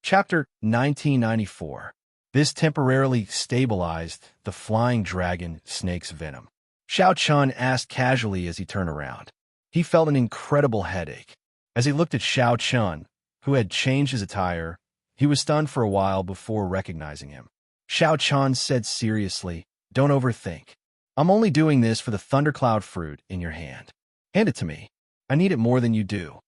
Chapter 1994. This temporarily stabilized the flying dragon snake's venom. Xiao Chun asked casually as he turned around. He felt an incredible headache. As he looked at Xiao Chun, who had changed his attire, he was stunned for a while before recognizing him. Xiao Chun said seriously, "Don't overthink. I'm only doing this for the thundercloud fruit in your hand. Hand it to me. I need it more than you do."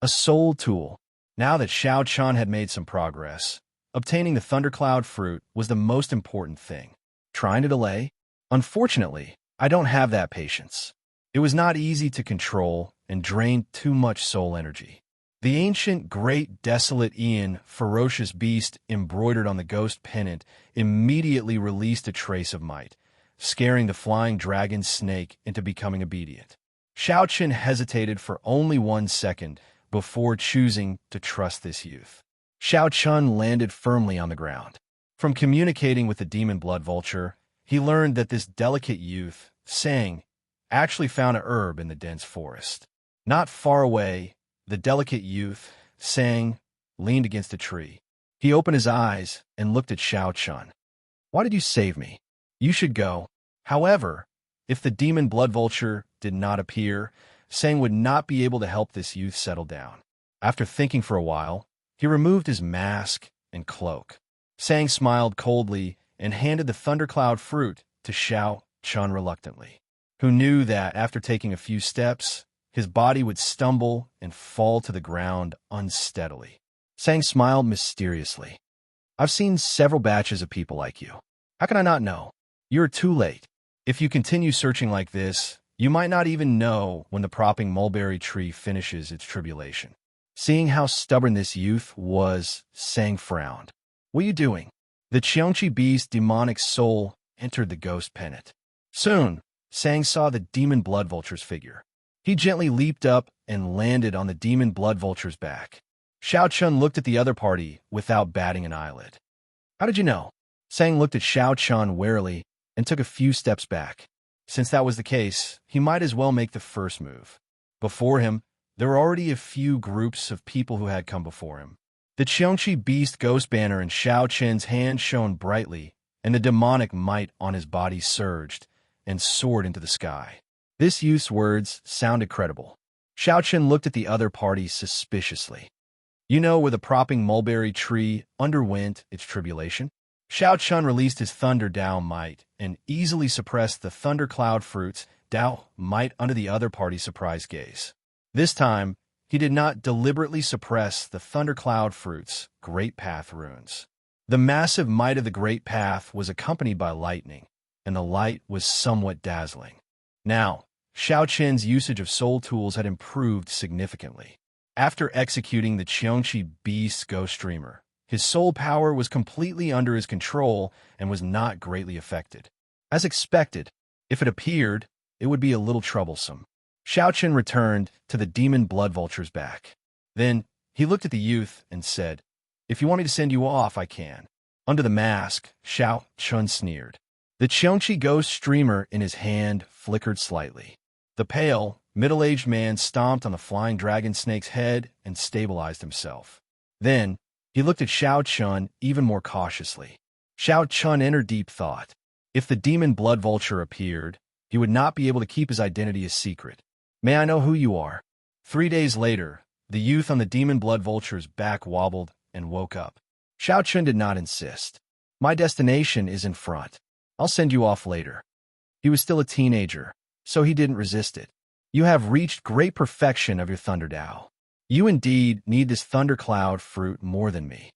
A soul tool. Now that Xiao Chun had made some progress, obtaining the thundercloud fruit was the most important thing. Trying to delay? Unfortunately, I don't have that patience. It was not easy to control and drained too much soul energy. The ancient, great, desolate Ian, ferocious beast embroidered on the ghost pennant, immediately released a trace of might, scaring the flying dragon snake into becoming obedient. Xiao Chun hesitated for only 1 second before choosing to trust this youth. Xiao Chun landed firmly on the ground. From communicating with the demon blood vulture, he learned that this delicate youth, Sang, actually found a herb in the dense forest. Not far away, the delicate youth, Sang, leaned against a tree. He opened his eyes and looked at Xiao Chun. "Why did you save me? You should go." However, if the demon blood vulture did not appear, Sang would not be able to help this youth settle down. After thinking for a while, he removed his mask and cloak. Sang smiled coldly and handed the thundercloud fruit to Xiao Chun reluctantly, who knew that after taking a few steps, his body would stumble and fall to the ground unsteadily. Sang smiled mysteriously. "I've seen several batches of people like you. How can I not know? You're too late. If you continue searching like this, you might not even know when the propping mulberry tree finishes its tribulation." Seeing how stubborn this youth was, Sang frowned. "What are you doing?" The Xianxia beast's demonic soul entered the ghost pennant. Soon, Sang saw the demon blood vulture's figure. He gently leaped up and landed on the demon blood vulture's back. Xiao Chun looked at the other party without batting an eyelid. "How did you know?" Sang looked at Xiao Chun warily and took a few steps back. Since that was the case, he might as well make the first move. Before him, there were already a few groups of people who had come before him. The Xianxia beast ghost banner in Xiao Chun's hand shone brightly, and the demonic might on his body surged and soared into the sky. This youth's words sounded credible. Xiao Chun looked at the other party suspiciously. "You know where the propping mulberry tree underwent its tribulation?" Xiao Chun released his Thunder Dao might and easily suppressed the thundercloud fruit's Dao might under the other party's surprised gaze. This time, he did not deliberately suppress the thundercloud fruit's Great Path runes. The massive might of the Great Path was accompanied by lightning, and the light was somewhat dazzling. Now, Xiao Chun's usage of soul tools had improved significantly. After executing the Xianxia beast's ghost streamer, his soul power was completely under his control and was not greatly affected. As expected, if it appeared, it would be a little troublesome. Xiao Chun returned to the demon blood vulture's back. Then he looked at the youth and said, "If you want me to send you off, I can." Under the mask, Xiao Chun sneered. The Xianxia ghost streamer in his hand flickered slightly. The pale, middle-aged man stomped on the flying dragon snake's head and stabilized himself. Then he looked at Xiao Chun even more cautiously. Xiao Chun entered deep thought. If the demon blood vulture appeared, he would not be able to keep his identity a secret. "May I know who you are?" 3 days later, the youth on the demon blood vulture's back wobbled and woke up. Xiao Chun did not insist. "My destination is in front. I'll send you off later." He was still a teenager, so he didn't resist it. "You have reached great perfection of your Thunder Dao. You indeed need this thundercloud fruit more than me."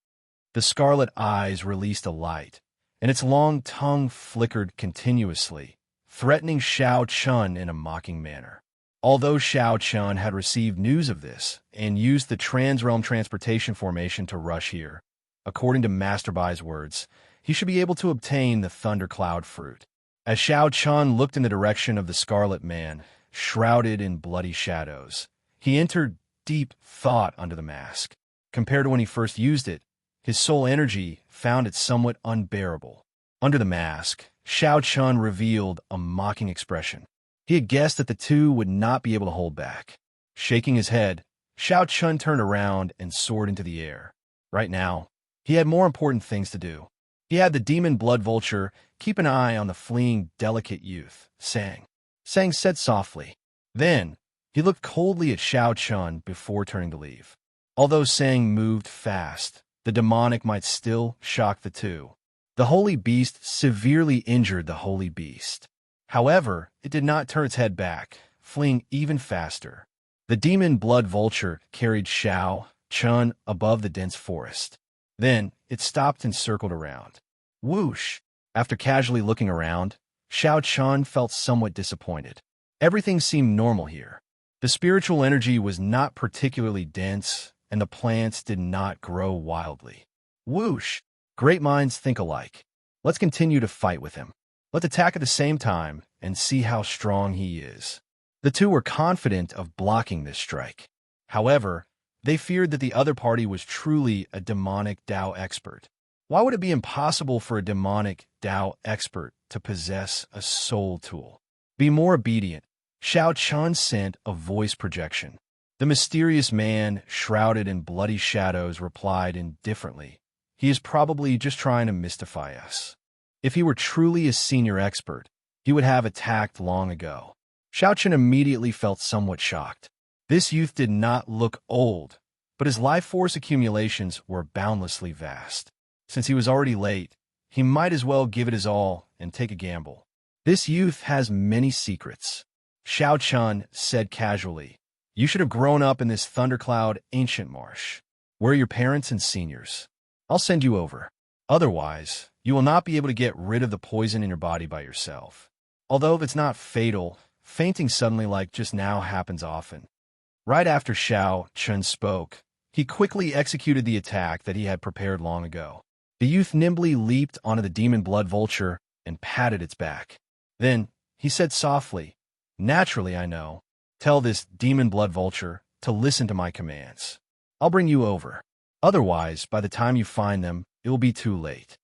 The scarlet eyes released a light, and its long tongue flickered continuously, threatening Xiao Chun in a mocking manner. Although Xiao Chun had received news of this and used the Transrealm Transportation Formation to rush here, according to Master Bai's words, he should be able to obtain the thundercloud fruit. As Xiao Chun looked in the direction of the Scarlet Man, shrouded in bloody shadows, he entered deep thought under the mask. Compared to when he first used it, his soul energy found it somewhat unbearable. Under the mask, Xiao Chun revealed a mocking expression. He had guessed that the two would not be able to hold back. Shaking his head, Xiao Chun turned around and soared into the air. Right now, He had more important things to do. He had the demon blood vulture keep an eye on the fleeing delicate youth, Sang. Sang said softly. Then, he looked coldly at Xiao Chun before turning to leave. Although Sang moved fast, the demonic might still shock the two. The holy beast severely injured the holy beast. However, it did not turn its head back, fleeing even faster. The demon blood vulture carried Xiao Chun above the dense forest. Then, it stopped and circled around. Whoosh! After casually looking around, Xiao Chun felt somewhat disappointed. Everything seemed normal here. The spiritual energy was not particularly dense, and the plants did not grow wildly. Whoosh! Great minds think alike. Let's continue to fight with him. Let's attack at the same time and see how strong he is. The two were confident of blocking this strike. However, they feared that the other party was truly a demonic Dao expert. Why would it be impossible for a demonic Dao expert to possess a soul tool? Be more obedient. Xiao Chun sent a voice projection. The mysterious man, shrouded in bloody shadows, replied indifferently. He is probably just trying to mystify us. If he were truly a senior expert, he would have attacked long ago. Xiao Chun immediately felt somewhat shocked. This youth did not look old, but his life force accumulations were boundlessly vast. Since he was already late, he might as well give it his all and take a gamble. This youth has many secrets. Xiao Chun said casually, "You should have grown up in this thundercloud ancient marsh. Where are your parents and seniors? I'll send you over. Otherwise, you will not be able to get rid of the poison in your body by yourself. Although if it's not fatal, fainting suddenly like just now happens often." Right after Xiao Chun spoke, he quickly executed the attack that he had prepared long ago. The youth nimbly leaped onto the demon blood vulture and patted its back. Then, he said softly, "Naturally, I know. Tell this demon blood vulture to listen to my commands. I'll bring you over. Otherwise, by the time you find them, it will be too late."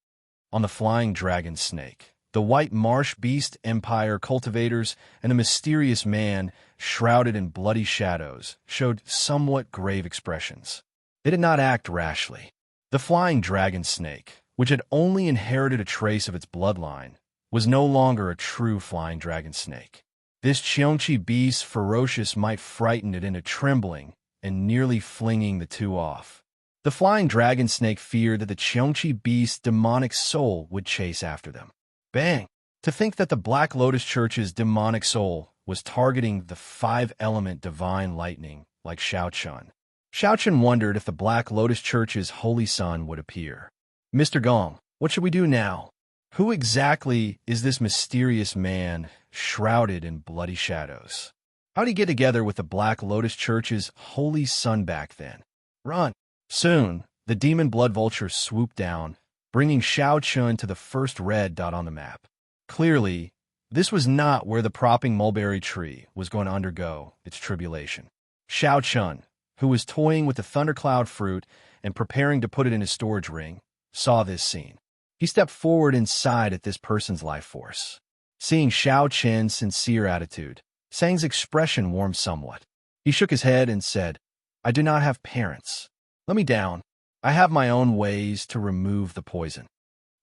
On the flying dragon snake, the white marsh beast empire cultivators and the mysterious man, shrouded in bloody shadows, showed somewhat grave expressions. They did not act rashly. The flying dragon snake, which had only inherited a trace of its bloodline, was no longer a true flying dragon snake. This Xianxia beast's ferocious might frightened it into trembling and nearly flinging the two off. The flying dragon snake feared that the Xianxia beast's demonic soul would chase after them. Bang! To think that the Black Lotus Church's demonic soul was targeting the five-element divine lightning like Xiao Chun. Xiao Chun wondered if the Black Lotus Church's holy sun would appear. "Mr. Gong, what should we do now? Who exactly is this mysterious man shrouded in bloody shadows? How did he get together with the Black Lotus Church's holy sun back then? Run!" Soon, the demon blood vulture swooped down, bringing Xiao Chun to the first red dot on the map. Clearly, this was not where the propping mulberry tree was going to undergo its tribulation. Xiao Chun, who was toying with the thundercloud fruit and preparing to put it in his storage ring, saw this scene. He stepped forward inside at this person's life force. Seeing Xiao Chun's sincere attitude, Sang's expression warmed somewhat. He shook his head and said, "I do not have parents. Let me down. I have my own ways to remove the poison."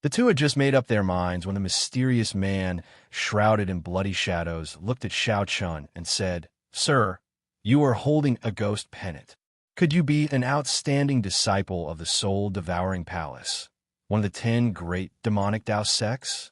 The two had just made up their minds when the mysterious man, shrouded in bloody shadows, looked at Xiao Chun and said, "Sir, you are holding a ghost pennant. Could you be an outstanding disciple of the soul-devouring palace, one of the 10 great demonic Dao sects?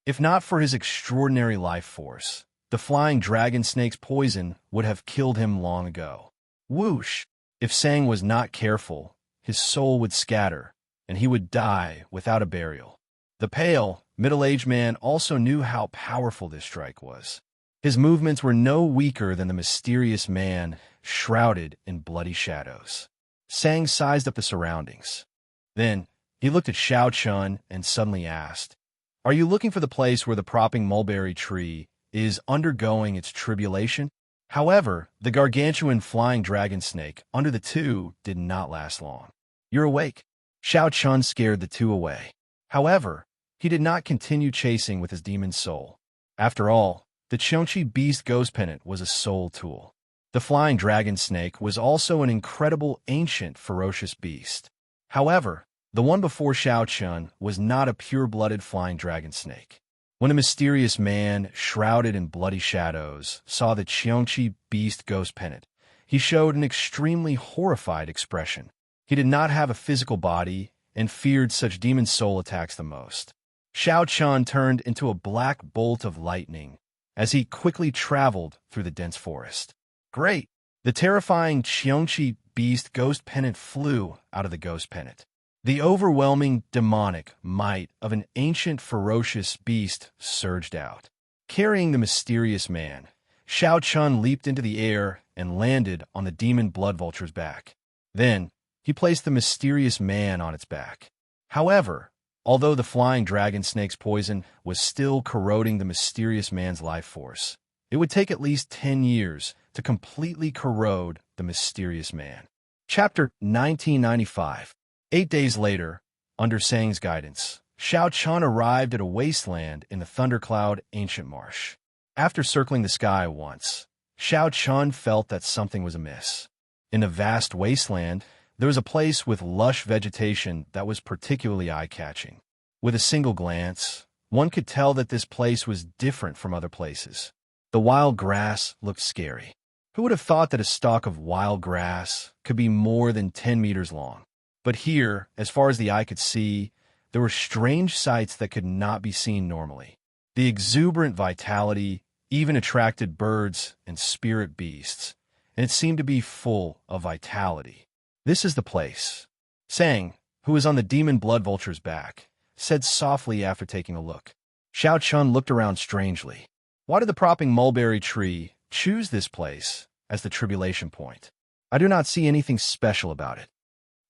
If not for his extraordinary life force, the flying dragon snake's poison would have killed him long ago." Whoosh! If Sang was not careful, his soul would scatter, and he would die without a burial. The pale, middle-aged man also knew how powerful this strike was. His movements were no weaker than the mysterious man shrouded in bloody shadows. Sang sized up the surroundings. Then, he looked at Xiao Chun and suddenly asked, "Are you looking for the place where the propping mulberry tree is undergoing its tribulation?" However, the gargantuan flying dragon snake under the two did not last long. "You're awake." Xiao Chun scared the two away. However, he did not continue chasing with his demon soul. After all, the Xianxia beast ghost pennant was a soul tool. The flying dragon snake was also an incredible ancient ferocious beast. However, The one before Xianxia was not a pure-blooded flying dragon snake. When the mysterious man, shrouded in bloody shadows, saw the Xianxia beast ghost pennant, he showed an extremely horrified expression. He did not have a physical body and feared such demon soul attacks the most. Xianxia turned into a black bolt of lightning as he quickly traveled through the dense forest. Great! The terrifying Xianxia beast ghost pennant flew out of the ghost pennant. The overwhelming demonic might of an ancient ferocious beast surged out. Carrying the mysterious man, Xianxia leaped into the air and landed on the demon blood vulture's back. Then, he placed the mysterious man on its back. However, although the flying dragon snake's poison was still corroding the mysterious man's life force, it would take at least 10 years to completely corrode the mysterious man. Chapter 1995. 8 days later, under Sang's guidance, Xianxia arrived at a wasteland in the thundercloud ancient marsh. After circling the sky once, Xianxia felt that something was amiss. In the vast wasteland, there was a place with lush vegetation that was particularly eye-catching. With a single glance, one could tell that this place was different from other places. The wild grass looked scary. Who would have thought that a stalk of wild grass could be more than 10 meters long? But here, as far as the eye could see, there were strange sights that could not be seen normally. The exuberant vitality even attracted birds and spirit beasts, and it seemed to be full of vitality. "This is the place," Sang, who was on the demon blood vulture's back, said softly after taking a look. Xianxia looked around strangely. Why did the propping mulberry tree choose this place as the tribulation point? I do not see anything special about it.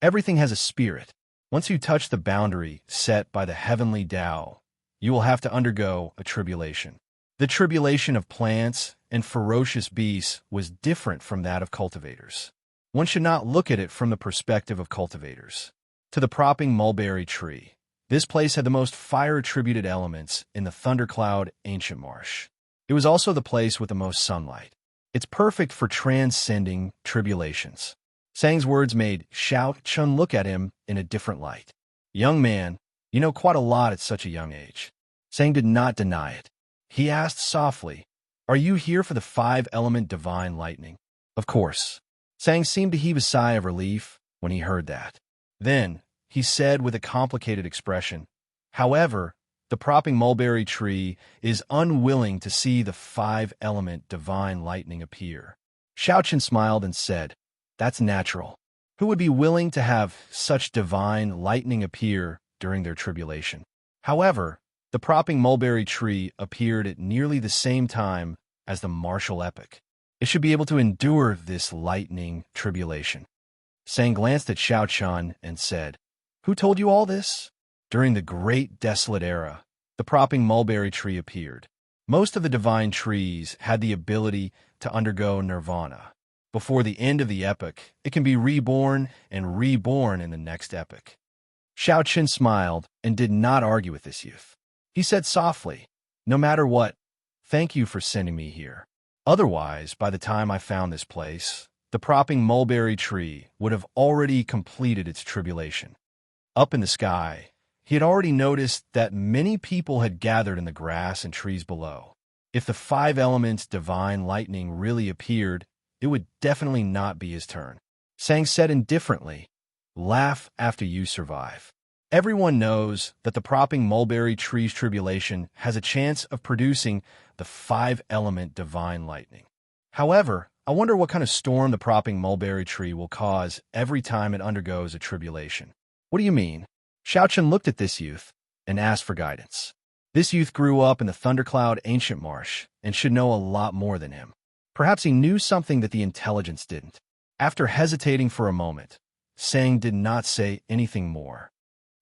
Everything has a spirit. Once you touch the boundary set by the heavenly Tao, you will have to undergo a tribulation. The tribulation of plants and ferocious beasts was different from that of cultivators. One should not look at it from the perspective of cultivators. To the propping mulberry tree, this place had the most fire-attributed elements in the thundercloud ancient marsh. It was also the place with the most sunlight. It's perfect for transcending tribulations. Sang's words made Xianxia look at him in a different light. "Young man, you know quite a lot at such a young age." Sang did not deny it. He asked softly, "Are you here for the 5-element divine lightning?" "Of course." Sang seemed to heave a sigh of relief when he heard that. Then, he said with a complicated expression, "However, the propping mulberry tree is unwilling to see the 5-element divine lightning appear." Xianxia smiled and said, "That's natural. Who would be willing to have such divine lightning appear during their tribulation?" However, the propping mulberry tree appeared at nearly the same time as the martial epoch. It should be able to endure this lightning tribulation. Sang glanced at Xianxia and said, "Who told you all this?" During the great desolate era, the propping mulberry tree appeared. Most of the divine trees had the ability to undergo nirvana. Before the end of the epoch, it can be reborn and reborn in the next epoch. Xianxia smiled and did not argue with this youth. He said softly, "No matter what, thank you for sending me here. Otherwise, by the time I found this place, the propping mulberry tree would have already completed its tribulation." Up in the sky, he had already noticed that many people had gathered in the grass and trees below. If the 5-element divine lightning really appeared, it would definitely not be his turn. Sang said indifferently, "Laugh after you survive." Everyone knows that the propping mulberry tree's tribulation has a chance of producing the 5-element divine lightning. However, I wonder what kind of storm the propping mulberry tree will cause every time it undergoes a tribulation. "What do you mean?" Xianxia looked at this youth and asked for guidance. This youth grew up in the thundercloud ancient marsh and should know a lot more than him. Perhaps he knew something that the intelligence didn't. After hesitating for a moment, Sang did not say anything more.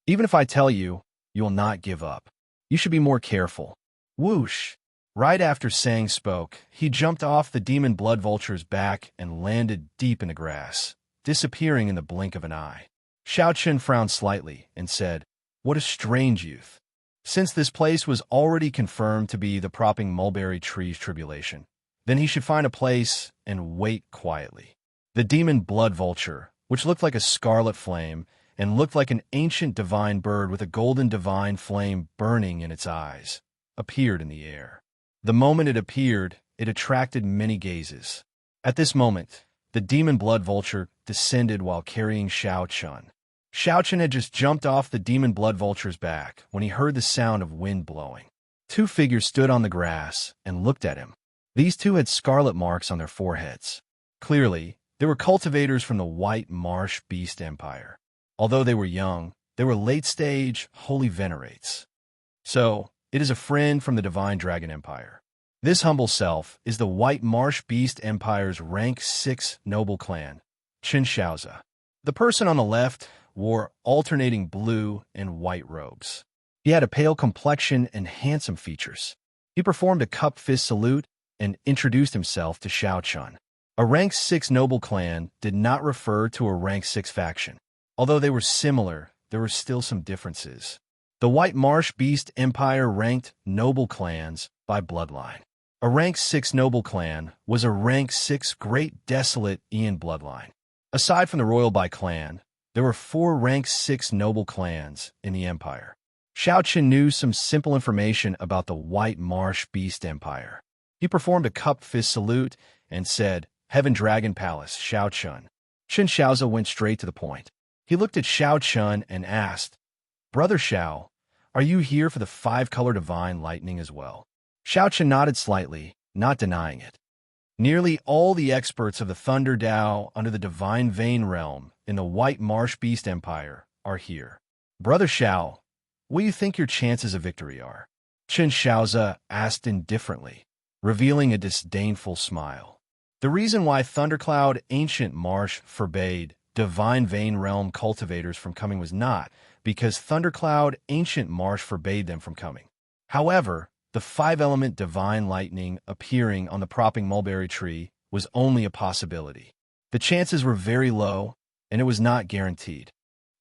"Even if I tell you, you will not give up. You should be more careful." Whoosh! Right after Sang spoke, he jumped off the demon blood vulture's back and landed deep in the grass, disappearing in the blink of an eye. Xianxia frowned slightly and said, "What a strange youth." Since this place was already confirmed to be the propping mulberry tree's tribulation, then he should find a place and wait quietly. The demon blood vulture, which looked like a scarlet flame, and looked like an ancient divine bird with a golden divine flame burning in its eyes, appeared in the air. The moment it appeared, it attracted many gazes. At this moment, the demon blood vulture descended while carrying Xianxia. Xianxia had just jumped off the demon blood vulture's back when he heard the sound of wind blowing. Two figures stood on the grass and looked at him. These two had scarlet marks on their foreheads. Clearly, they were cultivators from the White Marsh Beast Empire. Although they were young, they were late-stage holy venerates. So, it is a friend from the Divine Dragon Empire. This humble self is the White Marsh Beast Empire's rank 6 noble clan, Xianxia. The person on the left wore alternating blue and white robes. He had a pale complexion and handsome features. He performed a cupped fist salute and introduced himself to Xianxia. A rank 6 noble clan did not refer to a rank 6 faction. Although they were similar, there were still some differences. The White Marsh Beast Empire ranked noble clans by bloodline. A rank 6 noble clan was a rank 6 Great Desolate Ian bloodline. Aside from the royal by clan, there were 4 rank 6 noble clans in the empire. Xianxia knew some simple information about the White Marsh Beast Empire. He performed a cupped fist salute and said, "Heaven Dragon Palace, Xianxia." Xianxia went straight to the point. He looked at Xianxia and asked, "Brother Xiao, are you here for the 5-color divine lightning as well?" Xianxia nodded slightly, not denying it. Nearly all the experts of the Thunder Dao under the Divine Vein Realm in the White Marsh Beast Empire are here. Brother Xiao, what do you think your chances of victory are? Xianxia asked indifferently, revealing a disdainful smile. The reason why Thundercloud Ancient Marsh forbade Divine Vein Realm cultivators from coming was not because Thundercloud Ancient Marsh forbade them from coming. However, the 5-element divine lightning appearing on the propping mulberry tree was only a possibility. The chances were very low, and it was not guaranteed.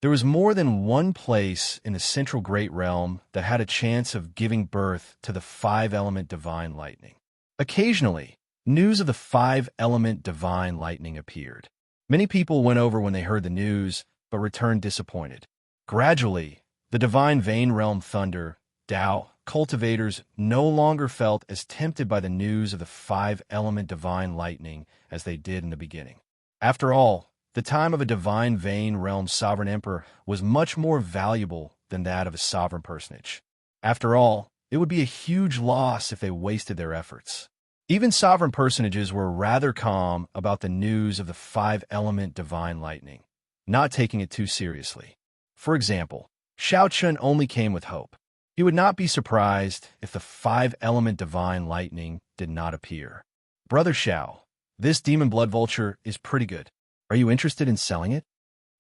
There was more than one place in the Central Great Realm that had a chance of giving birth to the 5-element divine lightning. Occasionally, news of the 5-element divine lightning appeared. Many people went over when they heard the news, but returned disappointed. Gradually, the Divine Vein Realm Thunder, Dao, cultivators no longer felt as tempted by the news of the 5-element divine lightning as they did in the beginning. After all, the time of a Divine Vein Realm sovereign emperor was much more valuable than that of a sovereign personage. After all, it would be a huge loss if they wasted their efforts. Even sovereign personages were rather calm about the news of the 5-element divine lightning, not taking it too seriously. For example, Xianxia only came with hope. He would not be surprised if the 5-element divine lightning did not appear. Brother Xiao, this demon blood vulture is pretty good. Are you interested in selling it?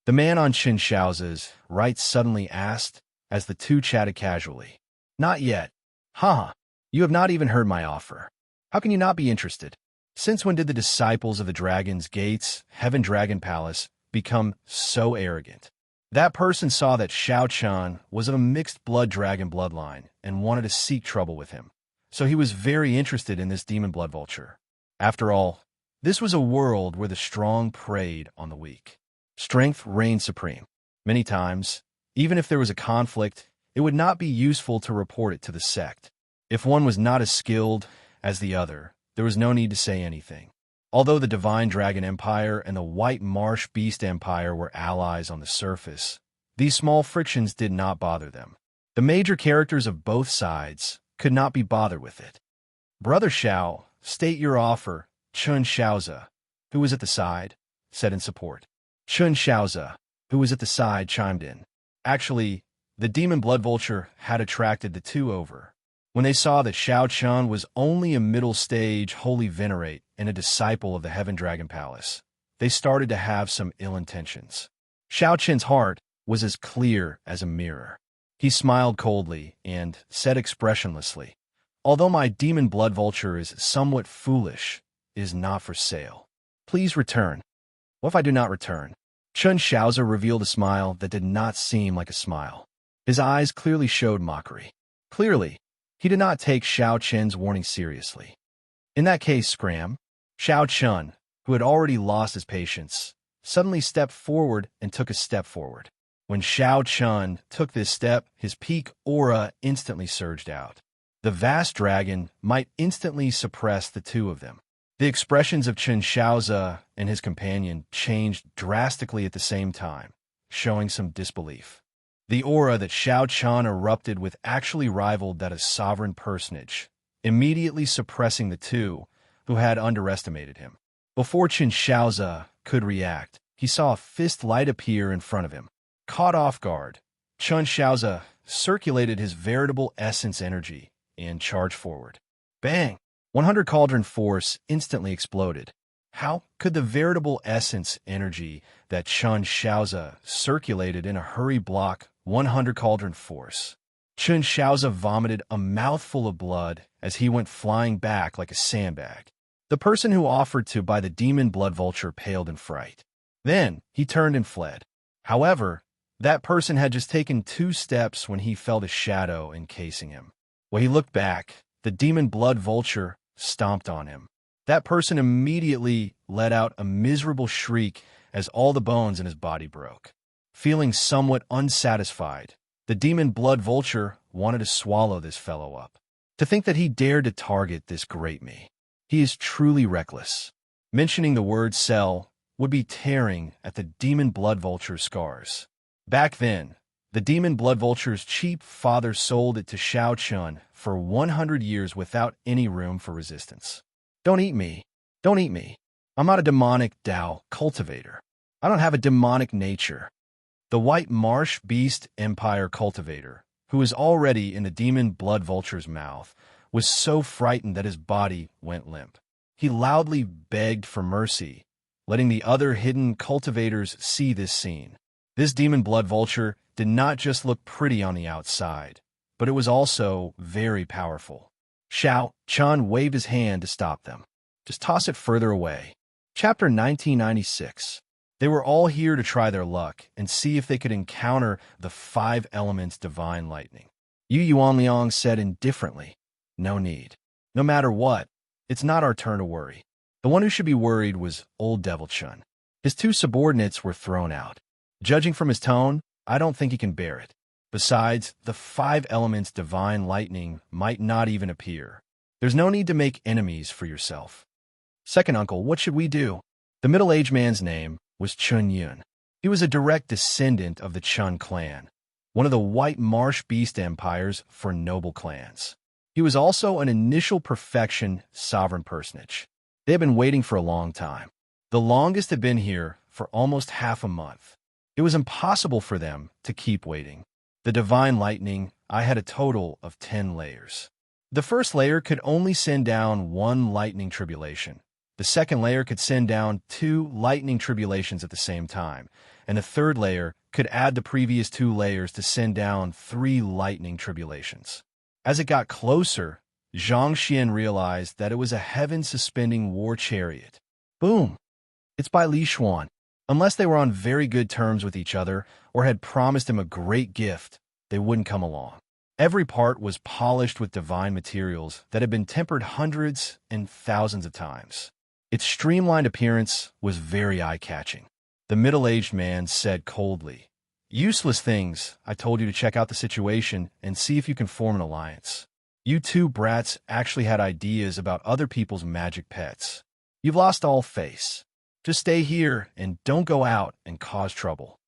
The man on Xianxia's right suddenly asked as the two chatted casually. Not yet. Haha, you have not even heard my offer. How can you not be interested? Since when did the disciples of the Dragon's Gates, Heaven Dragon Palace, become so arrogant? That person saw that Xianxia was of a mixed blood dragon bloodline and wanted to seek trouble with him. So he was very interested in this demon blood vulture. After all, this was a world where the strong preyed on the weak. Strength reigned supreme. Many times, even if there was a conflict, it would not be useful to report it to the sect. If one was not as skilled as the other, there was no need to say anything. Although the Divine Dragon Empire and the White Marsh Beast Empire were allies on the surface, these small frictions did not bother them. The major characters of both sides could not be bothered with it. Brother Xiao, state your offer, Xianxia, who was at the side, said in support. Xianxia, who was at the side, chimed in. Actually, the demon blood vulture had attracted the two over. When they saw that Xianxia was only a middle-stage holy venerate and a disciple of the Heaven Dragon Palace, they started to have some ill intentions. Xiaoqian's heart was as clear as a mirror. He smiled coldly and said expressionlessly, "Although my demon blood vulture is somewhat foolish, it is not for sale. Please return." "What if I do not return?" Xianxia revealed a smile that did not seem like a smile. His eyes clearly showed mockery. Clearly, he did not take Xiaoqian's warning seriously. In that case, scram. Xiaoqian, who had already lost his patience, suddenly stepped forward and took a step forward. When Xiao Chun took this step, his peak aura instantly surged out. The vast dragon might instantly suppress the two of them. The expressions of Xianxia and his companion changed drastically at the same time, showing some disbelief. The aura that Xiao Chun erupted with actually rivaled that of sovereign personage, immediately suppressing the two who had underestimated him. Before Xianxia could react, he saw a fist light appear in front of him. Caught off guard, Xianxia circulated his veritable essence energy and charged forward. Bang! 100 cauldron force instantly exploded. How could the veritable essence energy that Xianxia circulated in a hurry block 100 cauldron force? Xianxia vomited a mouthful of blood as he went flying back like a sandbag. The person who offered to buy the demon blood vulture paled in fright. Then he turned and fled. However, that person had just taken 2 steps when he felt a shadow encasing him. When he looked back, the demon blood vulture stomped on him. That person immediately let out a miserable shriek as all the bones in his body broke. Feeling somewhat unsatisfied, the demon blood vulture wanted to swallow this fellow up. To think that he dared to target this great me. He is truly reckless. Mentioning the word cell would be tearing at the demon blood vulture's scars. Back then, the demon blood vulture's cheap father sold it to Xiao Chun for 100 years without any room for resistance. Don't eat me. Don't eat me. I'm not a demonic Tao cultivator. I don't have a demonic nature. The White Marsh Beast Empire cultivator, who is already in the demon blood vulture's mouth, was so frightened that his body went limp. He loudly begged for mercy, letting the other hidden cultivators see this scene. This demon blood vulture did not just look pretty on the outside, but it was also very powerful. Xiao Chun waved his hand to stop them. Just toss it further away. Chapter 1996. They were all here to try their luck and see if they could encounter the 5 elements divine lightning. Yu Yuanliang said indifferently, "No need. No matter what, it's not our turn to worry." The one who should be worried was Old Devil Chun. His 2 subordinates were thrown out. Judging from his tone, I don't think he can bear it. Besides, the 5 elements divine lightning might not even appear. There's no need to make enemies for yourself. Second uncle, what should we do? The middle-aged man's name was Chun Yun. He was a direct descendant of the Chun clan, one of the White Marsh Beast Empire's for noble clans. He was also an initial perfection sovereign personage. They had been waiting for a long time. The longest had been here for almost half a month. It was impossible for them to keep waiting. The divine lightning, I had a total of 10 layers. The first layer could only send down 1 lightning tribulation. The second layer could send down 2 lightning tribulations at the same time, and the third layer could add the previous 2 layers to send down 3 lightning tribulations. As it got closer, Xianxia realized that it was a heaven-suspending war chariot. Boom! It's by Li Xuan. Unless they were on very good terms with each other or had promised him a great gift, they wouldn't come along. Every part was polished with divine materials that had been tempered hundreds and thousands of times. Its streamlined appearance was very eye-catching. The middle-aged man said coldly, "Useless things. I told you to check out the situation and see if you can form an alliance. You 2 brats actually had ideas about other people's magic pets. You've lost all face. Just stay here and don't go out and cause trouble."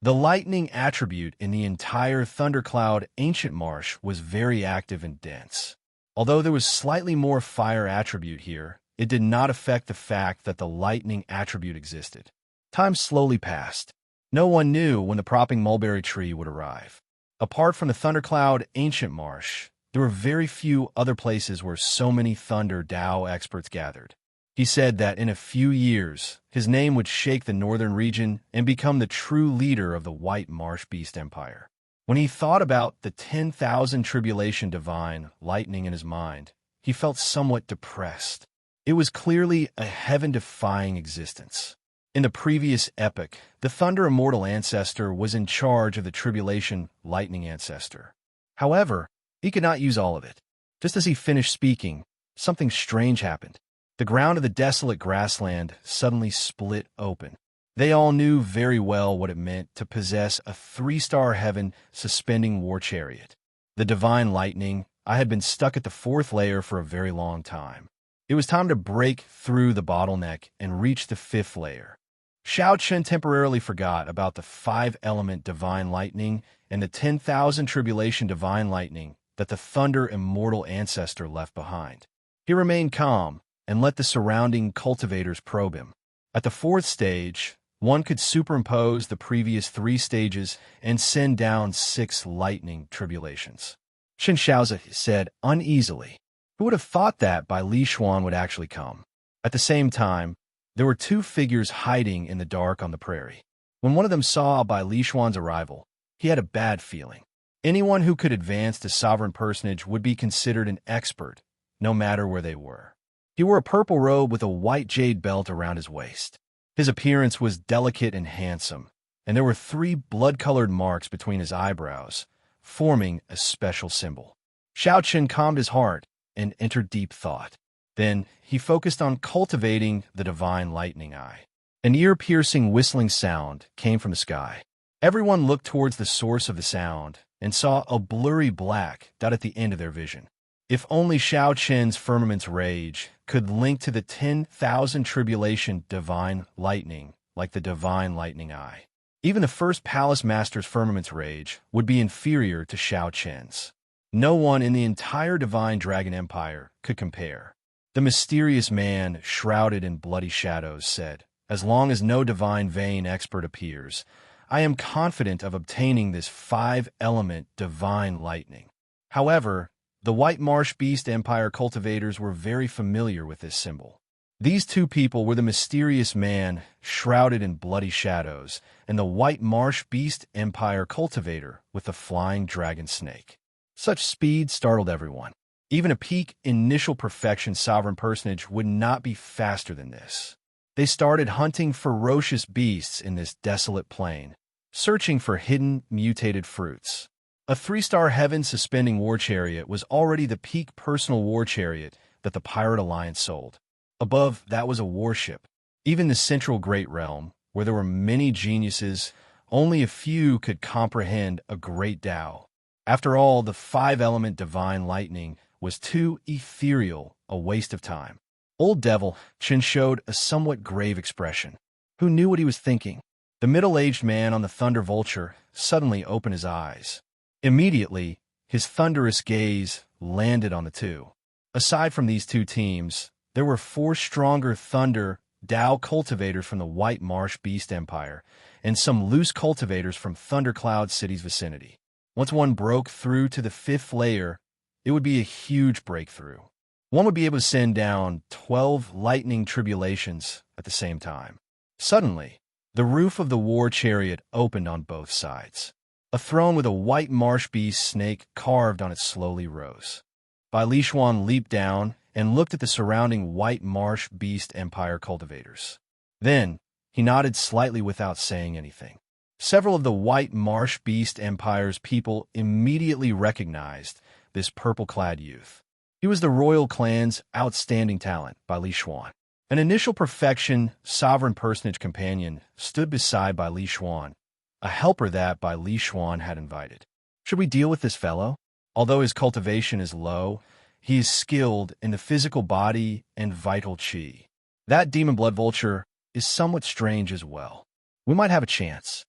The lightning attribute in the entire Thundercloud Ancient Marsh was very active and dense. Although there was slightly more fire attribute here, it did not affect the fact that the lightning attribute existed. Time slowly passed. No one knew when the propping mulberry tree would arrive. Apart from the Thundercloud Ancient Marsh, there were very few other places where so many Thunder Dao experts gathered. He said that in a few years, his name would shake the northern region and become the true leader of the White Marsh Beast Empire. When he thought about the 10,000 tribulation divine lightning in his mind, he felt somewhat depressed. It was clearly a heaven-defying existence. In the previous epoch, the Thunder Immortal Ancestor was in charge of the Tribulation Lightning Ancestor. However, he could not use all of it. Just as he finished speaking, something strange happened. The ground of the desolate grassland suddenly split open. They all knew very well what it meant to possess a 3-star heaven suspending war chariot. The divine lightning. I had been stuck at the 4th layer for a very long time. It was time to break through the bottleneck and reach the 5th layer. Xianxia temporarily forgot about the 5-element divine lightning and the 10,000 tribulation divine lightning that the thunder immortal ancestor left behind. He remained calm and let the surrounding cultivators probe him. At the 4th stage, one could superimpose the previous 3 stages and send down 6 lightning tribulations. Xianxia said uneasily. Who would have thought that Bai Lishuan would actually come? At the same time, there were 2 figures hiding in the dark on the prairie. When one of them saw Bai Lishuan's arrival, he had a bad feeling. Anyone who could advance to sovereign personage would be considered an expert, no matter where they were. He wore a purple robe with a white jade belt around his waist. His appearance was delicate and handsome, and there were 3 blood-colored marks between his eyebrows, forming a special symbol. Xianxia calmed his heart and entered deep thought. Then he focused on cultivating the divine lightning eye. An ear-piercing whistling sound came from the sky. Everyone looked towards the source of the sound and saw a blurry black dot at the end of their vision. If only Xiaoqian's firmament's rage could link to the 10,000 tribulation divine lightning like the divine lightning eye. Even the first palace master's firmament's rage would be inferior to Xiaoqian's. No one in the entire divine dragon empire could compare. The mysterious man, shrouded in bloody shadows, said, "As long as no divine vein expert appears, I am confident of obtaining this 5-element divine lightning." However, the White Marsh Beast Empire cultivators were very familiar with this symbol. These 2 people were the mysterious man, shrouded in bloody shadows, and the White Marsh Beast Empire cultivator with the flying dragon snake. Such speed startled everyone. Even a peak initial perfection sovereign personage would not be faster than this. They started hunting ferocious beasts in this desolate plain, searching for hidden, mutated fruits. A 3-star heaven suspending war chariot was already the peak personal war chariot that the Pirate Alliance sold. Above, that was a warship. Even the central great realm, where there were many geniuses, only a few could comprehend a great Tao. After all, the 5-element divine lightning was too ethereal, a waste of time. Old Devil Chen showed a somewhat grave expression. Who knew what he was thinking? The middle-aged man on the Thunder Vulture suddenly opened his eyes. Immediately, his thunderous gaze landed on the 2. Aside from these 2 teams, there were 4 stronger Thunder Tao cultivators from the White Marsh Beast Empire and some loose cultivators from Thundercloud City's vicinity. Once one broke through to the 5th layer, it would be a huge breakthrough. One would be able to send down 12 lightning tribulations at the same time. Suddenly, the roof of the war chariot opened on both sides. A throne with a white marsh beast snake carved on it slowly rose. Bai Lishuan leaped down and looked at the surrounding White Marsh Beast Empire cultivators. Then, he nodded slightly without saying anything. Several of the White Marsh Beast Empire's people immediately recognized this purple-clad youth. He was the royal clan's outstanding talent, Bai Lishuan. An initial perfection, sovereign personage companion stood beside Bai Lishuan, a helper that Bai Lishuan had invited. Should we deal with this fellow? Although his cultivation is low, he is skilled in the physical body and vital qi. That demon blood vulture is somewhat strange as well. We might have a chance.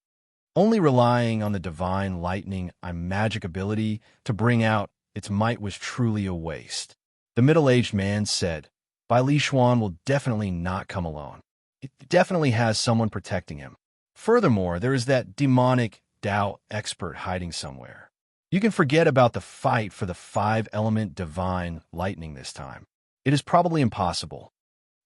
Only relying on the divine lightning and magic ability to bring out its might was truly a waste. The middle-aged man said, Bai Lishuan will definitely not come alone. It definitely has someone protecting him. Furthermore, there is that demonic Tao expert hiding somewhere. You can forget about the fight for the 5-element divine lightning this time. It is probably impossible.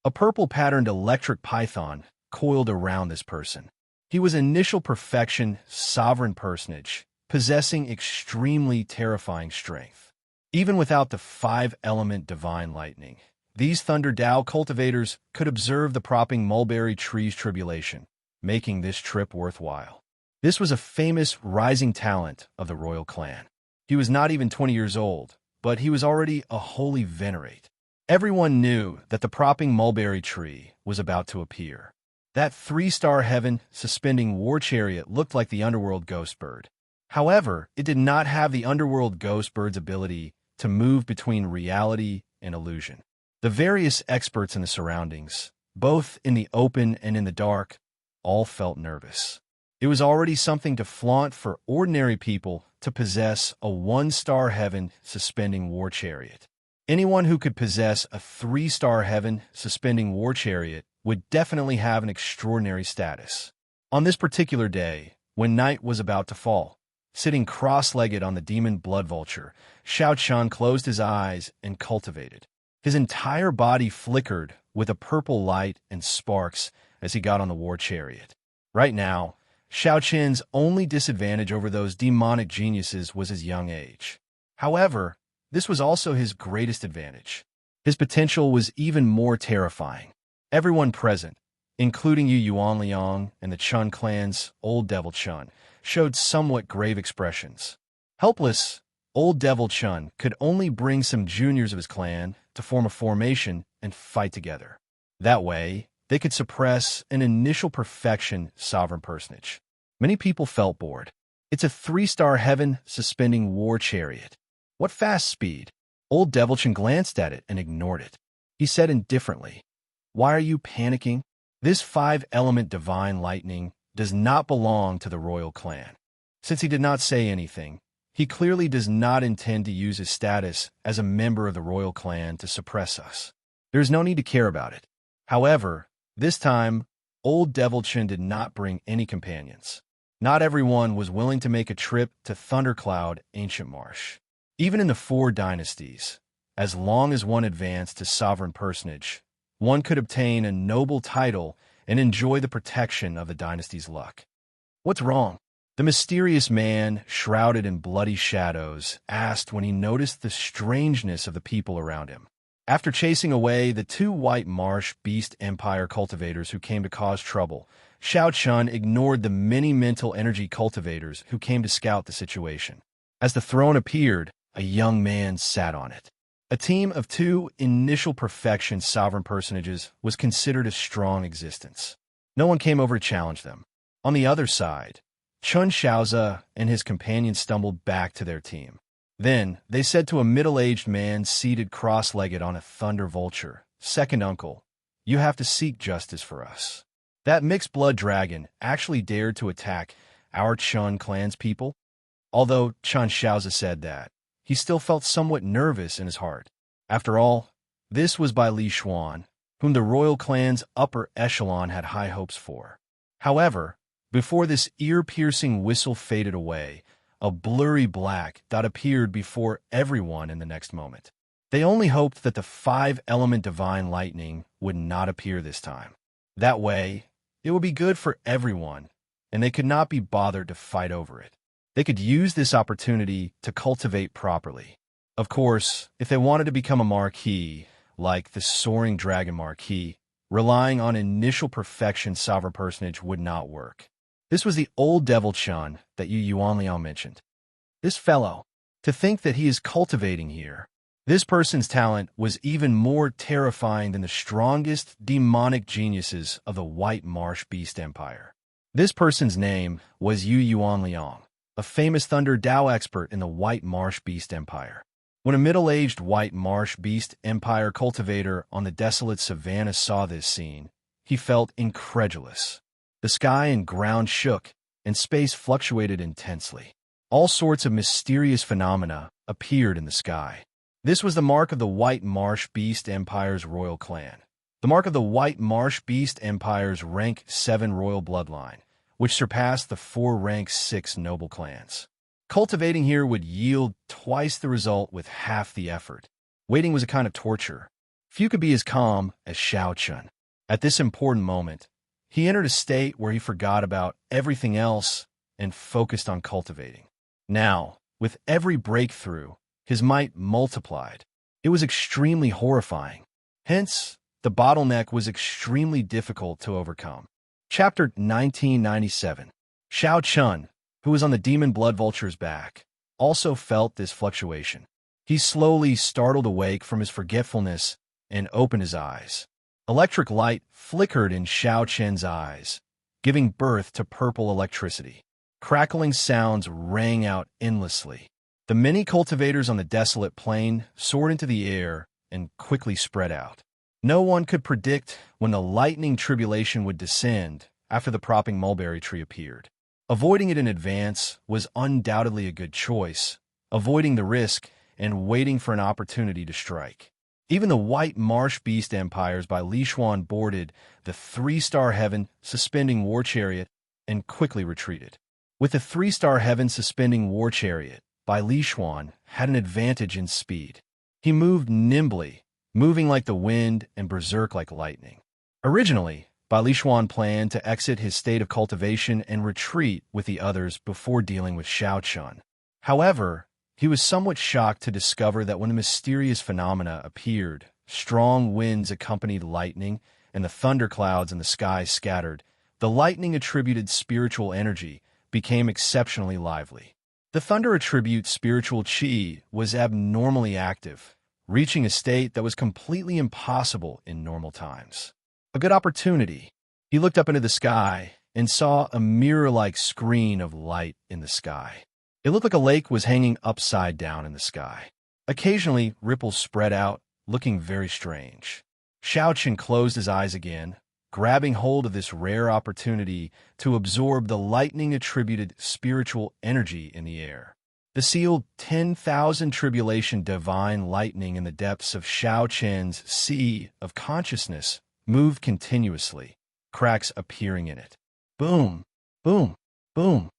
A purple-patterned electric python coiled around this person. He was initial perfection, sovereign personage, possessing extremely terrifying strength. Even without the 5-element divine lightning, these Thunder Tao cultivators could observe the propping mulberry tree's tribulation, making this trip worthwhile. This was a famous rising talent of the royal clan. He was not even 20 years old, but he was already a holy venerate. Everyone knew that the propping mulberry tree was about to appear. That three-star heaven suspending war chariot looked like the underworld ghost bird. However, it did not have the underworld ghost bird's ability to move between reality and illusion. The various experts in the surroundings, both in the open and in the dark, all felt nervous. It was already something to flaunt for ordinary people to possess a one-star heaven suspending war chariot. Anyone who could possess a three-star heaven suspending war chariot would definitely have an extraordinary status. On this particular day, when night was about to fall, sitting cross-legged on the demon blood vulture, Xianxia closed his eyes and cultivated. His entire body flickered with a purple light and sparks as he got on the war chariot. Right now, Xiaoqian's only disadvantage over those demonic geniuses was his young age. However, this was also his greatest advantage. His potential was even more terrifying. Everyone present, including Yu Yuanliang and the Chun clan's Old Devil Chun, showed somewhat grave expressions. Helpless, Old Devil Chun could only bring some juniors of his clan to form a formation and fight together. That way, they could suppress an initial perfection sovereign personage. Many people felt bored. It's a three-star heaven suspending war chariot. What fast speed? Old Devil Chun glanced at it and ignored it. He said indifferently, "Why are you panicking? This five-element divine lightning does not belong to the royal clan." Since he did not say anything, he clearly does not intend to use his status as a member of the royal clan to suppress us. There is no need to care about it. However, this time, Old Devil Chun did not bring any companions. Not everyone was willing to make a trip to Thundercloud Ancient Marsh. Even in the four dynasties, as long as one advanced to sovereign personage, one could obtain a noble title and enjoy the protection of the dynasty's luck. "What's wrong?" The mysterious man, shrouded in bloody shadows, asked when he noticed the strangeness of the people around him. After chasing away the two White Marsh Beast Empire cultivators who came to cause trouble, Xiaoqian ignored the many mental energy cultivators who came to scout the situation. As the throne appeared, a young man sat on it. A team of two initial perfection sovereign personages was considered a strong existence. No one came over to challenge them. On the other side, Chun Xiaoza and his companion stumbled back to their team. Then, they said to a middle-aged man seated cross-legged on a thunder vulture, "Second uncle, you have to seek justice for us." That mixed-blood dragon actually dared to attack our Chun clan's people? Although Chun Xiaoza said that, he still felt somewhat nervous in his heart. After all, this was by Li Xuan, whom the royal clan's upper echelon had high hopes for. However, before this ear-piercing whistle faded away, a blurry black dot appeared before everyone in the next moment. They only hoped that the five-element divine lightning would not appear this time. That way, it would be good for everyone, and they could not be bothered to fight over it. They could use this opportunity to cultivate properly. Of course, if they wanted to become a marquis, like the Soaring Dragon Marquis, relying on initial perfection sovereign personage would not work. This was the Old Devil Chun that Yu Yuanliang mentioned. This fellow, to think that he is cultivating here. This person's talent was even more terrifying than the strongest demonic geniuses of the White Marsh Beast Empire. This person's name was Yu Yuanliang, a famous Thunder Dao expert in the White Marsh Beast Empire. When a middle-aged White Marsh Beast Empire cultivator on the desolate savannah saw this scene, he felt incredulous. The sky and ground shook, and space fluctuated intensely. All sorts of mysterious phenomena appeared in the sky. This was the mark of the White Marsh Beast Empire's royal clan. The mark of the White Marsh Beast Empire's rank 7 royal bloodline, which surpassed the 4 rank 6 noble clans. Cultivating here would yield twice the result with half the effort. Waiting was a kind of torture. Few could be as calm as Xiaoqian. At this important moment, he entered a state where he forgot about everything else and focused on cultivating. Now, with every breakthrough, his might multiplied. It was extremely horrifying. Hence, the bottleneck was extremely difficult to overcome. Chapter 1997. Xiaoqian, who was on the demon blood vulture's back, also felt this fluctuation. He slowly startled awake from his forgetfulness and opened his eyes. Electric light flickered in Xianxia's eyes, giving birth to purple electricity. Crackling sounds rang out endlessly. The many cultivators on the desolate plain soared into the air and quickly spread out. No one could predict when the lightning tribulation would descend after the propping mulberry tree appeared. Avoiding it in advance was undoubtedly a good choice, avoiding the risk and waiting for an opportunity to strike. Even the white marsh beast empires by Li Xuan boarded the three-star heaven suspending war chariot and quickly retreated. With the three-star heaven suspending war chariot by Li Xuan had an advantage in speed. He moved nimbly, moving like the wind and berserk like lightning. Originally, Bai Lishuan planned to exit his state of cultivation and retreat with the others before dealing with Xiaochun. However, he was somewhat shocked to discover that when the mysterious phenomena appeared, strong winds accompanied lightning and the thunderclouds in the sky scattered, the lightning-attributed spiritual energy became exceptionally lively. The thunder-attribute spiritual qi was abnormally active, reaching a state that was completely impossible in normal times. A good opportunity. He looked up into the sky and saw a mirror-like screen of light in the sky. It looked like a lake was hanging upside down in the sky. Occasionally, ripples spread out, looking very strange. Xiaoqin closed his eyes again, grabbing hold of this rare opportunity to absorb the lightning-attributed spiritual energy in the air. The sealed 10,000 tribulation divine lightning in the depths of Xiaoqin's sea of consciousness moved continuously, cracks appearing in it. Boom, boom, boom.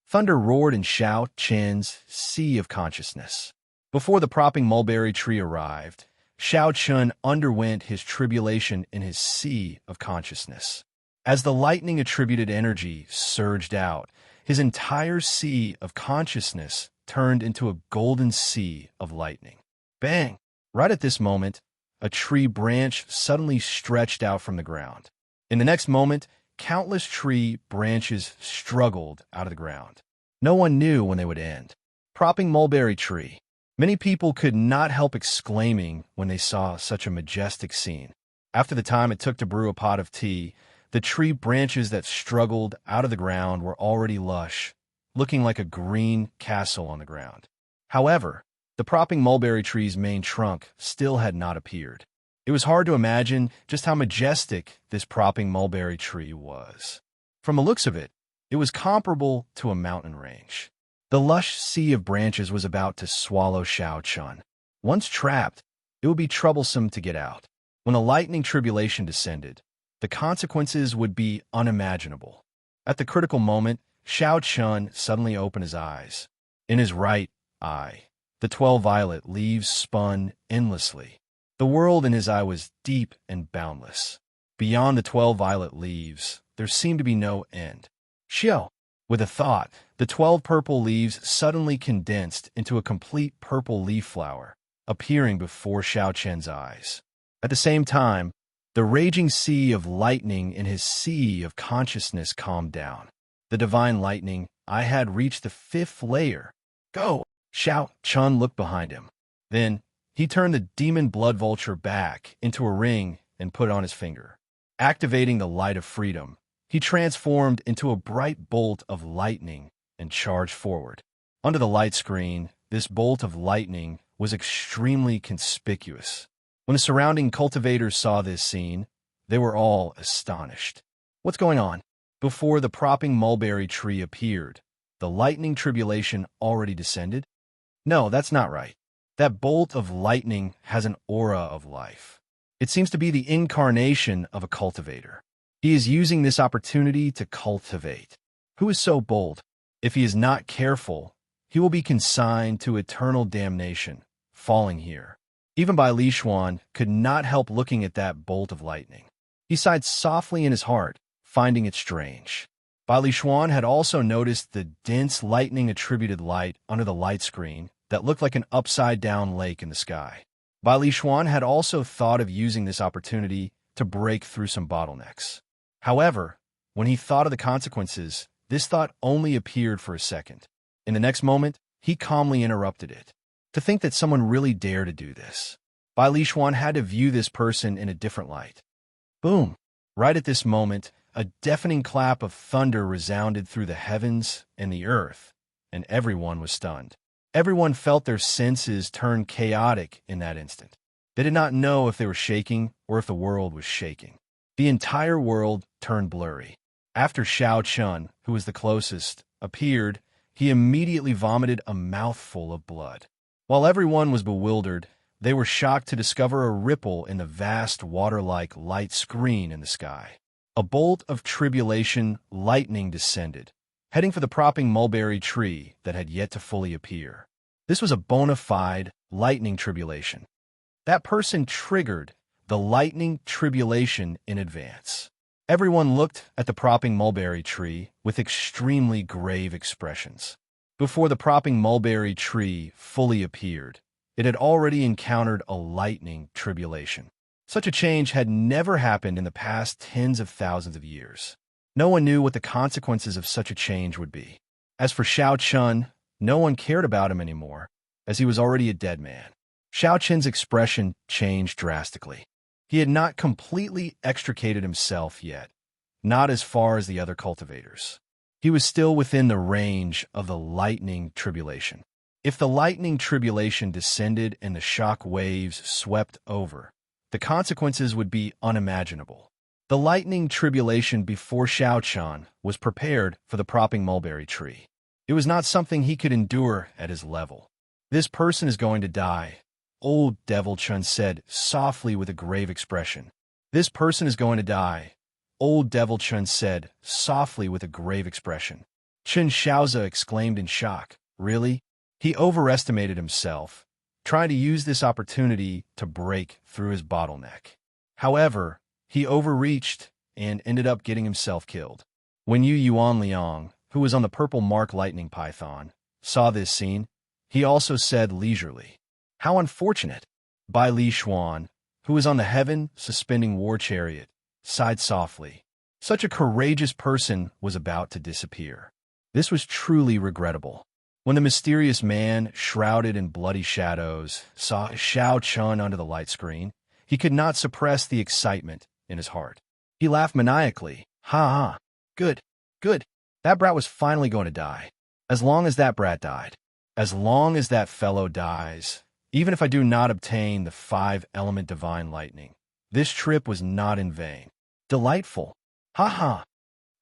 Thunder roared in Xiaoqin's sea of consciousness. Before the propping mulberry tree arrived, Xiaoqun underwent his tribulation in his sea of consciousness. As the lightning-attributed energy surged out, his entire sea of consciousness turned into a golden sea of lightning. Bang! Right at this moment, a tree branch suddenly stretched out from the ground. In the next moment, countless tree branches struggled out of the ground. No one knew when they would end. Propping mulberry tree. Many people could not help exclaiming when they saw such a majestic scene. After the time it took to brew a pot of tea, the tree branches that struggled out of the ground were already lush, looking like a green castle on the ground. However, the propping mulberry tree's main trunk still had not appeared. It was hard to imagine just how majestic this propping mulberry tree was. From the looks of it, it was comparable to a mountain range. The lush sea of branches was about to swallow Xiaochun. Once trapped, it would be troublesome to get out. When the lightning tribulation descended, the consequences would be unimaginable. At the critical moment, Xiaochun suddenly opened his eyes. In his right eye, the 12 violet leaves spun endlessly. The world in his eye was deep and boundless. Beyond the 12 violet leaves, there seemed to be no end. Xiao! With a thought, the 12 purple leaves suddenly condensed into a complete purple leaf flower, appearing before Xiaoqian's eyes. At the same time, the raging sea of lightning in his sea of consciousness calmed down. The divine lightning, I had reached the 5th layer. Go! Xiaoqun looked behind him. Then, he turned the demon blood vulture back into a ring and put it on his finger. Activating the light of freedom, he transformed into a bright bolt of lightning and charged forward. Under the light screen, this bolt of lightning was extremely conspicuous. When the surrounding cultivators saw this scene, they were all astonished. What's going on? Before the propping mulberry tree appeared, the lightning tribulation already descended? No, that's not right. That bolt of lightning has an aura of life. It seems to be the incarnation of a cultivator. He is using this opportunity to cultivate. Who is so bold? If he is not careful, he will be consigned to eternal damnation, falling here. Even Bai Lishuan could not help looking at that bolt of lightning. He sighed softly in his heart, finding it strange. Bai Lishuan had also noticed the dense lightning-attributed light under the light screen that looked like an upside-down lake in the sky. Bai Lishuan had also thought of using this opportunity to break through some bottlenecks. However, when he thought of the consequences, this thought only appeared for a second. In the next moment, he calmly interrupted it. To think that someone really dared to do this. Bai Lishuan had to view this person in a different light. Boom! Right at this moment, a deafening clap of thunder resounded through the heavens and the earth, and everyone was stunned. Everyone felt their senses turn chaotic in that instant. They did not know if they were shaking or if the world was shaking. The entire world turned blurry. After Xiao Chun, who was the closest, appeared, he immediately vomited a mouthful of blood. While everyone was bewildered, they were shocked to discover a ripple in the vast water-like light screen in the sky. A bolt of tribulation lightning descended, heading for the propping mulberry tree that had yet to fully appear. This was a bona fide lightning tribulation. That person triggered the lightning tribulation in advance. Everyone looked at the propping mulberry tree with extremely grave expressions. Before the propping mulberry tree fully appeared, it had already encountered a lightning tribulation. Such a change had never happened in the past tens of thousands of years. No one knew what the consequences of such a change would be. As for Xiao Chun, no one cared about him anymore, as he was already a dead man. Xiao Chun's expression changed drastically. He had not completely extricated himself yet, not as far as the other cultivators. He was still within the range of the lightning tribulation. If the lightning tribulation descended and the shock waves swept over, the consequences would be unimaginable. The lightning tribulation before Xiao Chun was prepared for the propping mulberry tree. It was not something he could endure at his level. This person is going to die, old Devil Chun said softly with a grave expression. This person is going to die, old Devil Chun said softly with a grave expression. Chen Xiaozi exclaimed in shock. Really? He overestimated himself, trying to use this opportunity to break through his bottleneck. However, he overreached and ended up getting himself killed. When Yu Yuan Liang, who was on the purple mark lightning python, saw this scene, he also said leisurely, "How unfortunate." Bai Li Xuan, who was on the heaven suspending war chariot, sighed softly. Such a courageous person was about to disappear. This was truly regrettable. When the mysterious man, shrouded in bloody shadows, saw Xiao Chun under the light screen, he could not suppress the excitement in his heart. He laughed maniacally. Ha ha. Good, good. That brat was finally going to die. As long as that brat died. As long as that fellow dies. Even if I do not obtain the 5-element divine lightning, this trip was not in vain. Delightful. Ha ha.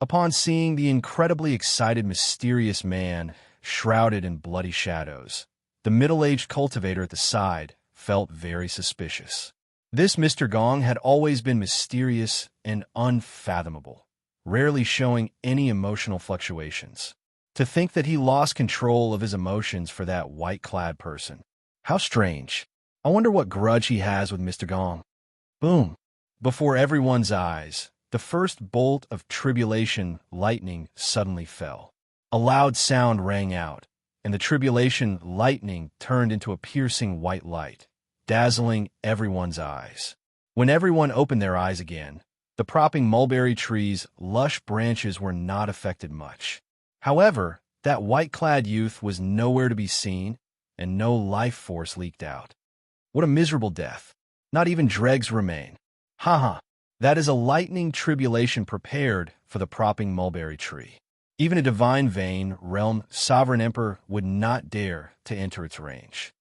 Upon seeing the incredibly excited mysterious man shrouded in bloody shadows, the middle-aged cultivator at the side felt very suspicious. This Mr. Gong had always been mysterious and unfathomable, rarely showing any emotional fluctuations. To think that he lost control of his emotions for that white-clad person. How strange. I wonder what grudge he has with Mr. Gong. Boom. Before everyone's eyes, the first bolt of tribulation lightning suddenly fell. A loud sound rang out, and the tribulation lightning turned into a piercing white light, dazzling everyone's eyes. When everyone opened their eyes again, the propping mulberry tree's lush branches were not affected much. However, that white-clad youth was nowhere to be seen, and no life force leaked out. What a miserable death. Not even dregs remain. Ha ha. That is a lightning tribulation prepared for the propping mulberry tree. Even a divine vein, realm, sovereign emperor would not dare to enter its range.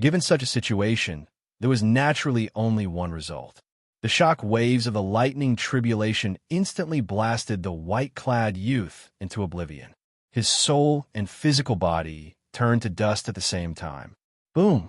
Given such a situation, there was naturally only one result. The shock waves of the lightning tribulation instantly blasted the white-clad youth into oblivion. His soul and physical body turned to dust at the same time. Boom!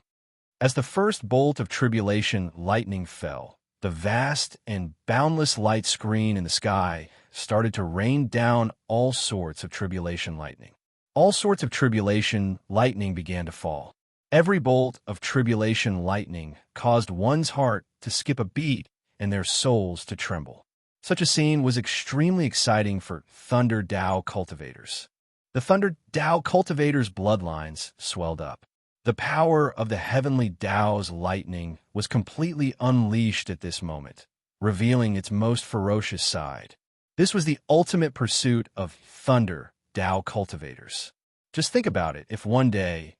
As the first bolt of tribulation lightning fell, the vast and boundless light screen in the sky started to rain down all sorts of tribulation lightning. All sorts of tribulation lightning began to fall. Every bolt of tribulation lightning caused one's heart to skip a beat and their souls to tremble. Such a scene was extremely exciting for Thunder Dao cultivators. The Thunder Dao cultivators' bloodlines swelled up. The power of the heavenly Dao's lightning was completely unleashed at this moment, revealing its most ferocious side. This was the ultimate pursuit of Thunder Dao cultivators. Just think about it. If one day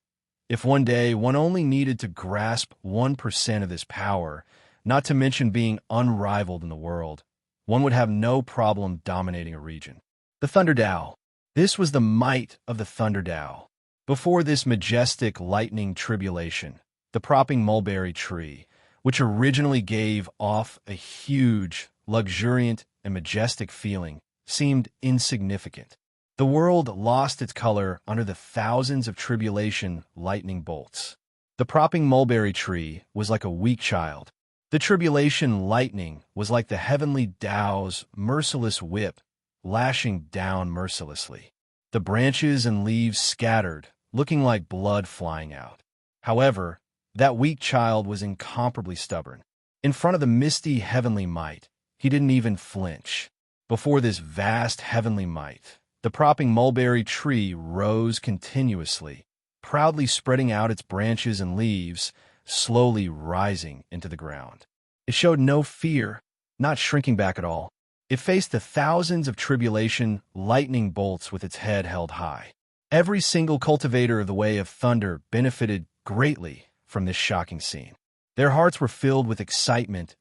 one only needed to grasp 1% of this power, not to mention being unrivaled in the world. One would have no problem dominating a region. The Thunder Dao. This was the might of the Thunder Dao. Before this majestic lightning tribulation, the propping mulberry tree, which originally gave off a huge, luxuriant, and majestic feeling, seemed insignificant. The world lost its color under the thousands of tribulation lightning bolts. The propping mulberry tree was like a weak child. The tribulation lightning was like the heavenly Tao's merciless whip, lashing down mercilessly. The branches and leaves scattered, looking like blood flying out. However, that weak child was incomparably stubborn. In front of the misty heavenly might, he didn't even flinch. Before this vast heavenly might, the propping mulberry tree rose continuously, proudly spreading out its branches and leaves, slowly rising into the ground. It showed no fear, not shrinking back at all. It faced the thousands of tribulation lightning bolts with its head held high. Every single cultivator of the Way of Thunder benefited greatly from this shocking scene. Their hearts were filled with excitement.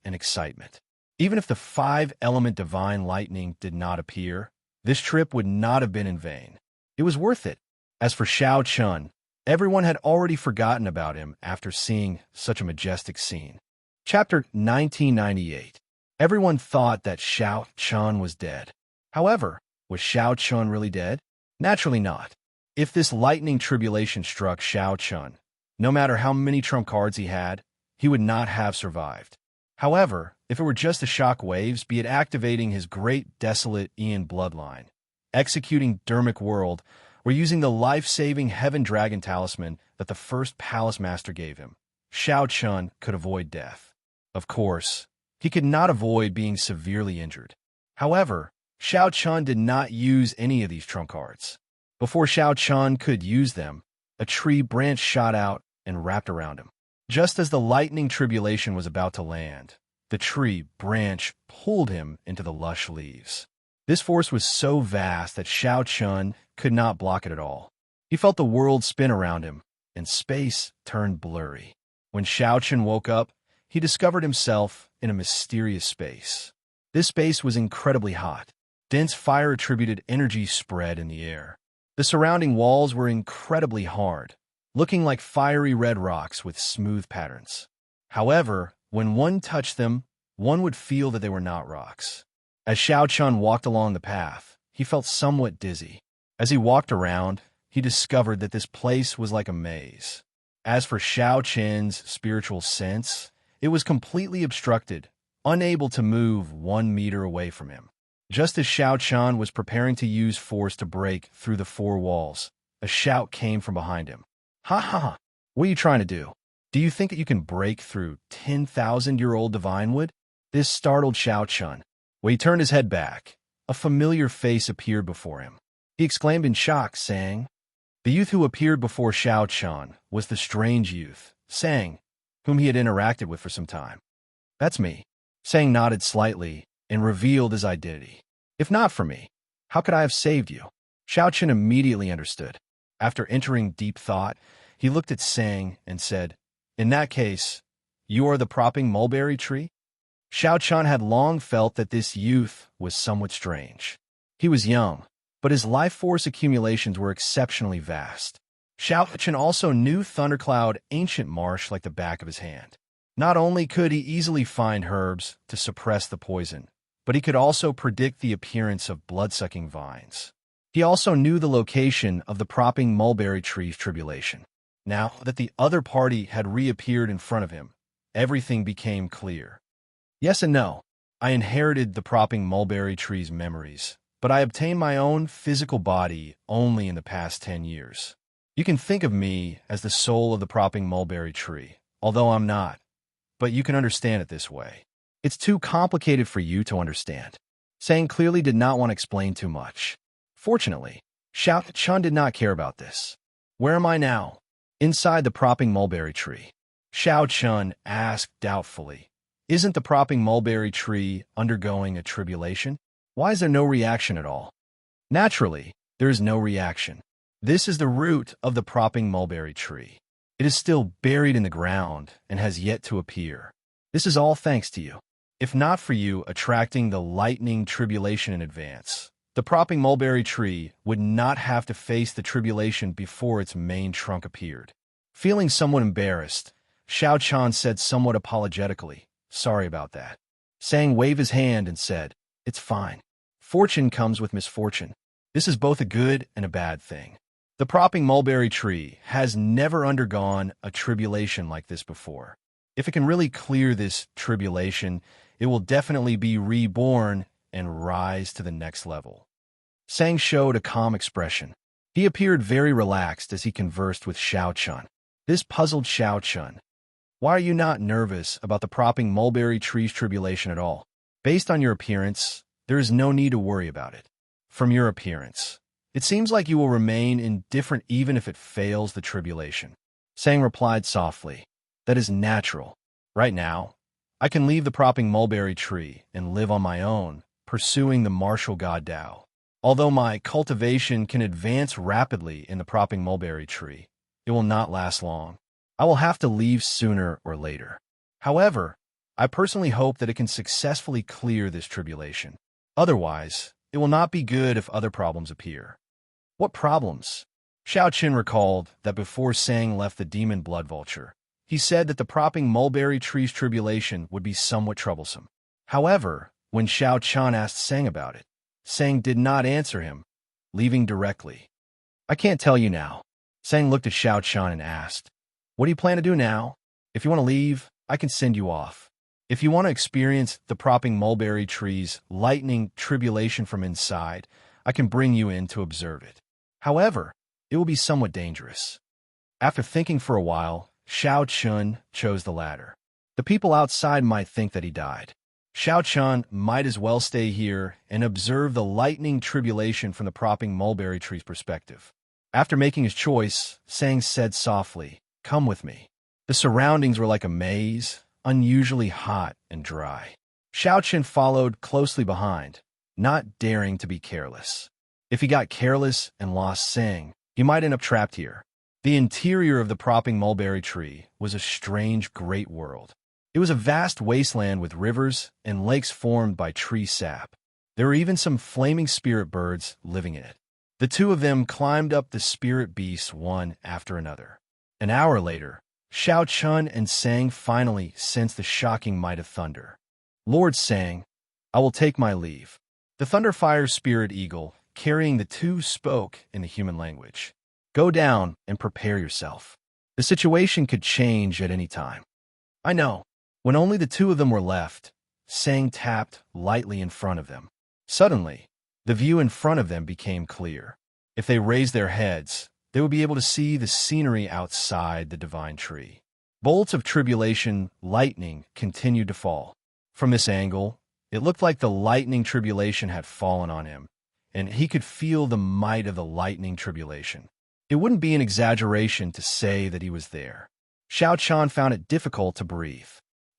Even if the five-element divine lightning did not appear, this trip would not have been in vain. It was worth it. As for Xianxia, everyone had already forgotten about him after seeing such a majestic scene. Chapter 1998. Everyone thought that Xianxia was dead. However, was Xianxia really dead? Naturally not. If this lightning tribulation struck Xianxia, no matter how many trump cards he had, he would not have survived. However, if it were just the shock waves, be it activating his great desolate Ian bloodline, executing Dermic World, or using the life-saving Heaven Dragon Talisman that the first Palace Master gave him, Xianxia could avoid death. Of course, he could not avoid being severely injured. However, Xianxia did not use any of these trump cards. Before Xianxia could use them, a tree branch shot out and wrapped around him. Just as the lightning tribulation was about to land, the tree branch pulled him into the lush leaves. This force was so vast that Xianxia could not block it at all. He felt the world spin around him, and space turned blurry. When Xianxia woke up, he discovered himself in a mysterious space. This space was incredibly hot. Dense fire-attributed energy spread in the air. The surrounding walls were incredibly hard, looking like fiery red rocks with smooth patterns. However, when one touched them, one would feel that they were not rocks. As Xianxia walked along the path, he felt somewhat dizzy. As he walked around, he discovered that this place was like a maze. As for Xiaoqian's spiritual sense, it was completely obstructed, unable to move 1 meter away from him. Just as Xianxia was preparing to use force to break through the four walls, a shout came from behind him. Ha ha ha! What are you trying to do? Do you think that you can break through 10,000-year-old divine wood? This startled Xianxia. When he turned his head back, a familiar face appeared before him. He exclaimed in shock, saying, the youth who appeared before Xianxia was the strange youth, Sang, whom he had interacted with for some time. That's me. Sang nodded slightly and revealed his identity. If not for me, how could I have saved you? Xianxia immediately understood. After entering deep thought, he looked at Sang and said, in that case, you are the propping mulberry tree? Xianxia had long felt that this youth was somewhat strange. He was young, but his life force accumulations were exceptionally vast. Xianxia also knew Thundercloud Ancient Marsh like the back of his hand. Not only could he easily find herbs to suppress the poison, but he could also predict the appearance of blood-sucking vines. He also knew the location of the propping mulberry tree's tribulation. Now that the other party had reappeared in front of him, everything became clear. Yes and no. I inherited the propping mulberry tree's memories, but I obtained my own physical body only in the past 10 years. You can think of me as the soul of the propping mulberry tree, although I'm not, but you can understand it this way. It's too complicated for you to understand. Sang clearly did not want to explain too much. Fortunately, Xianxia did not care about this. Where am I now? Inside the propping mulberry tree. Xianxia asked doubtfully, isn't the propping mulberry tree undergoing a tribulation? Why is there no reaction at all? Naturally, there is no reaction. This is the root of the propping mulberry tree. It is still buried in the ground and has yet to appear. This is all thanks to you. If not for you attracting the lightning tribulation in advance, the propping mulberry tree would not have to face the tribulation before its main trunk appeared. Feeling somewhat embarrassed, Xianxia said somewhat apologetically, "Sorry about that." Sang waved his hand and said, "It's fine. Fortune comes with misfortune. This is both a good and a bad thing. The propping mulberry tree has never undergone a tribulation like this before. If it can really clear this tribulation, it will definitely be reborn and rise to the next level." Sang showed a calm expression. He appeared very relaxed as he conversed with Xianxia. This puzzled Xianxia. "Why are you not nervous about the propping mulberry tree's tribulation at all? Based on your appearance, there is no need to worry about it. From your appearance, it seems like you will remain indifferent even if it fails the tribulation." Sang replied softly, "That is natural. Right now, I can leave the propping mulberry tree and live on my own, pursuing the martial god Tao. Although my cultivation can advance rapidly in the propping mulberry tree, it will not last long. I will have to leave sooner or later. However, I personally hope that it can successfully clear this tribulation. Otherwise, it will not be good if other problems appear." "What problems?" Xiaoqin recalled that before Sang left the demon blood vulture, he said that the propping mulberry tree's tribulation would be somewhat troublesome. However, when Xiaoqian asked Sang about it, Sang did not answer him, leaving directly. "I can't tell you now." Sang looked at Xiaoqian and asked, "What do you plan to do now? If you want to leave, I can send you off. If you want to experience the propping mulberry tree's lightning tribulation from inside, I can bring you in to observe it. However, it will be somewhat dangerous." After thinking for a while, Xiaoqin chose the latter. The people outside might think that he died. Xiaoqian might as well stay here and observe the lightning tribulation from the propping mulberry tree's perspective. After making his choice, Sang said softly, "Come with me." The surroundings were like a maze, unusually hot and dry. Xiaoqin followed closely behind, not daring to be careless. If he got careless and lost Sang, he might end up trapped here. The interior of the propping mulberry tree was a strange great world. It was a vast wasteland with rivers and lakes formed by tree sap. There were even some flaming spirit birds living in it. The two of them climbed up the spirit beasts one after another. An hour later, Xiaoqin and Sang finally sensed the shocking might of thunder. "Lord Sang, I will take my leave." The Thunderfire spirit eagle, carrying the two, spoke in the human language. "Go down and prepare yourself. The situation could change at any time." "I know." When only the two of them were left, Sang tapped lightly in front of them. Suddenly, the view in front of them became clear. If they raised their heads, they would be able to see the scenery outside the divine tree. Bolts of tribulation lightning continued to fall. From this angle, it looked like the lightning tribulation had fallen on him, and he could feel the might of the lightning tribulation. It wouldn't be an exaggeration to say that he was there. Xiaoqian found it difficult to breathe.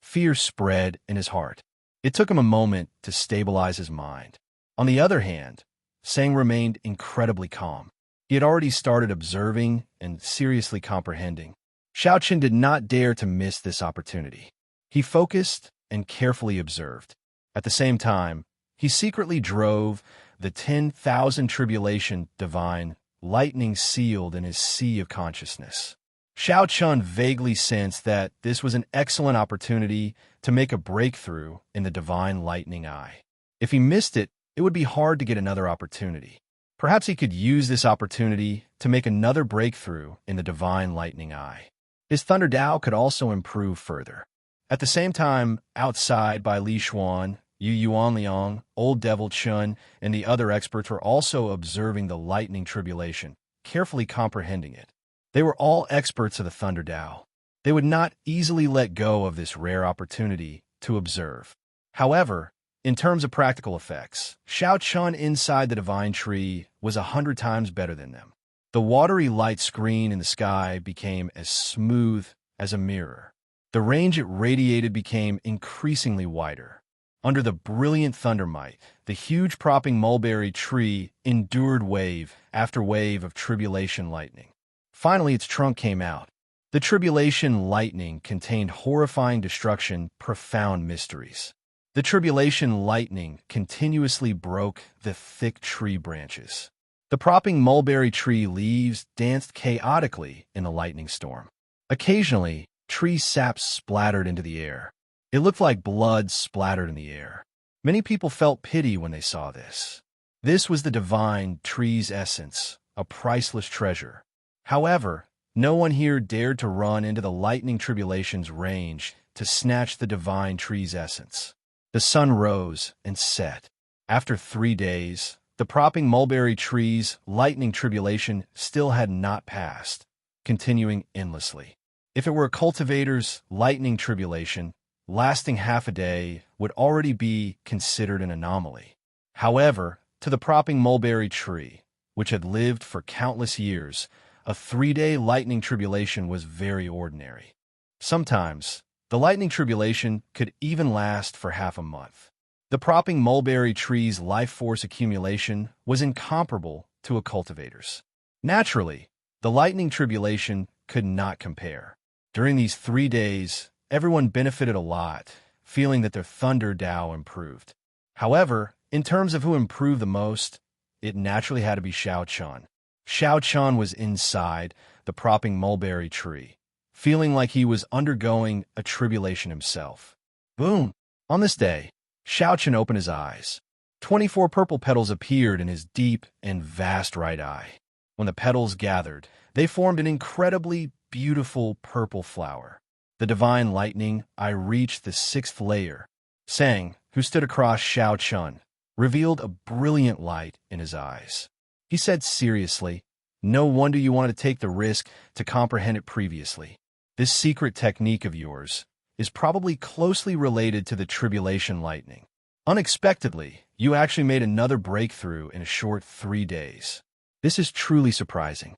Fear spread in his heart. It took him a moment to stabilize his mind. On the other hand, Sang remained incredibly calm. He had already started observing and seriously comprehending. Xiaoqin did not dare to miss this opportunity. He focused and carefully observed. At the same time, he secretly drove the 10,000 tribulation divine lightning sealed in his sea of consciousness. Xiaoqian vaguely sensed that this was an excellent opportunity to make a breakthrough in the divine lightning eye. If he missed it, it would be hard to get another opportunity. Perhaps he could use this opportunity to make another breakthrough in the divine lightning eye. His Thunder Dao could also improve further. At the same time, outside by Li Xuan, Yu Yuanliang, Old Devil Chun, and the other experts were also observing the lightning tribulation, carefully comprehending it. They were all experts of the Thunder Dao. They would not easily let go of this rare opportunity to observe. However, in terms of practical effects, Xiaoqian inside the divine tree was 100 times better than them. The watery light screen in the sky became as smooth as a mirror. The range it radiated became increasingly wider. Under the brilliant thunder might, the huge propping mulberry tree endured wave after wave of tribulation lightning. Finally, its trunk came out. The tribulation lightning contained horrifying destruction, profound mysteries. The tribulation lightning continuously broke the thick tree branches. The propping mulberry tree leaves danced chaotically in the lightning storm. Occasionally, tree sap splattered into the air. It looked like blood splattered in the air. Many people felt pity when they saw this. This was the divine tree's essence, a priceless treasure. However, no one here dared to run into the lightning tribulation's range to snatch the divine tree's essence. The sun rose and set. After 3 days, the propping mulberry tree's lightning tribulation still had not passed, continuing endlessly. If it were a cultivator's lightning tribulation, lasting half a day would already be considered an anomaly. However, to the propping mulberry tree, which had lived for countless years, a 3-day lightning tribulation was very ordinary. Sometimes, the lightning tribulation could even last for half a month. The propping mulberry tree's life force accumulation was incomparable to a cultivator's. Naturally, the lightning tribulation could not compare. During these 3 days, everyone benefited a lot, feeling that their thunder Tao improved. However, in terms of who improved the most, it naturally had to be Xianxia. Xianxia was inside the propping mulberry tree, feeling like he was undergoing a tribulation himself. Boom! On this day, Xianxia opened his eyes. 24 purple petals appeared in his deep and vast right eye. When the petals gathered, they formed an incredibly beautiful purple flower. The divine lightning, I reached the 6th layer. Sang, who stood across Xianxia, revealed a brilliant light in his eyes. He said seriously, "No wonder you wanted to take the risk to comprehend it previously. This secret technique of yours is probably closely related to the tribulation lightning. Unexpectedly, you actually made another breakthrough in a short 3 days. This is truly surprising."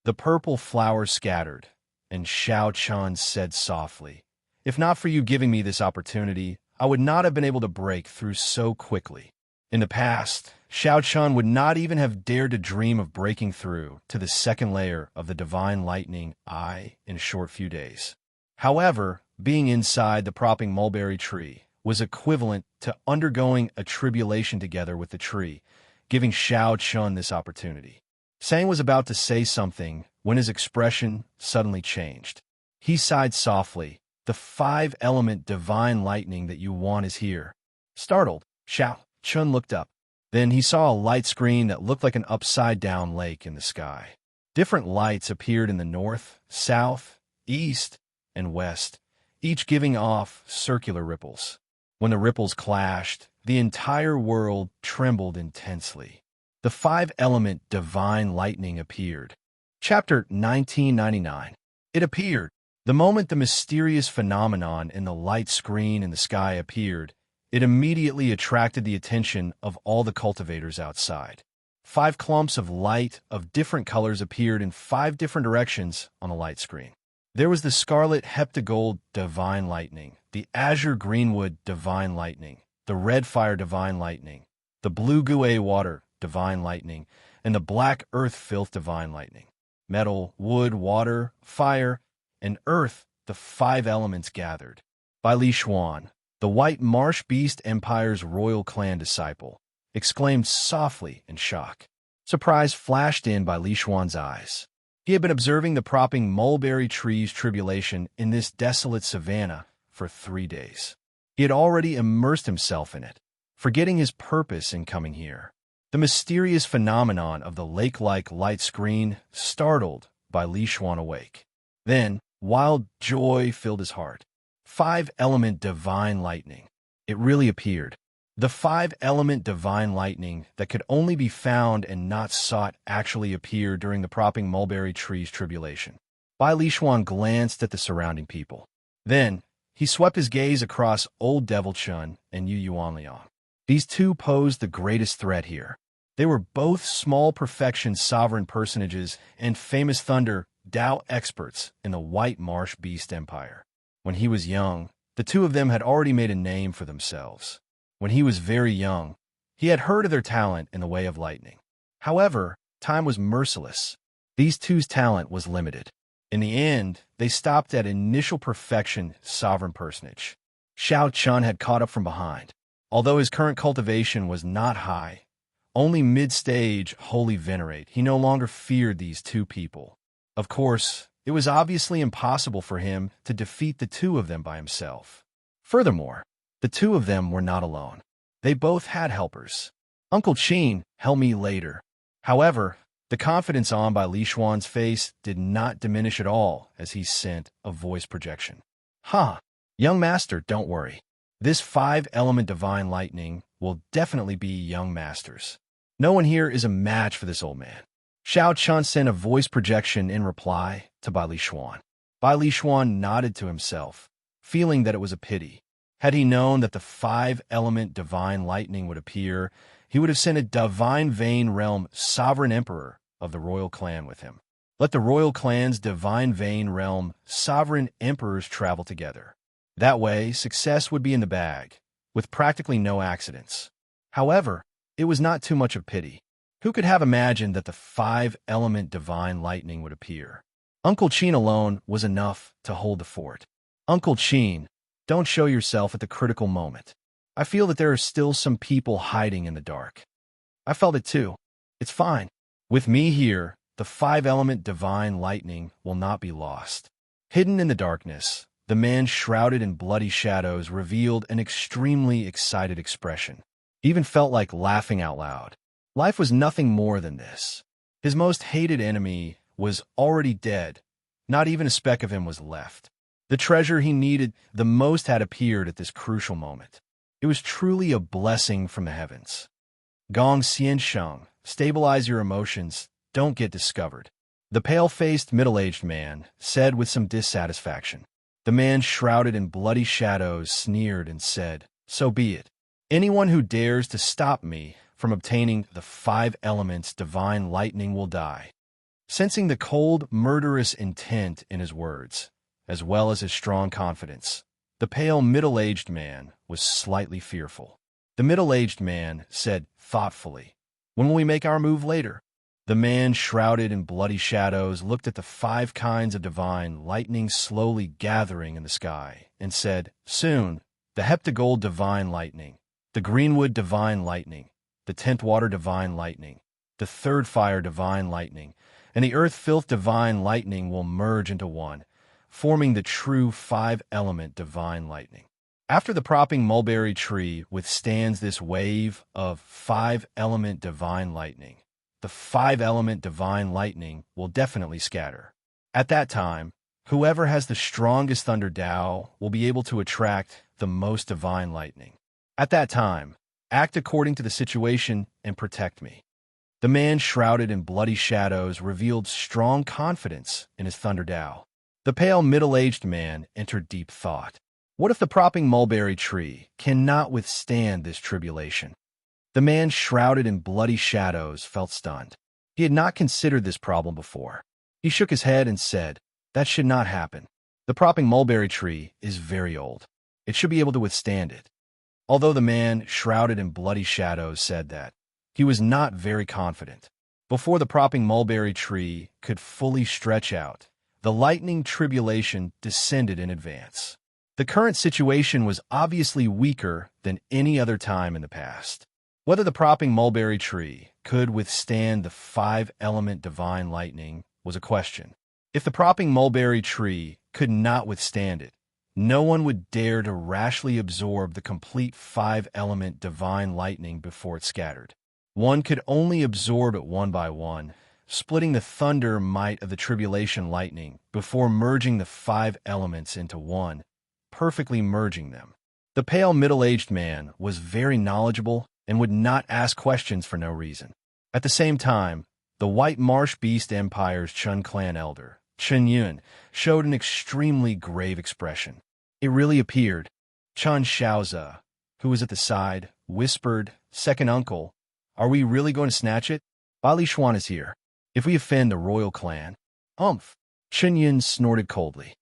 The purple flower scattered, and Xianxia said softly, "If not for you giving me this opportunity, I would not have been able to break through so quickly." In the past, Xianxia would not even have dared to dream of breaking through to the 2nd layer of the divine lightning eye in a short few days. However, being inside the propping mulberry tree was equivalent to undergoing a tribulation together with the tree, giving Xianxia this opportunity. Sang was about to say something when his expression suddenly changed. He sighed softly. "The 5-element divine lightning that you want is here." Startled, Xianxia looked up. Then he saw a light screen that looked like an upside-down lake in the sky. Different lights appeared in the north, south, east, and west, each giving off circular ripples. When the ripples clashed, the entire world trembled intensely. The 5-element divine lightning appeared. Chapter 1999. It appeared. The moment the mysterious phenomenon in the light screen in the sky appeared, it immediately attracted the attention of all the cultivators outside. 5 clumps of light of different colors appeared in 5 different directions on the light screen. There was the scarlet heptagold divine lightning, the azure greenwood divine lightning, the red fire divine lightning, the blue guay water divine lightning, and the black earth filth divine lightning. Metal, wood, water, fire, and earth, the 5 elements gathered. By Li Xuan, the White Marsh Beast Empire's royal clan disciple, exclaimed softly in shock. Surprise flashed in by Li Xuan's eyes. He had been observing the propping mulberry tree's tribulation in this desolate savanna for 3 days. He had already immersed himself in it, forgetting his purpose in coming here. The mysterious phenomenon of the lake-like light screen startled by Li Xuan awake. Then, wild joy filled his heart. 5-element divine lightning. It really appeared. The 5-element divine lightning that could only be found and not sought actually appeared during the propping mulberry tree's tribulation. Bai Lishuan glanced at the surrounding people. Then, he swept his gaze across Old Devil Chun and Yu Yuanliang. These two posed the greatest threat here. They were both small perfection sovereign personages and famous thunder Dao experts in the White Marsh Beast Empire. When he was young, the two of them had already made a name for themselves. When he was very young, he had heard of their talent in the way of lightning. However, time was merciless. These two's talent was limited. In the end, they stopped at initial perfection sovereign personage. Xianxia had caught up from behind. Although his current cultivation was not high, only mid-stage holy venerate, he no longer feared these two people. Of course, it was obviously impossible for him to defeat the two of them by himself. Furthermore, the two of them were not alone. They both had helpers. Uncle Qin, help me later. However, the confidence on by Li Xuan's face did not diminish at all as he sent a voice projection. Young master, don't worry. This 5-element divine lightning will definitely be young master's. No one here is a match for this old man. Xianxia sent a voice projection in reply to Bai Li Xuan. Bai Li Xuan nodded to himself, feeling that it was a pity. Had he known that the 5-element divine lightning would appear, he would have sent a divine vein realm sovereign emperor of the royal clan with him. Let the royal clan's divine vein realm sovereign emperors travel together. That way, success would be in the bag, with practically no accidents. However, it was not too much of pity. Who could have imagined that the 5-element divine lightning would appear? Uncle Qin alone was enough to hold the fort. Uncle Qin, don't show yourself at the critical moment. I feel that there are still some people hiding in the dark. I felt it too. It's fine. With me here, the 5-element divine lightning will not be lost. Hidden in the darkness, the man shrouded in bloody shadows revealed an extremely excited expression. He even felt like laughing out loud. Life was nothing more than this. His most hated enemy was already dead. Not even a speck of him was left. The treasure he needed the most had appeared at this crucial moment. It was truly a blessing from the heavens. Gong Xianxia, stabilize your emotions, don't get discovered. The pale-faced middle-aged man said with some dissatisfaction. The man shrouded in bloody shadows sneered and said, so be it. Anyone who dares to stop me from obtaining the 5 elements divine lightning will die. Sensing the cold, murderous intent in his words, as well as his strong confidence, the pale middle-aged man was slightly fearful. The middle-aged man said thoughtfully, when will we make our move later? The man shrouded in bloody shadows looked at the 5 kinds of divine lightning slowly gathering in the sky and said, soon, the heptagold divine lightning, the greenwood divine lightning, the 10th water divine lightning, the 3rd fire divine lightning, and the earth filth divine lightning will merge into one, forming the true 5-element divine lightning. After the propping mulberry tree withstands this wave of 5-element divine lightning, the 5-element divine lightning will definitely scatter. At that time, whoever has the strongest thunder Dao will be able to attract the most divine lightning. At that time, act according to the situation and protect me. The man shrouded in bloody shadows revealed strong confidence in his thunder Dao. The pale middle-aged man entered deep thought. What if the propping mulberry tree cannot withstand this tribulation? The man shrouded in bloody shadows felt stunned. He had not considered this problem before. He shook his head and said, that should not happen. The propping mulberry tree is very old. It should be able to withstand it. Although the man shrouded in bloody shadows said that, he was not very confident. Before the propping mulberry tree could fully stretch out, the lightning tribulation descended in advance. The current situation was obviously weaker than any other time in the past. Whether the propping mulberry tree could withstand the 5-element divine lightning was a question. If the propping mulberry tree could not withstand it, no one would dare to rashly absorb the complete 5-element divine lightning before it scattered. One could only absorb it one by one, splitting the thunder might of the tribulation lightning before merging the 5 elements into one, perfectly merging them. The pale middle-aged man was very knowledgeable and would not ask questions for no reason. At the same time, the White Marsh Beast Empire's Chun clan elder, Chen Yun, showed an extremely grave expression. It really appeared. Chen Xiaozi, who was at the side, whispered, second uncle, are we really going to snatch it? Bai Li Xuan is here. If we offend the royal clan... Chen Yun snorted coldly.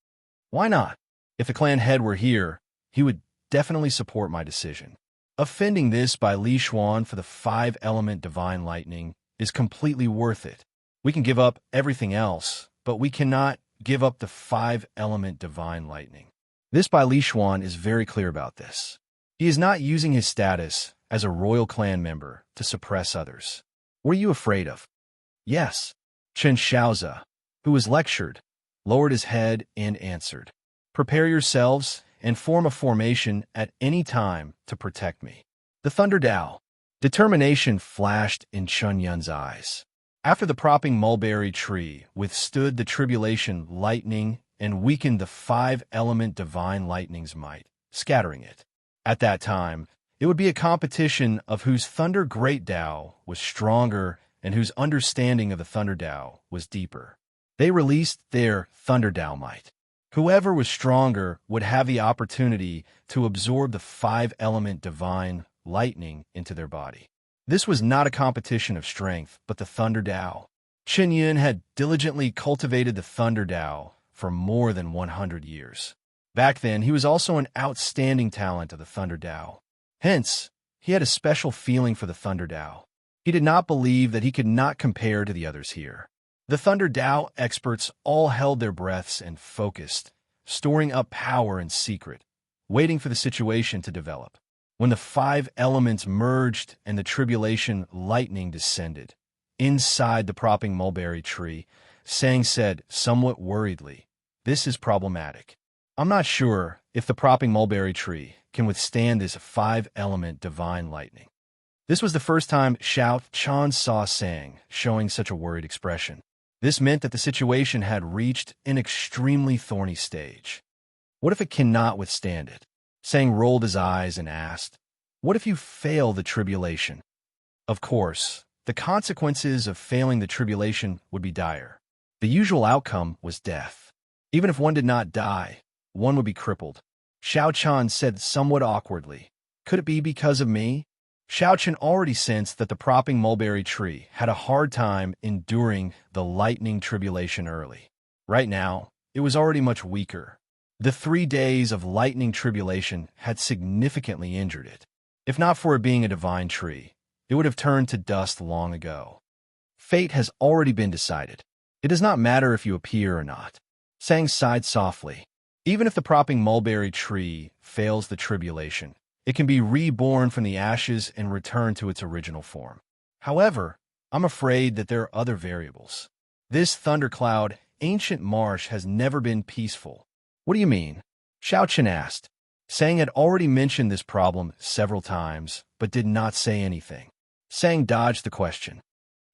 Why not? If the clan head were here, he would definitely support my decision. Offending this Bai Li Xuan for the 5-element divine lightning is completely worth it. We can give up everything else, but we cannot give up the five-element divine lightning. This by Li Xuan is very clear about this. He is not using his status as a royal clan member to suppress others. What are you afraid of? Yes. Xianxia, who was lectured, lowered his head and answered, "Prepare yourselves and form a formation at any time to protect me." The Thunder Dao. Determination flashed in Chun Yun's eyes. After the propping mulberry tree withstood the tribulation lightning and weakened the five-element divine lightning's might, scattering it. At that time, it would be a competition of whose Thunder Great Dao was stronger and whose understanding of the Thunder Dao was deeper. They released their Thunder Dao might. Whoever was stronger would have the opportunity to absorb the five-element divine lightning into their body. This was not a competition of strength, but the Thunder Dao. Qin Yun had diligently cultivated the Thunder Dao for more than 100 years. Back then, he was also an outstanding talent of the Thunder Dao. Hence, he had a special feeling for the Thunder Dao. He did not believe that he could not compare to the others here. The Thunder Dao experts all held their breaths and focused, storing up power in secret, waiting for the situation to develop. When the five elements merged and the tribulation lightning descended, inside the propping mulberry tree, Sang said, somewhat worriedly, "This is problematic. I'm not sure if the propping mulberry tree can withstand this five-element divine lightning." This was the first time Xiao Chan saw Sang showing such a worried expression. This meant that the situation had reached an extremely thorny stage. What if it cannot withstand it? Sang rolled his eyes and asked, "What if you fail the tribulation?" Of course, the consequences of failing the tribulation would be dire. The usual outcome was death. Even if one did not die, one would be crippled. Xiao Chan said somewhat awkwardly, "Could it be because of me?" Xiao Chen already sensed that the propping mulberry tree had a hard time enduring the lightning tribulation early. Right now, it was already much weaker. The 3 days of lightning tribulation had significantly injured it. If not for it being a divine tree, it would have turned to dust long ago. Fate has already been decided. It does not matter if you appear or not. Sang sighed softly. Even if the propping mulberry tree fails the tribulation, it can be reborn from the ashes and return to its original form. However, I'm afraid that there are other variables. This thundercloud, ancient marsh has never been peaceful. What do you mean? Xiao Chen asked. Sang had already mentioned this problem several times, but did not say anything. Sang dodged the question.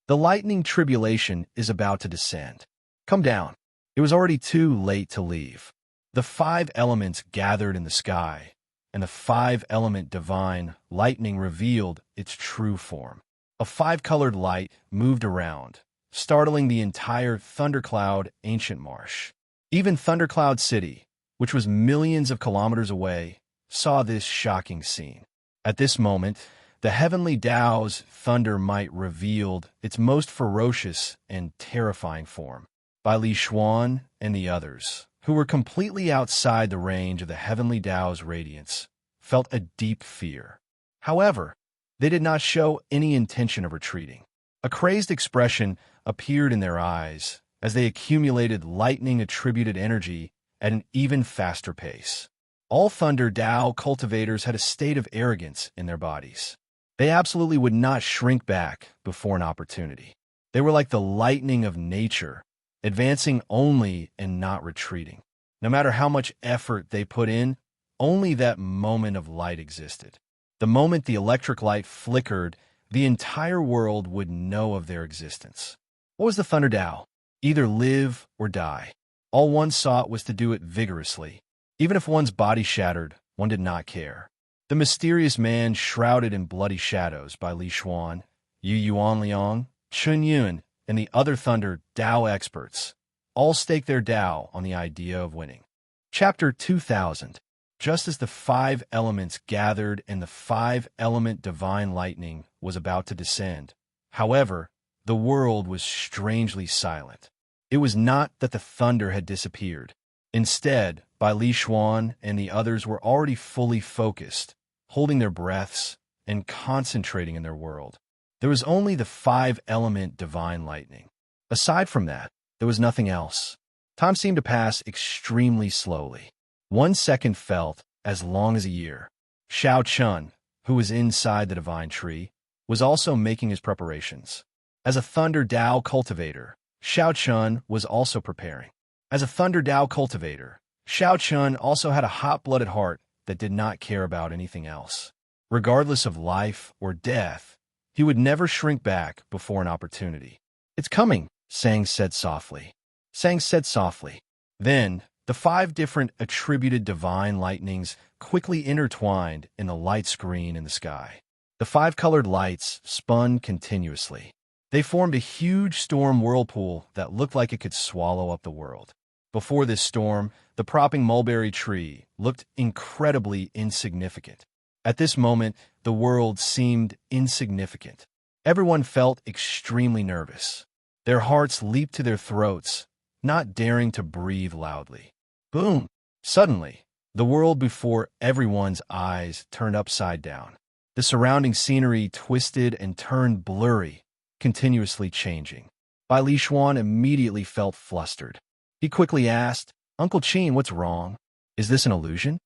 The lightning tribulation is about to descend. Come down. It was already too late to leave. The five elements gathered in the sky, and the five-element divine lightning revealed its true form. A five-colored light moved around, startling the entire Thundercloud ancient marsh. Even Thundercloud City, which was millions of kilometers away, saw this shocking scene. At this moment, the heavenly Tao's thunder might revealed its most ferocious and terrifying form. By Li Xuan and the others, who were completely outside the range of the heavenly Tao's radiance, felt a deep fear. However, they did not show any intention of retreating. A crazed expression appeared in their eyes as they accumulated lightning-attributed energy at an even faster pace. All Thunder Dao cultivators had a state of arrogance in their bodies. They absolutely would not shrink back before an opportunity. They were like the lightning of nature, advancing only and not retreating. No matter how much effort they put in, only that moment of light existed. The moment the electric light flickered, the entire world would know of their existence. What was the Thunder Dao? Either live or die. All one sought was to do it vigorously. Even if one's body shattered, one did not care. The mysterious man shrouded in bloody shadows by Li Xuan, Yu Yuanliang, Chun Yun, and the other Thunder Dao experts all staked their Dao on the idea of winning. Chapter 2000. Just as the five elements gathered and the five-element divine lightning was about to descend, however, the world was strangely silent. It was not that the thunder had disappeared. Instead, Bai Li Xuan and the others were already fully focused, holding their breaths and concentrating in their world. There was only the five-element divine lightning. Aside from that, there was nothing else. Time seemed to pass extremely slowly. 1 second felt as long as a year. Xiao Chun, who was inside the divine tree, was also making his preparations. As a Thunder Dao cultivator, Xiao Chun was also preparing. As a Thunder Dao cultivator, Xiao Chun also had a hot-blooded heart that did not care about anything else. Regardless of life or death, he would never shrink back before an opportunity. "It's coming," Sang said softly. Sang said softly. Then, the 5 different attributed divine lightnings quickly intertwined in the light screen in the sky. The 5-colored lights spun continuously. They formed a huge storm whirlpool that looked like it could swallow up the world. Before this storm, the propping mulberry tree looked incredibly insignificant. At this moment, the world seemed insignificant. Everyone felt extremely nervous. Their hearts leaped to their throats, not daring to breathe loudly. Boom! Suddenly, the world before everyone's eyes turned upside down. The surrounding scenery twisted and turned blurry, continuously changing. Bai Lishuan immediately felt flustered. He quickly asked, "Uncle Qin, what's wrong? Is this an illusion?"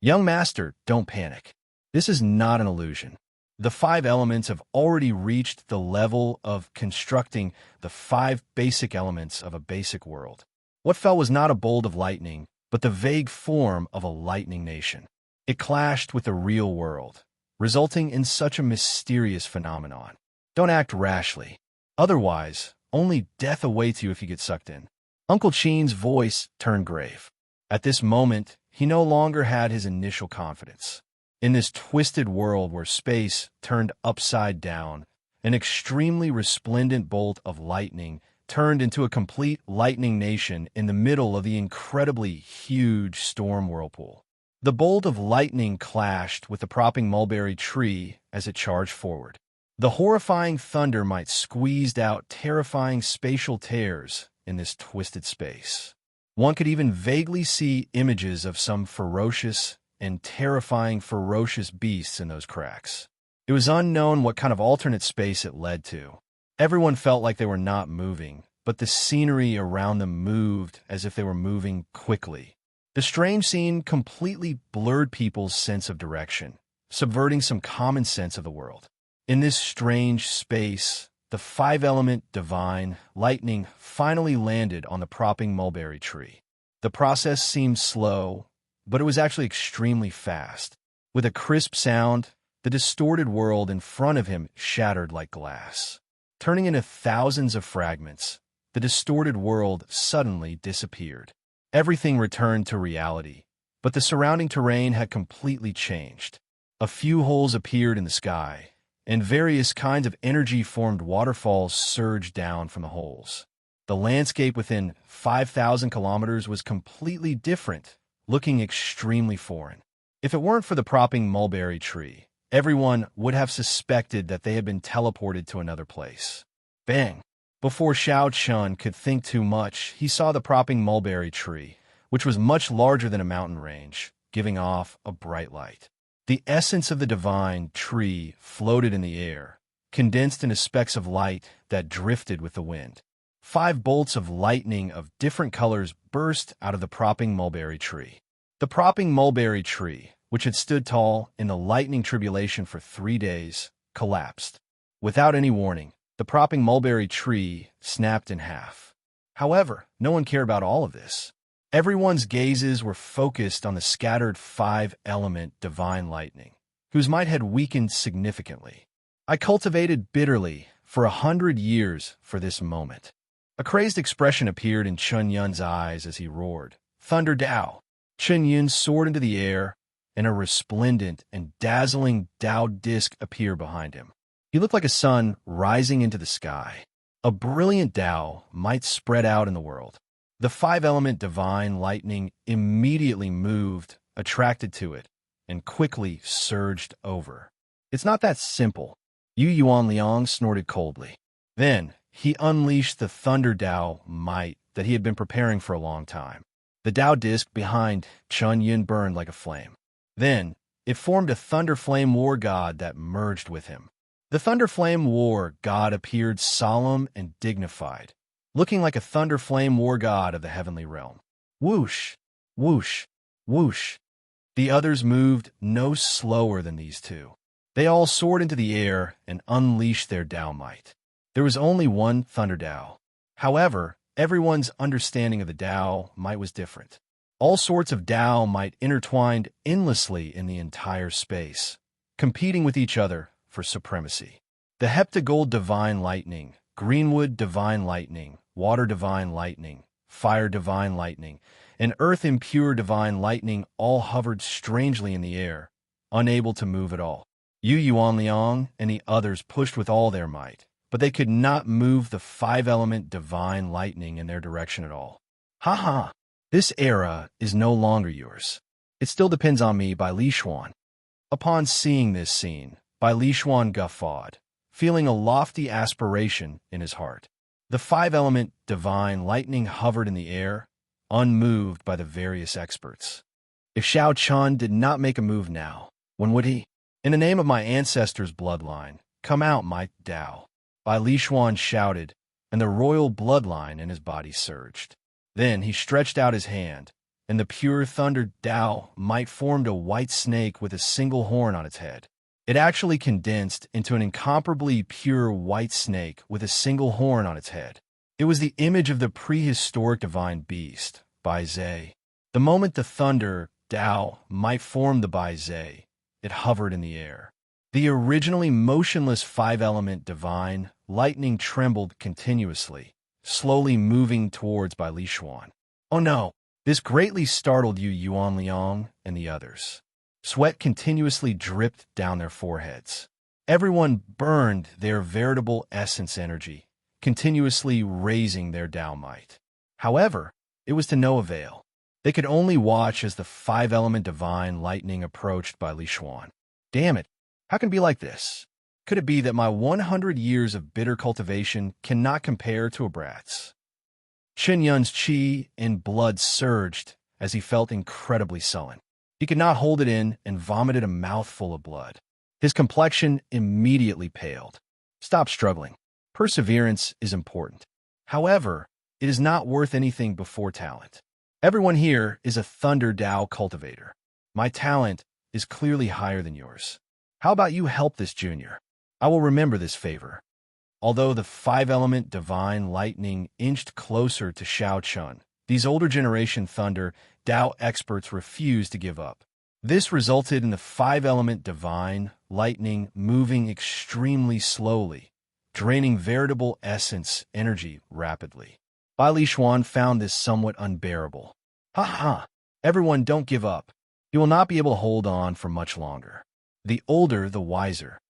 "Young master, don't panic. This is not an illusion. The 5 elements have already reached the level of constructing the 5 basic elements of a basic world. What fell was not a bolt of lightning, but the vague form of a lightning nation. It clashed with the real world, resulting in such a mysterious phenomenon. Don't act rashly. Otherwise, only death awaits you if you get sucked in." Uncle Qin's voice turned grave. At this moment, he no longer had his initial confidence. In this twisted world where space turned upside down, an extremely resplendent bolt of lightning turned into a complete lightning nation in the middle of the incredibly huge storm whirlpool. The bolt of lightning clashed with the propping mulberry tree as it charged forward. The horrifying thunder might squeezed out terrifying spatial tears in this twisted space. One could even vaguely see images of some ferocious and terrifying ferocious beasts in those cracks. It was unknown what kind of alternate space it led to. Everyone felt like they were not moving, but the scenery around them moved as if they were moving quickly. The strange scene completely blurred people's sense of direction, subverting some common sense of the world. In this strange space, the 5-element divine lightning finally landed on the propping mulberry tree. The process seemed slow, but it was actually extremely fast. With a crisp sound, the distorted world in front of him shattered like glass. Turning into thousands of fragments, the distorted world suddenly disappeared. Everything returned to reality, but the surrounding terrain had completely changed. A few holes appeared in the sky, and various kinds of energy-formed waterfalls surged down from the holes. The landscape within 5,000 kilometers was completely different, looking extremely foreign. If it weren't for the propping mulberry tree, everyone would have suspected that they had been teleported to another place. Bang! Before Xiao Chun could think too much, he saw the propping mulberry tree, which was much larger than a mountain range, giving off a bright light. The essence of the divine tree floated in the air, condensed into specks of light that drifted with the wind. 5 bolts of lightning of different colors burst out of the propping mulberry tree. The propping mulberry tree, which had stood tall in the lightning tribulation for 3 days, collapsed. Without any warning, the propping mulberry tree snapped in half. However, no one cared about all of this. Everyone's gazes were focused on the scattered 5-element divine lightning, whose might had weakened significantly. "I cultivated bitterly for 100 years for this moment." A crazed expression appeared in Chun Yun's eyes as he roared, "Thunder Dao!" Chun Yun soared into the air, and a resplendent and dazzling Dao disc appeared behind him. He looked like a sun rising into the sky. A brilliant Dao might spread out in the world. The 5-element divine lightning immediately moved, attracted to it, and quickly surged over. "It's not that simple," Yu Yuan Liang snorted coldly. Then, he unleashed the Thunder Dao might that he had been preparing for a long time. The Dao disc behind Chun Yun burned like a flame. Then, it formed a Thunder Flame War God that merged with him. The Thunder Flame War God appeared solemn and dignified, looking like a thunder flame war god of the heavenly realm. Whoosh, whoosh, whoosh. The others moved no slower than these two. They all soared into the air and unleashed their Tao might. There was only one Thunder Tao. However, everyone's understanding of the Tao might was different. All sorts of Tao might intertwined endlessly in the entire space, competing with each other for supremacy. The Heptagold Divine Lightning, Greenwood Divine Lightning, Water Divine Lightning, Fire Divine Lightning, and Earth Impure Divine Lightning all hovered strangely in the air, unable to move at all. Yu Yuanliang and the others pushed with all their might, but they could not move the five-element Divine Lightning in their direction at all. Ha ha! This era is no longer yours. It still depends on me by Li Xuan. Upon seeing this scene, Bai Li Xuan guffawed, feeling a lofty aspiration in his heart. The five-element Divine Lightning hovered in the air, unmoved by the various experts. If Xiao Chun did not make a move now, when would he? In the name of my ancestors' bloodline, come out, my Tao. Bai Li Xuan shouted, and the royal bloodline in his body surged. Then he stretched out his hand, and the pure thunder Tao might formed a white snake with a single horn on its head. It actually condensed into an incomparably pure white snake with a single horn on its head. It was the image of the prehistoric divine beast, Bai Zhe. The moment the thunder Tao might form the Bai Zhe, it hovered in the air. The originally motionless five-element divine lightning trembled continuously, slowly moving towards Bai Li Xuan. Oh no! This greatly startled Yu Yuanliang and the others. Sweat continuously dripped down their foreheads. Everyone burned their veritable essence energy, continuously raising their Tao might. However, it was to no avail. They could only watch as the five-element divine lightning approached Bai Li Xuan. Damn it! How can it be like this? Could it be that my 100 years of bitter cultivation cannot compare to a brat's? Chen Yun's qi and blood surged as he felt incredibly sullen. He could not hold it in and vomited a mouthful of blood. His complexion immediately paled. Stop struggling. Perseverance is important. However, it is not worth anything before talent. Everyone here is a Thunder Tao cultivator. My talent is clearly higher than yours. How about you help this junior? I will remember this favor. Although the five-element divine lightning inched closer to Xiao Chun, these older generation Thunder Tao experts refused to give up. This resulted in the five-element divine lightning moving extremely slowly, draining veritable essence energy rapidly. Bai Li Xuan found this somewhat unbearable. Ha ha! Everyone don't give up. You will not be able to hold on for much longer. The older, the wiser.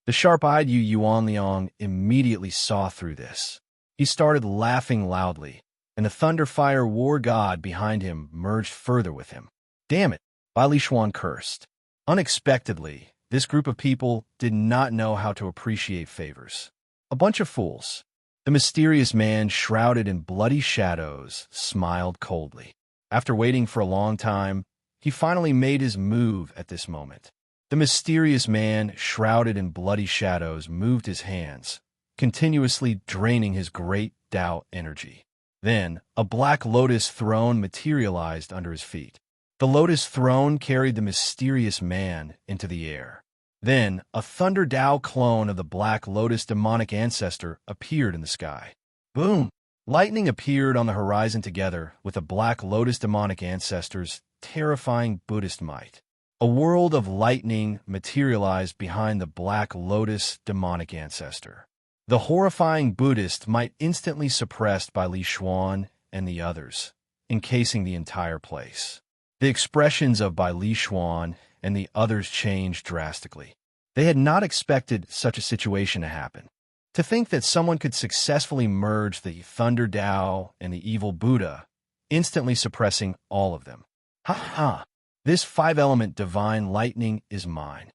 The sharp-eyed Yu Yuanliang immediately saw through this. He started laughing loudly, and the Thunderfire war god behind him merged further with him. Damn it! Bai Li Xuan cursed. Unexpectedly, this group of people did not know how to appreciate favors. A bunch of fools. The mysterious man, shrouded in bloody shadows, smiled coldly. After waiting for a long time, he finally made his move at this moment. The mysterious man, shrouded in bloody shadows, moved his hands, continuously draining his great Tao energy. Then, a black lotus throne materialized under his feet. The lotus throne carried the mysterious man into the air. Then, a Thunder Tao clone of the Black Lotus demonic ancestor appeared in the sky. Boom! Lightning appeared on the horizon together with the Black Lotus demonic ancestor's terrifying Buddhist might. A world of lightning materialized behind the Black Lotus demonic ancestor. The horrifying Buddhist might instantly suppressed by Li Xuan and the others, encasing the entire place. The expressions of Bai Li Xuan and the others changed drastically. They had not expected such a situation to happen. To think that someone could successfully merge the Thunder Tao and the evil Buddha, instantly suppressing all of them. Ha ha! This five-element divine lightning is mine.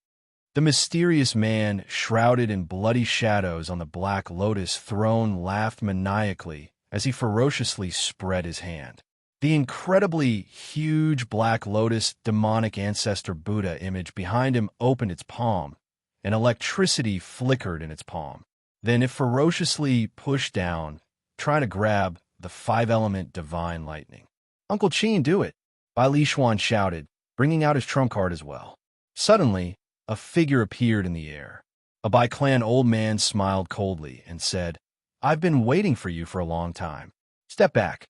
The mysterious man, shrouded in bloody shadows on the Black Lotus throne, laughed maniacally as he ferociously spread his hand. The incredibly huge Black Lotus demonic ancestor Buddha image behind him opened its palm, and electricity flickered in its palm. Then it ferociously pushed down, trying to grab the five-element divine lightning. "Uncle Qin, do it!" Bai Li Xuan shouted, bringing out his trump card as well. Suddenly, a figure appeared in the air. A Bai clan old man smiled coldly and said, "I've been waiting for you for a long time. Step back."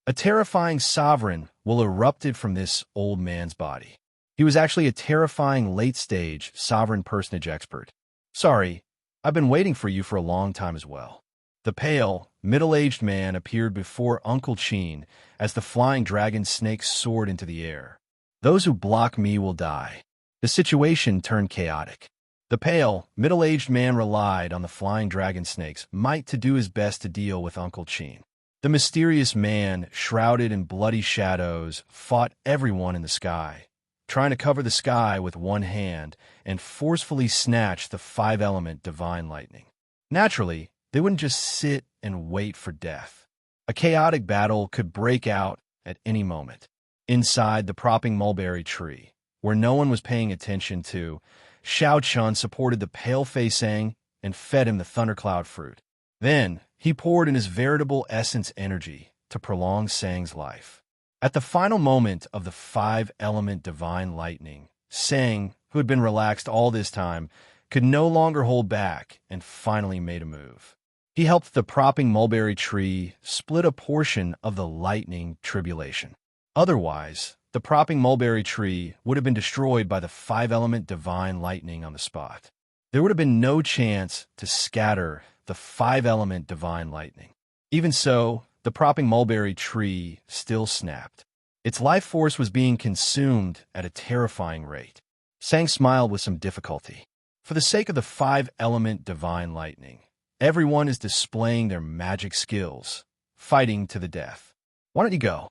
A terrifying sovereign will erupted from this old man's body. He was actually a terrifying late-stage sovereign personage expert. "Sorry, I've been waiting for you for a long time as well." The pale, middle-aged man appeared before Uncle Qin as the flying dragon snake soared into the air. "Those who block me will die." The situation turned chaotic. The pale, middle-aged man relied on the flying dragon snake's might to do his best to deal with Uncle Qin. The mysterious man, shrouded in bloody shadows, fought everyone in the sky, trying to cover the sky with one hand and forcefully snatch the five-element divine lightning. Naturally, they wouldn't just sit and wait for death. A chaotic battle could break out at any moment. Inside the propping mulberry tree, where no one was paying attention to, Xianxia supported the pale Fei Sang and fed him the thundercloud fruit. Then, he poured in his veritable essence energy to prolong Sang's life. At the final moment of the five-element divine lightning, Sang, who had been relaxed all this time, could no longer hold back and finally made a move. He helped the propping mulberry tree split a portion of the lightning tribulation. Otherwise, the propping mulberry tree would have been destroyed by the five-element divine lightning on the spot. There would have been no chance to scatter the five-element divine lightning. Even so, the propping mulberry tree still snapped. Its life force was being consumed at a terrifying rate. Sang smiled with some difficulty. For the sake of the five-element divine lightning, everyone is displaying their magic skills, fighting to the death. "Why don't you go?"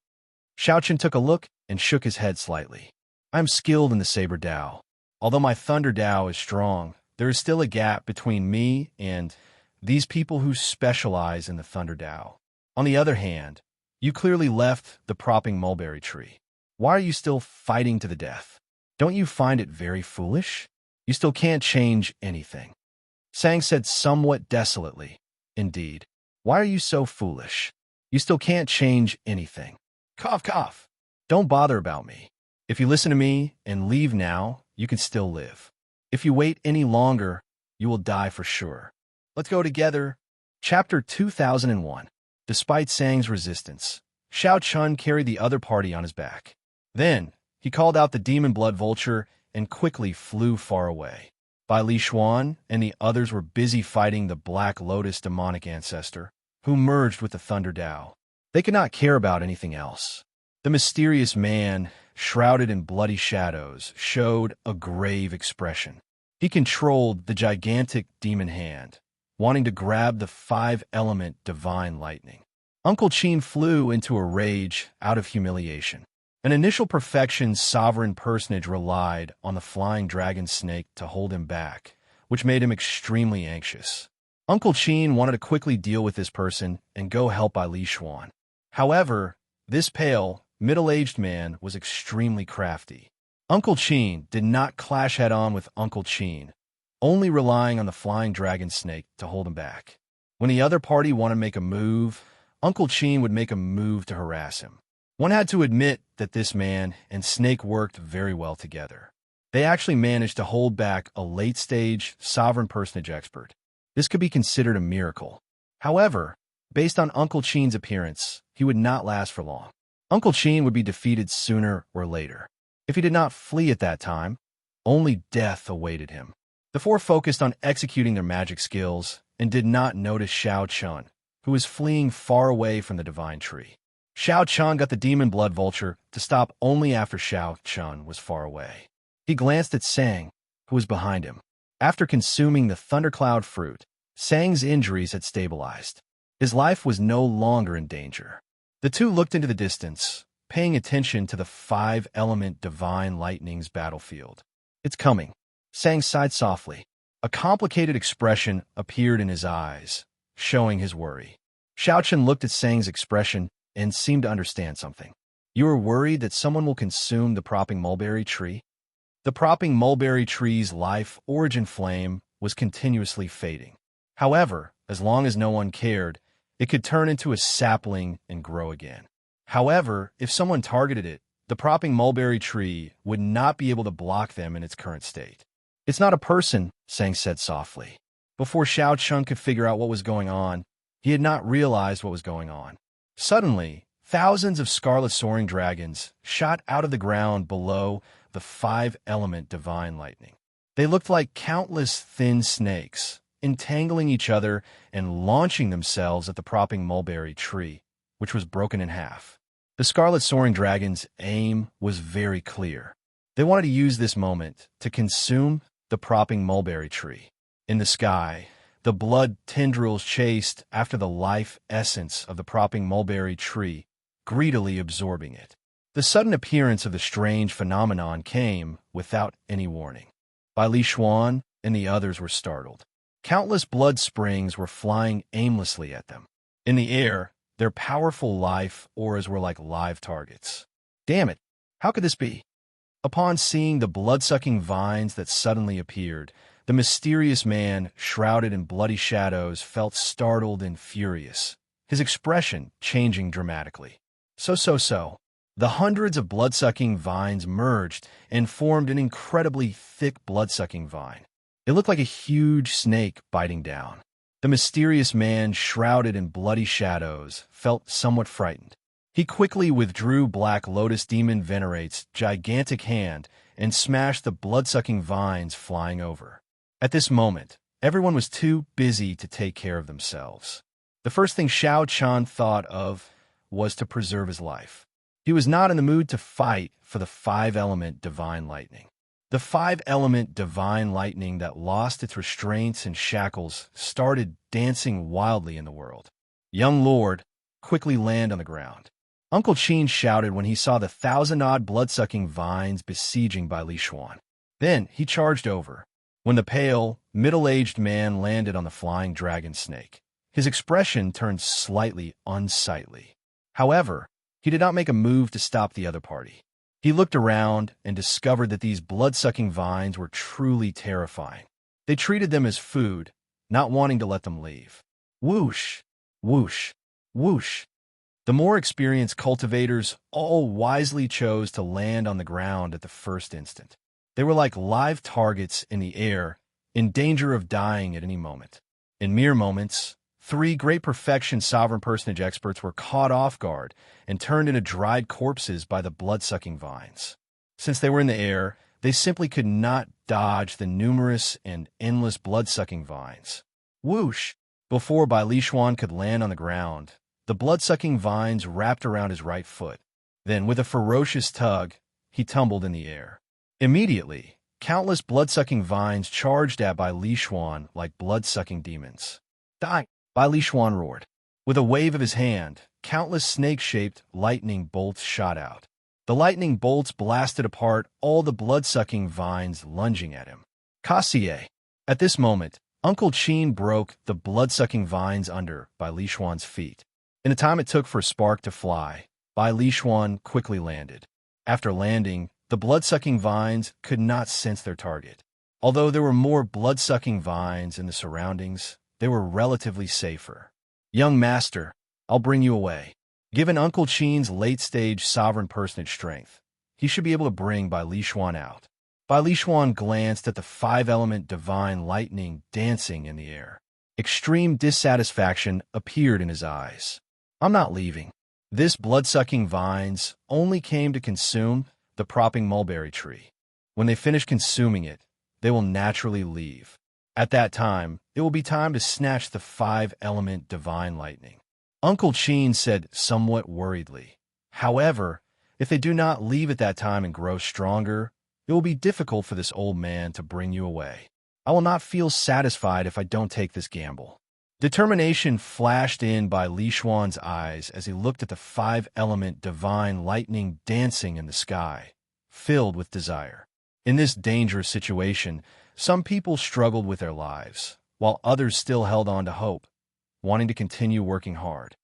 Xiaoqian took a look and shook his head slightly. "I am skilled in the Saber Dao. Although my Thunder Dao is strong, there is still a gap between me and these people who specialize in the Thunder Dao. On the other hand, you clearly left the propping mulberry tree. Why are you still fighting to the death? Don't you find it very foolish? You still can't change anything." Sang said somewhat desolately, "Indeed. Why are you so foolish? You still can't change anything. Cough, cough. Don't bother about me. If you listen to me and leave now, you can still live. If you wait any longer, you will die for sure. Let's go together." Chapter 2001. Despite Sang's resistance, Xiao Chun carried the other party on his back. Then, he called out the demon blood vulture and quickly flew far away. Bai Li Xuan and the others were busy fighting the Black Lotus demonic ancestor, who merged with the Thunder Dao. They could not care about anything else. The mysterious man, shrouded in bloody shadows, showed a grave expression. He controlled the gigantic demon hand, wanting to grab the five-element divine lightning. Uncle Qin flew into a rage out of humiliation. An initial perfection sovereign personage relied on the flying dragon snake to hold him back, which made him extremely anxious. Uncle Qin wanted to quickly deal with this person and go help Bai Li Xuan. However, this pale, middle-aged man was extremely crafty. Uncle Qin did not clash head-on with Uncle Qin, only relying on the flying dragon snake to hold him back. When the other party wanted to make a move, Uncle Qin would make a move to harass him. One had to admit that this man and Snake worked very well together. They actually managed to hold back a late-stage sovereign personage expert. This could be considered a miracle. However, based on Uncle Qin's appearance, he would not last for long. Uncle Qin would be defeated sooner or later. If he did not flee at that time, only death awaited him. The four focused on executing their magic skills and did not notice Xiao Chun, who was fleeing far away from the divine tree. Xiao Chun got the demon blood vulture to stop only after Xiao Chun was far away. He glanced at Sang, who was behind him. After consuming the thundercloud fruit, Sang's injuries had stabilized. His life was no longer in danger. The two looked into the distance, paying attention to the five-element divine lightning's battlefield. "It's coming." Sang sighed softly. A complicated expression appeared in his eyes, showing his worry. Xiao Chun looked at Sang's expression and seemed to understand something. "You are worried that someone will consume the propping mulberry tree?" The propping mulberry tree's life origin flame was continuously fading. However, as long as no one cared, It could turn into a sapling and grow again. However, if someone targeted it, the propping mulberry tree would not be able to block them in its current state. "It's not a person," Sang said softly. Before Xiao Chun could figure out what was going on, he had not realized what was going on. Suddenly, thousands of scarlet soaring dragons shot out of the ground below the five-element divine lightning. They looked like countless thin snakes, entangling each other and launching themselves at the propping mulberry tree, which was broken in half. The scarlet soaring dragon's aim was very clear. They wanted to use this moment to consume the propping mulberry tree. In the sky, the blood tendrils chased after the life essence of the propping mulberry tree, greedily absorbing it. The sudden appearance of the strange phenomenon came without any warning. Bai Li Xuan and the others were startled. Countless blood springs were flying aimlessly at them. In the air, their powerful life auras were like live targets. Damn it! How could this be? Upon seeing the blood-sucking vines that suddenly appeared, the mysterious man, shrouded in bloody shadows, felt startled and furious, his expression changing dramatically. So. The hundreds of blood-sucking vines merged and formed an incredibly thick blood-sucking vine. It looked like a huge snake biting down. The mysterious man, shrouded in bloody shadows, felt somewhat frightened. He quickly withdrew Black Lotus Demon Venerate's gigantic hand and smashed the blood-sucking vines flying over. At this moment, everyone was too busy to take care of themselves. The first thing Xiao Chun thought of was to preserve his life. He was not in the mood to fight for the five-element divine lightning. The five-element divine lightning that lost its restraints and shackles started dancing wildly in the world. "Young lord, quickly land on the ground," Uncle Qin shouted when he saw the 1,000-odd blood-sucking vines besieging Bai Li Xuan. Then he charged over. When the pale, middle-aged man landed on the flying dragon snake, his expression turned slightly unsightly. However, he did not make a move to stop the other party. He looked around and discovered that these blood-sucking vines were truly terrifying. They treated them as food, not wanting to let them leave. Whoosh, whoosh, whoosh. The more experienced cultivators all wisely chose to land on the ground at the first instant. They were like live targets in the air, in danger of dying at any moment. In mere moments, 3 great perfection sovereign personage experts were caught off guard and turned into dried corpses by the blood-sucking vines. Since they were in the air, they simply could not dodge the numerous and endless blood-sucking vines. Whoosh! Before Bai Li Xuan could land on the ground, the blood-sucking vines wrapped around his right foot. Then, with a ferocious tug, he tumbled in the air. Immediately, countless blood-sucking vines charged at Bai Li Xuan like blood-sucking demons. "Die!" Bai Li Xuan roared. With a wave of his hand, countless snake-shaped lightning bolts shot out. The lightning bolts blasted apart all the blood-sucking vines lunging at him. "Kassier!" At this moment, Uncle Qin broke the blood-sucking vines under Bai Li Xuan's feet. In the time it took for a spark to fly, Bai Li Xuan quickly landed. After landing, the blood-sucking vines could not sense their target. Although there were more blood-sucking vines in the surroundings, they were relatively safer. "Young master, I'll bring you away." Given Uncle Qin's late-stage sovereign personage strength, he should be able to bring Bai Li Xuan out. Bai Li Xuan glanced at the five-element divine lightning dancing in the air. Extreme dissatisfaction appeared in his eyes. "I'm not leaving. This blood-sucking vines only came to consume the propping mulberry tree. When they finish consuming it, they will naturally leave. At that time, it will be time to snatch the five-element divine lightning," Uncle Qin said somewhat worriedly. "However, if they do not leave at that time and grow stronger, it will be difficult for this old man to bring you away. I will not feel satisfied if I don't take this gamble." Determination flashed in Bai Li Xuan's eyes as he looked at the five-element divine lightning dancing in the sky, filled with desire. In this dangerous situation, some people struggled with their lives, while others still held on to hope, wanting to continue working hard.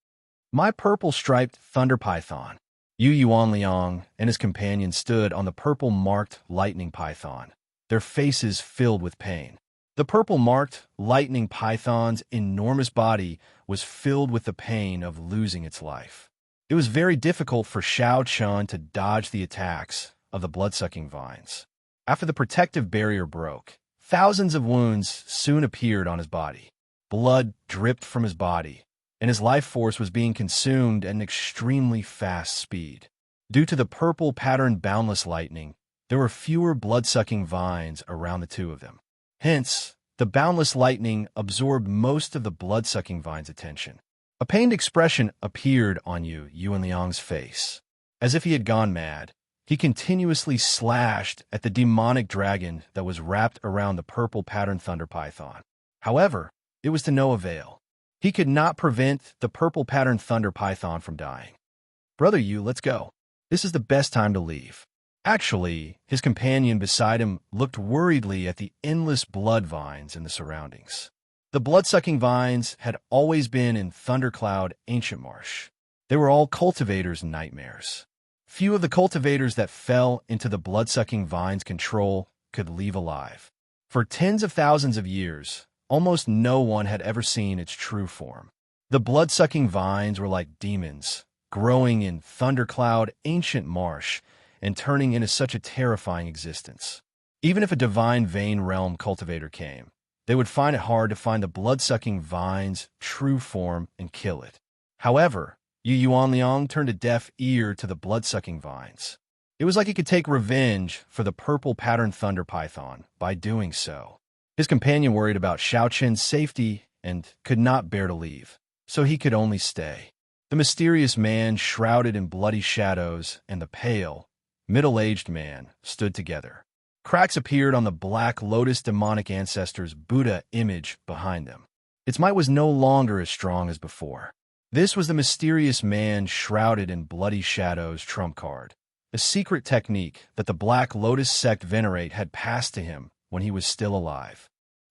My purple-striped thunder python. Yu Yuanliang and his companion stood on the purple-marked lightning python, their faces filled with pain. The purple-marked, lightning python's enormous body was filled with the pain of losing its life. It was very difficult for Xianxia to dodge the attacks of the blood-sucking vines. After the protective barrier broke, thousands of wounds soon appeared on his body. Blood dripped from his body, and his life force was being consumed at an extremely fast speed. Due to the purple-patterned boundless lightning, there were fewer blood-sucking vines around the two of them. Hence, the boundless lightning absorbed most of the blood-sucking vine's attention. A pained expression appeared on Yuan Liang's face. As if he had gone mad, he continuously slashed at the demonic dragon that was wrapped around the purple-patterned thunder python. However, it was to no avail. He could not prevent the purple-patterned thunder python from dying. "Brother Yu, let's go. This is the best time to leave." Actually, his companion beside him looked worriedly at the endless blood vines in the surroundings. The blood-sucking vines had always been in Thundercloud Ancient Marsh. They were all cultivators' nightmares. Few of the cultivators that fell into the blood-sucking vine's control could leave alive. For tens of thousands of years, almost no one had ever seen its true form. The blood-sucking vines were like demons, growing in Thundercloud Ancient Marsh and turning into such a terrifying existence. Even if a divine vein realm cultivator came, they would find it hard to find the blood-sucking vine's true form and kill it. However, Yuan Liang turned a deaf ear to the blood-sucking vines. It was like he could take revenge for the purple-patterned thunder python by doing so. His companion worried about Xiaoqian's safety and could not bear to leave, so he could only stay. The mysterious man shrouded in bloody shadows and the pale, middle-aged man stood together. Cracks appeared on the Black Lotus demonic ancestor's Buddha image behind them. Its might was no longer as strong as before. This was the mysterious man shrouded in bloody shadows trump card, a secret technique that the Black Lotus sect venerate had passed to him when he was still alive.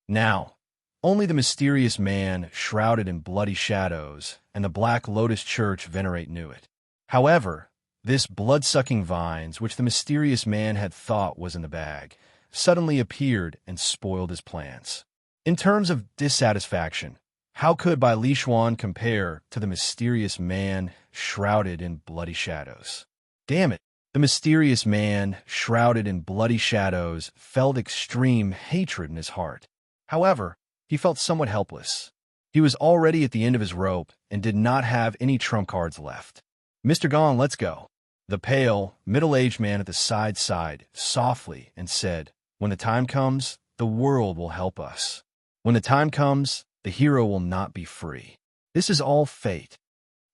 Now, only the mysterious man shrouded in bloody shadows and the Black Lotus Church venerate knew it. However, this blood-sucking vines, which the mysterious man had thought was in the bag, suddenly appeared and spoiled his plans. In terms of dissatisfaction, how could Bai Lishuan compare to the mysterious man shrouded in bloody shadows? Damn it! The mysterious man shrouded in bloody shadows felt extreme hatred in his heart. However, he felt somewhat helpless. He was already at the end of his rope and did not have any trump cards left. "Mr. Gong, let's go." The pale, middle-aged man at the side sighed softly and said, "When the time comes, the world will help us. When the time comes, the hero will not be free. This is all fate."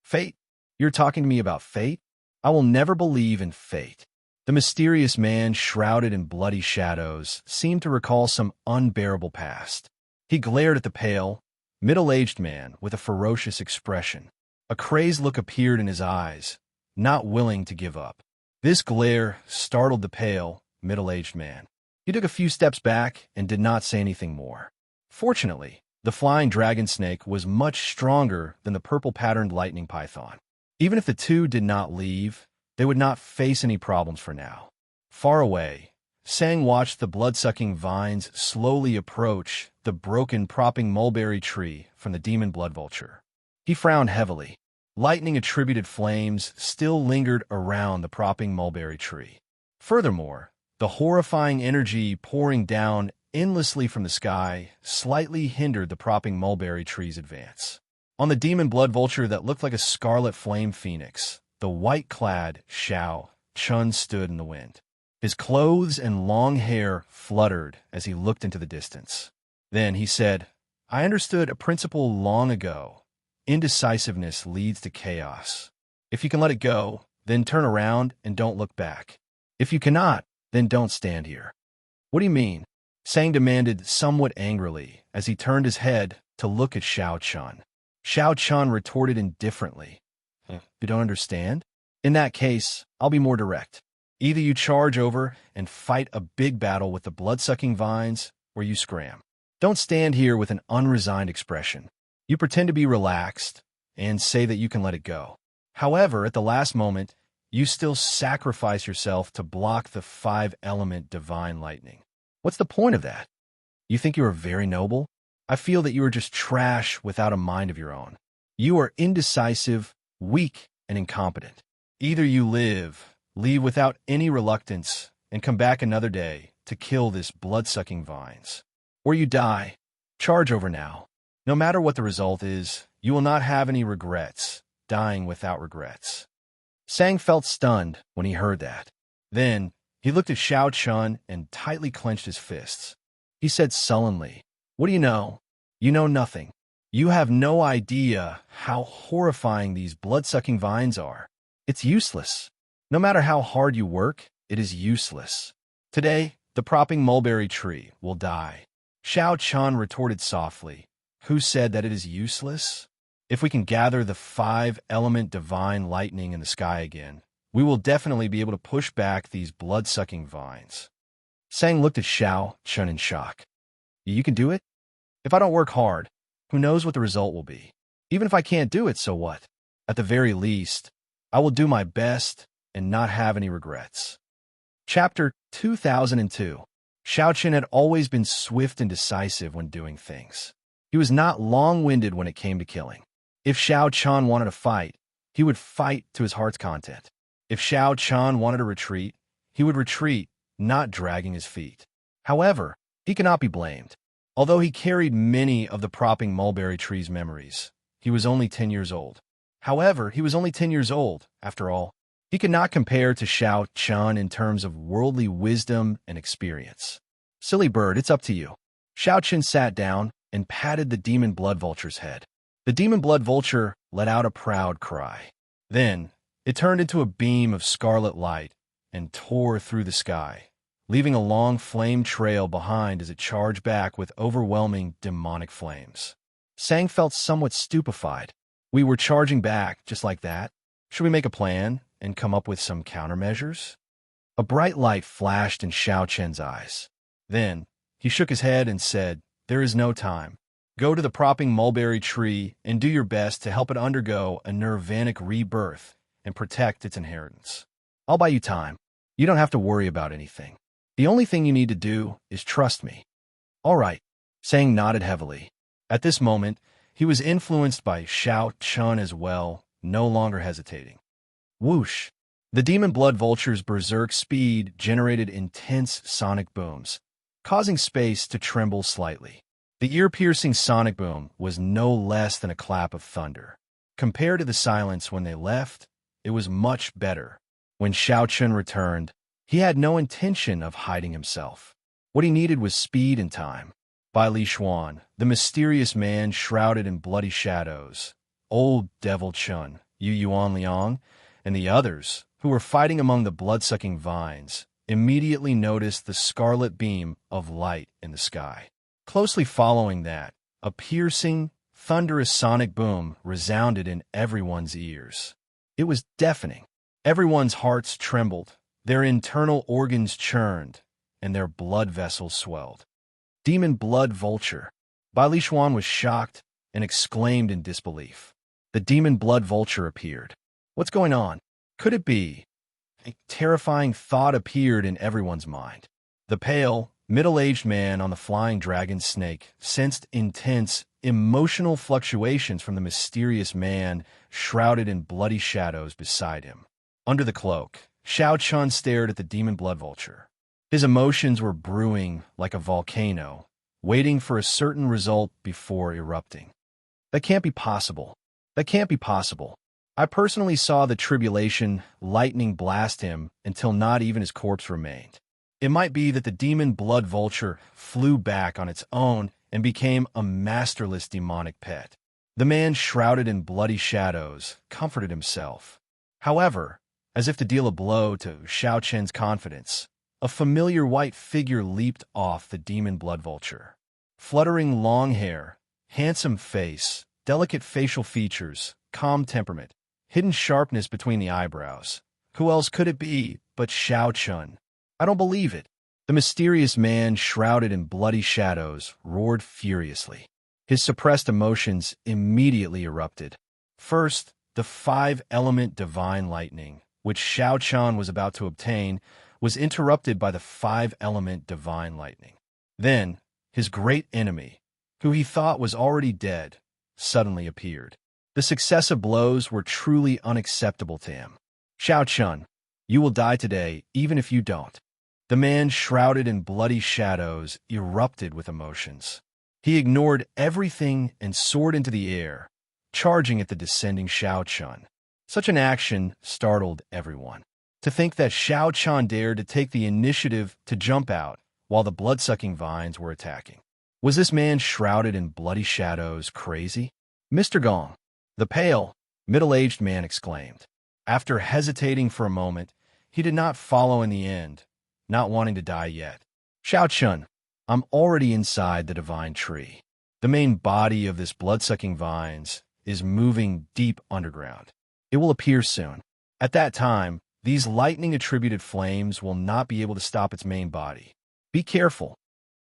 "Fate? You're talking to me about fate? I will never believe in fate." The mysterious man shrouded in bloody shadows seemed to recall some unbearable past. He glared at the pale, middle-aged man with a ferocious expression. A crazed look appeared in his eyes, not willing to give up. This glare startled the pale, middle-aged man. He took a few steps back and did not say anything more. Fortunately, the flying dragon snake was much stronger than the purple-patterned lightning python. Even if the two did not leave, they would not face any problems for now. Far away, Sang watched the blood-sucking vines slowly approach the broken propping mulberry tree from the demon blood vulture. He frowned heavily. Lightning-attributed flames still lingered around the propping mulberry tree. Furthermore, the horrifying energy pouring down endlessly from the sky slightly hindered the propping mulberry tree's advance. On the demon blood vulture that looked like a scarlet flame phoenix, the white-clad Xiao Chun stood in the wind. His clothes and long hair fluttered as he looked into the distance. Then he said, "I understood a principle long ago. Indecisiveness leads to chaos. If you can let it go, then turn around and don't look back. If you cannot, then don't stand here." "What do you mean?" Sang demanded somewhat angrily as he turned his head to look at Xiao Chun. Xiao Chun retorted indifferently. "You don't understand? In that case, I'll be more direct. Either you charge over and fight a big battle with the blood-sucking vines, or you scram. Don't stand here with an unresigned expression. You pretend to be relaxed and say that you can let it go. However, at the last moment, you still sacrifice yourself to block the 5-element divine lightning. What's the point of that? You think you are very noble? I feel that you are just trash without a mind of your own. You are indecisive, weak, and incompetent. Either you leave without any reluctance, and come back another day to kill this blood-sucking vines. Or you die. Charge over now. No matter what the result is, you will not have any regrets, dying without regrets. Sang felt stunned when he heard that. Then, he looked at Xiao Chun and tightly clenched his fists. He said sullenly, "What do you know? You know nothing. You have no idea how horrifying these blood-sucking vines are. It's useless. No matter how hard you work, it is useless. Today, the propping mulberry tree will die." Xiao Chun retorted softly, "Who said that it is useless? If we can gather the 5-element divine lightning in the sky again, we will definitely be able to push back these blood-sucking vines." Sang looked at Xiao Chun in shock. "You can do it? If I don't work hard, who knows what the result will be? Even if I can't do it, so what? At the very least, I will do my best and not have any regrets." Chapter 2002. Xiao Chun had always been swift and decisive when doing things. He was not long-winded when it came to killing. If Xiao Chun wanted to fight, he would fight to his heart's content. If Xiao Chun wanted to retreat, he would retreat, not dragging his feet. However, he cannot be blamed. Although he carried many of the propping mulberry tree's memories, he was only 10 years old. However, he was only 10 years old, after all. He could not compare to Xiao Chun in terms of worldly wisdom and experience. "Silly bird, it's up to you." Xiao Chun sat down and patted the demon blood vulture's head. The demon blood vulture let out a proud cry. Then, it turned into a beam of scarlet light and tore through the sky, leaving a long flame trail behind as it charged back with overwhelming demonic flames. Sang felt somewhat stupefied. "We were charging back just like that? Should we make a plan and come up with some countermeasures?" A bright light flashed in Xiao Chen's eyes. Then, he shook his head and said, "There is no time. Go to the propping mulberry tree and do your best to help it undergo a nirvanic rebirth and protect its inheritance. I'll buy you time. You don't have to worry about anything. The only thing you need to do is trust me." "All right," Sang nodded heavily. At this moment, he was influenced by Xiao Chun as well, no longer hesitating. Whoosh! The demon blood vulture's berserk speed generated intense sonic booms, causing space to tremble slightly. The ear-piercing sonic boom was no less than a clap of thunder. Compared to the silence when they left, it was much better. When Xiao Chun returned, he had no intention of hiding himself. What he needed was speed and time. By Li Xuan, the mysterious man shrouded in bloody shadows, old Devil Chun, Yu Yuan Liang, and the others, who were fighting among the blood-sucking vines, immediately noticed the scarlet beam of light in the sky. Closely following that, a piercing, thunderous sonic boom resounded in everyone's ears. It was deafening. Everyone's hearts trembled, their internal organs churned, and their blood vessels swelled. "Demon blood vulture." Bai Li Xuan was shocked and exclaimed in disbelief. The demon blood vulture appeared. What's going on? Could it be? A terrifying thought appeared in everyone's mind. The pale, middle-aged man on the flying dragon snake sensed intense, emotional fluctuations from the mysterious man shrouded in bloody shadows beside him. Under the cloak, Xiao Chun stared at the demon blood vulture. His emotions were brewing like a volcano, waiting for a certain result before erupting. That can't be possible. That can't be possible. I personally saw the tribulation lightning blast him until not even his corpse remained. It might be that the demon blood vulture flew back on its own and became a masterless demonic pet. The man shrouded in bloody shadows comforted himself. However, as if to deal a blow to Xiao Chen's confidence, a familiar white figure leaped off the demon blood vulture. Fluttering long hair, handsome face, delicate facial features, calm temperament, hidden sharpness between the eyebrows. Who else could it be but Xiao Chun? I don't believe it. The mysterious man shrouded in bloody shadows roared furiously. His suppressed emotions immediately erupted. First, the 5-element divine lightning, which Xiao Chun was about to obtain, was interrupted by the 5-element divine lightning. Then, his great enemy, who he thought was already dead, suddenly appeared. The successive blows were truly unacceptable to him. "Xiao Chun, you will die today, even if you don't." The man, shrouded in bloody shadows, erupted with emotions. He ignored everything and soared into the air, charging at the descending Xiao Chun. Such an action startled everyone. To think that Xiao Chun dared to take the initiative to jump out while the blood-sucking vines were attacking. Was this man shrouded in bloody shadows crazy? "Mr. Gong," the pale, middle-aged man exclaimed. After hesitating for a moment, he did not follow in the end, not wanting to die yet. "Xiao Chun, I'm already inside the divine tree. The main body of this blood-sucking vines is moving deep underground. It will appear soon. At that time, these lightning-attributed flames will not be able to stop its main body. Be careful."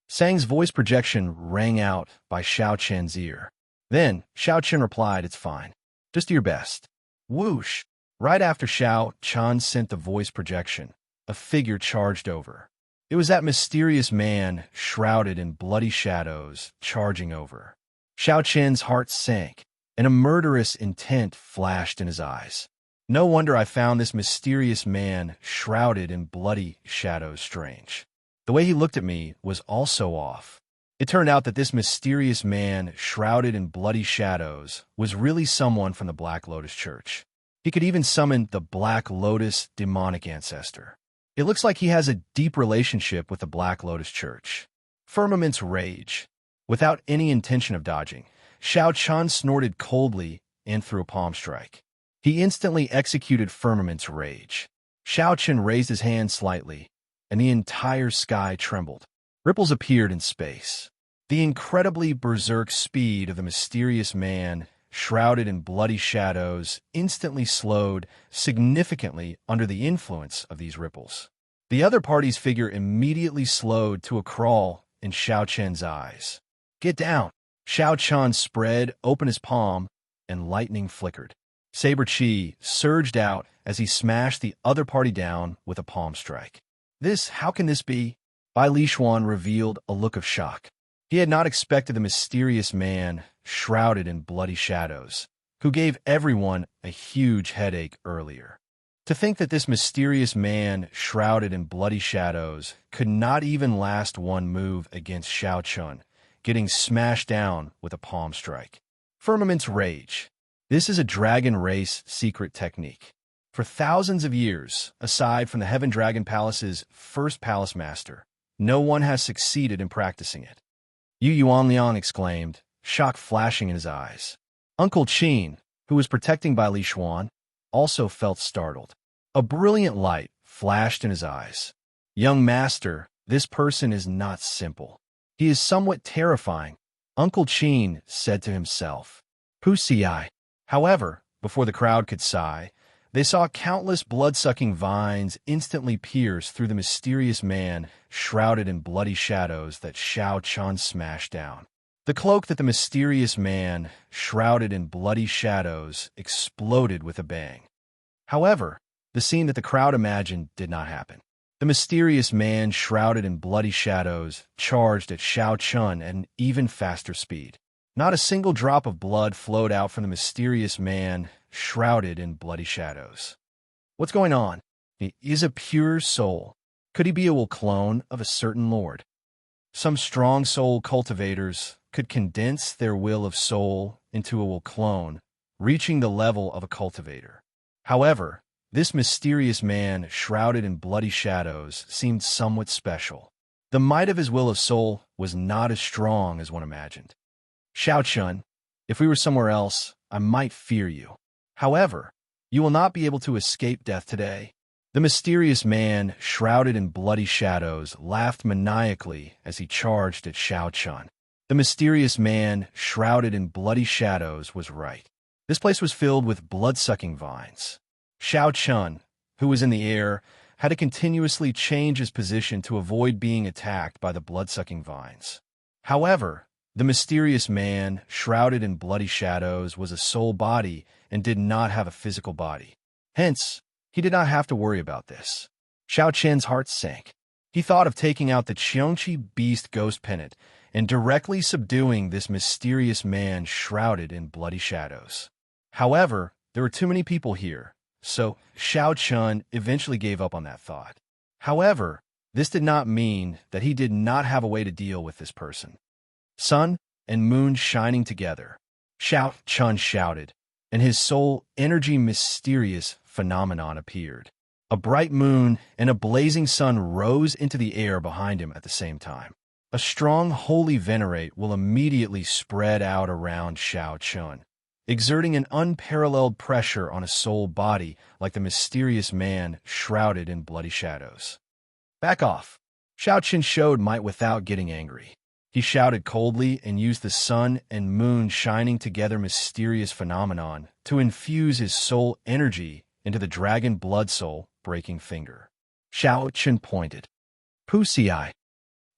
Sang's voice projection rang out by Xiao Chen's ear. Then, Xiao Chen replied, "It's fine. Just do your best." Whoosh! Right after Xiao Chen sent the voice projection, a figure charged over. It was that mysterious man, shrouded in bloody shadows, charging over. Xiao Chen's heart sank, and a murderous intent flashed in his eyes. No wonder I found this mysterious man, shrouded in bloody shadows, strange. The way he looked at me was also off. It turned out that this mysterious man, shrouded in bloody shadows, was really someone from the Black Lotus Church. He could even summon the Black Lotus demonic ancestor. It looks like he has a deep relationship with the Black Lotus Church. Firmament's rage. Without any intention of dodging, Xiao Chen snorted coldly and threw a palm strike. He instantly executed Firmament's rage. Xiao Chen raised his hand slightly, and the entire sky trembled. Ripples appeared in space. The incredibly berserk speed of the mysterious man, shrouded in bloody shadows, instantly slowed significantly under the influence of these ripples. The other party's figure immediately slowed to a crawl in Xiao Chen's eyes. "Get down!" Xiao Chen spread open his palm, and lightning flickered. Saber Chi surged out as he smashed the other party down with a palm strike. How can this be?" Bai Lishuan revealed a look of shock. He had not expected the mysterious man, shrouded in bloody shadows, who gave everyone a huge headache earlier. To think that this mysterious man, shrouded in bloody shadows, could not even last one move against Xiao Chun, getting smashed down with a palm strike. Firmament's rage. This is a dragon race secret technique. For thousands of years, aside from the Heaven Dragon Palace's first palace master, no one has succeeded in practicing it. Yu Yuanliang exclaimed, shock flashing in his eyes. Uncle Qin, who was protecting Bai Lishuan, also felt startled. A brilliant light flashed in his eyes. "Young master, this person is not simple. He is somewhat terrifying," Uncle Qin said to himself. "Pu Xi." However, before the crowd could sigh, they saw countless blood-sucking vines instantly pierce through the mysterious man, shrouded in bloody shadows that Xiao Chen smashed down. The cloak that the mysterious man, shrouded in bloody shadows, exploded with a bang. However, the scene that the crowd imagined did not happen. The mysterious man, shrouded in bloody shadows, charged at Xiao Chen at an even faster speed. Not a single drop of blood flowed out from the mysterious man, shrouded in bloody shadows. What's going on? He is a pure soul. Could he be a clone of a certain lord? Some strong soul cultivators could condense their will of soul into a clone, reaching the level of a cultivator. However, this mysterious man, shrouded in bloody shadows, seemed somewhat special. The might of his will of soul was not as strong as one imagined. "Xiao Chun, if we were somewhere else, I might fear you. However, you will not be able to escape death today." The mysterious man, shrouded in bloody shadows, laughed maniacally as he charged at Xiao Chun. The mysterious man, shrouded in bloody shadows, was right. This place was filled with blood-sucking vines. Xiao Chun, who was in the air, had to continuously change his position to avoid being attacked by the blood-sucking vines. However, the mysterious man, shrouded in bloody shadows, was a soul body and did not have a physical body. Hence, he did not have to worry about this. Xiao Chen's heart sank. He thought of taking out the Xianxia beast ghost pennant and directly subduing this mysterious man shrouded in bloody shadows. However, there were too many people here, so Xiao Chun eventually gave up on that thought. However, this did not mean that he did not have a way to deal with this person. Sun and moon shining together, Xiao Chun shouted, and his soul energy mysterious phenomenon appeared. A bright moon and a blazing sun rose into the air behind him at the same time. A strong holy venerate will immediately spread out around Xiao Chun, exerting an unparalleled pressure on a soul body like the mysterious man shrouded in bloody shadows. Back off, Xiao Chun showed might without getting angry. He shouted coldly and used the sun and moon shining together mysterious phenomenon to infuse his soul energy into the dragon blood soul breaking finger. Xiao Chun pointed. Wuxia.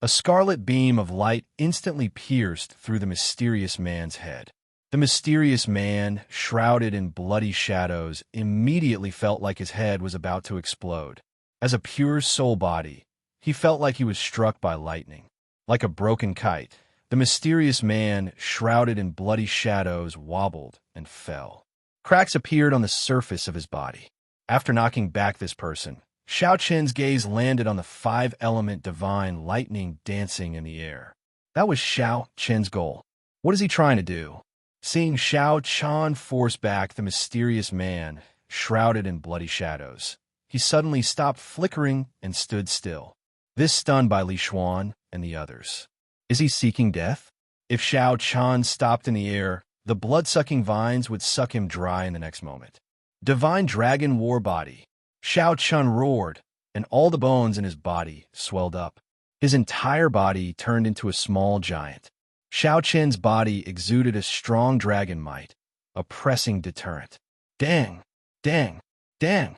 A scarlet beam of light instantly pierced through the mysterious man's head. The mysterious man, shrouded in bloody shadows, immediately felt like his head was about to explode. As a pure soul body, he felt like he was struck by lightning. Like a broken kite, the mysterious man, shrouded in bloody shadows, wobbled and fell. Cracks appeared on the surface of his body. After knocking back this person, Xiao Chun's gaze landed on the five-element divine lightning dancing in the air. That was Xiao Chun's goal. What is he trying to do? Seeing Xiao Chun force back the mysterious man, shrouded in bloody shadows, he suddenly stopped flickering and stood still. This stunned by Li Xuan and the others. Is he seeking death? If Xiao Chun stopped in the air, the blood-sucking vines would suck him dry in the next moment. Divine Dragon War Body. Xiao Chun roared, and all the bones in his body swelled up. His entire body turned into a small giant. Xiao Chun's body exuded a strong dragon might, a pressing deterrent. Dang! Dang! Dang!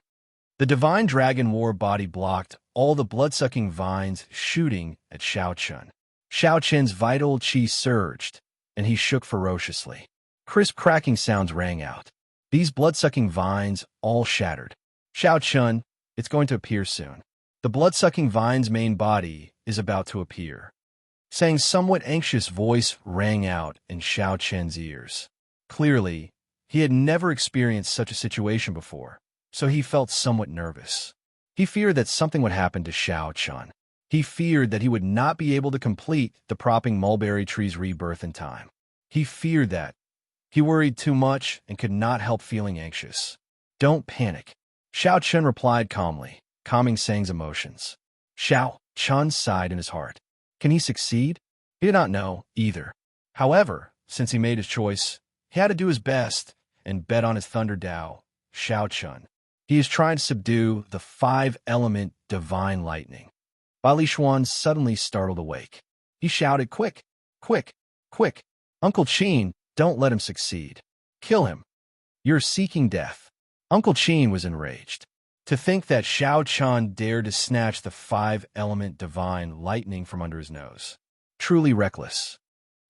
The Divine Dragon War Body blocked all the blood-sucking vines shooting at Xiao Chun. Xiao Chun's vital qi surged, and he shook ferociously. Crisp cracking sounds rang out. These blood-sucking vines all shattered. Xiao Chun, it's going to appear soon. The blood-sucking vine's main body is about to appear. Saying somewhat anxious voice rang out in Xiao Chun's ears. Clearly, he had never experienced such a situation before, so he felt somewhat nervous. He feared that something would happen to Xiao Chun. He feared that he would not be able to complete the propping mulberry tree's rebirth in time. He feared that. He worried too much and could not help feeling anxious. Don't panic. Xiao Chun replied calmly, calming Sang's emotions. Xiao Chun sighed in his heart. Can he succeed? He did not know, either. However, since he made his choice, he had to do his best and bet on his Thunder Dao, Xiao Chun. He is trying to subdue the five-element divine lightning. Li Xuan suddenly startled awake. He shouted, Quick! Quick! Quick! Uncle Qin, don't let him succeed. Kill him. You're seeking death. Uncle Qin was enraged. To think that Xiao Chun dared to snatch the five-element divine lightning from under his nose. Truly reckless.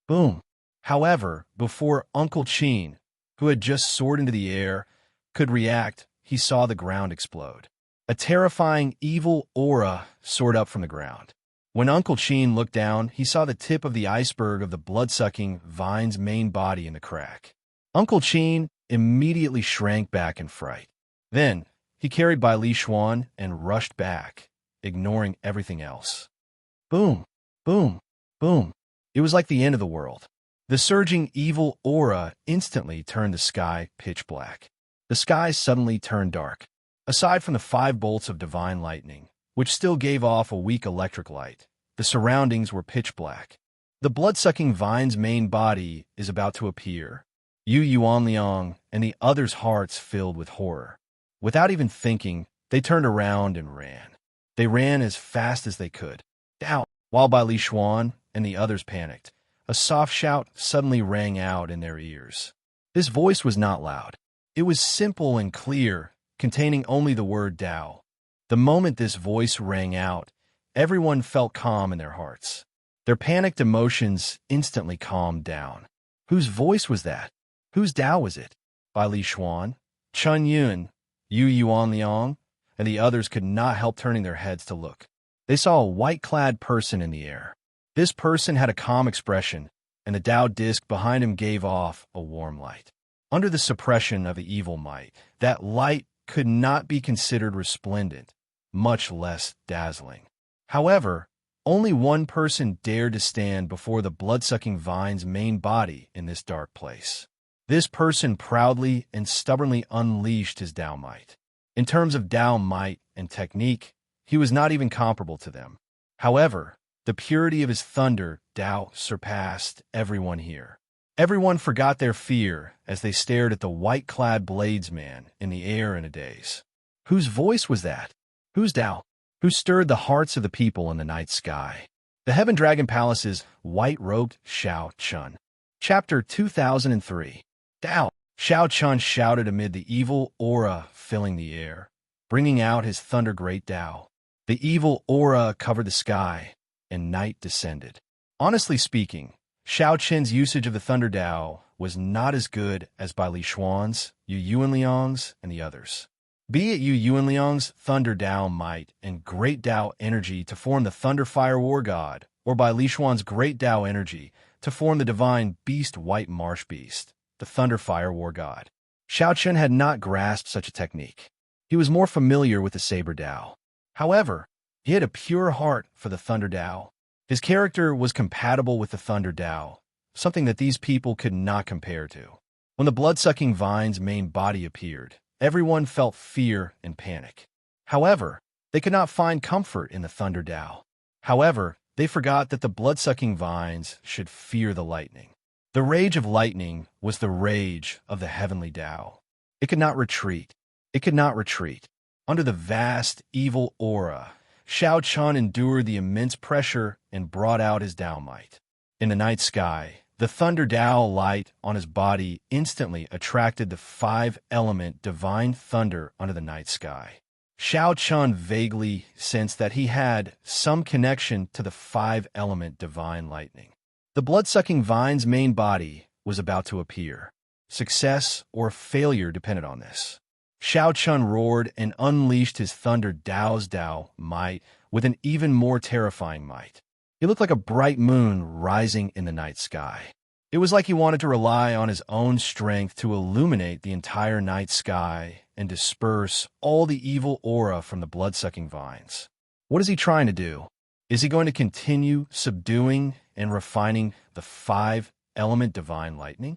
Boom. However, before Uncle Qin, who had just soared into the air, could react, he saw the ground explode. A terrifying evil aura soared up from the ground. When Uncle Qin looked down, he saw the tip of the iceberg of the blood-sucking vine's main body in the crack. Uncle Qin immediately shrank back in fright. Then, he carried by Li Xuan and rushed back, ignoring everything else. Boom, boom, boom. It was like the end of the world. The surging evil aura instantly turned the sky pitch black. The sky suddenly turned dark. Aside from the 5 bolts of divine lightning, which still gave off a weak electric light, the surroundings were pitch black. The blood-sucking vine's main body is about to appear. Yu Yuanliang and the others' hearts filled with horror. Without even thinking, they turned around and ran. They ran as fast as they could. Down, while Li Xuan and the others panicked. A soft shout suddenly rang out in their ears. This voice was not loud. It was simple and clear, containing only the word Dao. The moment this voice rang out, everyone felt calm in their hearts. Their panicked emotions instantly calmed down. Whose voice was that? Whose Dao was it? Li Xuan, Chun Yun, Yu Yuanliang, and the others could not help turning their heads to look. They saw a white-clad person in the air. This person had a calm expression, and the Tao disc behind him gave off a warm light. Under the suppression of the evil might, that light could not be considered resplendent, much less dazzling. However, only one person dared to stand before the blood-sucking vine's main body in this dark place. This person proudly and stubbornly unleashed his Tao might. In terms of Tao might and technique, he was not even comparable to them. However, the purity of his thunder Tao surpassed everyone here. Everyone forgot their fear as they stared at the white-clad bladesman in the air in a daze. Whose voice was that? Whose Tao? Who stirred the hearts of the people in the night sky? The Heaven Dragon Palace's white-robed Xianxia. Chapter 2003. Tao. Xianxia shouted amid the evil aura filling the air, bringing out his thunder great Tao. The evil aura covered the sky, and night descended. Honestly speaking, Xiaoqian's usage of the Thunder Tao was not as good as by Li Xuan's, Yu Yuanliang's, and the others. Be it Yu Yuanliang's Thunder Tao might and Great Tao energy to form the Thunder Fire War God, or by Li Xuan's Great Tao energy to form the divine Beast White Marsh Beast, the Thunder Fire War God. Xiaoqian had not grasped such a technique. He was more familiar with the Saber Tao. However, he had a pure heart for the Thunder Tao. His character was compatible with the Thunder Tao, something that these people could not compare to. When the blood-sucking vine's main body appeared, everyone felt fear and panic. However, they could not find comfort in the Thunder Tao. However, they forgot that the blood-sucking vines should fear the lightning. The rage of lightning was the rage of the heavenly Tao. It could not retreat. It could not retreat. Under the vast, evil aura, Xiaoqian endured the immense pressure and brought out his Tao might. In the night sky, the Thunder Tao light on his body instantly attracted the five-element divine thunder under the night sky. Xiaoqian vaguely sensed that he had some connection to the five-element divine lightning. The blood-sucking vine's main body was about to appear. Success or failure depended on this. Xiaoqian roared and unleashed his Thunder Tao's Tao might with an even more terrifying might. He looked like a bright moon rising in the night sky. It was like he wanted to rely on his own strength to illuminate the entire night sky and disperse all the evil aura from the blood-sucking vines. What is he trying to do? Is he going to continue subduing and refining the five-element divine lightning?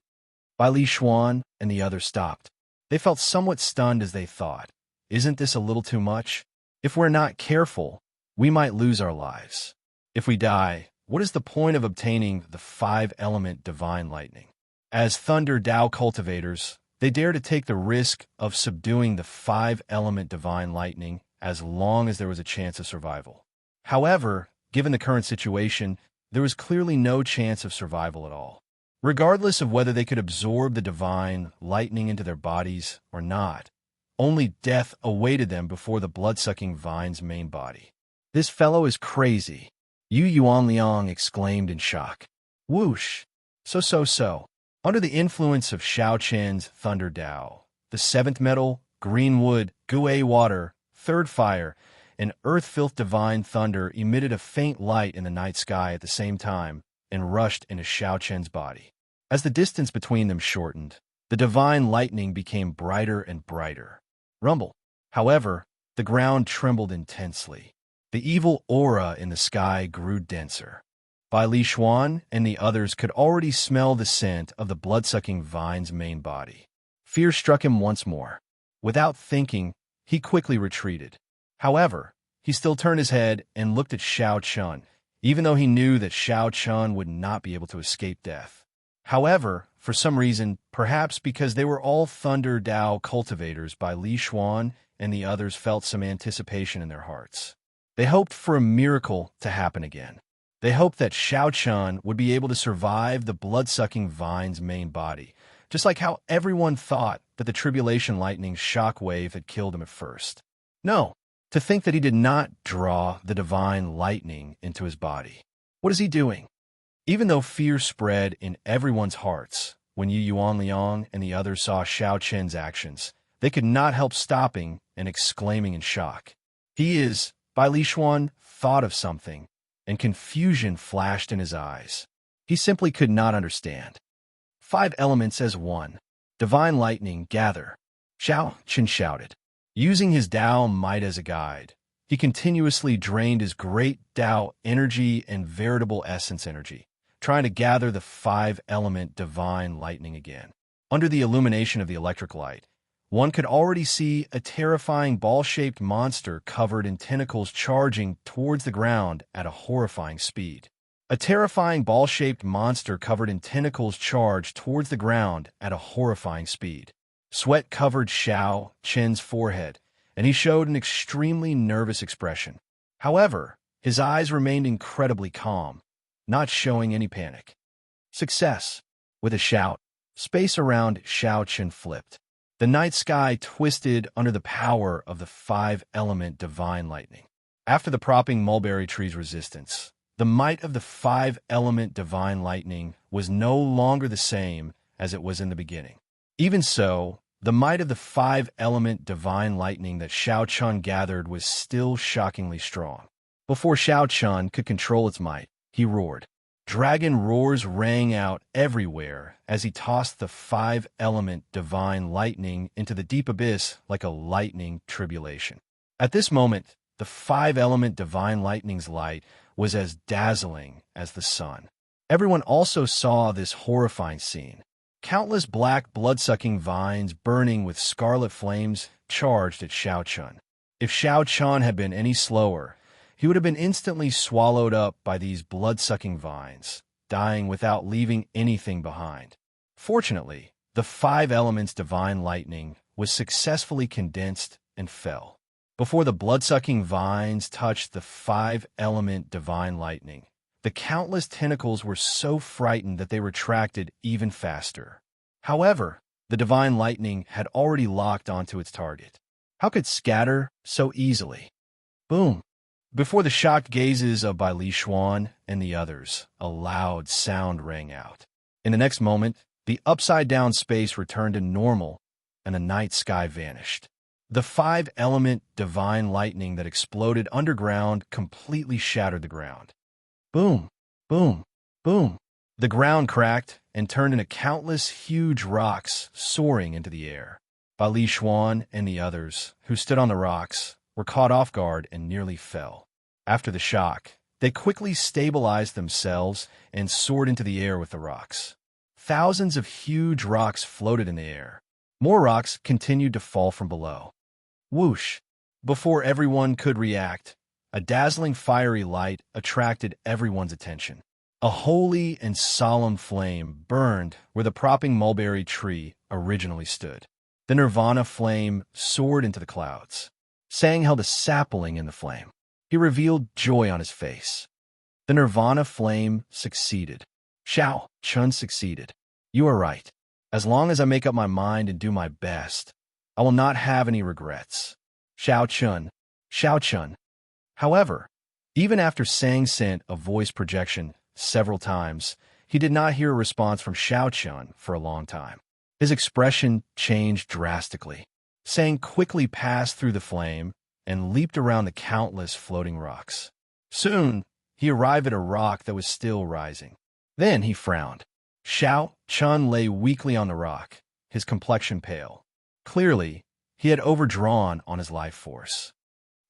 Bai Li Xuan and the others stopped. They felt somewhat stunned as they thought, isn't this a little too much? If we're not careful, we might lose our lives. If we die, what is the point of obtaining the five-element divine lightning? As Thunder Tao cultivators, they dare to take the risk of subduing the five-element divine lightning as long as there was a chance of survival. However, given the current situation, there was clearly no chance of survival at all. Regardless of whether they could absorb the divine lightning into their bodies or not, only death awaited them before the blood-sucking vine's main body. This fellow is crazy, Yu Yuanliang exclaimed in shock. Whoosh! So. Under the influence of Xiaoqian's Thunder Tao, the seventh metal, green wood, Gui water, third fire, and earth-filth divine thunder emitted a faint light in the night sky at the same time, and rushed into Xiaoqian's body. As the distance between them shortened, the divine lightning became brighter and brighter. Rumble. However, the ground trembled intensely. The evil aura in the sky grew denser. Bai Li Xuan and the others could already smell the scent of the blood-sucking vine's main body. Fear struck him once more. Without thinking, he quickly retreated. However, he still turned his head and looked at Xiaoqian, even though he knew that Xiaoqian would not be able to escape death. However, for some reason, perhaps because they were all Thunder Tao cultivators, Bai Li Xuan and the others felt some anticipation in their hearts. They hoped for a miracle to happen again. They hoped that Xiaoqian would be able to survive the blood-sucking vine's main body, just like how everyone thought that the tribulation lightning's shock wave had killed him at first. No, to think that he did not draw the divine lightning into his body. What is he doing? Even though fear spread in everyone's hearts when Yu Yuanliang and the others saw Xiaoqian's actions, they could not help stopping and exclaiming in shock. Bai Li Xuan thought of something and confusion flashed in his eyes. He simply could not understand. 5 elements as one. Divine lightning, gather. Xianxia shouted. Using his Dao might as a guide, he continuously drained his great Dao energy and veritable essence energy, trying to gather the 5-element divine lightning again. Under the illumination of the electric light, one could already see a terrifying ball-shaped monster covered in tentacles charging towards the ground at a horrifying speed. A terrifying ball-shaped monster covered in tentacles charged towards the ground at a horrifying speed. Sweat covered Xianxia's forehead, and he showed an extremely nervous expression. However, his eyes remained incredibly calm, not showing any panic. Success! With a shout, space around Xianxia flipped. The night sky twisted under the power of the 5-element divine lightning. After the propping mulberry tree's resistance, the might of the 5-element divine lightning was no longer the same as it was in the beginning. Even so, the might of the 5-element divine lightning that Xianxia gathered was still shockingly strong. Before Xianxia could control its might, he roared. Dragon roars rang out everywhere as he tossed the 5-element divine lightning into the deep abyss like a lightning tribulation. At this moment, the 5-element divine lightning's light was as dazzling as the sun. Everyone also saw this horrifying scene. Countless black blood-sucking vines burning with scarlet flames charged at Xianxia. If Xianxia had been any slower, he would have been instantly swallowed up by these blood-sucking vines, dying without leaving anything behind. Fortunately, the 5 elements divine lightning was successfully condensed and fell. Before the blood-sucking vines touched the 5-element divine lightning, the countless tentacles were so frightened that they retracted even faster. However, the divine lightning had already locked onto its target. How could it scatter so easily? Boom! Before the shocked gazes of Bai Li Xuan and the others, a loud sound rang out. In the next moment, the upside-down space returned to normal, and the night sky vanished. The 5-element divine lightning that exploded underground completely shattered the ground. Boom, boom, boom. The ground cracked and turned into countless huge rocks soaring into the air. Bai Li Xuan and the others, who stood on the rocks, were caught off guard and nearly fell. After the shock, they quickly stabilized themselves and soared into the air with the rocks. Thousands of huge rocks floated in the air. More rocks continued to fall from below. Whoosh! Before everyone could react, a dazzling fiery light attracted everyone's attention. A holy and solemn flame burned where the propping mulberry tree originally stood. The nirvana flame soared into the clouds. Sang held a sapling in the flame. He revealed joy on his face. The nirvana flame succeeded. Xianxia succeeded. You are right. As long as I make up my mind and do my best, I will not have any regrets. Xianxia. However, even after Sang sent a voice projection several times, he did not hear a response from Xianxia for a long time. His expression changed drastically. Sang quickly passed through the flame and leaped around the countless floating rocks. Soon, he arrived at a rock that was still rising. Then he frowned. Xianxia lay weakly on the rock, his complexion pale. Clearly, he had overdrawn on his life force.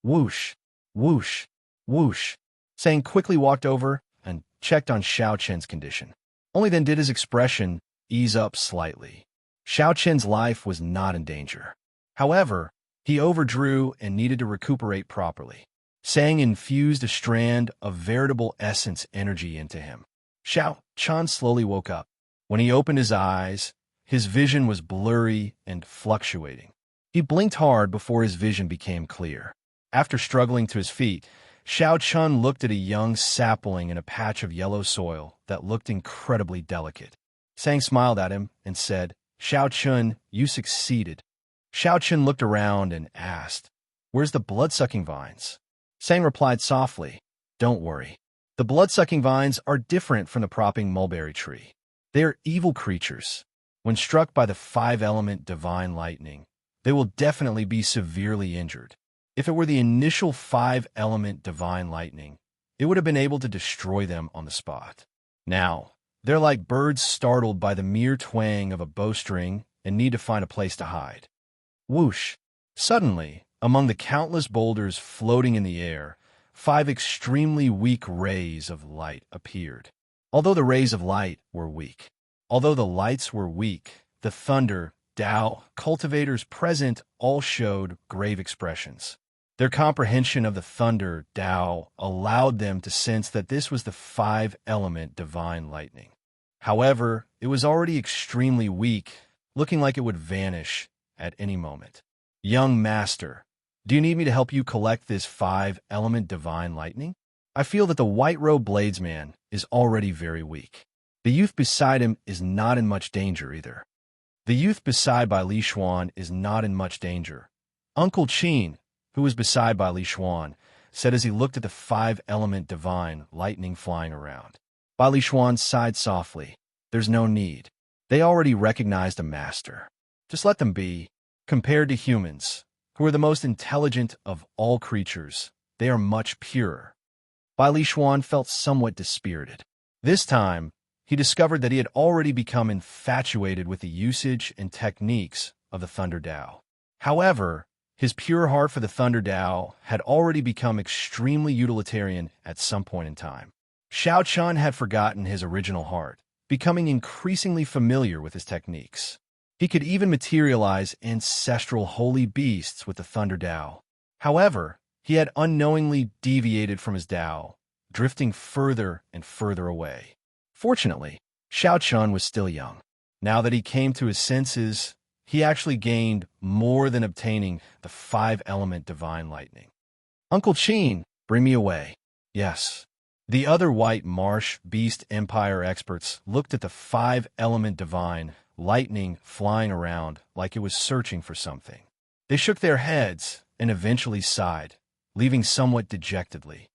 Whoosh, whoosh, whoosh. Sang quickly walked over and checked on Xianxia's condition. Only then did his expression ease up slightly. Xianxia's life was not in danger. However, he overdrew and needed to recuperate properly. Sang infused a strand of veritable essence energy into him. Xianxia slowly woke up. When he opened his eyes, his vision was blurry and fluctuating. He blinked hard before his vision became clear. After struggling to his feet, Xianxia looked at a young sapling in a patch of yellow soil that looked incredibly delicate. Sang smiled at him and said, Xianxia, you succeeded. Xianxia looked around and asked, Where's the blood-sucking vines? Sang replied softly, Don't worry. The blood-sucking vines are different from the propping mulberry tree. They are evil creatures. When struck by the 5-element divine lightning, they will definitely be severely injured. If it were the initial 5-element divine lightning, it would have been able to destroy them on the spot. Now, they're like birds startled by the mere twang of a bowstring and need to find a place to hide. Whoosh! Suddenly, among the countless boulders floating in the air, 5 extremely weak rays of light appeared. Although the rays of light were weak, the thunder, Tao, cultivators present all showed grave expressions. Their comprehension of the thunder, Tao, allowed them to sense that this was the 5-element divine lightning. However, it was already extremely weak, looking like it would vanish at any moment. Young master, do you need me to help you collect this 5-element divine lightning? I feel that the white-robed bladesman is already very weak. The youth beside him is not in much danger either. The youth beside by Li Xuan is not in much danger. Uncle Qin, who was beside by Li Xuan, said as he looked at the 5-element divine lightning flying around. Bai Li Xuan sighed softly. There's no need. They already recognized a master. Just let them be. Compared to humans, who are the most intelligent of all creatures, they are much purer. Bai Li Xuan felt somewhat dispirited. This time, he discovered that he had already become infatuated with the usage and techniques of the Thunder Dao. However, his pure heart for the Thunder Dao had already become extremely utilitarian at some point in time. Xianxia had forgotten his original heart, becoming increasingly familiar with his techniques. He could even materialize ancestral holy beasts with the Thunder Dao. However, he had unknowingly deviated from his Dao, drifting further and further away. Fortunately, Xianxia was still young. Now that he came to his senses, he actually gained more than obtaining the 5-element divine lightning. Uncle Qin, bring me away. Yes. The other White Marsh Beast Empire experts looked at the 5-element divine lightning flying around like it was searching for something. They shook their heads and eventually sighed, leaving somewhat dejectedly.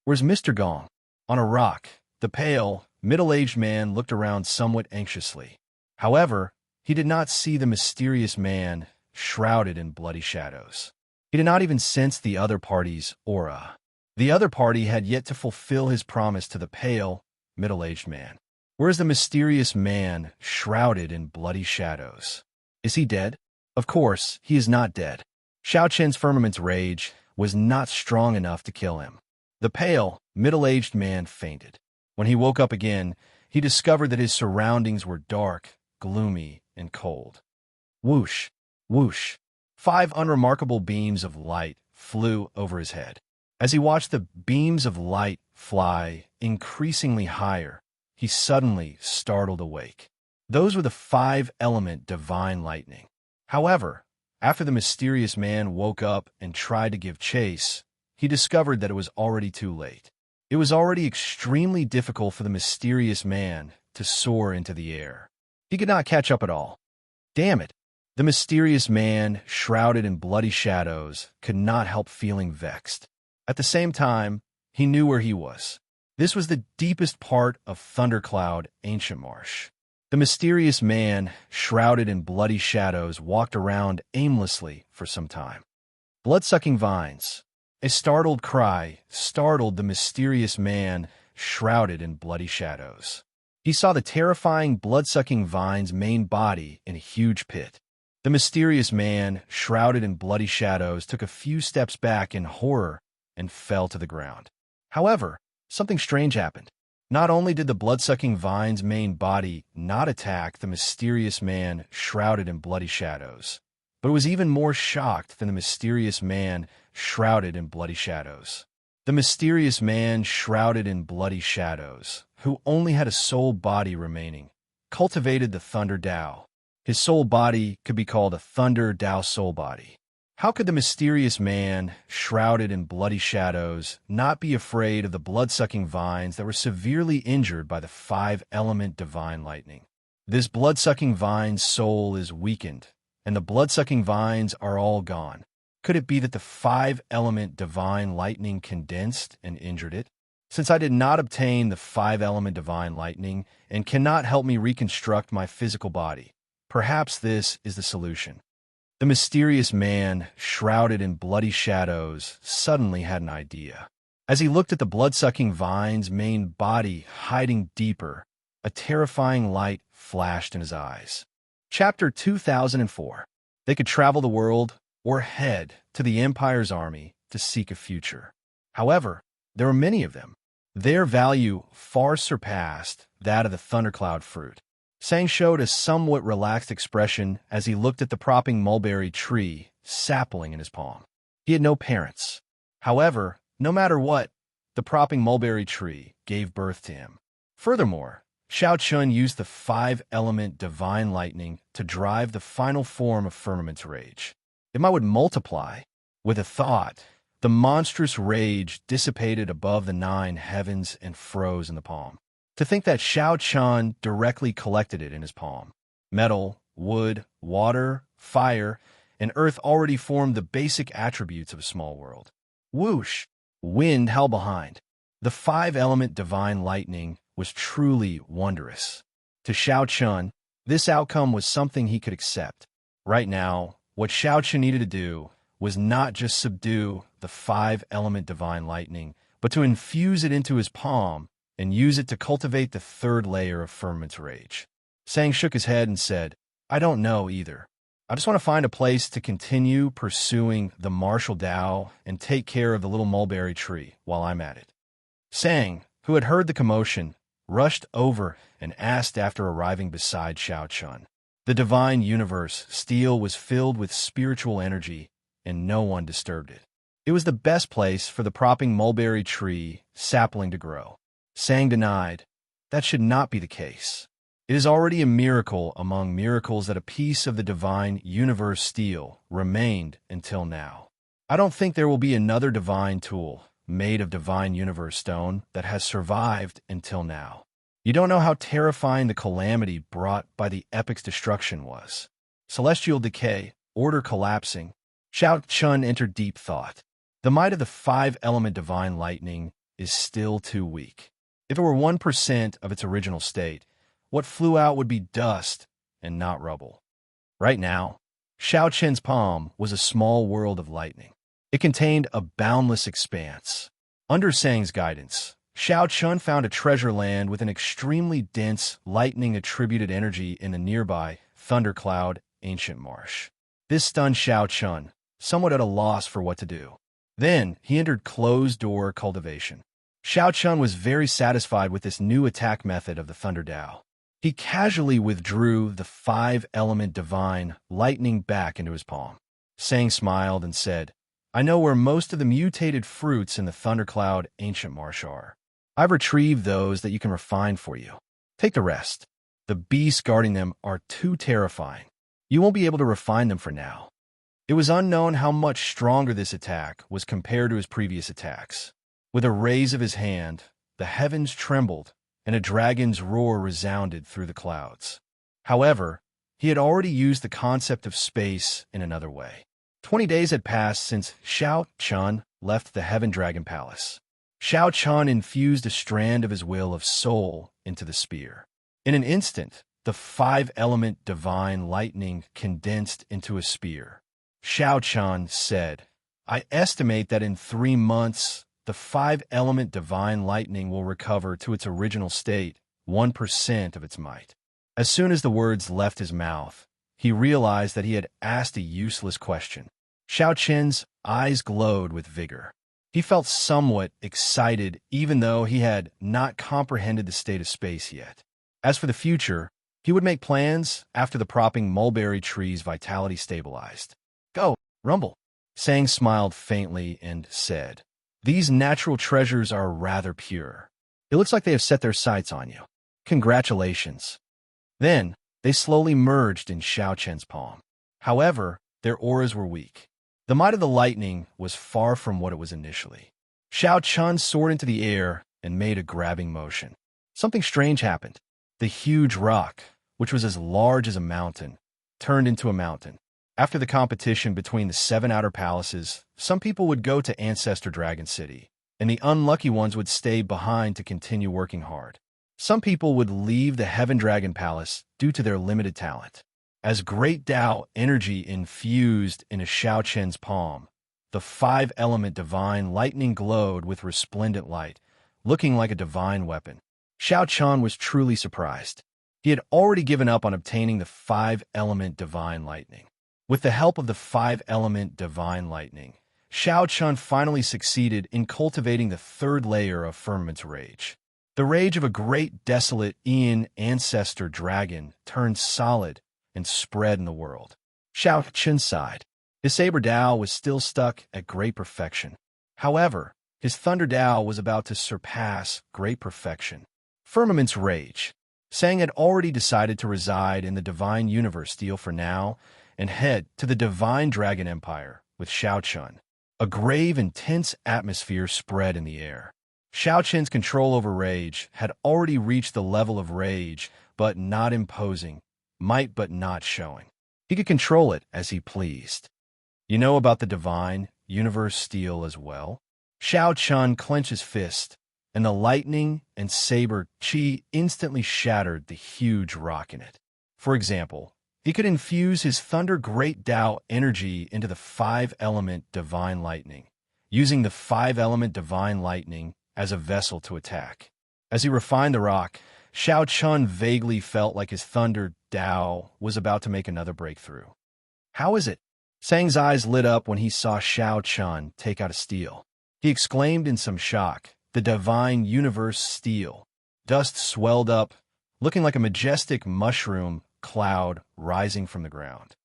Where's Mr. Gong? On a rock, the pale, middle-aged man looked around somewhat anxiously. However, he did not see the mysterious man shrouded in bloody shadows. He did not even sense the other party's aura. The other party had yet to fulfill his promise to the pale, middle-aged man. Where is the mysterious man shrouded in bloody shadows? Is he dead? Of course, he is not dead. Xiao Chen's firmament's rage was not strong enough to kill him. The pale, middle-aged man fainted. When he woke up again, he discovered that his surroundings were dark, gloomy, and cold. Whoosh, whoosh. 5 unremarkable beams of light flew over his head. As he watched the beams of light fly increasingly higher, he suddenly startled awake. Those were the 5-element divine lightning. However, after the mysterious man woke up and tried to give chase, he discovered that it was already too late. It was already extremely difficult for the mysterious man to soar into the air. He could not catch up at all. Damn it! The mysterious man, shrouded in bloody shadows, could not help feeling vexed. At the same time, he knew where he was. This was the deepest part of Thundercloud Ancient Marsh. The mysterious man, shrouded in bloody shadows, walked around aimlessly for some time. Blood-sucking vines. A startled cry startled the mysterious man, shrouded in bloody shadows. He saw the terrifying blood-sucking vine's main body in a huge pit. The mysterious man, shrouded in bloody shadows, took a few steps back in horror and fell to the ground. However, something strange happened. Not only did the blood-sucking vine's main body not attack the mysterious man shrouded in bloody shadows, but it was even more shocked than the mysterious man shrouded in bloody shadows. The mysterious man shrouded in bloody shadows, who only had a soul body remaining, cultivated the Thunder Dao. His soul body could be called a Thunder Dao soul body. How could the mysterious man, shrouded in bloody shadows, not be afraid of the blood-sucking vines that were severely injured by the 5-element divine lightning? This blood-sucking vine's soul is weakened, and the blood-sucking vines are all gone. Could it be that the 5-element divine lightning condensed and injured it? Since I did not obtain the 5-element divine lightning and cannot help me reconstruct my physical body, perhaps this is the solution. The mysterious man, shrouded in bloody shadows, suddenly had an idea. As he looked at the blood-sucking vine's main body hiding deeper, a terrifying light flashed in his eyes. Chapter 2004. They could travel the world or head to the Empire's army to seek a future. However, there were many of them. Their value far surpassed that of the thundercloud fruit. Sang showed a somewhat relaxed expression as he looked at the propping mulberry tree sapling in his palm. He had no parents. However, no matter what, the propping mulberry tree gave birth to him. Furthermore, Xianxia used the 5-element divine lightning to drive the final form of Firmament's rage. It would multiply. With a thought, the monstrous rage dissipated above the 9 heavens and froze in the palm. To think that Xianxia directly collected it in his palm. Metal, wood, water, fire, and earth already formed the basic attributes of a small world. Whoosh! Wind held behind. The 5-element divine lightning was truly wondrous. To Xianxia, this outcome was something he could accept. Right now, what Xianxia needed to do was not just subdue the 5-element divine lightning, but to infuse it into his palm and use it to cultivate the 3rd layer of Firmament's rage. Sang shook his head and said, I don't know either. I just want to find a place to continue pursuing the martial Tao and take care of the little mulberry tree while I'm at it. Sang, who had heard the commotion, rushed over and asked after arriving beside Xianxia. The divine universe, steel, was filled with spiritual energy, and no one disturbed it. It was the best place for the propping mulberry tree sapling to grow. Sang denied, that should not be the case. It is already a miracle among miracles that a piece of the divine universe steel remained until now. I don't think there will be another divine tool made of divine universe stone that has survived until now. You don't know how terrifying the calamity brought by the epic's destruction was. Celestial decay, order collapsing. Xianxia entered deep thought. The might of the 5-element divine lightning is still too weak. If it were 1% of its original state, what flew out would be dust and not rubble. Right now, Xianxia's palm was a small world of lightning. It contained a boundless expanse. Under Sang's guidance, Xianxia found a treasure land with an extremely dense, lightning-attributed energy in the nearby thundercloud ancient marsh. This stunned Xianxia, somewhat at a loss for what to do. Then he entered closed-door cultivation. Xianxia was very satisfied with this new attack method of the Thunder Tao. He casually withdrew the 5-element divine lightning back into his palm. Sang smiled and said, I know where most of the mutated fruits in the thundercloud ancient marsh are. I've retrieved those that you can refine for you. Take the rest. The beasts guarding them are too terrifying. You won't be able to refine them for now. It was unknown how much stronger this attack was compared to his previous attacks. With a raise of his hand, the heavens trembled, and a dragon's roar resounded through the clouds. However, he had already used the concept of space in another way. 20 days had passed since Xianxia left the Heaven Dragon Palace. Xianxia infused a strand of his will of soul into the spear. In an instant, the 5-element divine lightning condensed into a spear. Xianxia said, I estimate that in 3 months, the 5-element divine lightning will recover to its original state, 1% of its might. As soon as the words left his mouth, he realized that he had asked a useless question. Xianxia's eyes glowed with vigor. He felt somewhat excited even though he had not comprehended the state of space yet. As for the future, he would make plans after the propping mulberry tree's vitality stabilized. Go, Rumble. Sang smiled faintly and said, These natural treasures are rather pure. It looks like they have set their sights on you. Congratulations. Then, they slowly merged in Xianxia's palm. However, their auras were weak. The might of the lightning was far from what it was initially. Xianxia soared into the air and made a grabbing motion. Something strange happened. The huge rock, which was as large as a mountain, turned into a mountain. After the competition between the 7 outer palaces, some people would go to Ancestor Dragon City, and the unlucky ones would stay behind to continue working hard. Some people would leave the Heaven Dragon Palace due to their limited talent. As great Tao energy infused into Xianxia's palm, The five-element divine lightning glowed with resplendent light, looking like a divine weapon. Xiao Chun was truly surprised. He had already given up on obtaining the five-element divine lightning. With the help of the five-element divine lightning, Xiao Chun finally succeeded in cultivating the third layer of Firmament's rage. The rage of a great desolate Aeon ancestor dragon turned solid and spread in the world. Xiao Chun sighed. His saber Dao was still stuck at great perfection. However, his thunder Dao was about to surpass great perfection. Firmament's rage. Sang had already decided to reside in the Divine Universe Steel for now and head to the Divine Dragon Empire with Xiao Chun. A grave and tense atmosphere spread in the air. Xiao Chun's control over rage had already reached the level of rage, but not imposing, might but not showing. He could control it as he pleased. You know about the Divine Universe Steel as well? Xiao Chun clenched his fist, and the lightning and saber chi instantly shattered the huge rock in it. For example, he could infuse his Thunder Great Dao energy into the five-element Divine Lightning, using the five-element Divine Lightning as a vessel to attack. As he refined the rock, Xiao Chun vaguely felt like his Thunder Dao was about to make another breakthrough. How is it? Sang's eyes lit up when he saw Xiao Chun take out a steel. He exclaimed in some shock, "The Divine Universe Steel." Dust swelled up, looking like a majestic mushroom cloud rising from the ground.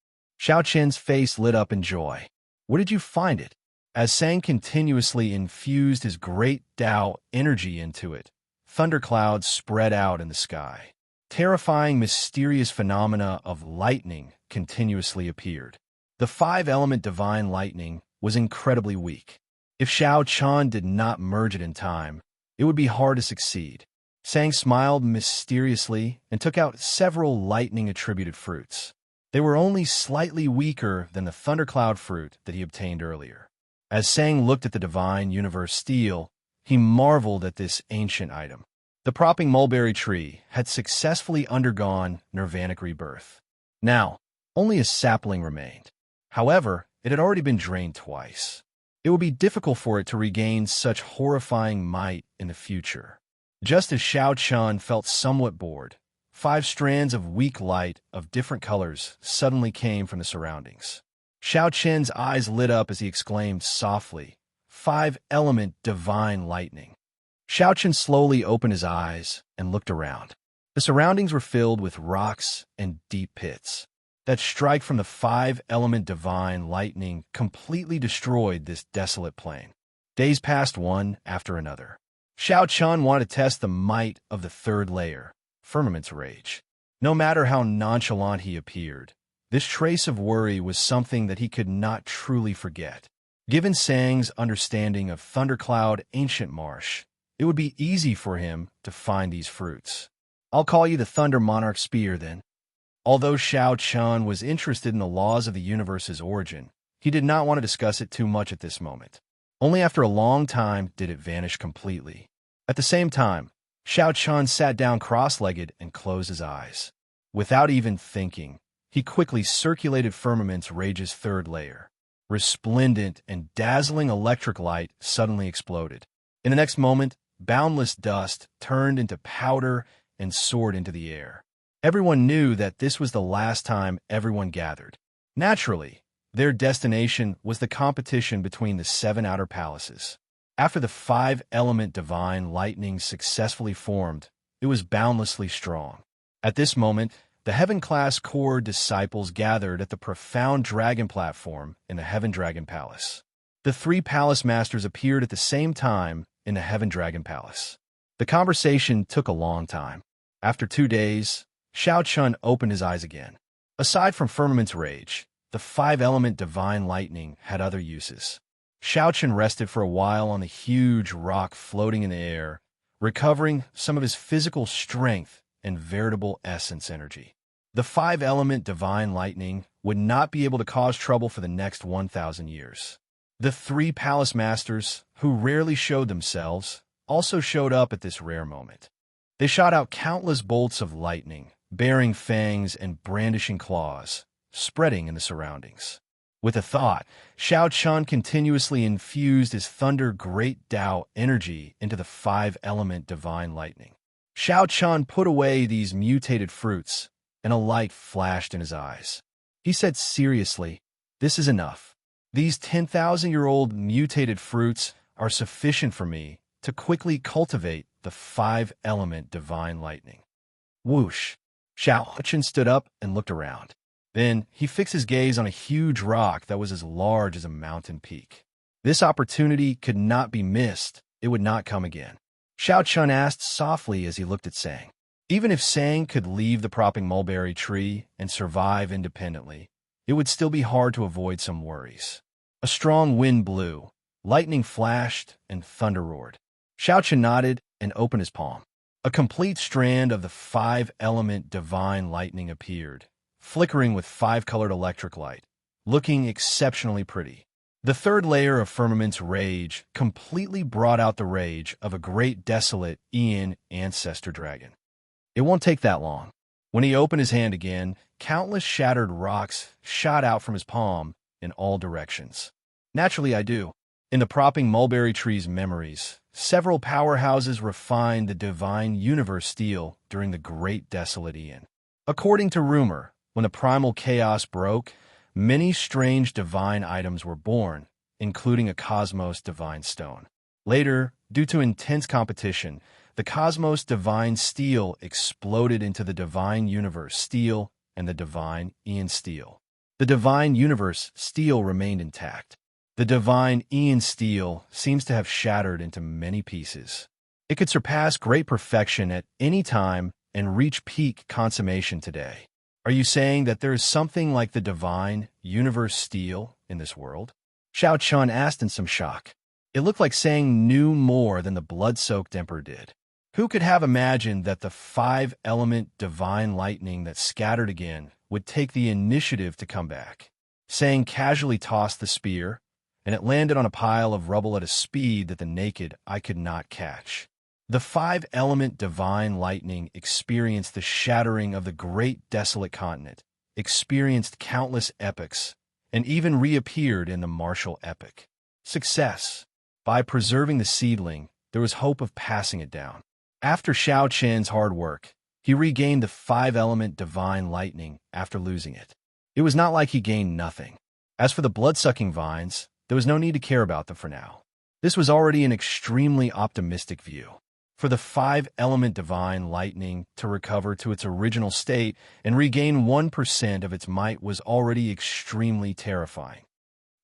Xiao Chun's face lit up in joy. "Where did you find it?" As Sang continuously infused his great Dao energy into it, thunderclouds spread out in the sky. Terrifying, mysterious phenomena of lightning continuously appeared. The five-element divine lightning was incredibly weak. If Xiao Chun did not merge it in time, it would be hard to succeed. Sang smiled mysteriously and took out several lightning-attributed fruits. They were only slightly weaker than the thundercloud fruit that he obtained earlier. As Sang looked at the Divine Universe Steel, he marveled at this ancient item. The propping mulberry tree had successfully undergone nirvanic rebirth. Now, only a sapling remained. However, it had already been drained twice. It would be difficult for it to regain such horrifying might in the future. Just as Xiao Chun felt somewhat bored, 5 strands of weak light of different colors suddenly came from the surroundings. Xiao Chun's eyes lit up as he exclaimed softly, "5-element divine lightning." Xiao Chun slowly opened his eyes and looked around. The surroundings were filled with rocks and deep pits. That strike from the 5-element divine lightning completely destroyed this desolate plain. Days passed one after another. Xiao Chun wanted to test the might of the third layer, Firmament's rage. No matter how nonchalant he appeared, this trace of worry was something that he could not truly forget. Given Sang's understanding of Thundercloud Ancient Marsh, it would be easy for him to find these fruits. "I'll call you the Thunder Monarch Spear, then." Although Xiao Chun was interested in the laws of the universe's origin, he did not want to discuss it too much at this moment. Only after a long time did it vanish completely. At the same time, Xiao Chun sat down cross-legged and closed his eyes. Without even thinking, he quickly circulated Firmament's rage's third layer. Resplendent and dazzling electric light suddenly exploded. In the next moment, boundless dust turned into powder and soared into the air. Everyone knew that this was the last time everyone gathered. Naturally, their destination was the competition between the 7 outer palaces. After the 5-element divine lightning successfully formed, it was boundlessly strong. At this moment, the Heaven-class core disciples gathered at the profound dragon platform in the Heaven Dragon Palace. The 3 palace masters appeared at the same time in the Heaven Dragon Palace. The conversation took a long time. After 2 days, Xiao Chun opened his eyes again. Aside from Firmament's rage, the 5-element divine lightning had other uses. Xiao Chun rested for a while on the huge rock floating in the air, recovering some of his physical strength and veritable essence energy. The 5-element divine lightning would not be able to cause trouble for the next 1,000 years. The 3 palace masters, who rarely showed themselves, also showed up at this rare moment. They shot out countless bolts of lightning, bearing fangs and brandishing claws, spreading in the surroundings. With a thought, Xiao Chun continuously infused his thunder great Tao energy into the five-element divine lightning. Xiao Chun put away these mutated fruits, and a light flashed in his eyes. He said seriously, "This is enough. These 10,000-year-old mutated fruits are sufficient for me to quickly cultivate the five-element divine lightning." Whoosh! Xiao Chun stood up and looked around. Then he fixed his gaze on a huge rock that was as large as a mountain peak. This opportunity could not be missed. It would not come again. Xiao Chun asked softly as he looked at Sang. Even if Sang could leave the propping mulberry tree and survive independently, it would still be hard to avoid some worries. A strong wind blew, lightning flashed, and thunder roared. Xiao Chun nodded and opened his palm. A complete strand of the five-element divine lightning appeared, flickering with five-colored electric light, looking exceptionally pretty. The third layer of firmament's rage completely brought out the rage of a great desolate Ian ancestor dragon. It won't take that long. When he opened his hand again, countless shattered rocks shot out from his palm in all directions. Naturally, I do. In the propping mulberry tree's memories, several powerhouses refined the divine universe steel during the great desolate Ian. According to rumor, when the primal chaos broke, many strange divine items were born, including a cosmos divine stone. Later, due to intense competition, the cosmos divine steel exploded into the divine universe steel and the divine Ian steel. The divine universe steel remained intact. The divine Ian steel seems to have shattered into many pieces. It could surpass great perfection at any time and reach peak consummation today. Are you saying that there is something like the divine universe steel in this world? Xiao Chun asked in some shock. It looked like Sang knew more than the blood-soaked emperor did. Who could have imagined that the five-element divine lightning that scattered again would take the initiative to come back? Sang casually tossed the spear, and it landed on a pile of rubble at a speed that the naked eye could not catch. The five-element divine lightning experienced the shattering of the great desolate continent, experienced countless epochs, and even reappeared in the martial epoch. Success. By preserving the seedling, there was hope of passing it down. After Xiao Chen's hard work, he regained the five-element divine lightning after losing it. It was not like he gained nothing. As for the blood-sucking vines, there was no need to care about them for now. This was already an extremely optimistic view. For the five-element divine lightning to recover to its original state and regain 1% of its might was already extremely terrifying.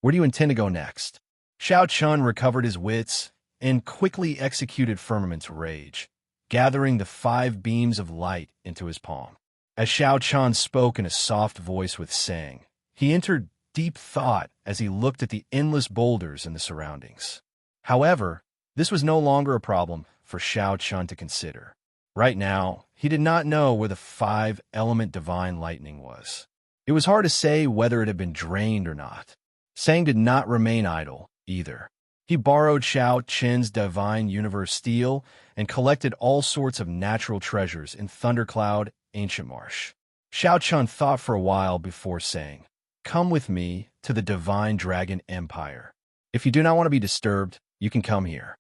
Where do you intend to go next? Xiao Chun recovered his wits and quickly executed Firmament's rage, gathering the five beams of light into his palm. As Xiao Chun spoke in a soft voice with Sang, he entered deep thought as he looked at the endless boulders in the surroundings. However, this was no longer a problem for Xiao Chun to consider. Right now, he did not know where the five-element divine lightning was. It was hard to say whether it had been drained or not. Sang did not remain idle, either. He borrowed Xiao Chen's divine universe steel and collected all sorts of natural treasures in Thundercloud, Ancient Marsh. Xiao Chun thought for a while before saying, "Come with me to the Divine Dragon Empire. If you do not want to be disturbed, you can come here."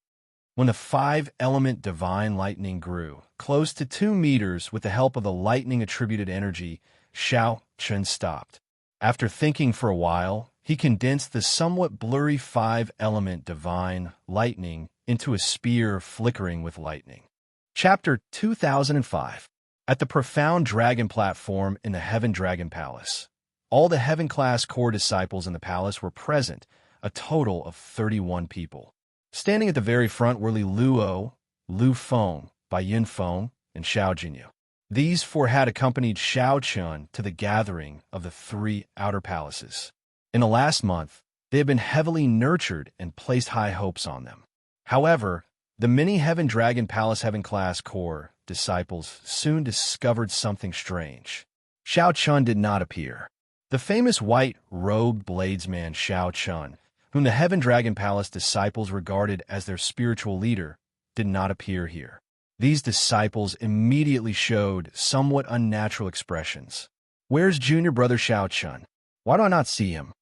When the five-element divine lightning grew, close to 2 meters with the help of the lightning-attributed energy, Xiao Chun stopped. After thinking for a while, he condensed the somewhat blurry five-element divine lightning into a spear flickering with lightning. Chapter 2005. At the profound dragon platform in the Heaven Dragon Palace, all the Heaven-class core disciples in the palace were present, a total of 31 people. Standing at the very front were Li Luo, Lu Feng, Bai Yin Feng, and Xiao Jinyu. These four had accompanied Xiao Chun to the gathering of the 3 outer palaces. In the last month, they had been heavily nurtured and placed high hopes on them. However, the many Heaven Dragon Palace Heaven-class core disciples soon discovered something strange. Xiao Chun did not appear. The famous white-robed bladesman Xiao Chun, whom the Heaven Dragon Palace disciples regarded as their spiritual leader, did not appear here. These disciples immediately showed somewhat unnatural expressions. "Where's junior brother Xiao Chun? Why do I not see him?"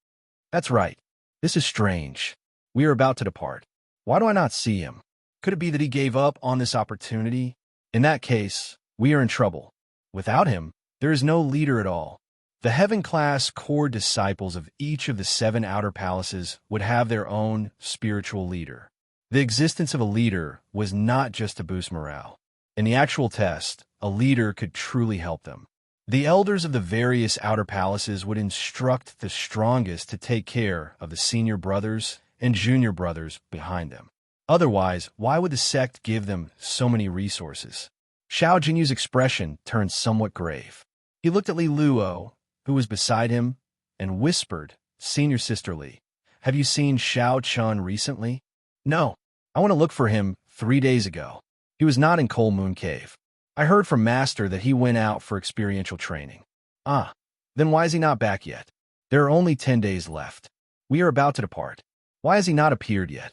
That's right. This is strange. We are about to depart. Why do I not see him? Could it be that he gave up on this opportunity? In that case, we are in trouble. Without him, there is no leader at all. The heaven-class core disciples of each of the 7 outer palaces would have their own spiritual leader. The existence of a leader was not just to boost morale. In the actual test, a leader could truly help them. The elders of the various outer palaces would instruct the strongest to take care of the senior brothers and junior brothers behind them. Otherwise, why would the sect give them so many resources? Xiao Jinyu's expression turned somewhat grave. He looked at Li Luo, who was beside him, and whispered, "Senior Sister Li, have you seen Xiao Chun recently?" "No. I went to look for him 3 days ago. He was not in Coal Moon Cave. I heard from Master that he went out for experiential training." "Ah, then why is he not back yet? There are only 10 days left. We are about to depart. Why has he not appeared yet?"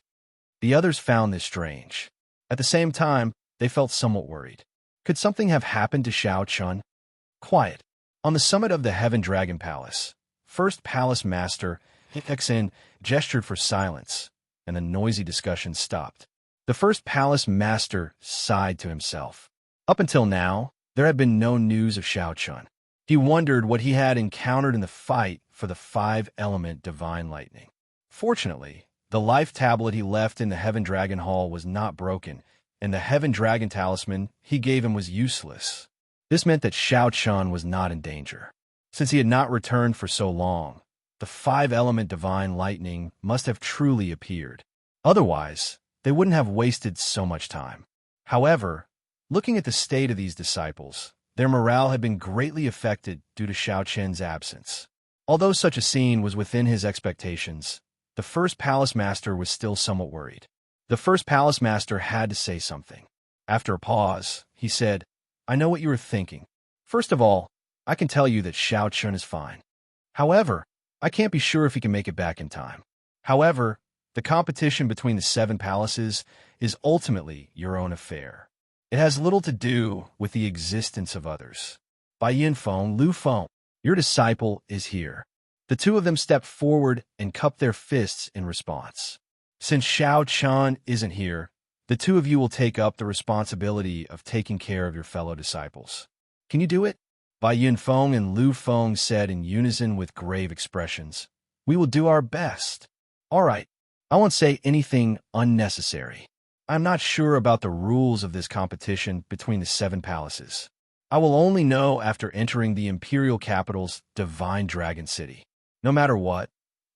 The others found this strange. At the same time, they felt somewhat worried. Could something have happened to Xiao Chun? Quiet. On the summit of the Heaven Dragon Palace, First Palace Master Xen gestured for silence, and the noisy discussion stopped. The First Palace Master sighed to himself. Up until now, there had been no news of Xiao Chun. He wondered what he had encountered in the fight for the 5-element divine lightning. Fortunately, the life tablet he left in the Heaven Dragon Hall was not broken, and the Heaven Dragon Talisman he gave him was useless. This meant that Xiao Chun was not in danger. Since he had not returned for so long, the 5-element divine lightning must have truly appeared. Otherwise, they wouldn't have wasted so much time. However, looking at the state of these disciples, their morale had been greatly affected due to Xiao Chen's absence. Although such a scene was within his expectations, the First Palace Master was still somewhat worried. The First Palace Master had to say something. After a pause, he said, "I know what you are thinking. First of all, I can tell you that Xiao Chun is fine. However, I can't be sure if he can make it back in time. However, the competition between the 7 palaces is ultimately your own affair. It has little to do with the existence of others. Bai Yinfeng, Lu Feng, your disciple is here." The 2 of them stepped forward and cupped their fists in response. "Since Xiao Chun isn't here, the 2 of you will take up the responsibility of taking care of your fellow disciples. Can you do it?" Bai Yinfeng and Lu Feng said in unison with grave expressions. "We will do our best." "All right. I won't say anything unnecessary. I'm not sure about the rules of this competition between the 7 palaces. I will only know after entering the Imperial Capital's Divine Dragon City. No matter what,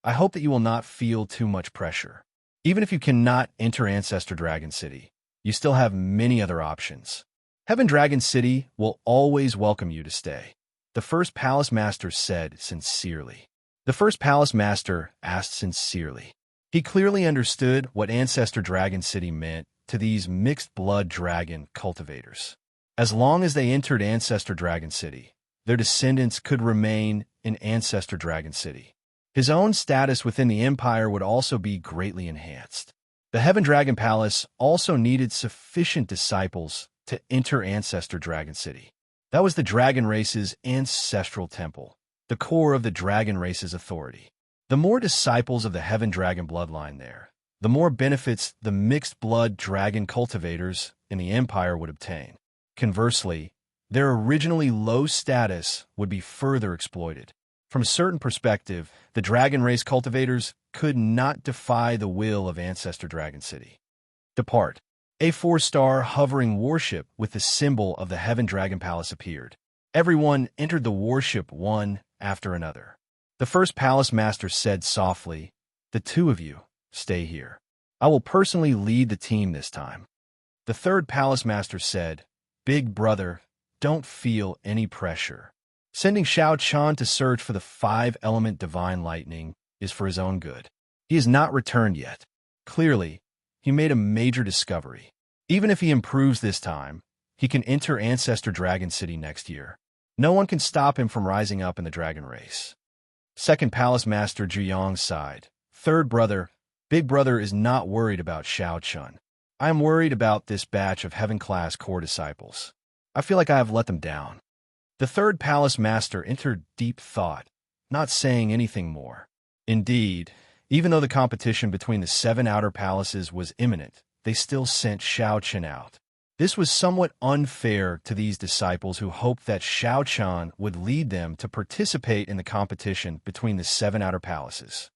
I hope that you will not feel too much pressure. Even if you cannot enter Ancestor Dragon City, you still have many other options. Heaven Dragon City will always welcome you to stay," the First Palace Master said sincerely. The First Palace Master asked sincerely. He clearly understood what Ancestor Dragon City meant to these mixed-blood dragon cultivators. As long as they entered Ancestor Dragon City, their descendants could remain in Ancestor Dragon City. His own status within the Empire would also be greatly enhanced. The Heaven Dragon Palace also needed sufficient disciples to enter Ancestor Dragon City. That was the dragon race's ancestral temple, the core of the dragon race's authority. The more disciples of the Heaven Dragon bloodline there, the more benefits the mixed-blood dragon cultivators in the Empire would obtain. Conversely, their originally low status would be further exploited. From a certain perspective, the dragon race cultivators could not defy the will of Ancestor Dragon City. Depart. A 4-star hovering warship with the symbol of the Heaven Dragon Palace appeared. Everyone entered the warship one after another. The First Palace Master said softly, "The 2 of you, stay here. I will personally lead the team this time." The Third Palace Master said, "Big brother, don't feel any pressure. Sending Xiao Chun to search for the 5-element divine lightning is for his own good. He has not returned yet. Clearly, he made a major discovery. Even if he improves this time, he can enter Ancestor Dragon City next year. No one can stop him from rising up in the dragon race." Second Palace Master Zhuyang sighed. "Third brother, Big brother is not worried about Xiao Chun. I am worried about this batch of Heaven-class core disciples. I feel like I have let them down." The Third Palace Master entered deep thought, not saying anything more. Indeed, even though the competition between the 7 outer palaces was imminent, they still sent Xianxia out. This was somewhat unfair to these disciples who hoped that Xianxia would lead them to participate in the competition between the 7 outer palaces.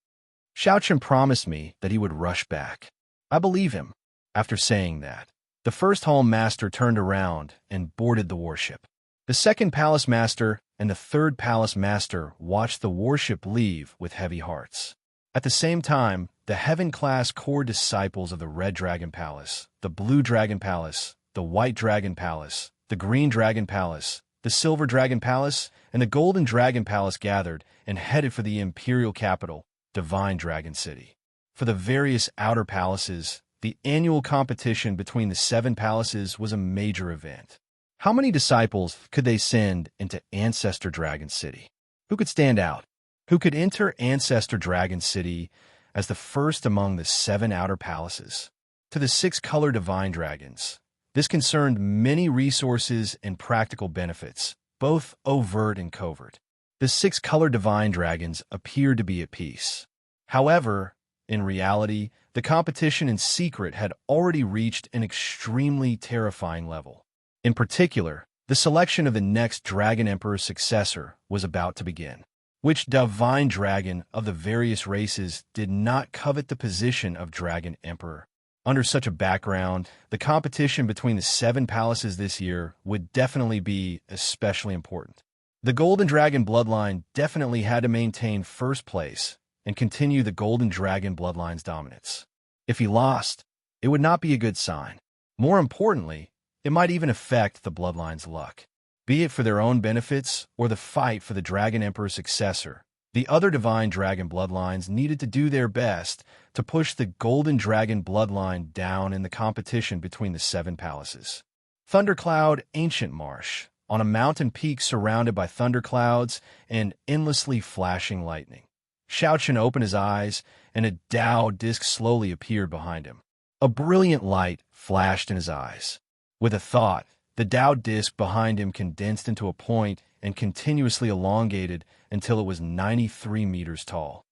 Xianxia promised me that he would rush back. I believe him. After saying that, the first hall master turned around and boarded the warship. The second palace master and the third palace master watched the warship leave with heavy hearts. At the same time, the heaven-class core disciples of the Red Dragon Palace, the Blue Dragon Palace, the White Dragon Palace, the Green Dragon Palace, the Silver Dragon Palace, and the Golden Dragon Palace gathered and headed for the imperial capital, Divine Dragon City. For the various outer palaces, the annual competition between the 7 palaces was a major event. How many disciples could they send into Ancestor Dragon City? Who could stand out? Who could enter Ancestor Dragon City as the first among the 7 outer palaces? To the 6 color divine dragons, this concerned many resources and practical benefits, both overt and covert. The 6 color divine dragons appeared to be at peace. However, in reality, the competition in secret had already reached an extremely terrifying level. In particular, the selection of the next Dragon Emperor's successor was about to begin. Which divine dragon of the various races did not covet the position of Dragon Emperor? Under such a background, the competition between the 7 palaces this year would definitely be especially important. The Golden Dragon bloodline definitely had to maintain first place and continue the Golden Dragon bloodline's dominance. If he lost, it would not be a good sign. More importantly, it might even affect the bloodline's luck. Be it for their own benefits or the fight for the Dragon Emperor's successor, the other Divine Dragon bloodlines needed to do their best to push the Golden Dragon bloodline down in the competition between the 7 palaces. Thundercloud Ancient Marsh, on a mountain peak surrounded by thunderclouds and endlessly flashing lightning. Xianxia opened his eyes, and a Tao disc slowly appeared behind him. A brilliant light flashed in his eyes. With a thought, the Tao disc behind him condensed into a point and continuously elongated until it was 93 meters tall.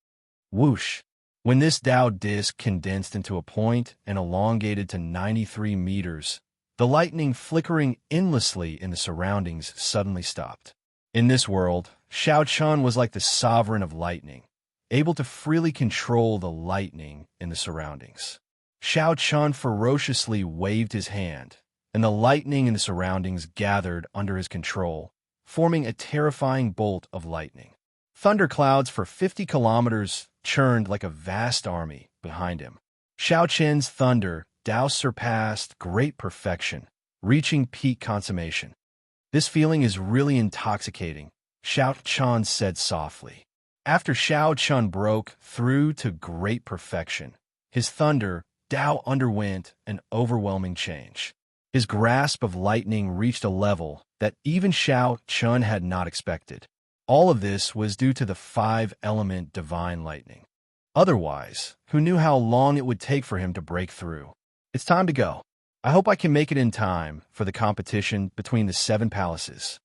Whoosh! When this Tao disc condensed into a point and elongated to 93 meters, the lightning flickering endlessly in the surroundings suddenly stopped. In this world, Xianxia was like the sovereign of lightning, able to freely control the lightning in the surroundings. Xianxia ferociously waved his hand, and the lightning in the surroundings gathered under his control, forming a terrifying bolt of lightning. Thunderclouds for 50 kilometers churned like a vast army behind him. Xiaoqian's thunder doused surpassed great perfection, reaching peak consummation. This feeling is really intoxicating, Xiaoqian said softly. After Xiaoqian broke through to great perfection, his thunder Tao underwent an overwhelming change. His grasp of lightning reached a level that even Xiaoqian had not expected. All of this was due to the 5-element divine lightning. Otherwise, who knew how long it would take for him to break through? It's time to go. I hope I can make it in time for the competition between the 7 palaces.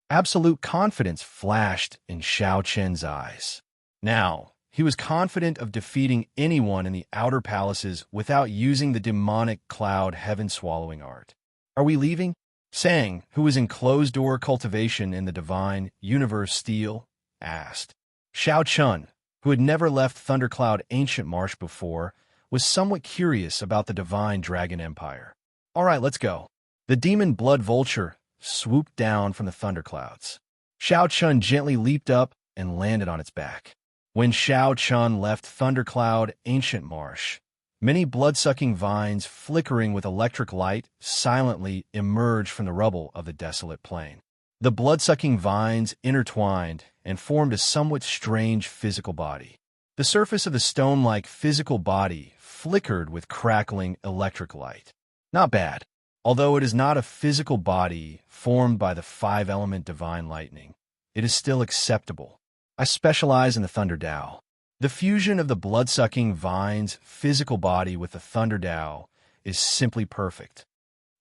Absolute confidence flashed in Xiaoqian's eyes. Now, he was confident of defeating anyone in the outer palaces without using the demonic cloud heaven-swallowing art. Are we leaving? Sang, who was in closed-door cultivation in the divine universe steel, asked. Xiaoqian, who had never left Thundercloud Ancient Marsh before, was somewhat curious about the divine dragon empire. All right, let's go. The demon blood vulture swooped down from the thunderclouds. Xiaoqian gently leaped up and landed on its back. When Xiaoqian left Thundercloud Ancient Marsh, many blood-sucking vines flickering with electric light silently emerged from the rubble of the desolate plain. The blood-sucking vines intertwined and formed a somewhat strange physical body. The surface of the stone-like physical body flickered with crackling electric light. Not bad. Although it is not a physical body formed by the 5-element divine lightning, it is still acceptable. I specialize in the Thunder Tao. The fusion of the blood-sucking vine's physical body with the Thunder Tao is simply perfect.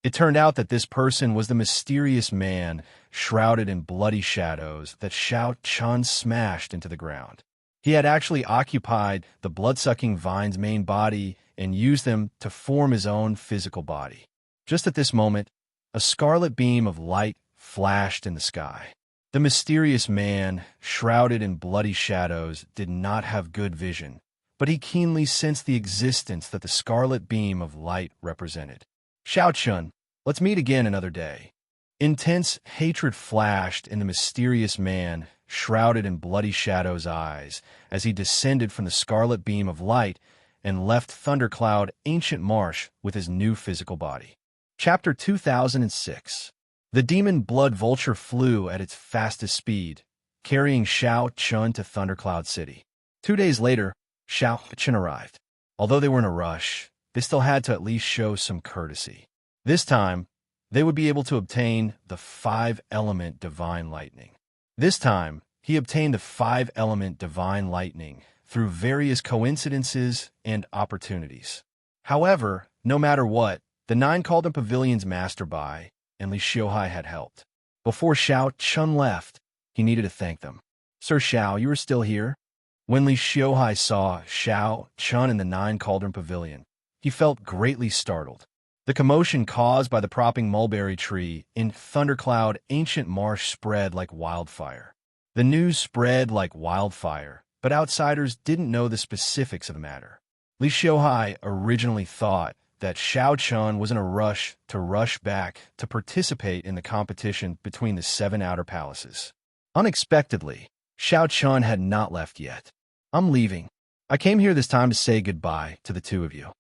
It turned out that this person was the mysterious man shrouded in bloody shadows that Xiaoqian smashed into the ground. He had actually occupied the blood-sucking vine's main body and used them to form his own physical body. Just at this moment, a scarlet beam of light flashed in the sky. The mysterious man, shrouded in bloody shadows, did not have good vision, but he keenly sensed the existence that the scarlet beam of light represented. Xianxia, let's meet again another day. Intense hatred flashed in the mysterious man, shrouded in bloody shadows' eyes, as he descended from the scarlet beam of light and left Thundercloud Ancient Marsh with his new physical body. Chapter 2006. The demon blood vulture flew at its fastest speed, carrying Xianxia to Thundercloud City. 2 days later, Xianxia arrived. Although they were in a rush, they still had to at least show some courtesy. This time, they would be able to obtain the 5-element divine lightning. This time, he obtained the 5-element divine lightning through various coincidences and opportunities. However, no matter what, the 9 Cauldron Pavilion's Master Bai and Li Xiaohai had helped. Before Xianxia left, he needed to thank them. Sir Xiao, you are still here? When Li Xiaohai saw Xianxia in the 9 Cauldron Pavilion, he felt greatly startled. The commotion caused by the propping mulberry tree in Thundercloud Ancient Marsh spread like wildfire. The news spread like wildfire, but outsiders didn't know the specifics of the matter. Li Xiaohai originally thought that Xianxia was in a rush back to participate in the competition between the 7 outer palaces. Unexpectedly, Xianxia had not left yet. I'm leaving. I came here this time to say goodbye to the 2 of you.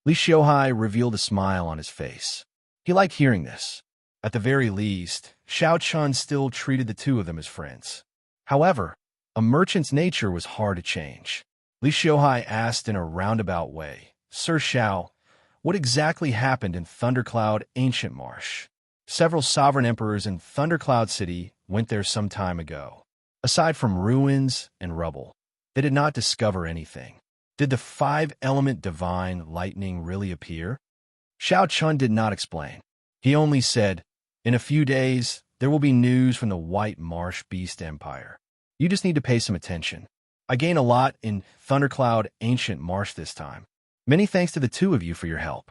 Li Xiaohai revealed a smile on his face. He liked hearing this. At the very least, Xianxia still treated the 2 of them as friends. However, a merchant's nature was hard to change. Li Xiaohai asked in a roundabout way, Sir Xiao, what exactly happened in Thundercloud Ancient Marsh? Several sovereign emperors in Thundercloud City went there some time ago. Aside from ruins and rubble, they did not discover anything. Did the 5-element divine lightning really appear? Xianxia did not explain. He only said, in a few days, there will be news from the White Marsh Beast Empire. You just need to pay some attention. I gain a lot in Thundercloud Ancient Marsh this time. Many thanks to the 2 of you for your help.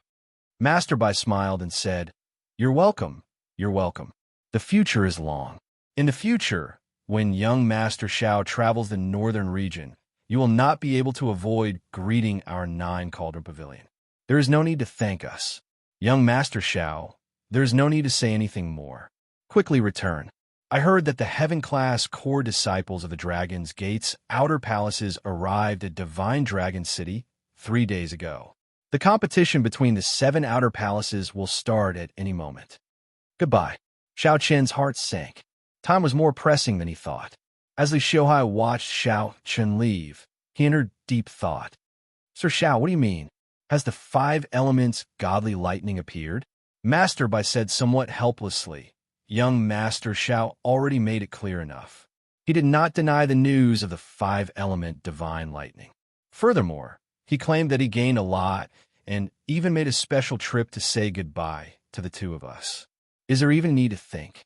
Master Bai smiled and said, You're welcome. You're welcome. The future is long. In the future, when young Master Xiao travels the northern region, you will not be able to avoid greeting our 9 Cauldron Pavilion. There is no need to thank us. Young Master Xiao, there is no need to say anything more. Quickly return. I heard that the heaven-class core disciples of the Dragon's Gate's outer palaces arrived at Divine Dragon City 3 days ago. The competition between the 7 outer palaces will start at any moment. Goodbye. Xiaoqian's heart sank. Time was more pressing than he thought. As Li Xiaohai watched Xiaoqian leave, he entered deep thought. Sir Xiao, what do you mean? Has the 5 elements godly lightning appeared? Master Bai said somewhat helplessly. Young Master Xiao already made it clear enough. He did not deny the news of the 5-element divine lightning. Furthermore, he claimed that he gained a lot and even made a special trip to say goodbye to the 2 of us. Is there even need to think?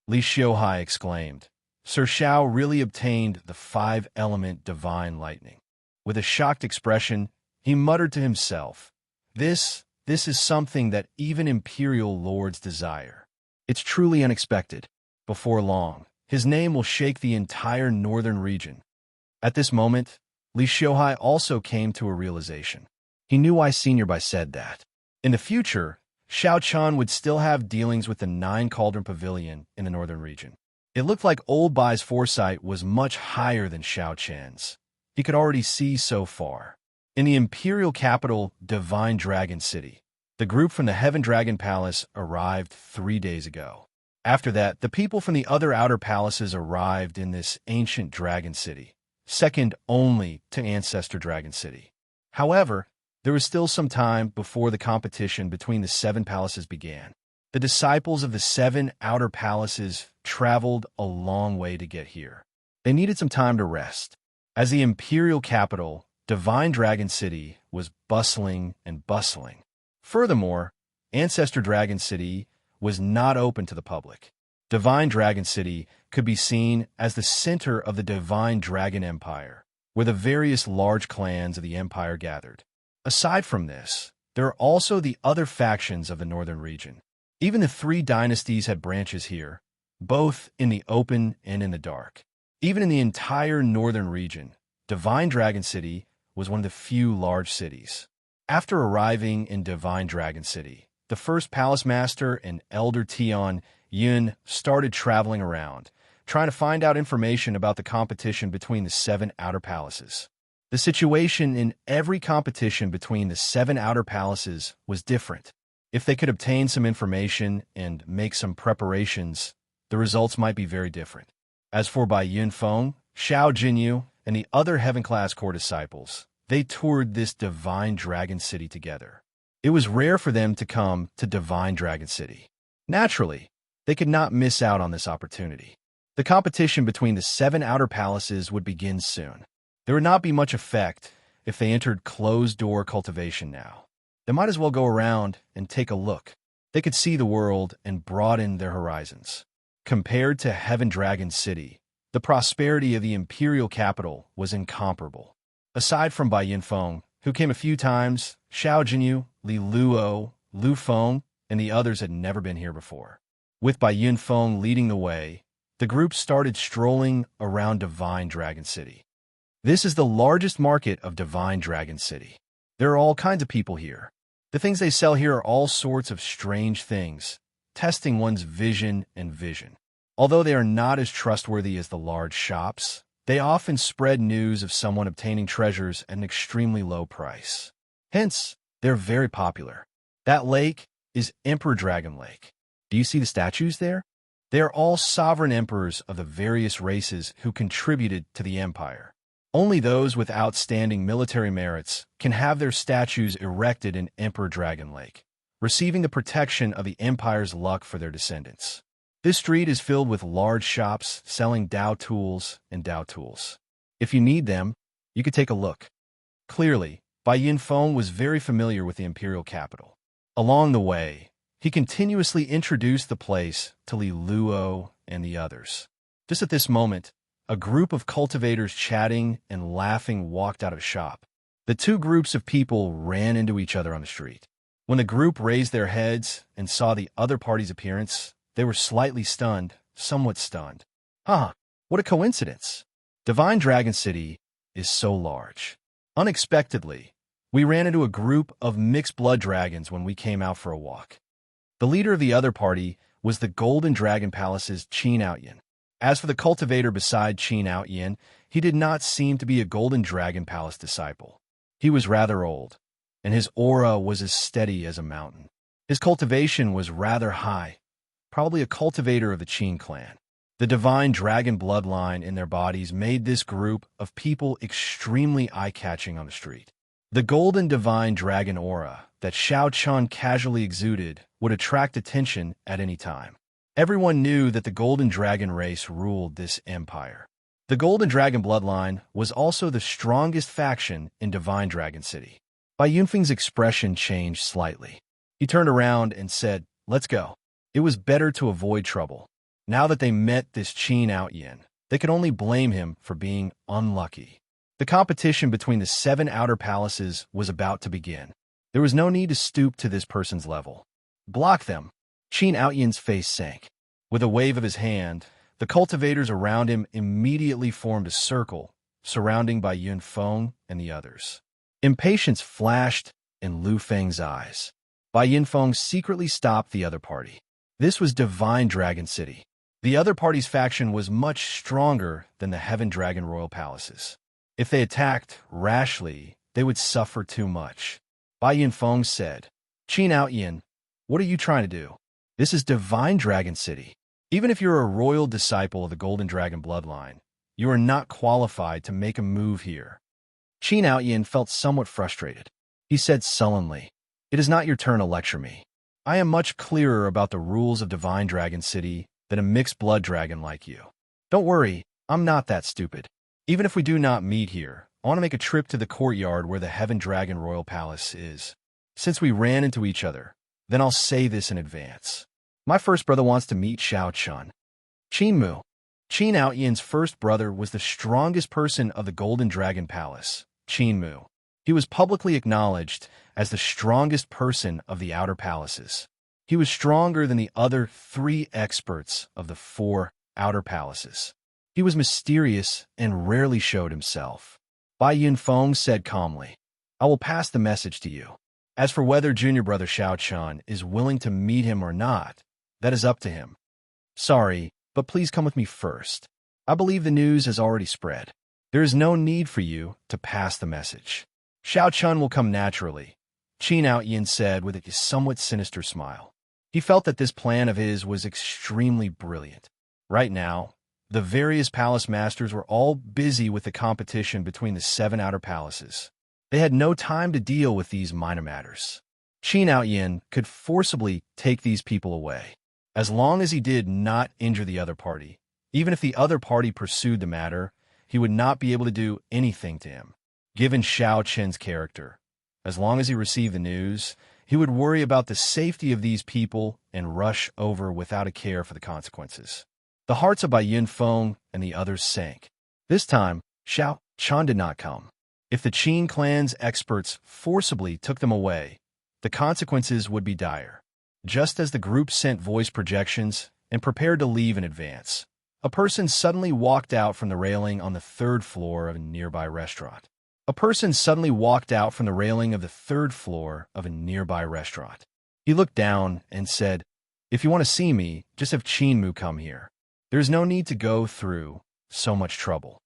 Li Xiaohai exclaimed. Sir Xiao really obtained the 5-element divine lightning. With a shocked expression, he muttered to himself, This is something that even imperial lords desire. It's truly unexpected. Before long, his name will shake the entire northern region. At this moment, Li Xiaohai also came to a realization. He knew why Senior Bai said that. In the future, Xiaoqian would still have dealings with the 9 Cauldron Pavilion in the northern region. It looked like old Bai's foresight was much higher than Xiaoqian's. He could already see so far. In the imperial capital, Divine Dragon City, the group from the Heaven Dragon Palace arrived 3 days ago. After that, the people from the other outer palaces arrived in this ancient dragon city, second only to Ancestor Dragon City. However, there was still some time before the competition between the 7 palaces began. The disciples of the 7 outer palaces traveled a long way to get here. They needed some time to rest. As the imperial capital, Divine Dragon City was bustling and bustling. Furthermore, Ancestor Dragon City was not open to the public. Divine Dragon City could be seen as the center of the Divine Dragon Empire, where the various large clans of the empire gathered. Aside from this, there are also the other factions of the northern region. Even the three dynasties had branches here, both in the open and in the dark. Even in the entire northern region, Divine Dragon City was one of the few large cities. After arriving in Divine Dragon City, the first palace master and elder Tian Yun started traveling around, trying to find out information about the competition between the 7 outer palaces. The situation in every competition between the 7 outer palaces was different. If they could obtain some information and make some preparations, the results might be very different. As for Bai Yunfeng, Xiao Jinyu, and the other heaven-class core disciples, they toured this Divine Dragon City together. It was rare for them to come to Divine Dragon City. Naturally, they could not miss out on this opportunity. The competition between the 7 outer palaces would begin soon. There would not be much effect if they entered closed-door cultivation now. They might as well go around and take a look. They could see the world and broaden their horizons. Compared to Heaven Dragon City, the prosperity of the imperial capital was incomparable. Aside from Bai Yunfeng, who came a few times, Xiao Jinyu, Li Luo, Lu Feng, and the others had never been here before. With Bai Yunfeng leading the way, the group started strolling around Divine Dragon City. This is the largest market of Divine Dragon City. There are all kinds of people here. The things they sell here are all sorts of strange things, testing one's vision and vision. Although they are not as trustworthy as the large shops, they often spread news of someone obtaining treasures at an extremely low price. Hence, they're very popular. That lake is Emperor Dragon Lake. Do you see the statues there? They are all sovereign emperors of the various races who contributed to the empire. Only those with outstanding military merits can have their statues erected in Emperor Dragon Lake, receiving the protection of the empire's luck for their descendants. This street is filled with large shops selling Dao tools and Dao tools. If you need them, you could take a look. Clearly, Bai Yunfeng was very familiar with the imperial capital. Along the way, he continuously introduced the place to Li Luo and the others. Just at this moment, a group of cultivators chatting and laughing walked out of a shop. The two groups of people ran into each other on the street. When the group raised their heads and saw the other party's appearance, they were slightly stunned, somewhat stunned. What a coincidence. Divine Dragon City is so large. Unexpectedly, we ran into a group of mixed blood dragons when we came out for a walk. The leader of the other party was the Golden Dragon Palace's Qin Outyin. As for the cultivator beside Qin Outyin, he did not seem to be a Golden Dragon Palace disciple. He was rather old, and his aura was as steady as a mountain. His cultivation was rather high, probably a cultivator of the Qin clan. The divine dragon bloodline in their bodies made this group of people extremely eye-catching on the street. The golden divine dragon aura that Xiao Chun casually exuded would attract attention at any time. Everyone knew that the golden dragon race ruled this empire. The golden dragon bloodline was also the strongest faction in Divine Dragon City. Bai Yunfeng's expression changed slightly. He turned around and said, "Let's go." It was better to avoid trouble. Now that they met this Qin Outyin, they could only blame him for being unlucky. The competition between the 7 outer palaces was about to begin. There was no need to stoop to this person's level. Block them. Qin Outyin's face sank. With a wave of his hand, the cultivators around him immediately formed a circle, surrounding Bai Yunfeng and the others. Impatience flashed in Lu Feng's eyes. Bai Yunfeng secretly stopped the other party. This was Divine Dragon City. The other party's faction was much stronger than the Heaven Dragon Royal Palaces. If they attacked rashly, they would suffer too much. Bai Yunfeng said, "Qin Outyin, what are you trying to do? This is Divine Dragon City. Even if you're a royal disciple of the Golden Dragon bloodline, you are not qualified to make a move here." Qin Outyin felt somewhat frustrated. He said sullenly, "It is not your turn to lecture me. I am much clearer about the rules of Divine Dragon City than a mixed blood dragon like you. Don't worry, I'm not that stupid. Even if we do not meet here, I want to make a trip to the courtyard where the Heaven Dragon Royal Palace is. Since we ran into each other, then I'll say this in advance. My first brother wants to meet Xiao Chun." Qin Mu. Qin Outyan's first brother was the strongest person of the Golden Dragon Palace, Qin Mu. He was publicly acknowledged as the strongest person of the outer palaces. He was stronger than the other 3 experts of the 4 outer palaces. He was mysterious and rarely showed himself. Bai Yunfeng said calmly, "I will pass the message to you. As for whether junior brother Xiaochun is willing to meet him or not, that is up to him. Sorry, but please come with me first. I believe the news has already spread. There is no need for you to pass the message. Xiaochun will come naturally," Qin Outyan said with a somewhat sinister smile. He felt that this plan of his was extremely brilliant. Right now, the various palace masters were all busy with the competition between the 7 outer palaces. They had no time to deal with these minor matters. Qin Outyan could forcibly take these people away, as long as he did not injure the other party. Even if the other party pursued the matter, he would not be able to do anything to him. Given Xiaochun's character, as long as he received the news, he would worry about the safety of these people and rush over without a care for the consequences. The hearts of Bai Yunfeng and the others sank. This time, Xiaochun did not come. If the Qin clan's experts forcibly took them away, the consequences would be dire. Just as the group sent voice projections and prepared to leave in advance, a person suddenly walked out from the railing on the 3rd floor of a nearby restaurant. A person suddenly walked out from the railing of the 3rd floor of a nearby restaurant. He looked down and said, "If you want to see me, just have Qin Mu come here. There's no need to go through so much trouble."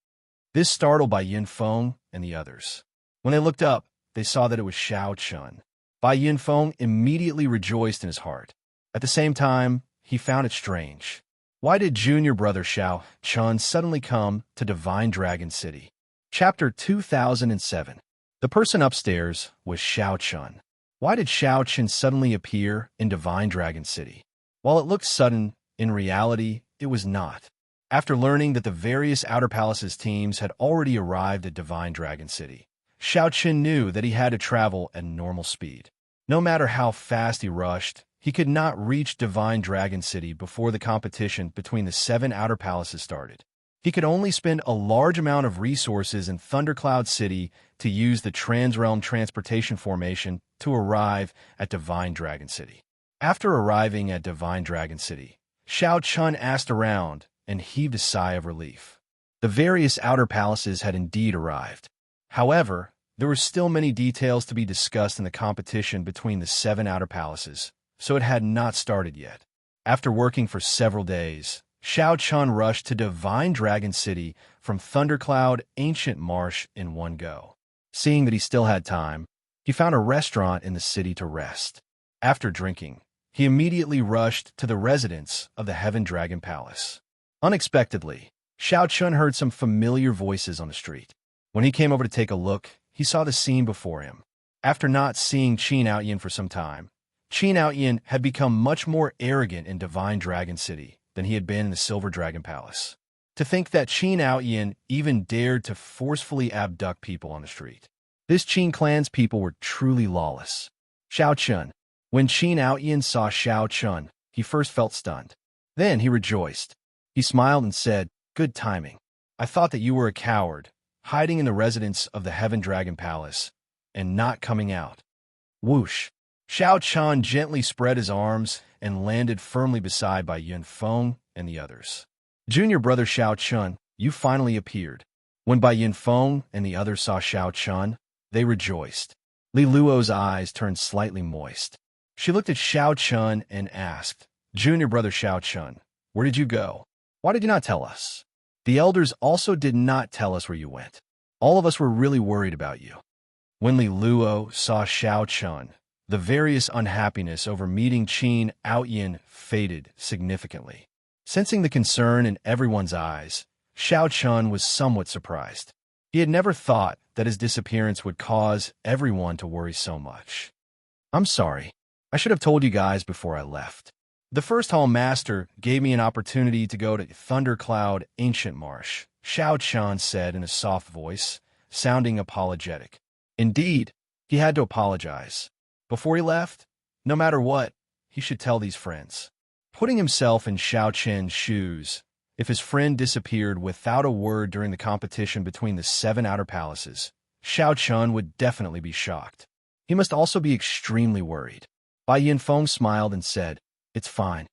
This startled Bai Yunfeng and the others. When they looked up, they saw that it was Xiaochun. Bai Yunfeng immediately rejoiced in his heart. At the same time, he found it strange. Why did junior brother Xiaochun suddenly come to Divine Dragon City? Chapter 2007. The person upstairs was Xiaochun. Why did Xiaochun suddenly appear in Divine Dragon City? While it looked sudden, in reality, it was not. After learning that the various Outer Palaces teams had already arrived at Divine Dragon City, Xiaochun knew that he had to travel at normal speed. No matter how fast he rushed, he could not reach Divine Dragon City before the competition between the 7 Outer Palaces started. He could only spend a large amount of resources in Thundercloud City to use the Transrealm Transportation Formation to arrive at Divine Dragon City. After arriving at Divine Dragon City, Xiaochun asked around and heaved a sigh of relief. The various outer palaces had indeed arrived. However, there were still many details to be discussed in the competition between the 7 outer palaces, so it had not started yet. After working for several days, Xiaochun rushed to Divine Dragon City from Thundercloud Ancient Marsh in one go. Seeing that he still had time, he found a restaurant in the city to rest. After drinking, he immediately rushed to the residence of the Heaven Dragon Palace. Unexpectedly, Xiaochun heard some familiar voices on the street. When he came over to take a look, he saw the scene before him. After not seeing Qin Outyan for some time, Qin Outyan had become much more arrogant in Divine Dragon City than he had been in the Silver Dragon Palace. To think that Qin Outyan even dared to forcefully abduct people on the street. This Qin clan's people were truly lawless. Xiaochun. When Qin Outyan saw Xiaochun, he first felt stunned. Then he rejoiced. He smiled and said, "Good timing. I thought that you were a coward, hiding in the residence of the Heaven Dragon Palace, and not coming out." Whoosh! Xiaochun gently spread his arms and landed firmly beside Bai Yunfeng and the others. "Junior brother Xiaochun, you finally appeared." When Bai Yunfeng and the others saw Xiaochun, they rejoiced. Li Luo's eyes turned slightly moist. She looked at Xiaochun and asked, "Junior brother Xiaochun, where did you go? Why did you not tell us? The elders also did not tell us where you went. All of us were really worried about you." When Li Luo saw Xiaochun, the various unhappiness over meeting Qin Outyan faded significantly. Sensing the concern in everyone's eyes, Xiaochun was somewhat surprised. He had never thought that his disappearance would cause everyone to worry so much. "I'm sorry. I should have told you guys before I left. The First Hall Master gave me an opportunity to go to Thundercloud Ancient Marsh," Xiaochun said in a soft voice, sounding apologetic. Indeed, he had to apologize. Before he left, no matter what, he should tell these friends. Putting himself in Xiaochun's shoes, If his friend disappeared without a word during the competition between the 7 outer palaces, Xiao Chun would definitely be shocked. He must also be extremely worried. Bai Yinfeng smiled and said, "It's fine.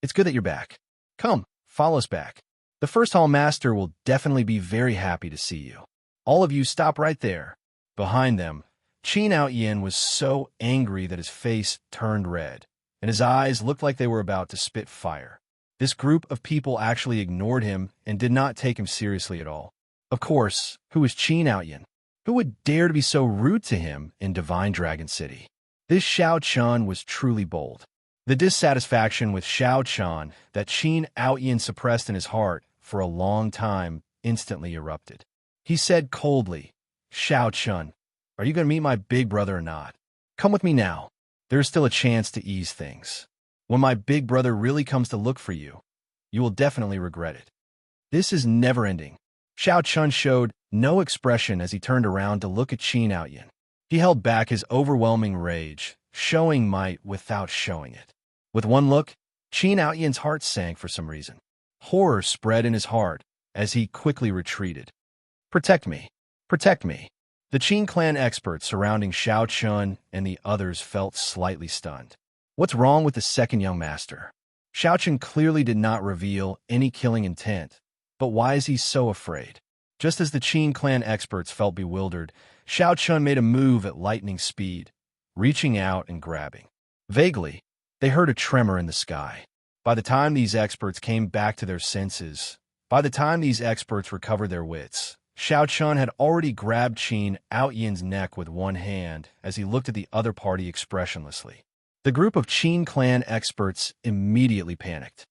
It's good that you're back. Come, follow us back. The first hall master will definitely be very happy to see you. All of you stop right there." Behind them, Qin Outyin was so angry that his face turned red, and his eyes looked like they were about to spit fire. This group of people actually ignored him and did not take him seriously at all. Of course, who was Qin Outyin? Who would dare to be so rude to him in Divine Dragon City? This Xiao Chun was truly bold. The dissatisfaction with Xiao Chun that Qin Outyin suppressed in his heart for a long time instantly erupted. He said coldly, "Xiao Chun, are you going to meet my big brother or not? Come with me now. There is still a chance to ease things. When my big brother really comes to look for you, you will definitely regret it." This is never ending. Xiao Chun showed no expression as he turned around to look at Qin Outyin. He held back his overwhelming rage, showing might without showing it. With one look, Qin Outyin's heart sank for some reason. Horror spread in his heart as he quickly retreated. "Protect me! Protect me!" The Qin clan experts surrounding Xiao Chun and the others felt slightly stunned. What's wrong with the second young master? Xiao Chun clearly did not reveal any killing intent, but why is he so afraid? Just as the Qin clan experts felt bewildered, Xiao Chun made a move at lightning speed, reaching out and grabbing. Vaguely, they heard a tremor in the sky. By the time these experts came back to their senses, by the time these experts recovered their wits, Xiao Chun had already grabbed Qin Outyin's neck with one hand as he looked at the other party expressionlessly. The group of Qin clan experts immediately panicked.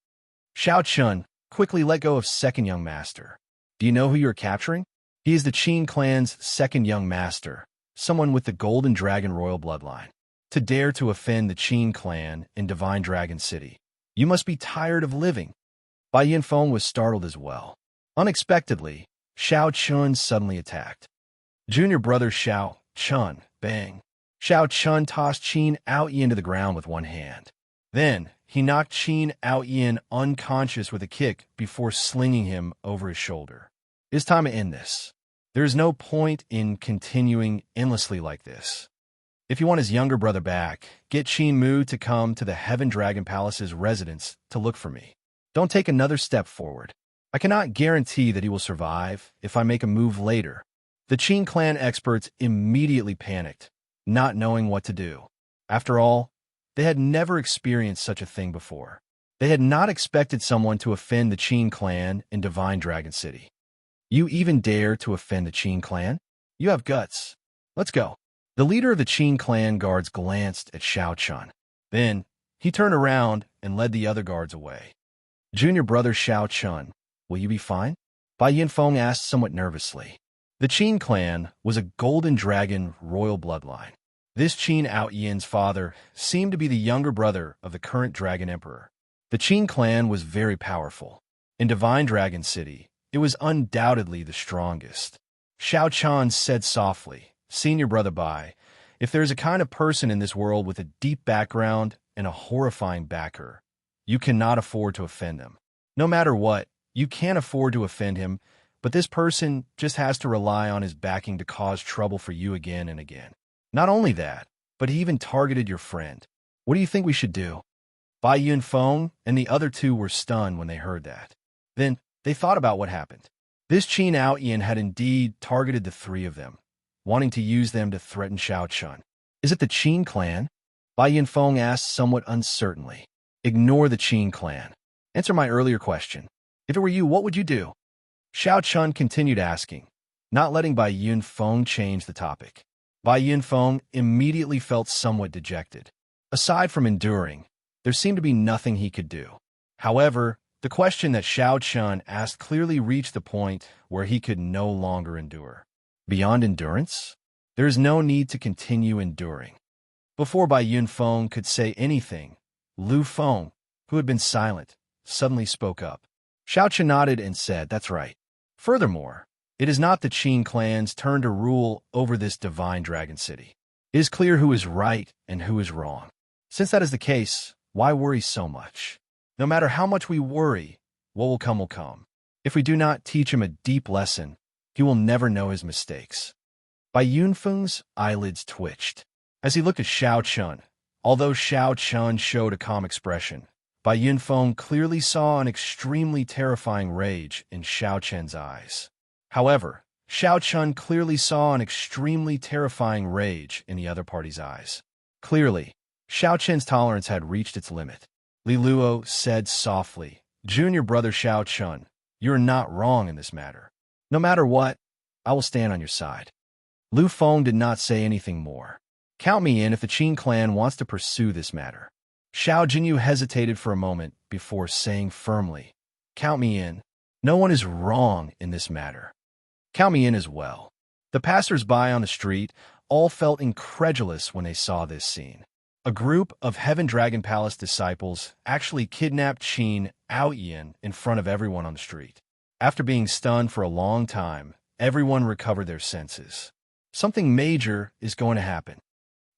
"Xiao Chun, quickly let go of second young master. Do you know who you're capturing? He is the Qin clan's second young master, someone with the Golden Dragon royal bloodline. To dare to offend the Qin clan in Divine Dragon City, you must be tired of living." Bai Yinfeng was startled as well. Unexpectedly, Xiao Chun suddenly attacked. Junior brother Xiao Chun, bang. Xiao Chun tossed Qin Outyin to the ground with one hand. Then, he knocked Qin Outyin unconscious with a kick before slinging him over his shoulder. It's time to end this. There is no point in continuing endlessly like this. If you want his younger brother back, get Qin Mu to come to the Heaven Dragon Palace's residence to look for me. Don't take another step forward. I cannot guarantee that he will survive if I make a move later. The Qin clan experts immediately panicked, not knowing what to do. After all, they had never experienced such a thing before. They had not expected someone to offend the Qin clan in Divine Dragon City. You even dare to offend the Qin clan? You have guts. Let's go. The leader of the Qin clan guards glanced at Xiao Chun. Then, he turned around and led the other guards away. Junior brother Xiao Chun, will you be fine? Bai Yinfeng asked somewhat nervously. The Qin clan was a Golden Dragon royal bloodline. This Qin Outyin's father seemed to be the younger brother of the current Dragon Emperor. The Qin clan was very powerful. In Divine Dragon City, it was undoubtedly the strongest. Xiao Chun said softly, "Senior brother Bai, if there is a kind of person in this world with a deep background and a horrifying backer, you cannot afford to offend them. No matter what, you can't afford to offend him, but this person just has to rely on his backing to cause trouble for you again and again. Not only that, but he even targeted your friend. What do you think we should do?" Bai Yunfeng and the other two were stunned when they heard that. Then, they thought about what happened. This Qin Outyin had indeed targeted the three of them, wanting to use them to threaten Xiao Chun. Is it the Qin clan? Bai Yinfeng asked somewhat uncertainly. Ignore the Qin clan. Answer my earlier question. If it were you, what would you do? Xiao Chun continued asking, not letting Bai Yinfeng change the topic. Bai Yinfeng immediately felt somewhat dejected. Aside from enduring, there seemed to be nothing he could do. However, the question that Xiao Chun asked clearly reached the point where he could no longer endure. Beyond endurance? There is no need to continue enduring. Before Bai Yunfeng could say anything, Lu Feng, who had been silent, suddenly spoke up. Xiao Chun nodded and said, "That's right. Furthermore, it is not the Qin clan's turn to rule over this Divine Dragon City. It is clear who is right and who is wrong. Since that is the case, why worry so much? No matter how much we worry, what will come will come. If we do not teach him a deep lesson, he will never know his mistakes. Bai Yunfeng's eyelids twitched as he looked at Xiao Chun. Although Xiao Chun showed a calm expression, Bai Yunfeng clearly saw an extremely terrifying rage in Xiao Chen's eyes. However, Xiao Chun clearly saw an extremely terrifying rage in the other party's eyes. Clearly, Xiao Chen's tolerance had reached its limit. Li Luo said softly, "Junior brother Xiao Chun, you are not wrong in this matter. No matter what, I will stand on your side." Lu Feng did not say anything more. "Count me in if the Qin clan wants to pursue this matter." Xiao Jinyu hesitated for a moment before saying firmly, "Count me in. No one is wrong in this matter. Count me in as well." The passers-by on the street all felt incredulous when they saw this scene. A group of Heaven Dragon Palace disciples actually kidnapped Qin Aoyan in front of everyone on the street. After being stunned for a long time, everyone recovered their senses. Something major is going to happen.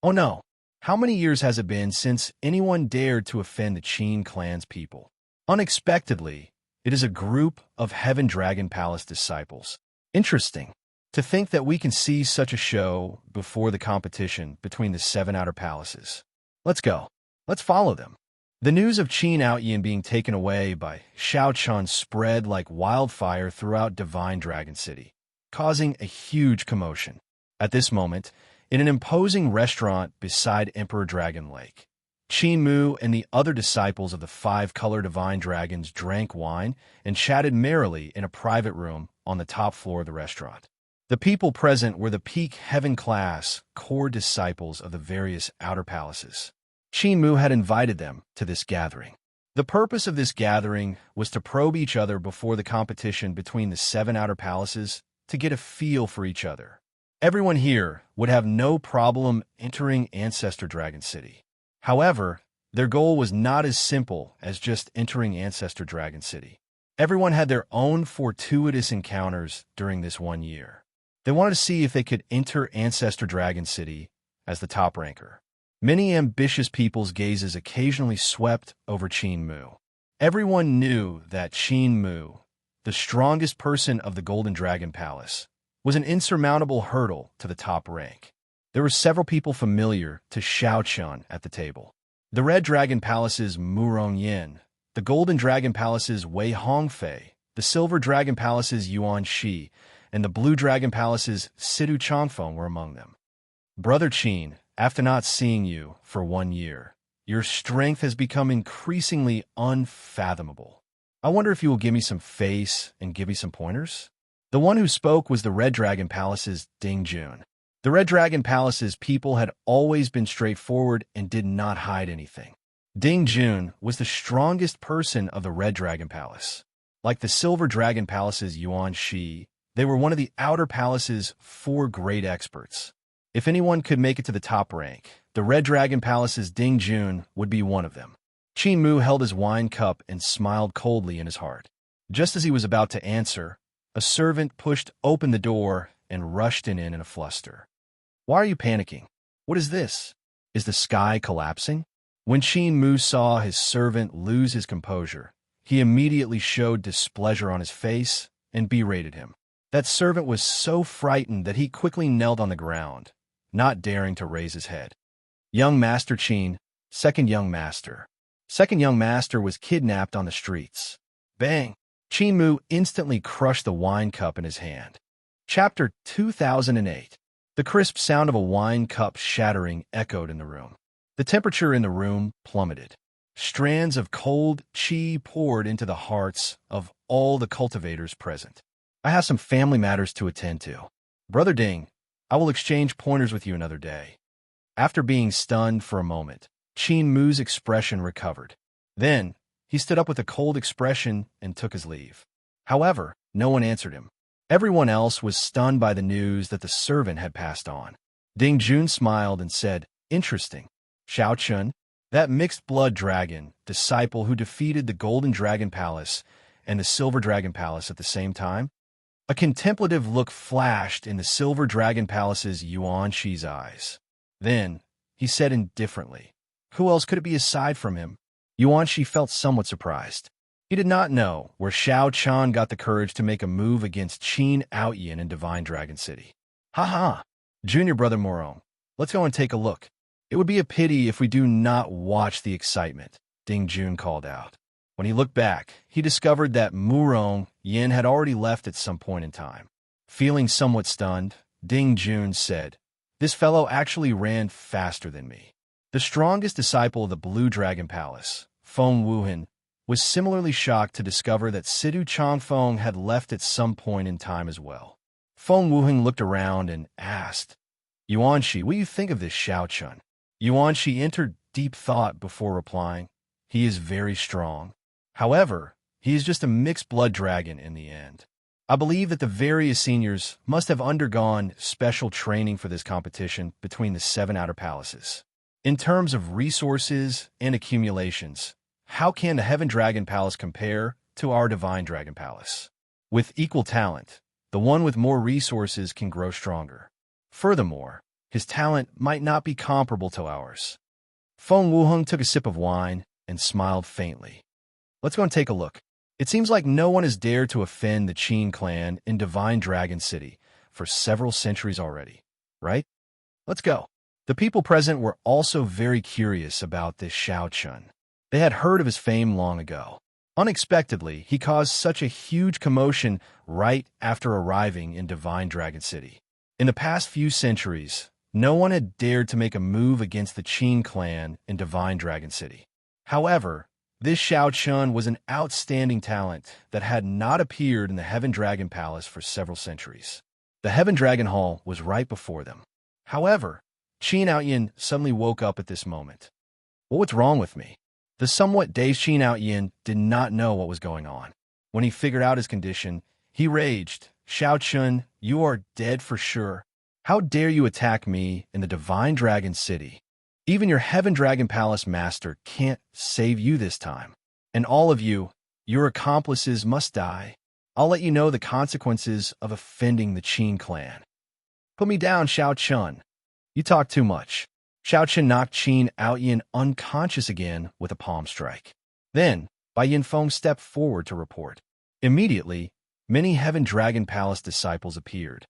Oh no! How many years has it been since anyone dared to offend the Qin clan's people? Unexpectedly, it is a group of Heaven Dragon Palace disciples. Interesting. To think that we can see such a show before the competition between the 7 outer palaces. Let's go. Let's follow them. The news of Qin Aoyan being taken away by Xiao Chun spread like wildfire throughout Divine Dragon City, causing a huge commotion. At this moment, in an imposing restaurant beside Emperor Dragon Lake, Qin Mu and the other disciples of the 5-color Divine Dragons drank wine and chatted merrily in a private room on the top floor of the restaurant. The people present were the peak heaven-class core disciples of the various outer palaces. Qin Mu had invited them to this gathering. The purpose of this gathering was to probe each other before the competition between the 7 outer palaces to get a feel for each other. Everyone here would have no problem entering Ancestor Dragon City. However, their goal was not as simple as just entering Ancestor Dragon City. Everyone had their own fortuitous encounters during this 1 year. They wanted to see if they could enter Ancestor Dragon City as the top ranker. Many ambitious people's gazes occasionally swept over Qin Mu. Everyone knew that Qin Mu, the strongest person of the Golden Dragon Palace, was an insurmountable hurdle to the top rank. There were several people familiar to Xiao Chun at the table. The Red Dragon Palace's Mu Rongyan, the Golden Dragon Palace's Wei Hongfei, the Silver Dragon Palace's Yuan Shi, and the Blue Dragon Palace's Sidu Changfeng were among them. Brother Qin, after not seeing you for 1 year, your strength has become increasingly unfathomable. I wonder if you will give me some face and give me some pointers? The one who spoke was the Red Dragon Palace's Ding Jun. The Red Dragon Palace's people had always been straightforward and did not hide anything. Ding Jun was the strongest person of the Red Dragon Palace. Like the Silver Dragon Palace's Yuan Shi, they were one of the Outer Palace's 4 great experts. If anyone could make it to the top rank, the Red Dragon Palace's Ding Jun would be one of them. Qin Mu held his wine cup and smiled coldly in his heart. Just as he was about to answer, a servant pushed open the door and rushed in a fluster. "Why are you panicking? What is this? Is the sky collapsing?" When Qin Mu saw his servant lose his composure, he immediately showed displeasure on his face and berated him. That servant was so frightened that he quickly knelt on the ground, not daring to raise his head. Young Master Qin, second young master. Second young master was kidnapped on the streets. Bang! Qin Mu instantly crushed the wine cup in his hand. Chapter 2008. The crisp sound of a wine cup shattering echoed in the room. The temperature in the room plummeted. Strands of cold qi poured into the hearts of all the cultivators present. "I have some family matters to attend to. Brother Ding, I will exchange pointers with you another day." After being stunned for a moment, Qin Mu's expression recovered. Then, he stood up with a cold expression and took his leave. However, no one answered him. Everyone else was stunned by the news that the servant had passed on. Ding Jun smiled and said, "Interesting. Xiao Chun, that mixed-blood dragon, disciple who defeated the Golden Dragon Palace and the Silver Dragon Palace at the same time?" A contemplative look flashed in the Silver Dragon Palace's Yuan Shi's eyes. Then, he said indifferently, "Who else could it be aside from him?" Yuan Shi felt somewhat surprised. He did not know where Xiao Chan got the courage to make a move against Qin Outyin in Divine Dragon City. Ha! Junior brother Morong, let's go and take a look. It would be a pity if we do not watch the excitement, Ding Jun called out. When he looked back, he discovered that Murong Yin had already left at some point in time. Feeling somewhat stunned, Ding Jun said, "This fellow actually ran faster than me." The strongest disciple of the Blue Dragon Palace, Feng Wuhan, was similarly shocked to discover that Sidu Changfeng had left at some point in time as well. Feng Wuhan looked around and asked, "Yuanxi, what do you think of this Xiao Chun?" Yuanxi entered deep thought before replying, "He is very strong. However, he is just a mixed blood dragon in the end. I believe that the various seniors must have undergone special training for this competition between the 7 outer palaces. In terms of resources and accumulations, how can the Heaven Dragon Palace compare to our Divine Dragon Palace? With equal talent, the one with more resources can grow stronger. Furthermore, his talent might not be comparable to ours." Feng Wuheng took a sip of wine and smiled faintly. "Let's go and take a look. It seems like no one has dared to offend the Qin clan in Divine Dragon City for several centuries already, right? Let's go." The people present were also very curious about this Xiao Chun. They had heard of his fame long ago. Unexpectedly, he caused such a huge commotion right after arriving in Divine Dragon City. In the past few centuries, no one had dared to make a move against the Qin clan in Divine Dragon City. However, this Xiao Chun was an outstanding talent that had not appeared in the Heaven Dragon Palace for several centuries. The Heaven Dragon Hall was right before them. However, Qin Outyin suddenly woke up at this moment. "What's wrong with me?" The somewhat dazed Qin Outyin did not know what was going on. When he figured out his condition, he raged, "Xiao Chun, you are dead for sure. How dare you attack me in the Divine Dragon City? Even your Heaven Dragon Palace master can't save you this time. And all of you, your accomplices must die. I'll let you know the consequences of offending the Qin clan." "Put me down, Xiao Chun. You talk too much." Xiao Chun knocked Qin Outyin unconscious again with a palm strike. Then, Bai Yinfeng stepped forward to report. Immediately, many Heaven Dragon Palace disciples appeared.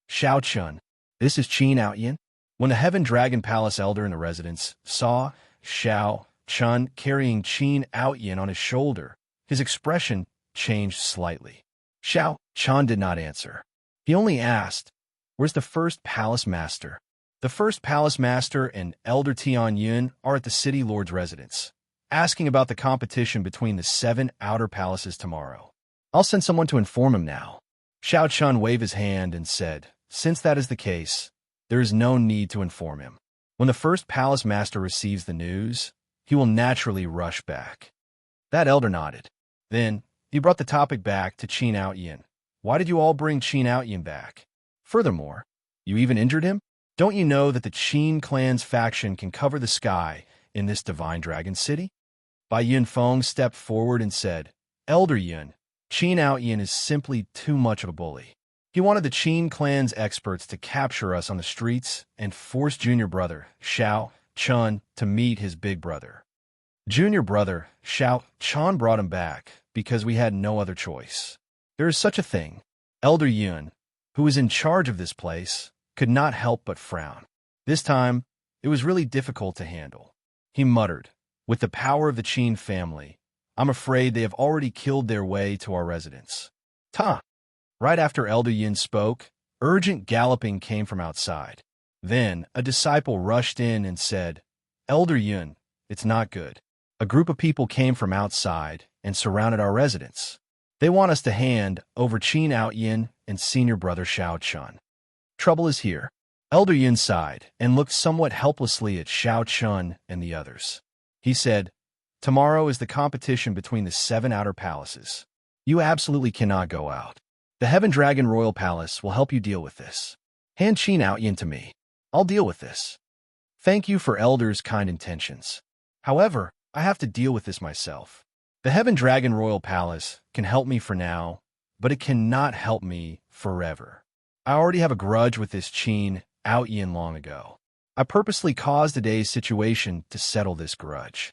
"Xiao Chun, this is Qin Outyin." When the Heaven Dragon Palace elder in the residence saw Xiao Chun carrying Qin Outyin on his shoulder, his expression changed slightly. Xiao Chun did not answer. He only asked, "Where's the first palace master?" The first palace master and Elder Tian Yun are at the city lord's residence, asking about the competition between the 7 outer palaces tomorrow. "I'll send someone to inform him now." Xiao Chun waved his hand and said, "Since that is the case, there is no need to inform him. When the first palace master receives the news, he will naturally rush back." That elder nodded. Then, he brought the topic back to Qin Outyin. "Why did you all bring Qin Outyin back? Furthermore, you even injured him? Don't you know that the Qin clan's faction can cover the sky in this Divine Dragon City?" Bai Yinfeng stepped forward and said, "Elder Yun, Qin Outyin is simply too much of a bully. He wanted the Qin clan's experts to capture us on the streets and force junior brother, Xiao Chun, to meet his big brother. Junior brother, Xiao Chun, brought him back because we had no other choice. There is such a thing." Elder Yun, who is in charge of this place, could not help but frown. This time, it was really difficult to handle. He muttered, "With the power of the Qin family, I'm afraid they have already killed their way to our residence." "Ta!" Right after Elder Yin spoke, urgent galloping came from outside. Then, a disciple rushed in and said, "Elder Yun, it's not good. A group of people came from outside and surrounded our residence. They want us to hand over Qin Outyin and senior brother Xiao Chun. Trouble is here." Elder Yin sighed and looked somewhat helplessly at Xiao Chun and the others. He said, "Tomorrow is the competition between the 7 outer palaces. You absolutely cannot go out. The Heaven Dragon Royal Palace will help you deal with this. Hand Qin Outyin to me. I'll deal with this. Thank you for Elder's kind intentions. However, I have to deal with this myself. The Heaven Dragon Royal Palace can help me for now, but it cannot help me forever. I already have a grudge with this Qin Outyin long ago. I purposely caused today's situation to settle this grudge."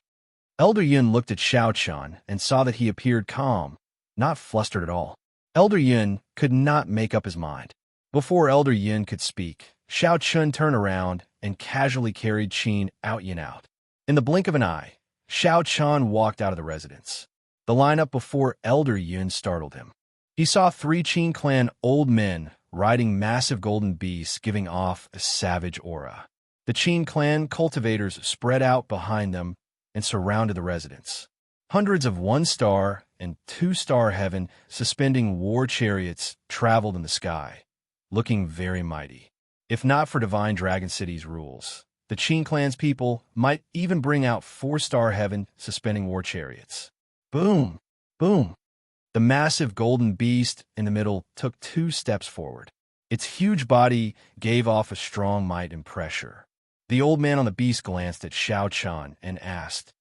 Elder Yun looked at Xiaochun and saw that he appeared calm, not flustered at all. Elder Yun could not make up his mind. Before Elder Yun could speak, Xiaochun turned around and casually carried Qin Outyin out. In the blink of an eye, Xiaochun walked out of the residence. The lineup before Elder Yun startled him. He saw 3 Qin clan old men riding massive golden beasts giving off a savage aura. The Qin clan cultivators spread out behind them and surrounded the residence. Hundreds of 1-star and 2-star heaven suspending war chariots traveled in the sky, looking very mighty. If not for Divine Dragon City's rules, the Qin clan's people might even bring out 4-star heaven suspending war chariots. Boom! Boom! The massive golden beast in the middle took 2 steps forward. Its huge body gave off a strong might and pressure. The old man on the beast glanced at Xiaochun and asked,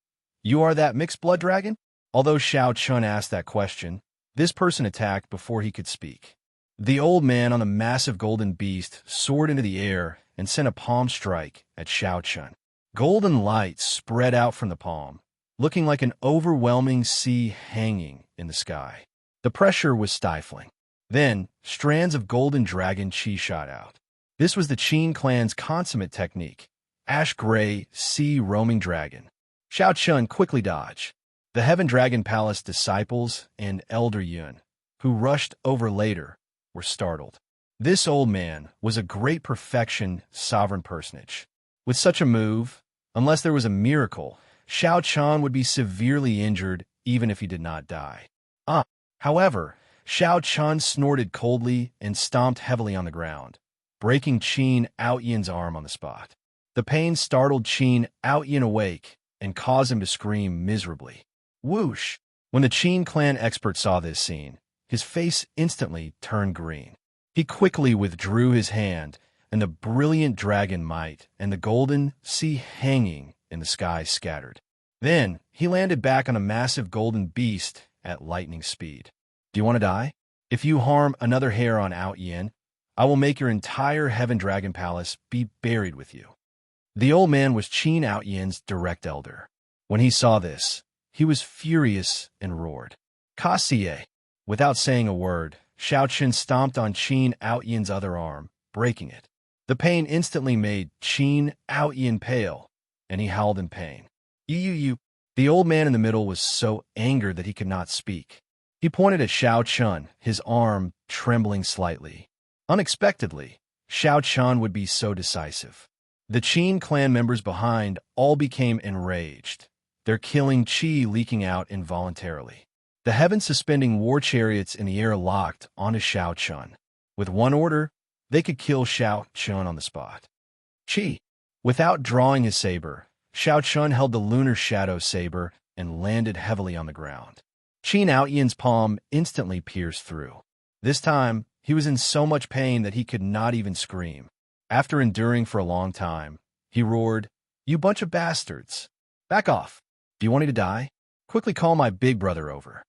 "You are that mixed blood dragon?" Although Xiaochun asked that question, this person attacked before he could speak. The old man on the massive golden beast soared into the air and sent a palm strike at Xiaochun. Golden light spread out from the palm, looking like an overwhelming sea hanging in the sky. The pressure was stifling. Then, strands of golden dragon chi shot out. This was the Qin clan's consummate technique, ash-gray sea roaming dragon. Xiaochun quickly dodged. The Heaven Dragon Palace disciples and Elder Yun, who rushed over later, were startled. This old man was a great perfection sovereign personage. With such a move, unless there was a miracle, Xiaochun would be severely injured even if he did not die. However, Xiaochun snorted coldly and stomped heavily on the ground, breaking Qin Outyin's arm on the spot. The pain startled Qin Outyin awake and caused him to scream miserably. Whoosh! When the Qin clan expert saw this scene, his face instantly turned green. He quickly withdrew his hand, and the brilliant dragon might and the golden sea hanging in the sky scattered. Then he landed back on a massive golden beast at lightning speed. Do you want to die? If you harm another hair on Outyin, I will make your entire Heaven Dragon Palace be buried with you. The old man was Qin Outyin's direct elder. When he saw this, he was furious and roared, "Kasie!" Without saying a word, Xiaochun stomped on Qin Outyin's other arm, breaking it. The pain instantly made Qin Outyin pale, and he howled in pain. You. The old man in the middle was so angered that he could not speak. He pointed at Xiaochun, his arm trembling slightly. Unexpectedly, Xiaochun would be so decisive. The Qin clan members behind all became enraged, their killing chi leaking out involuntarily. The heaven-suspending war chariots in the air locked onto Xiaochun. With one order, they could kill Xiaochun on the spot. Chi! Without drawing his saber, Xiaochun held the lunar shadow saber and landed heavily on the ground. Qin Outyin's palm instantly pierced through. This time, he was in so much pain that he could not even scream. After enduring for a long time, he roared, "You bunch of bastards! Back off! Do you want me to die? Quickly call my big brother over.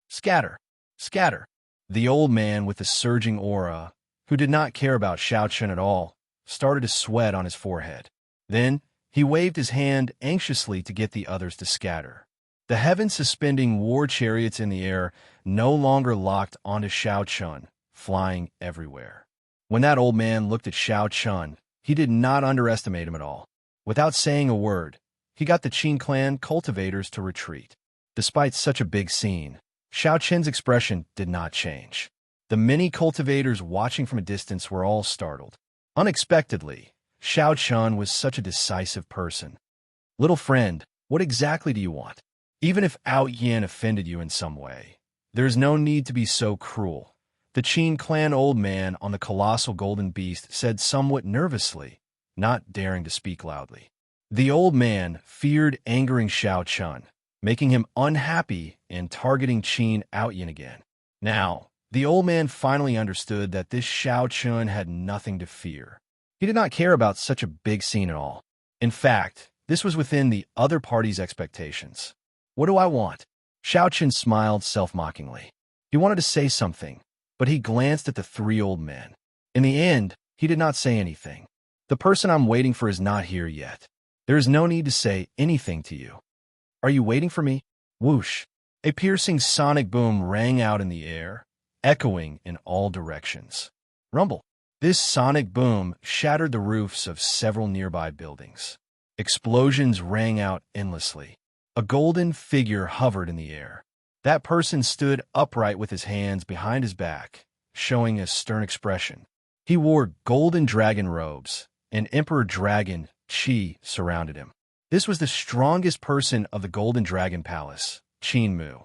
Scatter! Scatter!" The old man with the surging aura, who did not care about Xiaochun at all, started to sweat on his forehead. Then, he waved his hand anxiously to get the others to scatter. The heaven-suspending war chariots in the air no longer locked onto Xiaochun, flying everywhere. When that old man looked at Xiaochun, he did not underestimate him at all. Without saying a word, he got the Qin clan cultivators to retreat. Despite such a big scene, Xiaochun's expression did not change. The many cultivators watching from a distance were all startled. Unexpectedly, Xiaochun was such a decisive person. "Little friend, what exactly do you want? Even if Outyin offended you in some way, there is no need to be so cruel," the Qin clan old man on the colossal golden beast said somewhat nervously, not daring to speak loudly. The old man feared angering Xiaochun, making him unhappy and targeting Qin Outyin again. Now, the old man finally understood that this Xiaochun had nothing to fear. He did not care about such a big scene at all. In fact, this was within the other party's expectations. "What do I want?" Xiaochun smiled self-mockingly. He wanted to say something, but he glanced at the 3 old men. In the end, he did not say anything. "The person I'm waiting for is not here yet. There is no need to say anything to you." Are you waiting for me? Whoosh! A piercing sonic boom rang out in the air, echoing in all directions. Rumble! This sonic boom shattered the roofs of several nearby buildings. Explosions rang out endlessly. A golden figure hovered in the air. That person stood upright with his hands behind his back, showing a stern expression. He wore golden dragon robes, and Emperor Dragon Qi surrounded him. This was the strongest person of the Golden Dragon Palace, Qin Mu.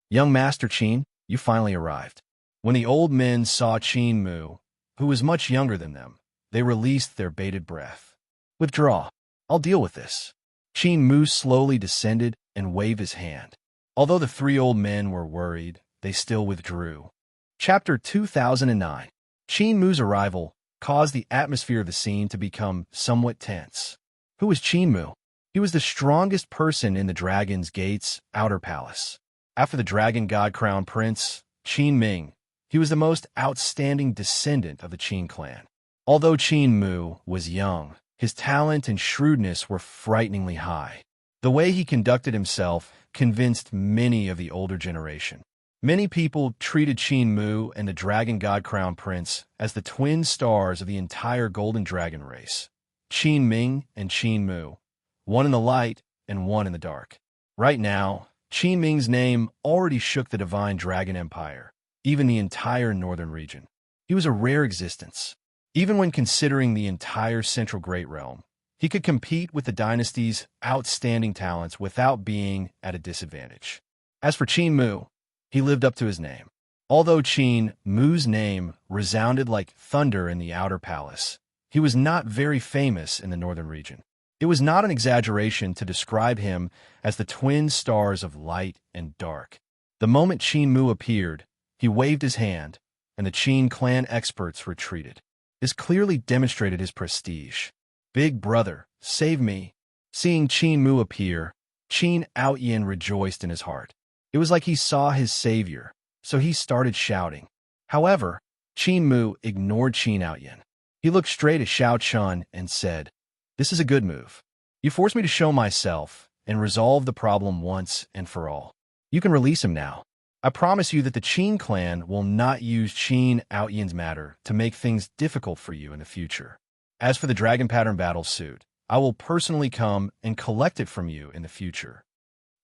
Young Master Qin, you finally arrived. When the old men saw Qin Mu, who was much younger than them, they released their bated breath. Withdraw. I'll deal with this. Qin Mu slowly descended and waved his hand. Although the three old men were worried, they still withdrew. Chapter 2009. Qin Mu's arrival caused the atmosphere of the scene to become somewhat tense. Who was Qin Mu? He was the strongest person in the Dragon's Gate's outer palace. After the Dragon God Crown Prince, Qin Ming, he was the most outstanding descendant of the Qin clan. Although Qin Mu was young, his talent and shrewdness were frighteningly high. The way he conducted himself convinced many of the older generation. Many people treated Qin Mu and the Dragon God Crown Prince as the twin stars of the entire Golden Dragon race. Qin Ming and Qin Mu, one in the light and one in the dark. Right now, Qin Ming's name already shook the Divine Dragon Empire, even the entire northern region. He was a rare existence. Even when considering the entire Central Great Realm, he could compete with the dynasty's outstanding talents without being at a disadvantage. As for Qin Mu, he lived up to his name. Although Qin Mu's name resounded like thunder in the outer palace, he was not very famous in the northern region. It was not an exaggeration to describe him as the twin stars of light and dark. The moment Qin Mu appeared, he waved his hand, and the Qin clan experts retreated. This clearly demonstrated his prestige. Big brother, save me. Seeing Qin Mu appear, Qin Outyin rejoiced in his heart. It was like he saw his savior, so he started shouting. However, Qin Mu ignored Qin Outyin. He looked straight at Xiao Chun and said, "This is a good move. You forced me to show myself and resolve the problem once and for all. You can release him now. I promise you that the Qin clan will not use Qin Outyin's matter to make things difficult for you in the future. As for the Dragon Pattern Battle suit, I will personally come and collect it from you in the future."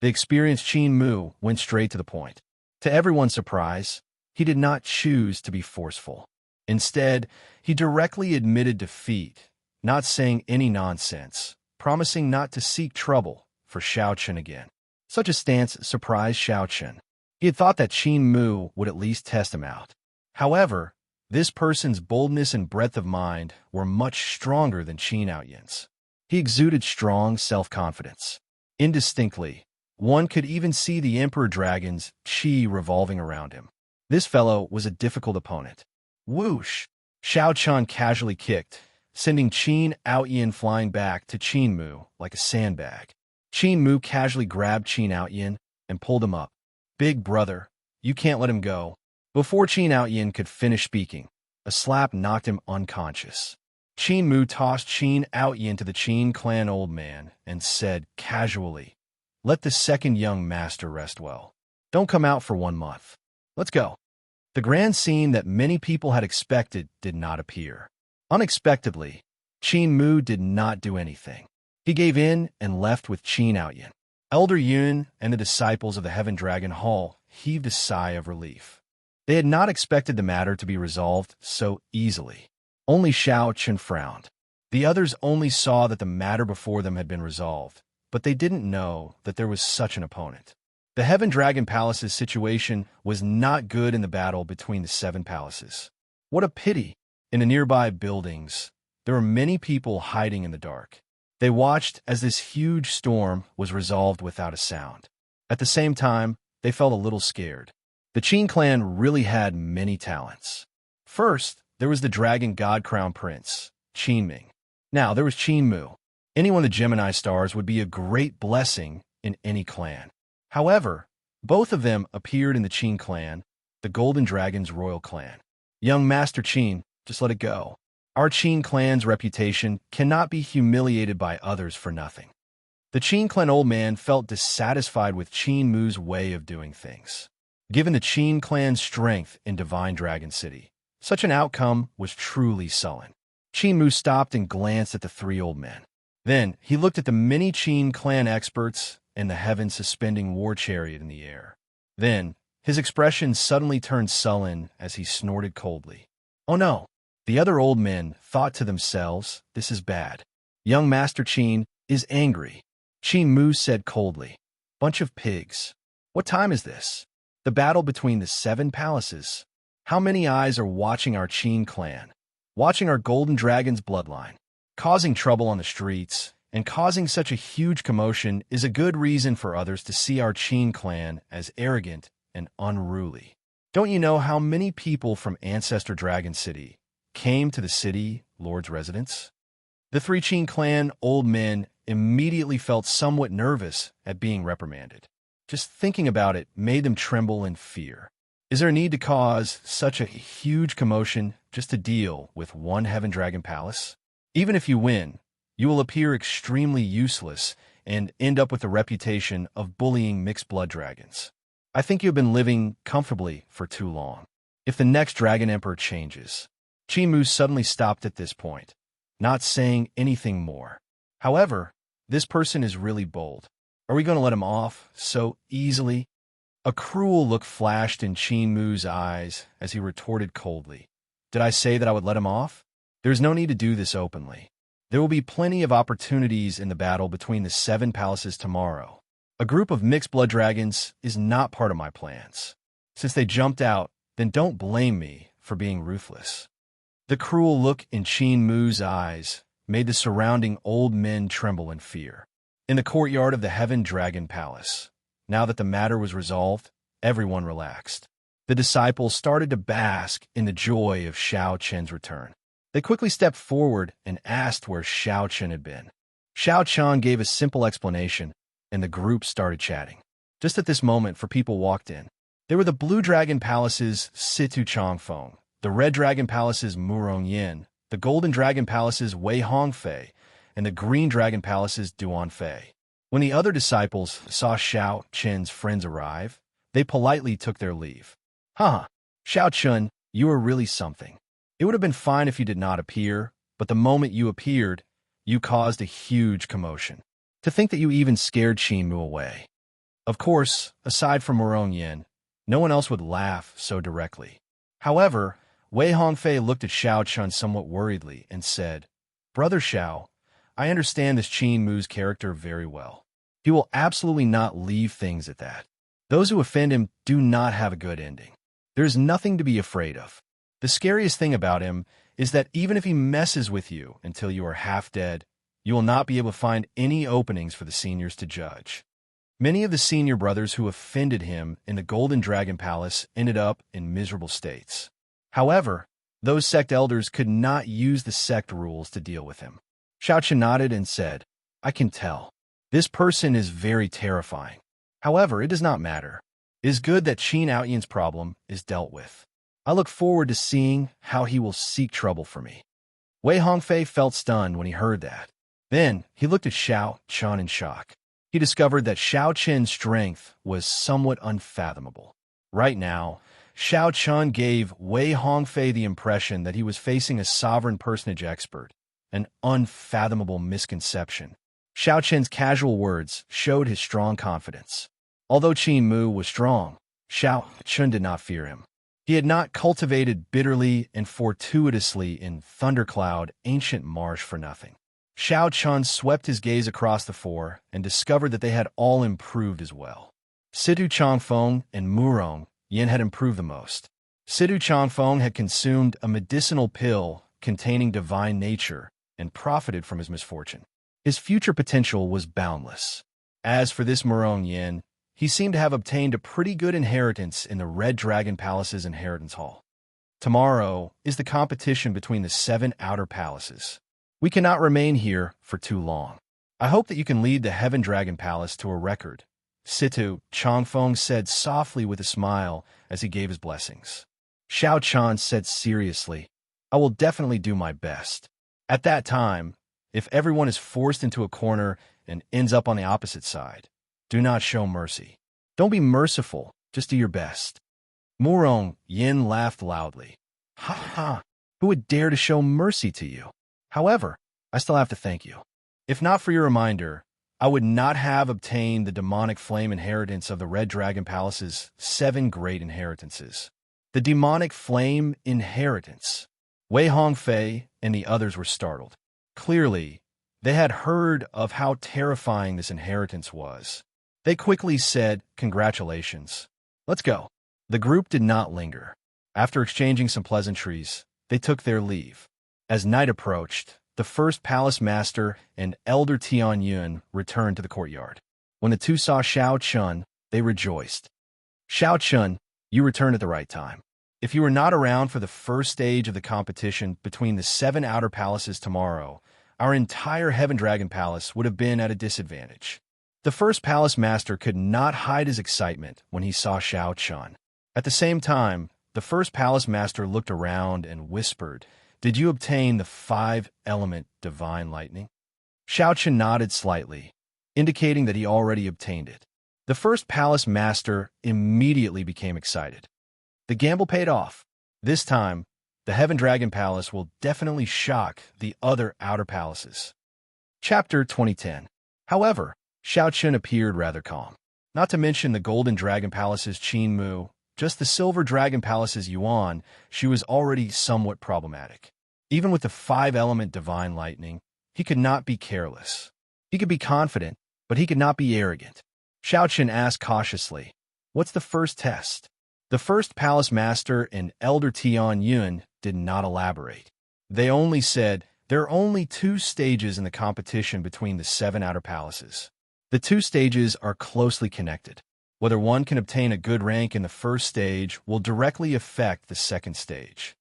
The experienced Qin Mu went straight to the point. To everyone's surprise, he did not choose to be forceful. Instead, he directly admitted defeat, not saying any nonsense, promising not to seek trouble for Xiao Chen again. Such a stance surprised Xiao Chen. He had thought that Qin Mu would at least test him out. However, this person's boldness and breadth of mind were much stronger than Qin Outyin's. He exuded strong self-confidence. Indistinctly, one could even see the Emperor Dragon's chi revolving around him. This fellow was a difficult opponent. Whoosh! Xiao Chun casually kicked, sending Qin Outyin flying back to Qin Mu like a sandbag. Qin Mu casually grabbed Qin Outyin and pulled him up. "Big brother, you can't let him go." Before Qin Outyin could finish speaking, a slap knocked him unconscious. Qin Mu tossed Qin Outyin to the Qin clan old man and said casually, "Let the second young master rest well. Don't come out for 1 month. Let's go." The grand scene that many people had expected did not appear. Unexpectedly, Qin Mu did not do anything. He gave in and left with Qin Outyin. Elder Yun and the disciples of the Heaven Dragon Hall heaved a sigh of relief. They had not expected the matter to be resolved so easily. Only Xiao Chen frowned. The others only saw that the matter before them had been resolved, but they didn't know that there was such an opponent. The Heaven Dragon Palace's situation was not good in the battle between the 7 palaces. What a pity! In the nearby buildings, there were many people hiding in the dark. They watched as this huge storm was resolved without a sound. At the same time, they felt a little scared. The Qin clan really had many talents. First, there was the Dragon God Crown Prince, Qin Ming. Now, there was Qin Mu. Anyone of the Gemini stars would be a great blessing in any clan. However, both of them appeared in the Qin clan, the Golden Dragon's royal clan. Young Master Qin, just let it go. Our Qin clan's reputation cannot be humiliated by others for nothing. The Qin clan old man felt dissatisfied with Qin Mu's way of doing things. Given the Qin clan's strength in Divine Dragon City, such an outcome was truly sullen. Qin Mu stopped and glanced at the three old men. Then he looked at the many Qin clan experts and the heaven-suspending war chariot in the air. Then his expression suddenly turned sullen as he snorted coldly. Oh no! The other old men thought to themselves, this is bad. Young Master Qin is angry. Qin Mu said coldly, bunch of pigs. What time is this? The battle between the 7 palaces. How many eyes are watching our Qin clan? Watching our Golden Dragon's bloodline. Causing trouble on the streets and causing such a huge commotion is a good reason for others to see our Qin clan as arrogant and unruly. Don't you know how many people from Ancestor Dragon City came to the city lord's residence? The 3 Qin clan old men immediately felt somewhat nervous at being reprimanded. Just thinking about it made them tremble in fear. Is there a need to cause such a huge commotion just to deal with one Heaven Dragon Palace? Even if you win, you will appear extremely useless and end up with the reputation of bullying mixed blood dragons. I think you've been living comfortably for too long. If the next Dragon Emperor changes. Qin Mu suddenly stopped at this point, not saying anything more. However, this person is really bold. Are we going to let him off so easily? A cruel look flashed in Qin Mu's eyes as he retorted coldly. Did I say that I would let him off? There's no need to do this openly. There will be plenty of opportunities in the battle between the 7 palaces tomorrow. A group of mixed blood dragons is not part of my plans. Since they jumped out, then don't blame me for being ruthless. The cruel look in Qin Mu's eyes made the surrounding old men tremble in fear. In the courtyard of the Heaven Dragon Palace, now that the matter was resolved, everyone relaxed. The disciples started to bask in the joy of Xiao Chen's return. They quickly stepped forward and asked where Xiao Chen had been. Xiao Chen gave a simple explanation, and the group started chatting. Just at this moment, 4 people walked in. They were the Blue Dragon Palace's Situ Changfeng, the Red Dragon Palace's Murong Yin, the Golden Dragon Palace's Wei Hongfei, and the Green Dragon Palace's Duan Fei. When the other disciples saw Xiao Chen's friends arrive, they politely took their leave. Xiao Chen, you are really something. It would have been fine if you did not appear, but the moment you appeared, you caused a huge commotion. To think that you even scared Qin Mu away. Of course, aside from Murong Yin, no one else would laugh so directly. However, Wei Hongfei looked at Xiao Chen somewhat worriedly and said, Brother Xiao, I understand this Qin Mu's character very well. He will absolutely not leave things at that. Those who offend him do not have a good ending. There is nothing to be afraid of. The scariest thing about him is that even if he messes with you until you are half dead, you will not be able to find any openings for the seniors to judge. Many of the senior brothers who offended him in the Golden Dragon Palace ended up in miserable states. However, those sect elders could not use the sect rules to deal with him. Xiao Chen nodded and said, I can tell. This person is very terrifying. However, it does not matter. It is good that Qin Outyan's problem is dealt with. I look forward to seeing how he will seek trouble for me. Wei Hongfei felt stunned when he heard that. Then he looked at Xiao Chen in shock. He discovered that Xiao Chen's strength was somewhat unfathomable. Right now, Xiao Chen gave Wei Hongfei the impression that he was facing a sovereign personage expert, an unfathomable misconception. Xiao Chen's casual words showed his strong confidence. Although Qin Mu was strong, Xiao Chen did not fear him. He had not cultivated bitterly and fortuitously in Thundercloud Ancient Marsh for nothing. Xiao Chen swept his gaze across the 4 and discovered that they had all improved as well. Situ Changfeng and Murong Yin had improved the most. Situ Changfeng had consumed a medicinal pill containing divine nature and profited from his misfortune. His future potential was boundless. As for this Murong Yin, he seemed to have obtained a pretty good inheritance in the Red Dragon Palace's inheritance hall. Tomorrow is the competition between the 7 outer palaces. We cannot remain here for too long. I hope that you can lead the Heaven Dragon Palace to a record, Situ Changfeng said softly with a smile as he gave his blessings. Xiao Chen said seriously, I will definitely do my best. At that time, if everyone is forced into a corner and ends up on the opposite side. Do not show mercy. Don't be merciful, just do your best. Murong Yin laughed loudly. Ha ha! Who would dare to show mercy to you? However, I still have to thank you. If not for your reminder, I would not have obtained the demonic flame inheritance of the Red Dragon Palace's 7 great inheritances. The demonic flame inheritance. Wei Hongfei and the others were startled. Clearly, they had heard of how terrifying this inheritance was. They quickly said, "Congratulations. Let's go." The group did not linger. After exchanging some pleasantries, they took their leave. As night approached, the first palace master and Elder Tianyun returned to the courtyard. When the two saw Xiao Chun, they rejoiced. "Xiao Chun, you returned at the right time. If you were not around for the first stage of the competition between the 7 outer palaces tomorrow, our entire Heaven Dragon Palace would have been at a disadvantage." The first palace master could not hide his excitement when he saw Xiao Chun. At the same time, the first palace master looked around and whispered, "Did you obtain the 5-element divine lightning?" Xiao Chun nodded slightly, indicating that he already obtained it. The first palace master immediately became excited. The gamble paid off. This time, the Heaven Dragon Palace will definitely shock the other outer palaces. Chapter 2010. However, Xiao Chun appeared rather calm. Not to mention the Golden Dragon Palace's Qin Mu, just the Silver Dragon Palace's Yuan, she was already somewhat problematic. Even with the 5-element divine lightning, he could not be careless. He could be confident, but he could not be arrogant. Xiao Chun asked cautiously, "What's the first test?" The first palace master and Elder Tianyun did not elaborate. They only said, "There are only 2 stages in the competition between the 7 outer palaces. The 2 stages are closely connected. Whether one can obtain a good rank in the first stage will directly affect the second stage."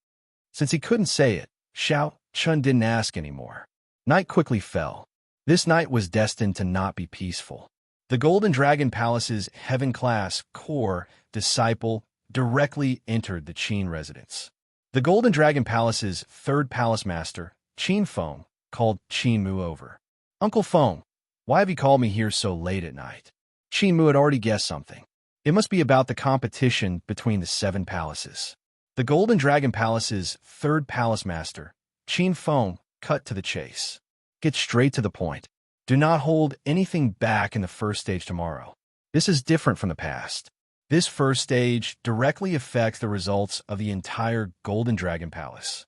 Since he couldn't say it, Xiao Chun didn't ask anymore. Night quickly fell. This night was destined to not be peaceful. The Golden Dragon Palace's Heaven-class core disciple directly entered the Qin residence. The Golden Dragon Palace's 3rd palace master, Qin Feng, called Qin Mu over. "Uncle Feng, why have you called me here so late at night?" Qin Mu had already guessed something. It must be about the competition between the 7 palaces. The Golden Dragon Palace's 3rd palace master, Qin Feng, cut to the chase. "Get straight to the point. Do not hold anything back in the first stage tomorrow. This is different from the past. This first stage directly affects the results of the entire Golden Dragon Palace."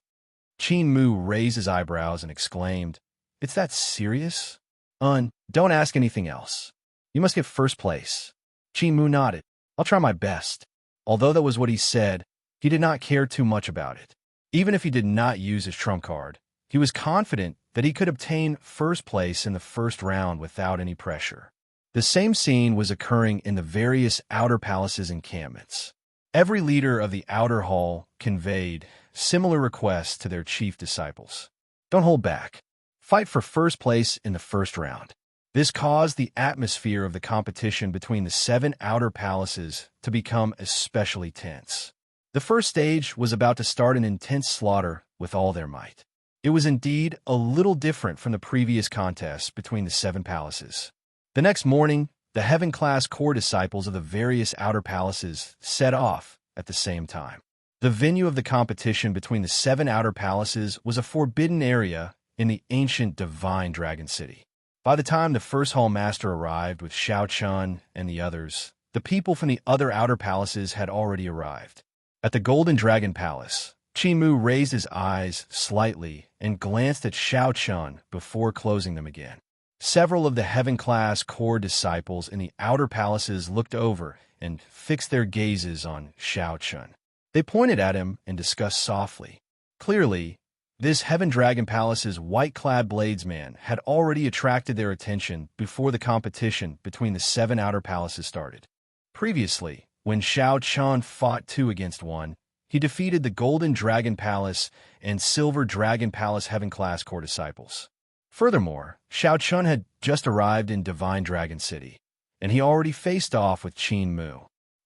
Qin Mu raised his eyebrows and exclaimed, "It's that serious? Don't ask anything else. You must get first place." Qin Mu nodded. "I'll try my best." Although that was what he said, he did not care too much about it. Even if he did not use his trump card, he was confident that he could obtain first place in the first round without any pressure. The same scene was occurring in the various outer palaces' encampments. Every leader of the outer hall conveyed similar requests to their chief disciples. Don't hold back. Fight for first place in the first round. This caused the atmosphere of the competition between the 7 outer palaces to become especially tense. The first stage was about to start an intense slaughter with all their might. It was indeed a little different from the previous contests between the 7 palaces. The next morning, the Heaven-class core disciples of the various outer palaces set off at the same time. The venue of the competition between the 7 outer palaces was a forbidden area in the ancient Divine Dragon City. By the time the first hall master arrived with Xiao Chun and the others, the people from the other outer palaces had already arrived. At the Golden Dragon Palace, Qin Mu raised his eyes slightly and glanced at Xiao Chun before closing them again. Several of the Heaven-class core disciples in the outer palaces looked over and fixed their gazes on Xiao Chun. They pointed at him and discussed softly. Clearly, this Heaven Dragon Palace's white-clad bladesman had already attracted their attention before the competition between the 7 outer palaces started. Previously, when Xiao Chun fought 2 against 1, he defeated the Golden Dragon Palace and Silver Dragon Palace Heaven-class core disciples. Furthermore, Xiao Chun had just arrived in Divine Dragon City, and he already faced off with Qin Mu.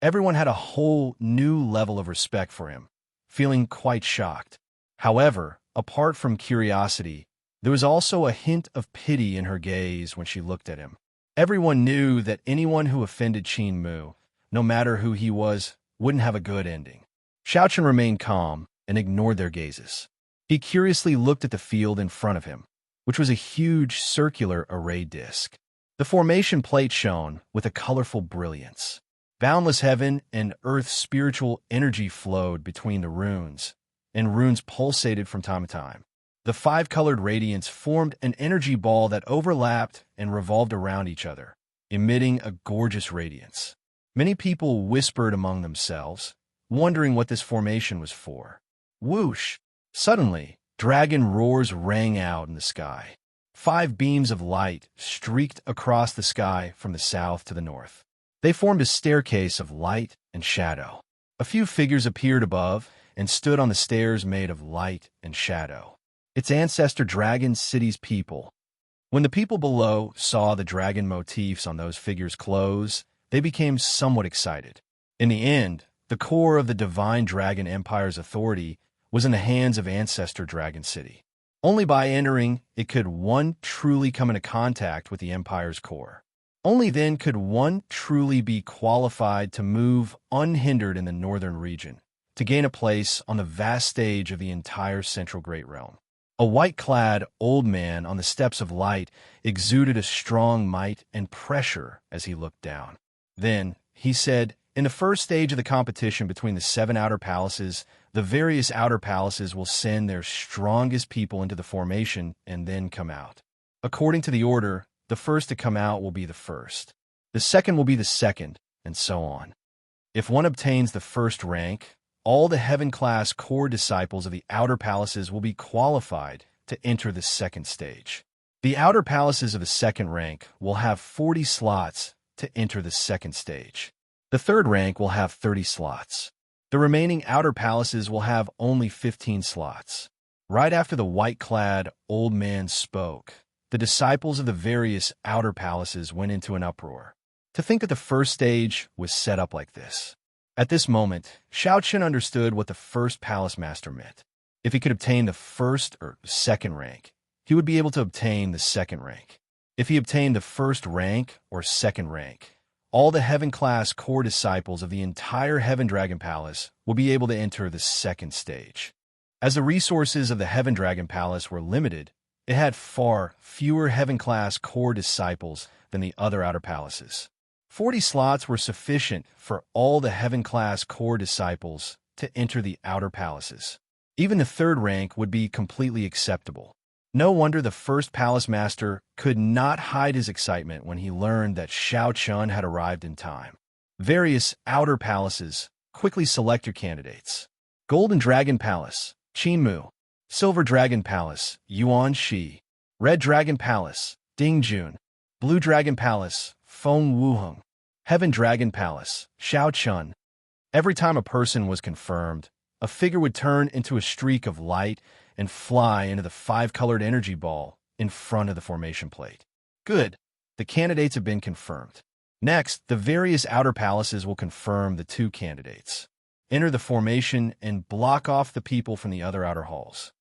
Everyone had a whole new level of respect for him, feeling quite shocked. However, apart from curiosity, There was also a hint of pity in her gaze when she looked at him. Everyone knew that anyone who offended Qin Mu, no matter who he was, wouldn't have a good ending. Xiaochen remained calm and ignored their gazes. He curiously looked at the field in front of him, which was a huge circular array disk. The formation plate shone with a colorful brilliance. Boundless heaven and earth's spiritual energy flowed between the runes, and runes pulsated from time to time. The five-colored radiance formed an energy ball that overlapped and revolved around each other, emitting a gorgeous radiance. Many people whispered among themselves, wondering what this formation was for. Whoosh! Suddenly, dragon roars rang out in the sky. 5 beams of light streaked across the sky from the south to the north. They formed a staircase of light and shadow. A few figures appeared above and stood on the stairs made of light and shadow. Its ancestor dragon city's people. When the people below saw the dragon motifs on those figures' clothes, they became somewhat excited. In the end, the core of the divine dragon empire's authority was in the hands of ancestor dragon city. Only by entering it could one truly come into contact with the empire's core. Only then could one truly be qualified to move unhindered in the northern region, to gain a place on the vast stage of the entire central Great Realm. A white-clad old man on the steps of light exuded a strong might and pressure as he looked down. Then, he said, in the first stage of the competition between the 7 outer palaces, the various outer palaces will send their strongest people into the formation and then come out. According to the order, the first to come out will be the first. The second will be the second, and so on. If one obtains the first rank, all the heaven-class core disciples of the outer palaces will be qualified to enter the second stage. The outer palaces of the second rank will have 40 slots to enter the second stage. The third rank will have 30 slots. The remaining outer palaces will have only 15 slots. Right after the white-clad old man spoke, the disciples of the various outer palaces went into an uproar. To think that the first stage was set up like this. At this moment, Xiaochen understood what the first palace master meant. If he could obtain the first or second rank, he would be able to obtain the second rank. If he obtained the first rank or second rank, all the heaven-class core disciples of the entire Heaven Dragon Palace will be able to enter the second stage. As the resources of the Heaven Dragon Palace were limited, it had far fewer heaven-class core disciples than the other outer palaces. 40 slots were sufficient for all the heaven-class core disciples to enter the outer palaces. Even the third rank would be completely acceptable. No wonder the first palace master could not hide his excitement when he learned that Xiaochen had arrived in time. Various outer palaces, quickly select your candidates. Golden Dragon Palace, Qinmu. Silver Dragon Palace, Yuanxi. Red Dragon Palace, Dingjun. Blue Dragon Palace, Feng Wuheng. Heaven Dragon Palace, Xiaochen. Every time a person was confirmed, a figure would turn into a streak of light and fly into the 5-colored energy ball in front of the formation plate. Good. The candidates have been confirmed. Next, the various outer palaces will confirm the 2 candidates. Enter the formation and block off the people from the other outer halls.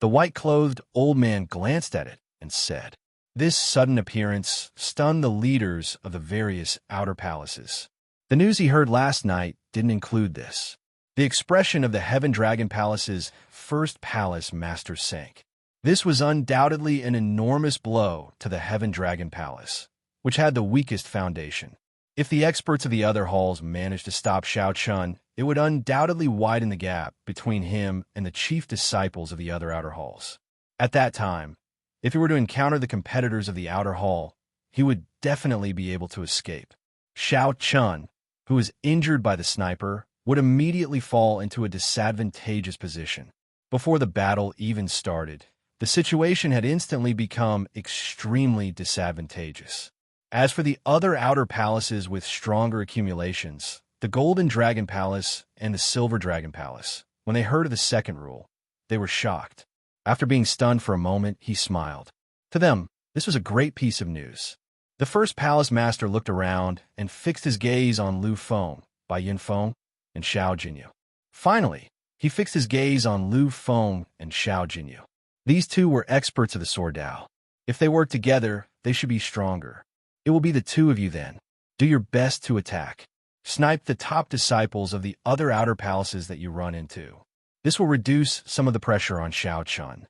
The white-clothed old man glanced at it and said, this sudden appearance stunned the leaders of the various outer palaces. The news he heard last night didn't include this. The expression of the Heaven Dragon Palace's first palace master sank. This was undoubtedly an enormous blow to the Heaven Dragon Palace, which had the weakest foundation. If the experts of the other halls managed to stop Xiaochen, it would undoubtedly widen the gap between him and the chief disciples of the other outer halls. At that time, if he were to encounter the competitors of the outer hall, he would definitely be able to escape. Xiaochen, who was injured by the sniper, would immediately fall into a disadvantageous position. Before the battle even started, the situation had instantly become extremely disadvantageous. As for the other outer palaces with stronger accumulations, the Golden Dragon Palace and the Silver Dragon Palace, when they heard of the second rule, they were shocked. After being stunned for a moment, he smiled. To them, this was a great piece of news. The first palace master looked around and fixed his gaze on Lu Feng, Bai Yinfeng, and Xiao Jinyu. Finally, he fixed his gaze on Lu Feng and Xiao Jinyu. These two were experts of the sword Dao. If they work together, they should be stronger. It will be the two of you then. Do your best to attack. Snipe the top disciples of the other outer palaces that you run into. This will reduce some of the pressure on Xiao Chun.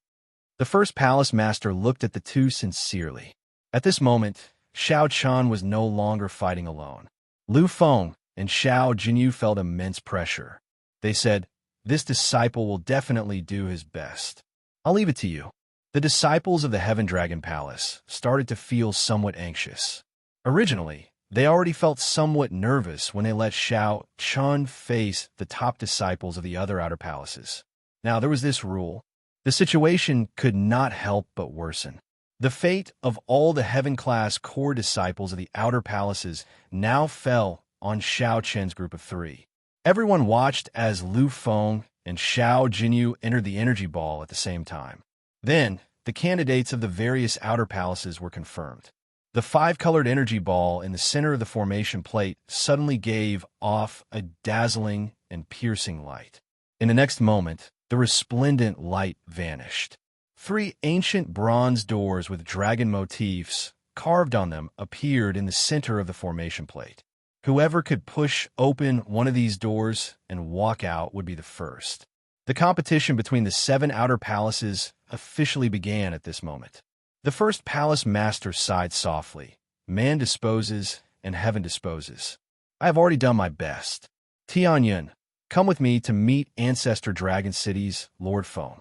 The first palace master looked at the two sincerely. At this moment, Xiao Chun was no longer fighting alone. Lu Feng and Xiao Jinyu felt immense pressure. They said, "This disciple will definitely do his best. I'll leave it to you." The disciples of the Heaven Dragon Palace started to feel somewhat anxious. Originally, they already felt somewhat nervous when they let Xiao Chun face the top disciples of the other outer palaces. Now, there was this rule. The situation could not help but worsen. The fate of all the Heaven-class core disciples of the outer palaces now fell on Xiao Chen's group of three. Everyone watched as Lu Feng and Xiao Jinyu entered the energy ball at the same time. Then, the candidates of the various outer palaces were confirmed. The five-colored energy ball in the center of the formation plate suddenly gave off a dazzling and piercing light. In the next moment, the resplendent light vanished. Three ancient bronze doors with dragon motifs carved on them appeared in the center of the formation plate. Whoever could push open one of these doors and walk out would be the first. The competition between the 7 outer palaces officially began at this moment. The first palace master sighed softly. Man disposes, and heaven disposes. I have already done my best. Tianyun, come with me to meet Ancestor Dragon City's Lord Feng.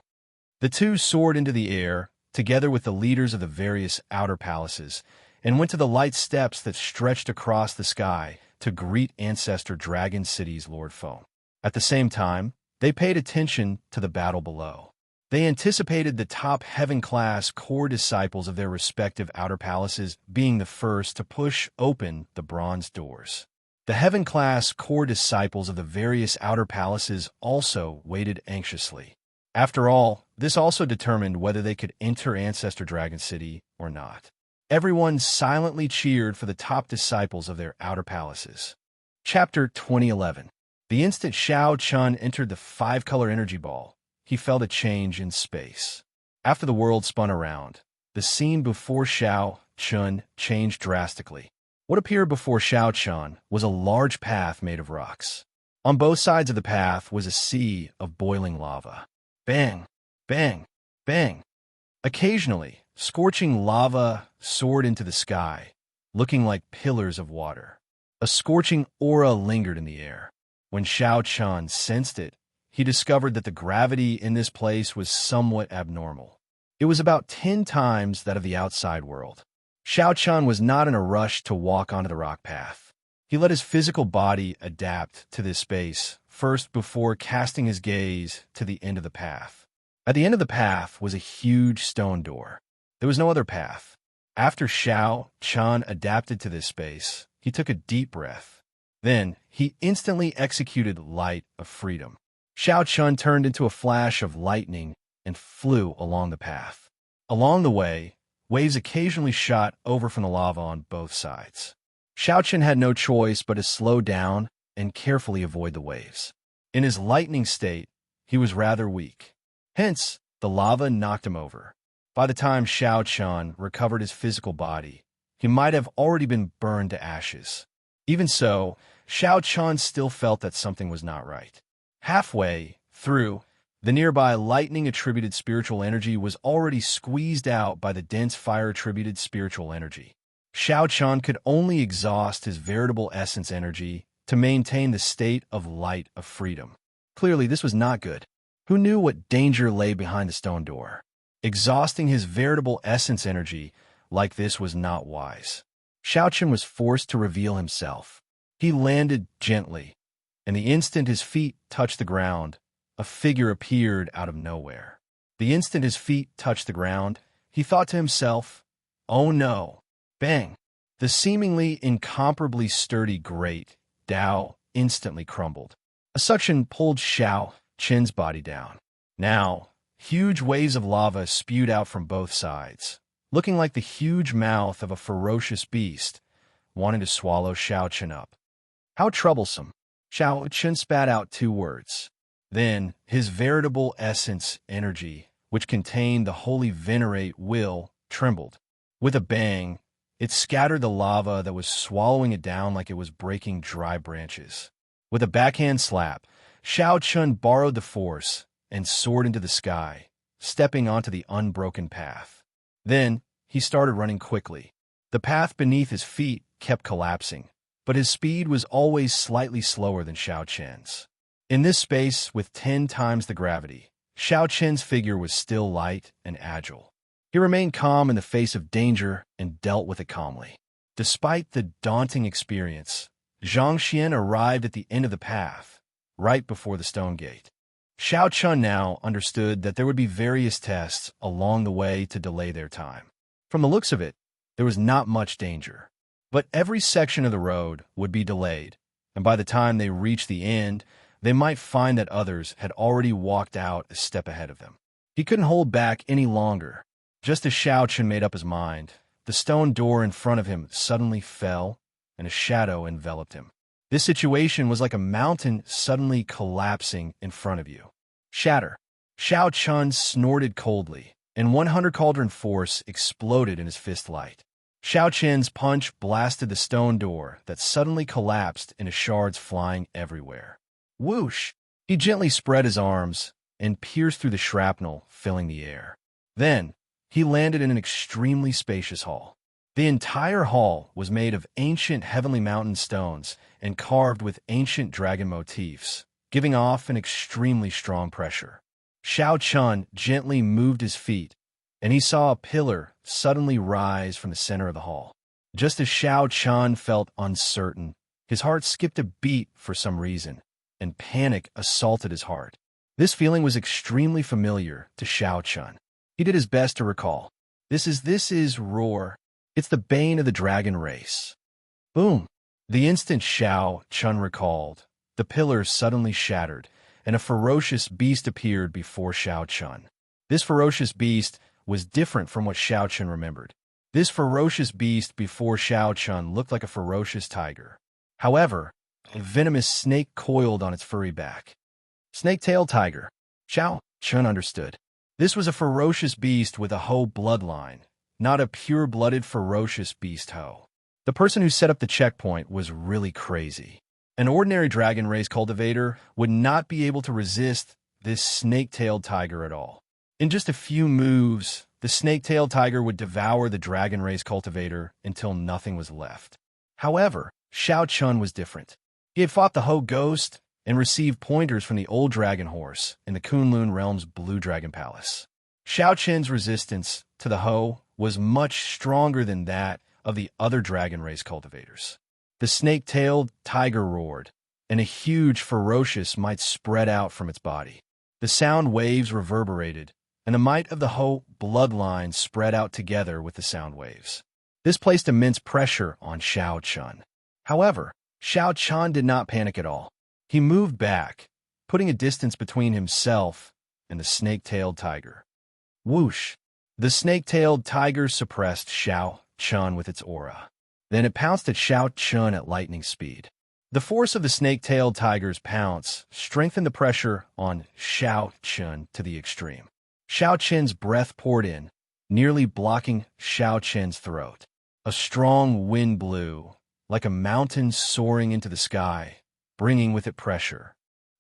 The two soared into the air, together with the leaders of the various outer palaces, and went to the light steps that stretched across the sky to greet Ancestor Dragon City's Lord Feng. At the same time, they paid attention to the battle below. They anticipated the top heaven-class core disciples of their respective outer palaces being the first to push open the bronze doors. The heaven-class core disciples of the various outer palaces also waited anxiously. After all, this also determined whether they could enter Ancestor Dragon City or not. Everyone silently cheered for the top disciples of their outer palaces. Chapter 2011. The instant Xiao Chun entered the five-color energy ball, he felt a change in space. After the world spun around, the scene before Xiao Chun changed drastically. What appeared before Xiao Chun was a large path made of rocks. On both sides of the path was a sea of boiling lava. Bang, bang, bang. Occasionally, scorching lava soared into the sky, looking like pillars of water. A scorching aura lingered in the air. When Xiao Chun sensed it, he discovered that the gravity in this place was somewhat abnormal. It was about 10 times that of the outside world. Xiao Chun was not in a rush to walk onto the rock path. He let his physical body adapt to this space first before casting his gaze to the end of the path. At the end of the path was a huge stone door. There was no other path. After Xiao Chun adapted to this space, he took a deep breath. Then, he instantly executed Light of Freedom. Xiao Chun turned into a flash of lightning and flew along the path. Along the way, waves occasionally shot over from the lava on both sides. Xiao Chun had no choice but to slow down and carefully avoid the waves. In his lightning state, he was rather weak. Hence, the lava knocked him over. By the time Xiao Chun recovered his physical body, he might have already been burned to ashes. Even so, Xiao Chun still felt that something was not right. Halfway through, the nearby lightning-attributed spiritual energy was already squeezed out by the dense fire-attributed spiritual energy. Xiao Chun could only exhaust his veritable essence energy to maintain the state of Light of Freedom. Clearly, this was not good. Who knew what danger lay behind the stone door? Exhausting his veritable essence energy like this was not wise. Xiao Chun was forced to reveal himself. He landed gently, and the instant his feet touched the ground, a figure appeared out of nowhere. The instant his feet touched the ground, he thought to himself, "Oh no." Bang! The seemingly incomparably sturdy great Dao instantly crumbled. A suction pulled Xiao Chun's body down. Now, huge waves of lava spewed out from both sides, looking like the huge mouth of a ferocious beast, wanting to swallow Xiao Chun up. How troublesome! Xiao Chun spat out 2 words. Then, his veritable essence energy which contained the holy venerate will, trembled. With a bang, it scattered the lava that was swallowing it down like it was breaking dry branches. With a backhand slap, Xiao Chun borrowed the force and soared into the sky, stepping onto the unbroken path. Then, he started running quickly. The path beneath his feet kept collapsing, but his speed was always slightly slower than Xiao Chen's. In this space with 10 times the gravity, Xiao Chen's figure was still light and agile. He remained calm in the face of danger and dealt with it calmly. Despite the daunting experience, Xianxia arrived at the end of the path, right before the stone gate. Xiao Chun now understood that there would be various tests along the way to delay their time. From the looks of it, there was not much danger. But every section of the road would be delayed, and by the time they reached the end, they might find that others had already walked out a step ahead of them. He couldn't hold back any longer. Just as Xiao Chun made up his mind, the stone door in front of him suddenly fell, and a shadow enveloped him. This situation was like a mountain suddenly collapsing in front of you. Shatter. Xiao Chun snorted coldly, and 100 cauldron force exploded in his fist light. Xiao Chen's punch blasted the stone door that suddenly collapsed into shards flying everywhere. Whoosh! He gently spread his arms and pierced through the shrapnel, filling the air. Then, he landed in an extremely spacious hall. The entire hall was made of ancient heavenly mountain stones and carved with ancient dragon motifs, giving off an extremely strong pressure. Xiao Chun gently moved his feet, and he saw a pillar suddenly rise from the center of the hall. Just as Xiao Chun felt uncertain, his heart skipped a beat for some reason, and panic assaulted his heart. This feeling was extremely familiar to Xiao Chun. He did his best to recall. This is Roar. It's the bane of the dragon race. Boom! The instant Xiao Chun recalled, the pillar suddenly shattered, and a ferocious beast appeared before Xiao Chun. This ferocious beast was different from what Xiao Chun remembered. This ferocious beast before Xiao Chun looked like a ferocious tiger. However, a venomous snake coiled on its furry back. Snake-tailed tiger. Xiao Chun understood. This was a ferocious beast with a Ho bloodline, not a pure-blooded ferocious beast Ho. The person who set up the checkpoint was really crazy. An ordinary dragon race cultivator would not be able to resist this snake-tailed tiger at all. In just a few moves, the snake-tailed tiger would devour the dragon race cultivator until nothing was left. However, Xiao Chun was different. He had fought the Ho ghost and received pointers from the old dragon horse in the Kunlun realm's Blue Dragon Palace. Xiao Chun's resistance to the Ho was much stronger than that of the other dragon race cultivators. The snake-tailed tiger roared, and a huge ferocious might spread out from its body. The sound waves reverberated, and the might of the Ho bloodline spread out together with the sound waves. This placed immense pressure on Xiao Chun. However, Xiao Chun did not panic at all. He moved back, putting a distance between himself and the snake-tailed tiger. Whoosh! The snake-tailed tiger suppressed Xiao Chun with its aura. Then it pounced at Xiao Chun at lightning speed. The force of the snake-tailed tiger's pounce strengthened the pressure on Xiao Chun to the extreme. Xiao Chun's breath poured in, nearly blocking Xiao Chun's throat. A strong wind blew, like a mountain soaring into the sky, bringing with it pressure.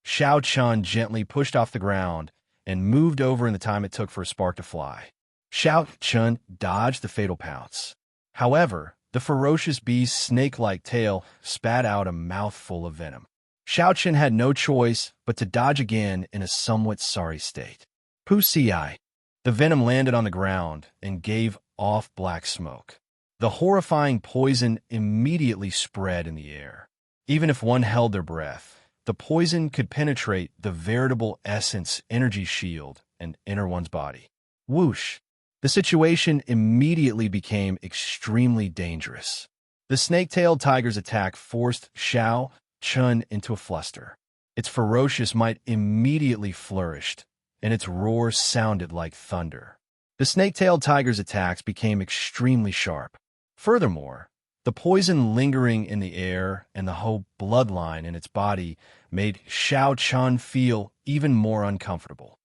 Xiao Chun gently pushed off the ground and moved over in the time it took for a spark to fly. Xiao Chun dodged the fatal pounce. However, the ferocious beast's snake-like tail spat out a mouthful of venom. Xiao Chun had no choice but to dodge again in a somewhat sorry state. Wuxia. The venom landed on the ground and gave off black smoke. The horrifying poison immediately spread in the air. Even if one held their breath, the poison could penetrate the veritable essence energy shield and enter one's body. Whoosh! The situation immediately became extremely dangerous. The snake-tailed tiger's attack forced Xiao Chun into a fluster. Its ferocious might immediately flourished, and its roar sounded like thunder. The snake-tailed tiger's attacks became extremely sharp. Furthermore, the poison lingering in the air and the Ho bloodline in its body made Xiao Chun feel even more uncomfortable.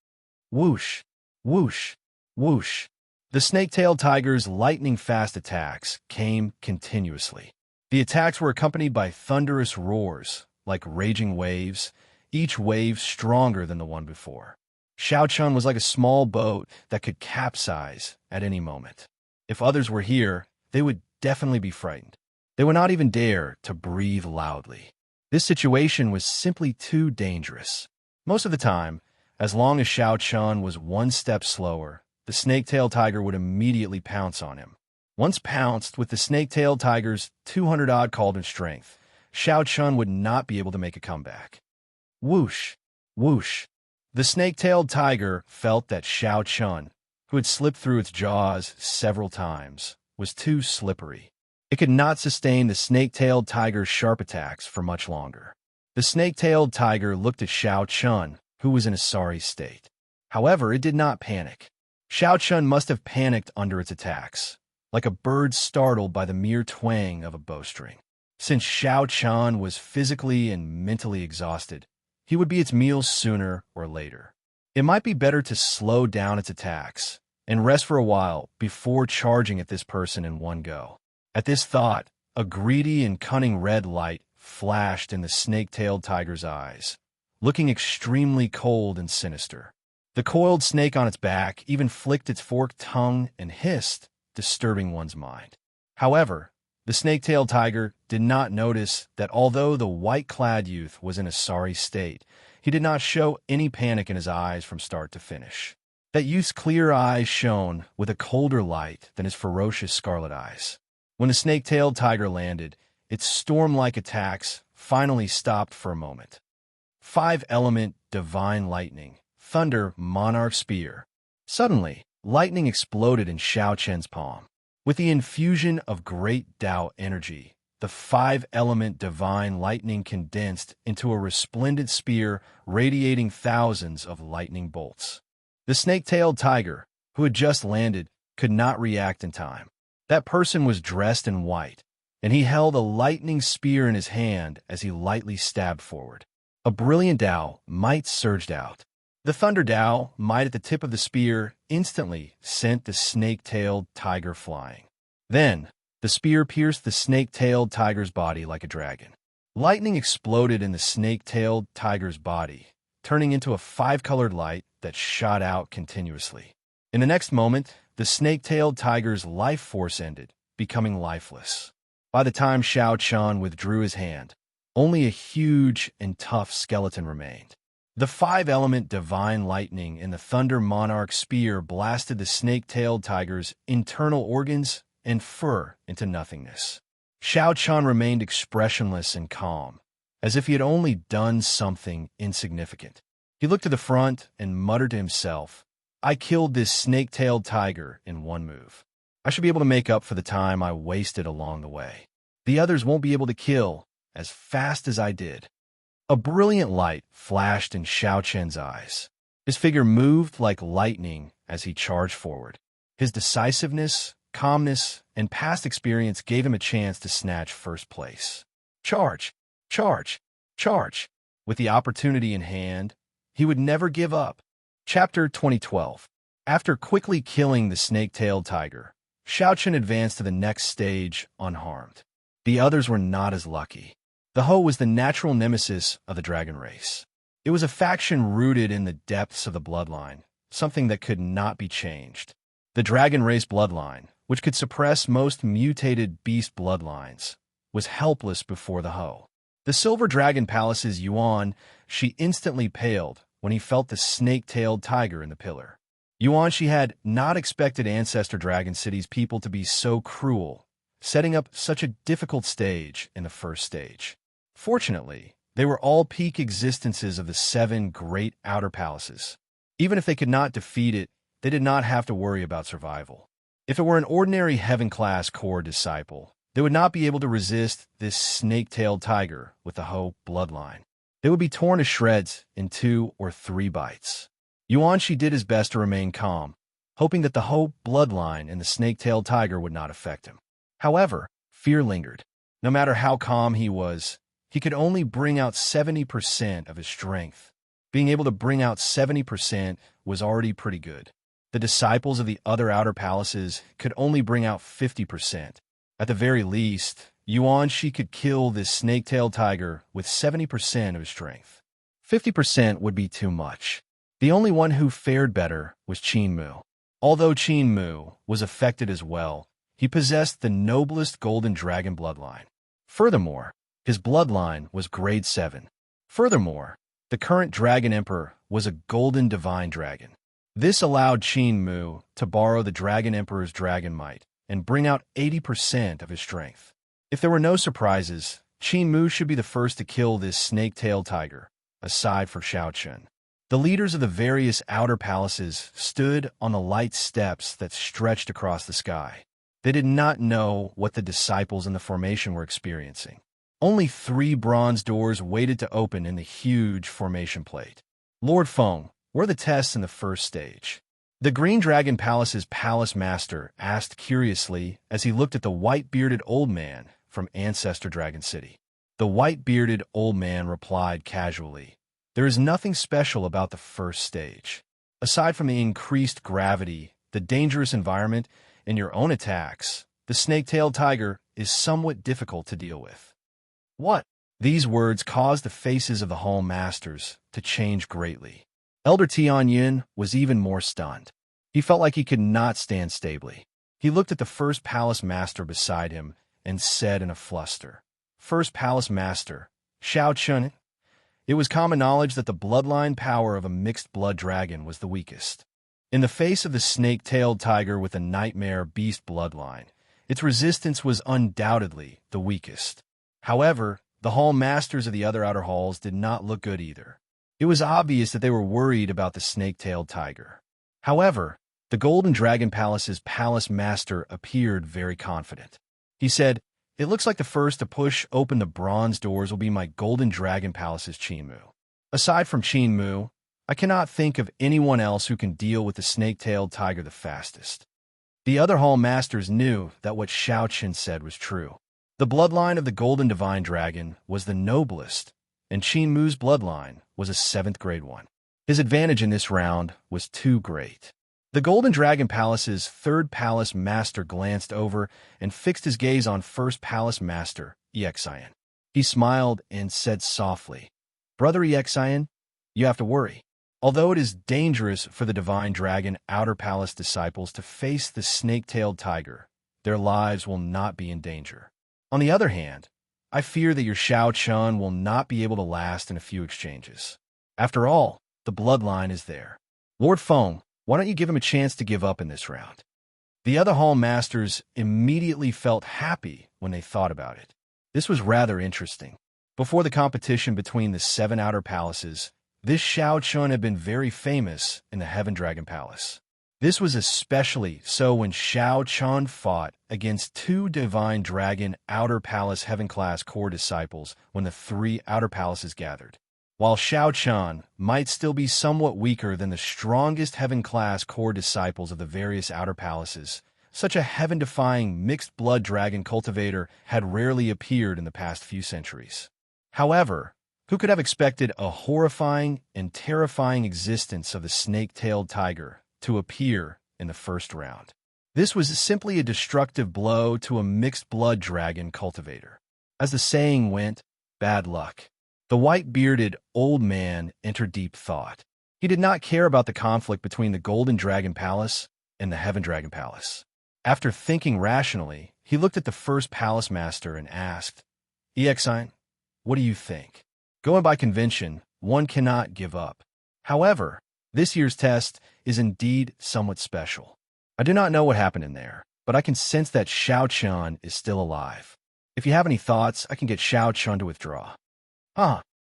Whoosh! Whoosh, whoosh. The snake-tailed tiger's lightning-fast attacks came continuously. The attacks were accompanied by thunderous roars, like raging waves, each wave stronger than the one before. Xiaochun was like a small boat that could capsize at any moment. If others were here, they would definitely be frightened. They would not even dare to breathe loudly. This situation was simply too dangerous. Most of the time, as long as Xiaochun was one step slower, the snake-tailed tiger would immediately pounce on him. Once pounced with the snake-tailed tiger's 200-odd cauldron strength, Xiaochun would not be able to make a comeback. Whoosh, whoosh. The snake-tailed tiger felt that Xiaochun, who had slipped through its jaws several times, was too slippery. It could not sustain the snake-tailed tiger's sharp attacks for much longer. The snake-tailed tiger looked at Xiaochun, who was in a sorry state. However, it did not panic. Xiaochun must have panicked under its attacks, like a bird startled by the mere twang of a bowstring. Since Xiaochun was physically and mentally exhausted, he would be its meal sooner or later. It might be better to slow down its attacks and rest for a while before charging at this person in one go. At this thought, a greedy and cunning red light flashed in the snake-tailed tiger's eyes, looking extremely cold and sinister. The coiled snake on its back even flicked its forked tongue and hissed, disturbing one's mind. However, the snake-tailed tiger did not notice that although the white-clad youth was in a sorry state, he did not show any panic in his eyes from start to finish. That youth's clear eyes shone with a colder light than his ferocious scarlet eyes. When the snake-tailed tiger landed, its storm-like attacks finally stopped for a moment. 5-element divine lightning. Thunder monarch spear. Suddenly, lightning exploded in Xiaochun's palm. With the infusion of great Tao energy, the 5-element divine lightning condensed into a resplendent spear radiating thousands of lightning bolts. The snake-tailed tiger, who had just landed, could not react in time. That person was dressed in white, and he held a lightning spear in his hand as he lightly stabbed forward. A brilliant Tao might surged out. The thunder Tao might at the tip of the spear instantly sent the snake-tailed tiger flying. Then, the spear pierced the snake-tailed tiger's body like a dragon. Lightning exploded in the snake-tailed tiger's body, turning into a 5-colored light that shot out continuously. In the next moment, the snake-tailed tiger's life force ended, becoming lifeless. By the time Xiaochun withdrew his hand, only a huge and tough skeleton remained. The 5-element divine lightning in the Thunder Monarch spear blasted the snake-tailed tiger's internal organs and fur into nothingness. Xiaochun remained expressionless and calm, as if he had only done something insignificant. He looked to the front and muttered to himself, "I killed this snake-tailed tiger in one move. I should be able to make up for the time I wasted along the way. The others won't be able to kill as fast as I did." A brilliant light flashed in Xiaochun's eyes. His figure moved like lightning as he charged forward. His decisiveness, calmness, and past experience gave him a chance to snatch first place. Charge! Charge! Charge! With the opportunity in hand, he would never give up. Chapter 2012. After quickly killing the snake-tailed tiger, Xiaochun advanced to the next stage unharmed. The others were not as lucky. The Ho was the natural nemesis of the dragon race. It was a faction rooted in the depths of the bloodline, something that could not be changed. The dragon race bloodline, which could suppress most mutated beast bloodlines, was helpless before the Ho. The Silver Dragon Palace's Yuan, she instantly paled when he felt the snake-tailed tiger in the pillar. Yuan, she had not expected Ancestor Dragon City's people to be so cruel, setting up such a difficult stage in the first stage. Fortunately, they were all peak existences of the 7 great outer palaces. Even if they could not defeat it, they did not have to worry about survival. If it were an ordinary heaven-class core disciple, they would not be able to resist this snake-tailed tiger with the Ho bloodline. They would be torn to shreds in 2 or 3 bites. Yuanshi did his best to remain calm, hoping that the Ho bloodline and the snake-tailed tiger would not affect him. However, fear lingered. No matter how calm he was, he could only bring out 70% of his strength. Being able to bring out 70% was already pretty good. The disciples of the other outer palaces could only bring out 50%. At the very least, Xianxia could kill this snake-tailed tiger with 70% of his strength. 50% would be too much. The only one who fared better was Qin Mu. Although Qin Mu was affected as well, he possessed the noblest golden dragon bloodline. Furthermore, his bloodline was grade 7. Furthermore, the current dragon emperor was a golden divine dragon. This allowed Qin Mu to borrow the dragon emperor's dragon might and bring out 80% of his strength. If there were no surprises, Qin Mu should be the first to kill this snake-tailed tiger, aside from Xianxia. The leaders of the various outer palaces stood on the light steps that stretched across the sky. They did not know what the disciples in the formation were experiencing. Only 3 bronze doors waited to open in the huge formation plate. Lord Feng, where are the tests in the first stage? The Green Dragon Palace's palace master asked curiously as he looked at the white-bearded old man from Ancestor Dragon City. The white-bearded old man replied casually, "There is nothing special about the first stage. Aside from the increased gravity, the dangerous environment, and your own attacks, the snake-tailed tiger is somewhat difficult to deal with." What? These words caused the faces of the hall masters to change greatly. Elder Tianyin was even more stunned. He felt like he could not stand stably. He looked at the first palace master beside him and said in a fluster, "First palace master, Xianxia." It was common knowledge that the bloodline power of a mixed blood dragon was the weakest. In the face of the snake-tailed tiger with a nightmare beast bloodline, its resistance was undoubtedly the weakest. However, the hall masters of the other outer halls did not look good either. It was obvious that they were worried about the snake-tailed tiger. However, the Golden Dragon Palace's palace master appeared very confident. He said, "It looks like the first to push open the bronze doors will be my Golden Dragon Palace's Qin Mu. Aside from Qin Mu, I cannot think of anyone else who can deal with the snake-tailed tiger the fastest." The other hall masters knew that what Xiaoqin said was true. The bloodline of the Golden Divine Dragon was the noblest, and Qin Mu's bloodline was a 7th grade one. His advantage in this round was too great. The Golden Dragon Palace's 3rd palace master glanced over and fixed his gaze on 1st palace master, Xianxia. He smiled and said softly, "Brother Xianxia, you have to worry. Although it is dangerous for the Divine Dragon Outer Palace disciples to face the snake-tailed tiger, their lives will not be in danger. On the other hand, I fear that your Xiaoqin will not be able to last in a few exchanges. After all, the bloodline is there. Lord Feng, why don't you give him a chance to give up in this round?" The other hall masters immediately felt happy when they thought about it. This was rather interesting. Before the competition between the 7 outer palaces, this Xiaoqin had been very famous in the Heaven Dragon Palace. This was especially so when Xiaoqin fought against 2 Divine Dragon Outer Palace Heaven-class core disciples when the 3 outer palaces gathered. While Xiaoqin might still be somewhat weaker than the strongest Heaven-class core disciples of the various outer palaces, such a heaven-defying mixed-blood dragon cultivator had rarely appeared in the past few centuries. However, who could have expected a horrifying and terrifying existence of the snake-tailed tiger to appear in the first round? This was simply a destructive blow to a mixed-blood dragon cultivator. As the saying went, bad luck. The white-bearded old man entered deep thought. He did not care about the conflict between the Golden Dragon Palace and the Heaven Dragon Palace. After thinking rationally, he looked at the 1st palace master and asked, "Xianxia, what do you think? Going by convention, one cannot give up. However, this year's test is indeed somewhat special. I do not know what happened in there, but I can sense that Xiaoqin is still alive. If you have any thoughts, I can get Xiaoqin to withdraw."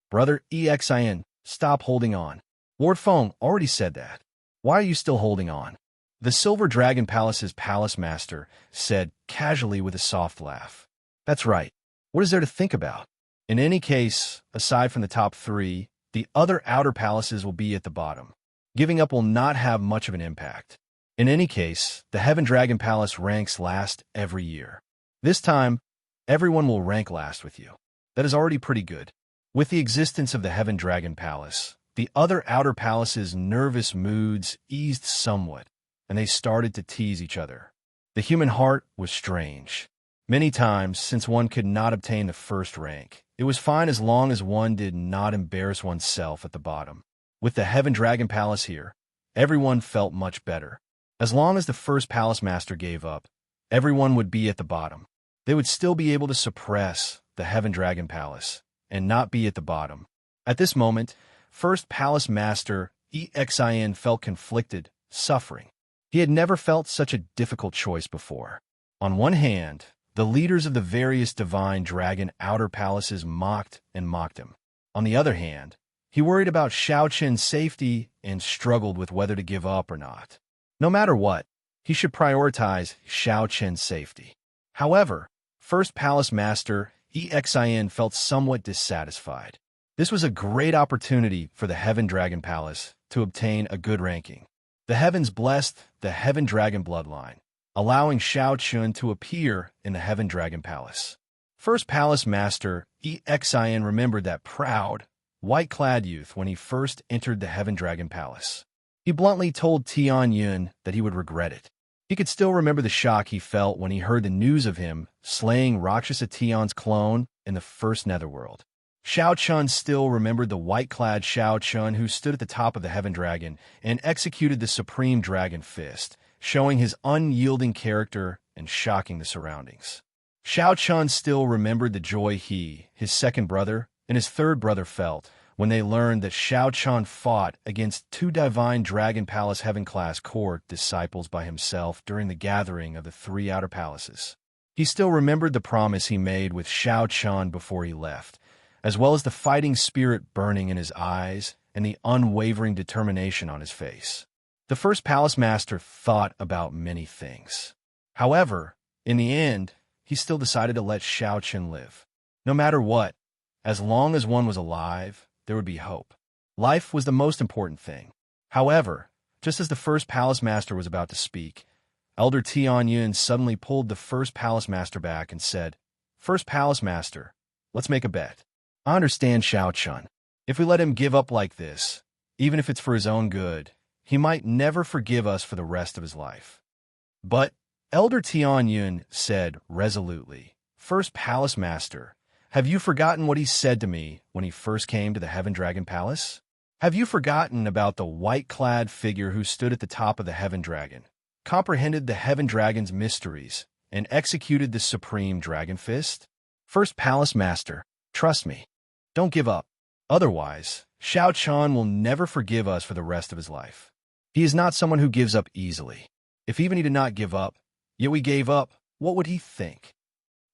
Brother Xianxia, stop holding on. Lord Feng already said that. Why are you still holding on? The Silver Dragon Palace's palace master said casually with a soft laugh. That's right. What is there to think about? In any case, aside from the top 3, the other outer palaces will be at the bottom. Giving up will not have much of an impact. In any case, the Heaven Dragon Palace ranks last every year. This time, everyone will rank last with you. That is already pretty good. With the existence of the Heaven Dragon Palace, the other outer palaces' nervous moods eased somewhat, and they started to tease each other. The human heart was strange. Many times, since one could not obtain the first rank, it was fine as long as one did not embarrass oneself at the bottom. With the Heaven Dragon Palace here, everyone felt much better. As long as the first palace master gave up, everyone would be at the bottom. They would still be able to suppress the Heaven Dragon Palace and not be at the bottom. At this moment, first palace master Xianxia felt conflicted, suffering. He had never felt such a difficult choice before. On one hand, the leaders of the various divine dragon outer palaces mocked and mocked him. On the other hand, he worried about Xianxia's safety and struggled with whether to give up or not. No matter what, he should prioritize Xianxia's safety. However, first palace master Xianxia felt somewhat dissatisfied. This was a great opportunity for the Heaven Dragon Palace to obtain a good ranking. The heavens blessed the Heaven Dragon bloodline, allowing Xianxia to appear in the Heaven Dragon Palace. First palace master Xianxia remembered that proud, white-clad youth when he first entered the Heaven Dragon Palace. He bluntly told Tianyun that he would regret it. He could still remember the shock he felt when he heard the news of him slaying Rakshasa Tion's clone in the first netherworld. Xianxia still remembered the white-clad Xianxia who stood at the top of the Heaven Dragon and executed the Supreme Dragon Fist, showing his unyielding character and shocking the surroundings. Xianxia still remembered the joy he, his second brother, and his third brother felt when they learned that Xianxia fought against two divine Dragon Palace Heaven-class court disciples by himself during the gathering of the three outer palaces. He still remembered the promise he made with Xianxia before he left, as well as the fighting spirit burning in his eyes and the unwavering determination on his face. The first palace master thought about many things. However, in the end, he still decided to let Xianxia live. No matter what, as long as one was alive, there would be hope. Life was the most important thing. However, just as the first palace master was about to speak, Elder Tianyun suddenly pulled the first palace master back and said, "First palace master, let's make a bet. I understand Xianxia. If we let him give up like this, even if it's for his own good, he might never forgive us for the rest of his life." But Elder Tianyun said resolutely, "First palace master, have you forgotten what he said to me when he first came to the Heaven Dragon Palace? Have you forgotten about the white-clad figure who stood at the top of the Heaven Dragon, comprehended the Heaven Dragon's mysteries, and executed the Supreme Dragon Fist? First palace master, trust me. Don't give up. Otherwise, Xianxia will never forgive us for the rest of his life. He is not someone who gives up easily. If even he did not give up, yet we gave up, what would he think?"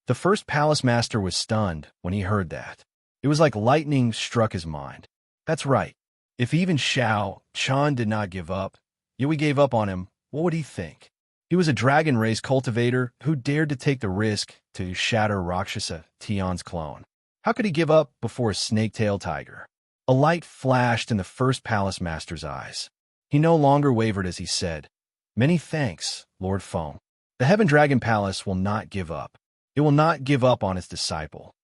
The first palace master was stunned when he heard that. It was like lightning struck his mind. That's right. If even Xianxia did not give up, yet we gave up on him, what would he think? He was a dragon race cultivator who dared to take the risk to shatter Rakshasa Tion's clone. How could he give up before a snake-tailed tiger? A light flashed in the first palace master's eyes. He no longer wavered as he said, "Many thanks, Lord Feng. The Heaven Dragon Palace will not give up. It will not give up on its disciple."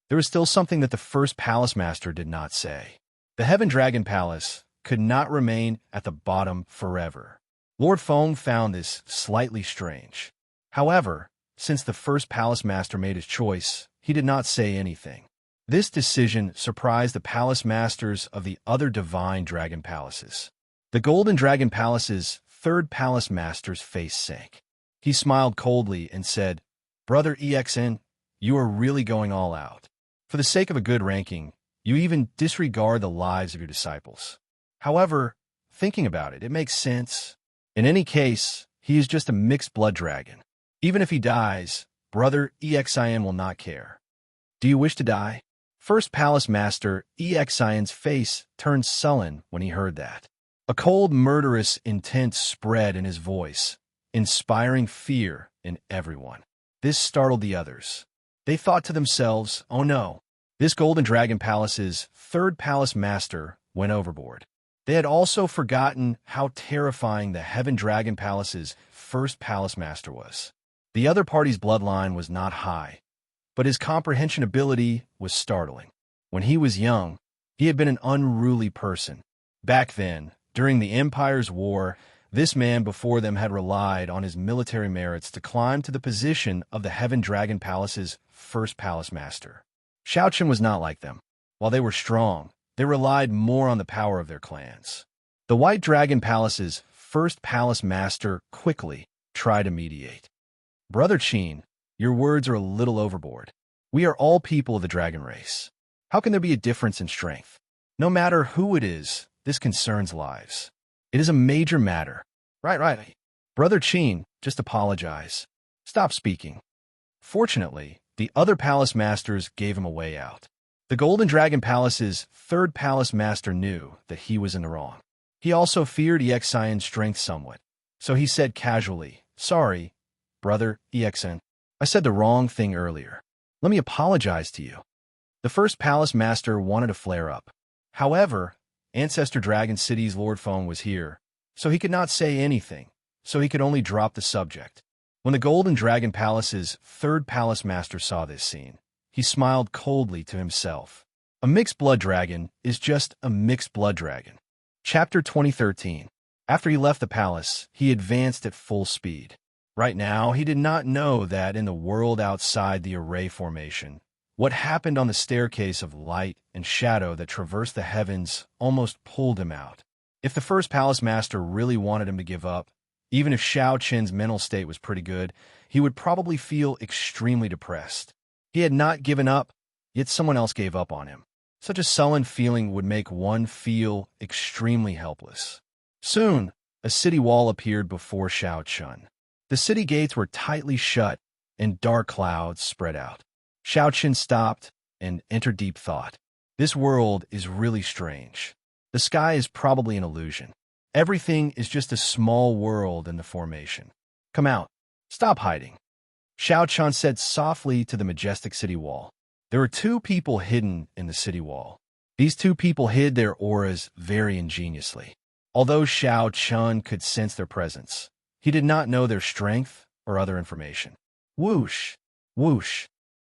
There was still something that the first palace master did not say. The Heaven Dragon Palace could not remain at the bottom forever. Lord Feng found this slightly strange. However, since the first palace master made his choice, he did not say anything. This decision surprised the palace masters of the other divine dragon palaces. The Golden Dragon Palace's third palace master's face sank. He smiled coldly and said, "Brother Exn, you are really going all out. For the sake of a good ranking, you even disregard the lives of your disciples. However, thinking about it, it makes sense. In any case, he is just a mixed blood dragon. Even if he dies, Brother Exn will not care. Do you wish to die?" First palace master Exn's face turned sullen when he heard that. A cold, murderous intent spread in his voice, inspiring fear in everyone. This startled the others. They thought to themselves, "Oh no, this Golden Dragon Palace's third palace master went overboard." They had also forgotten how terrifying the Heaven Dragon Palace's first palace master was. The other party's bloodline was not high, but his comprehension ability was startling. When he was young, he had been an unruly person. Back then, during the Empire's War, This man before them had relied on his military merits to climb to the position of the Heaven Dragon Palace's first palace master. Xianxia was not like them. While they were strong, they relied more on the power of their clans. The White Dragon Palace's first palace master quickly tried to mediate. "Brother Qin, your words are a little overboard. We are all people of the dragon race. How can there be a difference in strength? No matter who it is, this concerns lives. It is a major matter." Right. Brother Qin, just apologize. Stop speaking." Fortunately, the other palace masters gave him a way out. The Golden Dragon Palace's third palace master knew that he was in the wrong. He also feared Xianxia's strength somewhat, so he said casually, "Sorry, Brother Xianxia, I said the wrong thing earlier. Let me apologize to you." The first palace master wanted to flare up. However, Ancestor Dragon City's Lord Feng was here, so he could not say anything, so he could only drop the subject. When the Golden Dragon Palace's third palace master saw this scene, he smiled coldly to himself. A mixed blood dragon is just a mixed blood dragon. Chapter 2013. After he left the palace, he advanced at full speed. Right now, he did not know that in the world outside the array formation, what happened on the staircase of light and shadow that traversed the heavens almost pulled him out. If the first palace master really wanted him to give up, even if Xianxia's mental state was pretty good, he would probably feel extremely depressed. He had not given up, yet someone else gave up on him. Such a sullen feeling would make one feel extremely helpless. Soon, a city wall appeared before Xianxia. The city gates were tightly shut, and dark clouds spread out. Xianxia stopped and entered deep thought. This world is really strange. The sky is probably an illusion. Everything is just a small world in the formation. Come out. Stop hiding. Xianxia said softly to the majestic city wall. There were two people hidden in the city wall. These two people hid their auras very ingeniously. Although Xianxia could sense their presence, he did not know their strength or other information. Whoosh! Whoosh!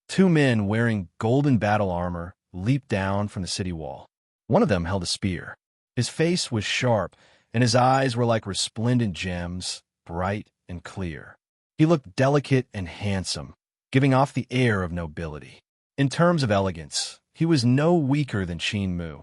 Two men wearing golden battle armor leaped down from the city wall. One of them held a spear. His face was sharp, and his eyes were like resplendent gems, bright and clear. He looked delicate and handsome, giving off the air of nobility. In terms of elegance, he was no weaker than Qin Mu,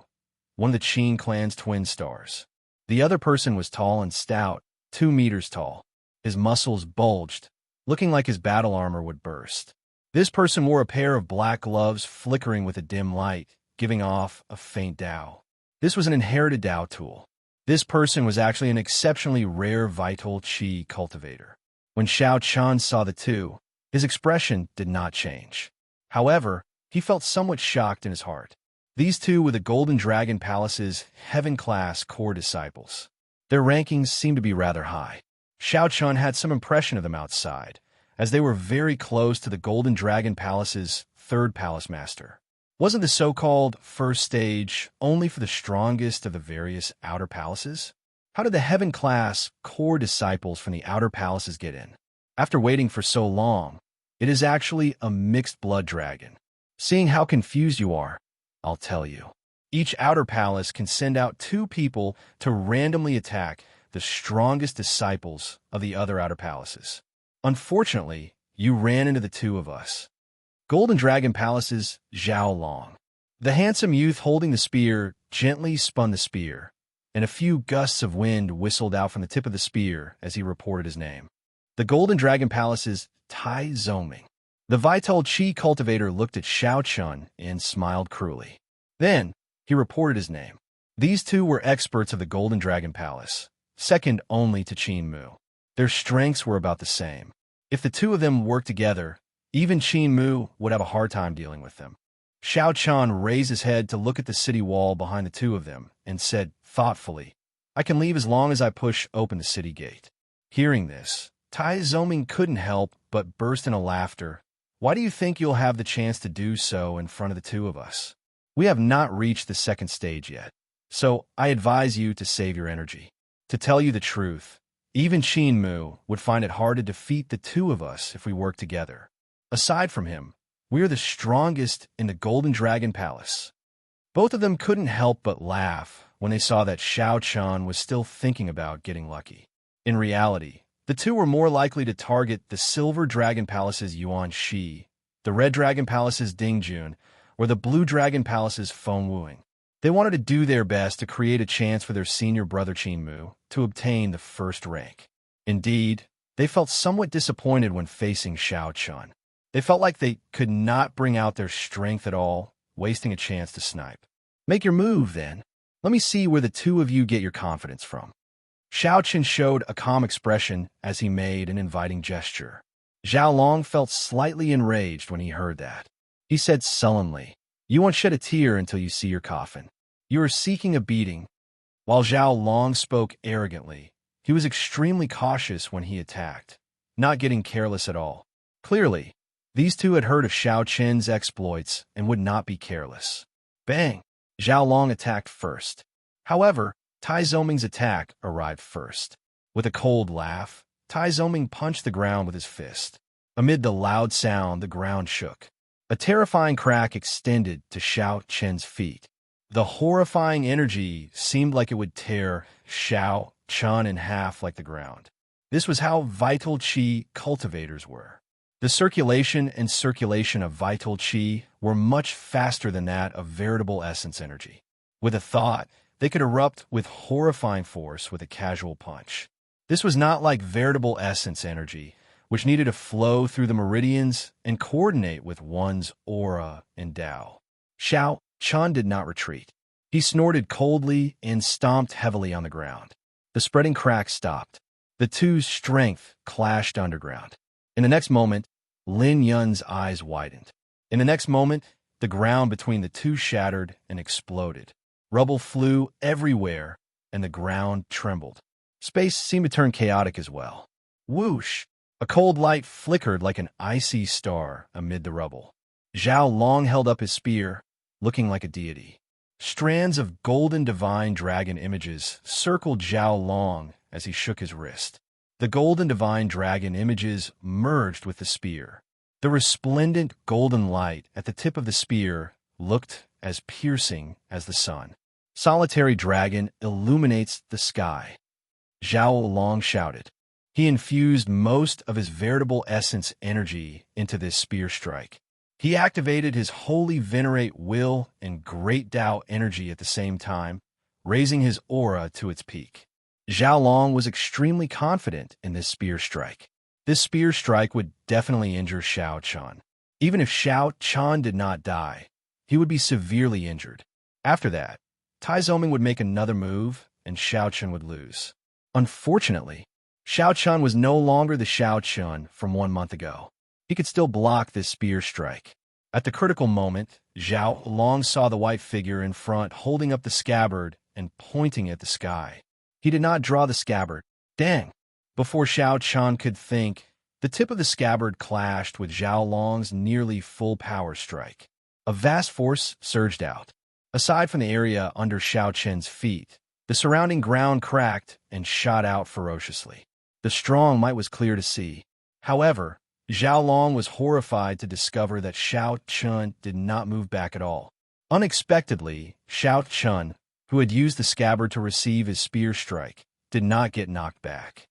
one of the Qin clan's twin stars. The other person was tall and stout, 2 meters tall. His muscles bulged, looking like his battle armor would burst. This person wore a pair of black gloves flickering with a dim light, giving off a faint Dao. This was an inherited Dao tool. This person was actually an exceptionally rare vital Qi cultivator. When Xianxia saw the two, his expression did not change. However, he felt somewhat shocked in his heart. These two were the Golden Dragon Palace's heaven-class core disciples. Their rankings seemed to be rather high. Xianxia had some impression of them outside, as they were very close to the Golden Dragon Palace's third palace master. Wasn't the so-called first stage only for the strongest of the various outer palaces? How did the heaven-class core disciples from the outer palaces get in? After waiting for so long, it is actually a mixed blood dragon. Seeing how confused you are, I'll tell you. Each outer palace can send out 2 people to randomly attack the strongest disciples of the other outer palaces. Unfortunately, you ran into the 2 of us. Golden Dragon Palace's Zhao Long. The handsome youth holding the spear gently spun the spear, and a few gusts of wind whistled out from the tip of the spear as he reported his name. The Golden Dragon Palace's Tai Zoming. The Vital Qi cultivator looked at Xianxia and smiled cruelly. Then, he reported his name. These 2 were experts of the Golden Dragon Palace, second only to Qin Mu. Their strengths were about the same. If the 2 of them worked together, even Qin Mu would have a hard time dealing with them. Xianxia raised his head to look at the city wall behind the 2 of them and said thoughtfully, "I can leave as long as I push open the city gate." Hearing this, Tai Zoming couldn't help but burst into laughter. "Why do you think you'll have the chance to do so in front of the 2 of us? We have not reached the second stage yet, so I advise you to save your energy. To tell you the truth, even Qin Mu would find it hard to defeat the 2 of us if we work together. Aside from him, we are the strongest in the Golden Dragon Palace." Both of them couldn't help but laugh when they saw that Xianxia was still thinking about getting lucky. In reality, the two were more likely to target the Silver Dragon Palace's Xianxia, the Red Dragon Palace's Dingjun, or the Blue Dragon Palace's Fengwuing. They wanted to do their best to create a chance for their senior brother Qinmu to obtain the first rank. Indeed, they felt somewhat disappointed when facing Xiao Chun. They felt like they could not bring out their strength at all, wasting a chance to snipe. Make your move, then. Let me see where the two of you get your confidence from. Xiao Chun showed a calm expression as he made an inviting gesture. Zhao Long felt slightly enraged when he heard that. He said sullenly, "You won't shed a tear until you see your coffin. You are seeking a beating." While Zhao Long spoke arrogantly, he was extremely cautious when he attacked, not getting careless at all. Clearly, these two had heard of Xiao Chen's exploits and would not be careless. Bang! Zhao Long attacked first. However, Tai Zoming's attack arrived first. With a cold laugh, Tai Zoming punched the ground with his fist. Amid the loud sound, the ground shook. A terrifying crack extended to Xiao Chen's feet. The horrifying energy seemed like it would tear Xiao Chun in half like the ground. This was how vital qi cultivators were. The circulation and circulation of vital qi were much faster than that of veritable essence energy. With a thought, they could erupt with horrifying force with a casual punch. This was not like veritable essence energy, which needed to flow through the meridians and coordinate with one's aura and Tao. Xiao Chun did not retreat. He snorted coldly and stomped heavily on the ground. The spreading crack stopped. The two's strength clashed underground. In the next moment, Lin Yun's eyes widened. In the next moment, the ground between the two shattered and exploded. Rubble flew everywhere, and the ground trembled. Space seemed to turn chaotic as well. Whoosh! A cold light flickered like an icy star amid the rubble. Zhao Long held up his spear, looking like a deity. Strands of golden divine dragon images circled Zhao Long as he shook his wrist. The golden divine dragon images merged with the spear. The resplendent golden light at the tip of the spear looked as piercing as the sun. Solitary dragon illuminates the sky. Zhao Long shouted. He infused most of his veritable essence energy into this spear strike. He activated his holy venerate will and great Tao energy at the same time, raising his aura to its peak. Zhao Long was extremely confident in this spear strike. This spear strike would definitely injure Xiao Chun. Even if Xiao Chun did not die, he would be severely injured. After that, Tai Zoming would make another move, and Xiao Chun would lose. Unfortunately, Xiao Chun was no longer the Xiao Chun from 1 month ago. He could still block this spear strike. At the critical moment, Zhao Long saw the white figure in front holding up the scabbard and pointing at the sky. He did not draw the scabbard. Dang! Before Xiao Chun could think, the tip of the scabbard clashed with Zhao Long's nearly full power strike. A vast force surged out. Aside from the area under Xiao Chen's feet, the surrounding ground cracked and shot out ferociously. The strong might was clear to see. However, Zhao Long was horrified to discover that Xiao Chun did not move back at all. Unexpectedly, Xiao Chun, who had used the scabbard to receive his spear strike, did not get knocked back.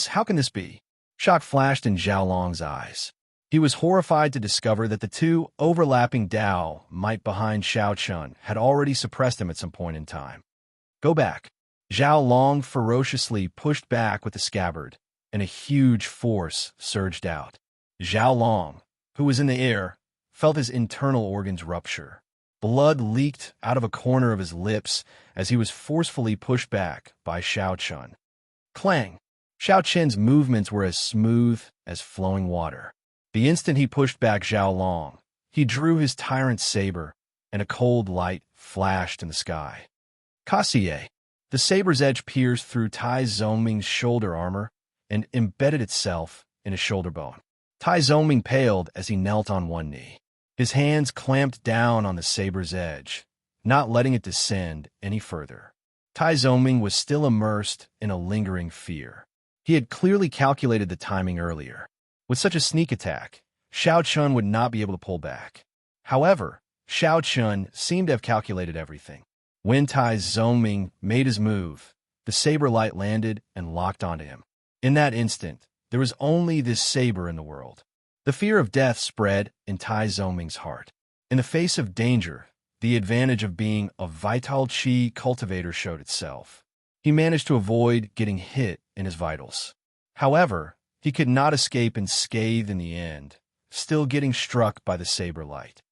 How can this be? Shock flashed in Zhao Long's eyes. He was horrified to discover that the two overlapping Tao might behind Xiao Chun had already suppressed him at some point in time. Go back. Zhao Long ferociously pushed back with the scabbard, and a huge force surged out. Zhao Long, who was in the air, felt his internal organs rupture. Blood leaked out of a corner of his lips as he was forcefully pushed back by Xiao Chun. Clang! Xiao Chen's movements were as smooth as flowing water. The instant he pushed back Zhao Long, he drew his tyrant saber, and a cold light flashed in the sky. Kassier! The saber's edge pierced through Tai Zoming's shoulder armor and embedded itself in his shoulder bone. Tai Zoming paled as he knelt on one knee. His hands clamped down on the saber's edge, not letting it descend any further. Tai Zoming was still immersed in a lingering fear. He had clearly calculated the timing earlier. With such a sneak attack, Xiao Chun would not be able to pull back. However, Xiao Chun seemed to have calculated everything. When Tai Zoming made his move, the saber light landed and locked onto him. In that instant, there was only this saber in the world. The fear of death spread in Tai Zongming's heart. In the face of danger, the advantage of being a vital chi cultivator showed itself. He managed to avoid getting hit in his vitals. However, he could not escape unscathed in the end, still getting struck by the saber light.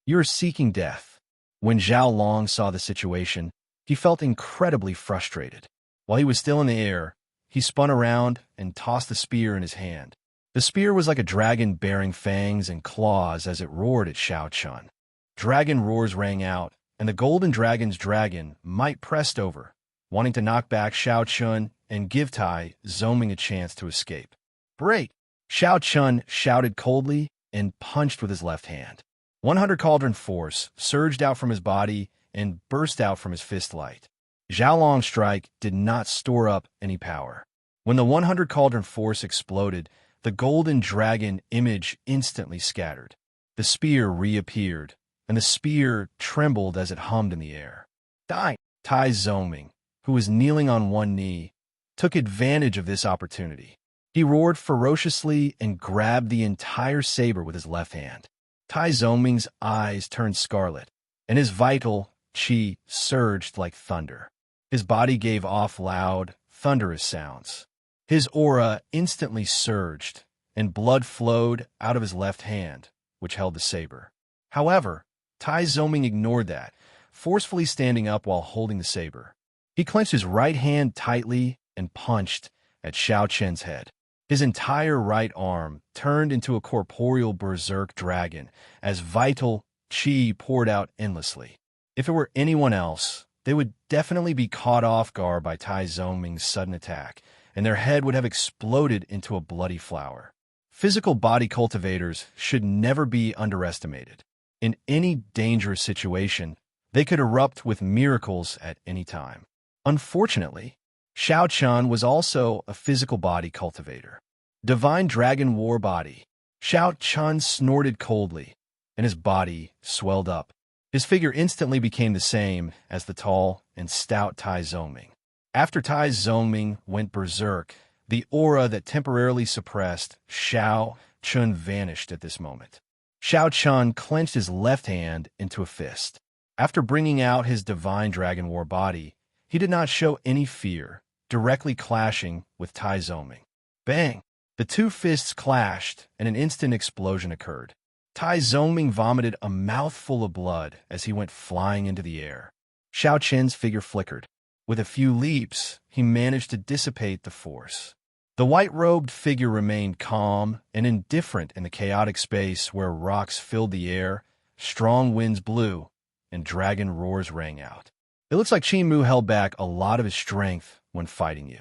"You are seeking death." When Zhao Long saw the situation, he felt incredibly frustrated. While he was still in the air, he spun around and tossed the spear in his hand. The spear was like a dragon bearing fangs and claws as it roared at Xiao Chun. Dragon roars rang out, and the golden dragon's dragon might pressed over, wanting to knock back Xiao Chun and give Tai Zongming a chance to escape. "Break!" Xiao Chun shouted coldly and punched with his left hand. 100 cauldron force surged out from his body and burst out from his fist light. Zhao Long's strike did not store up any power. When the 100 cauldron force exploded, the golden dragon image instantly scattered. The spear reappeared, and the spear trembled as it hummed in the air. Die! Tai Zongming, who was kneeling on one knee, took advantage of this opportunity. He roared ferociously and grabbed the entire saber with his left hand. Tai Zongming's eyes turned scarlet, and his vital chi surged like thunder. His body gave off loud, thunderous sounds. His aura instantly surged, and blood flowed out of his left hand, which held the saber. However, Tai Zongming ignored that, forcefully standing up while holding the saber. He clenched his right hand tightly and punched at Xiao Chen's head. His entire right arm turned into a corporeal berserk dragon as vital chi poured out endlessly. If it were anyone else, they would definitely be caught off guard by Tai Zongming's sudden attack, and their head would have exploded into a bloody flower. Physical body cultivators should never be underestimated. In any dangerous situation, they could erupt with miracles at any time. Unfortunately, Xiao Chun was also a physical body cultivator. Divine Dragon War Body. Xiao Chun snorted coldly, and his body swelled up. His figure instantly became the same as the tall and stout Tai Zongming. After Tai Zongming went berserk, the aura that temporarily suppressed Xiao Chun vanished at this moment. Xiao Chun clenched his left hand into a fist. After bringing out his Divine Dragon War Body, he did not show any fear, directly clashing with Tai Zongming. Bang! The two fists clashed, and an instant explosion occurred. Tai Zongming vomited a mouthful of blood as he went flying into the air. Xiao Chen's figure flickered. With a few leaps, he managed to dissipate the force. The white-robed figure remained calm and indifferent in the chaotic space where rocks filled the air, strong winds blew, and dragon roars rang out. It looks like Qin Mu held back a lot of his strength when fighting you.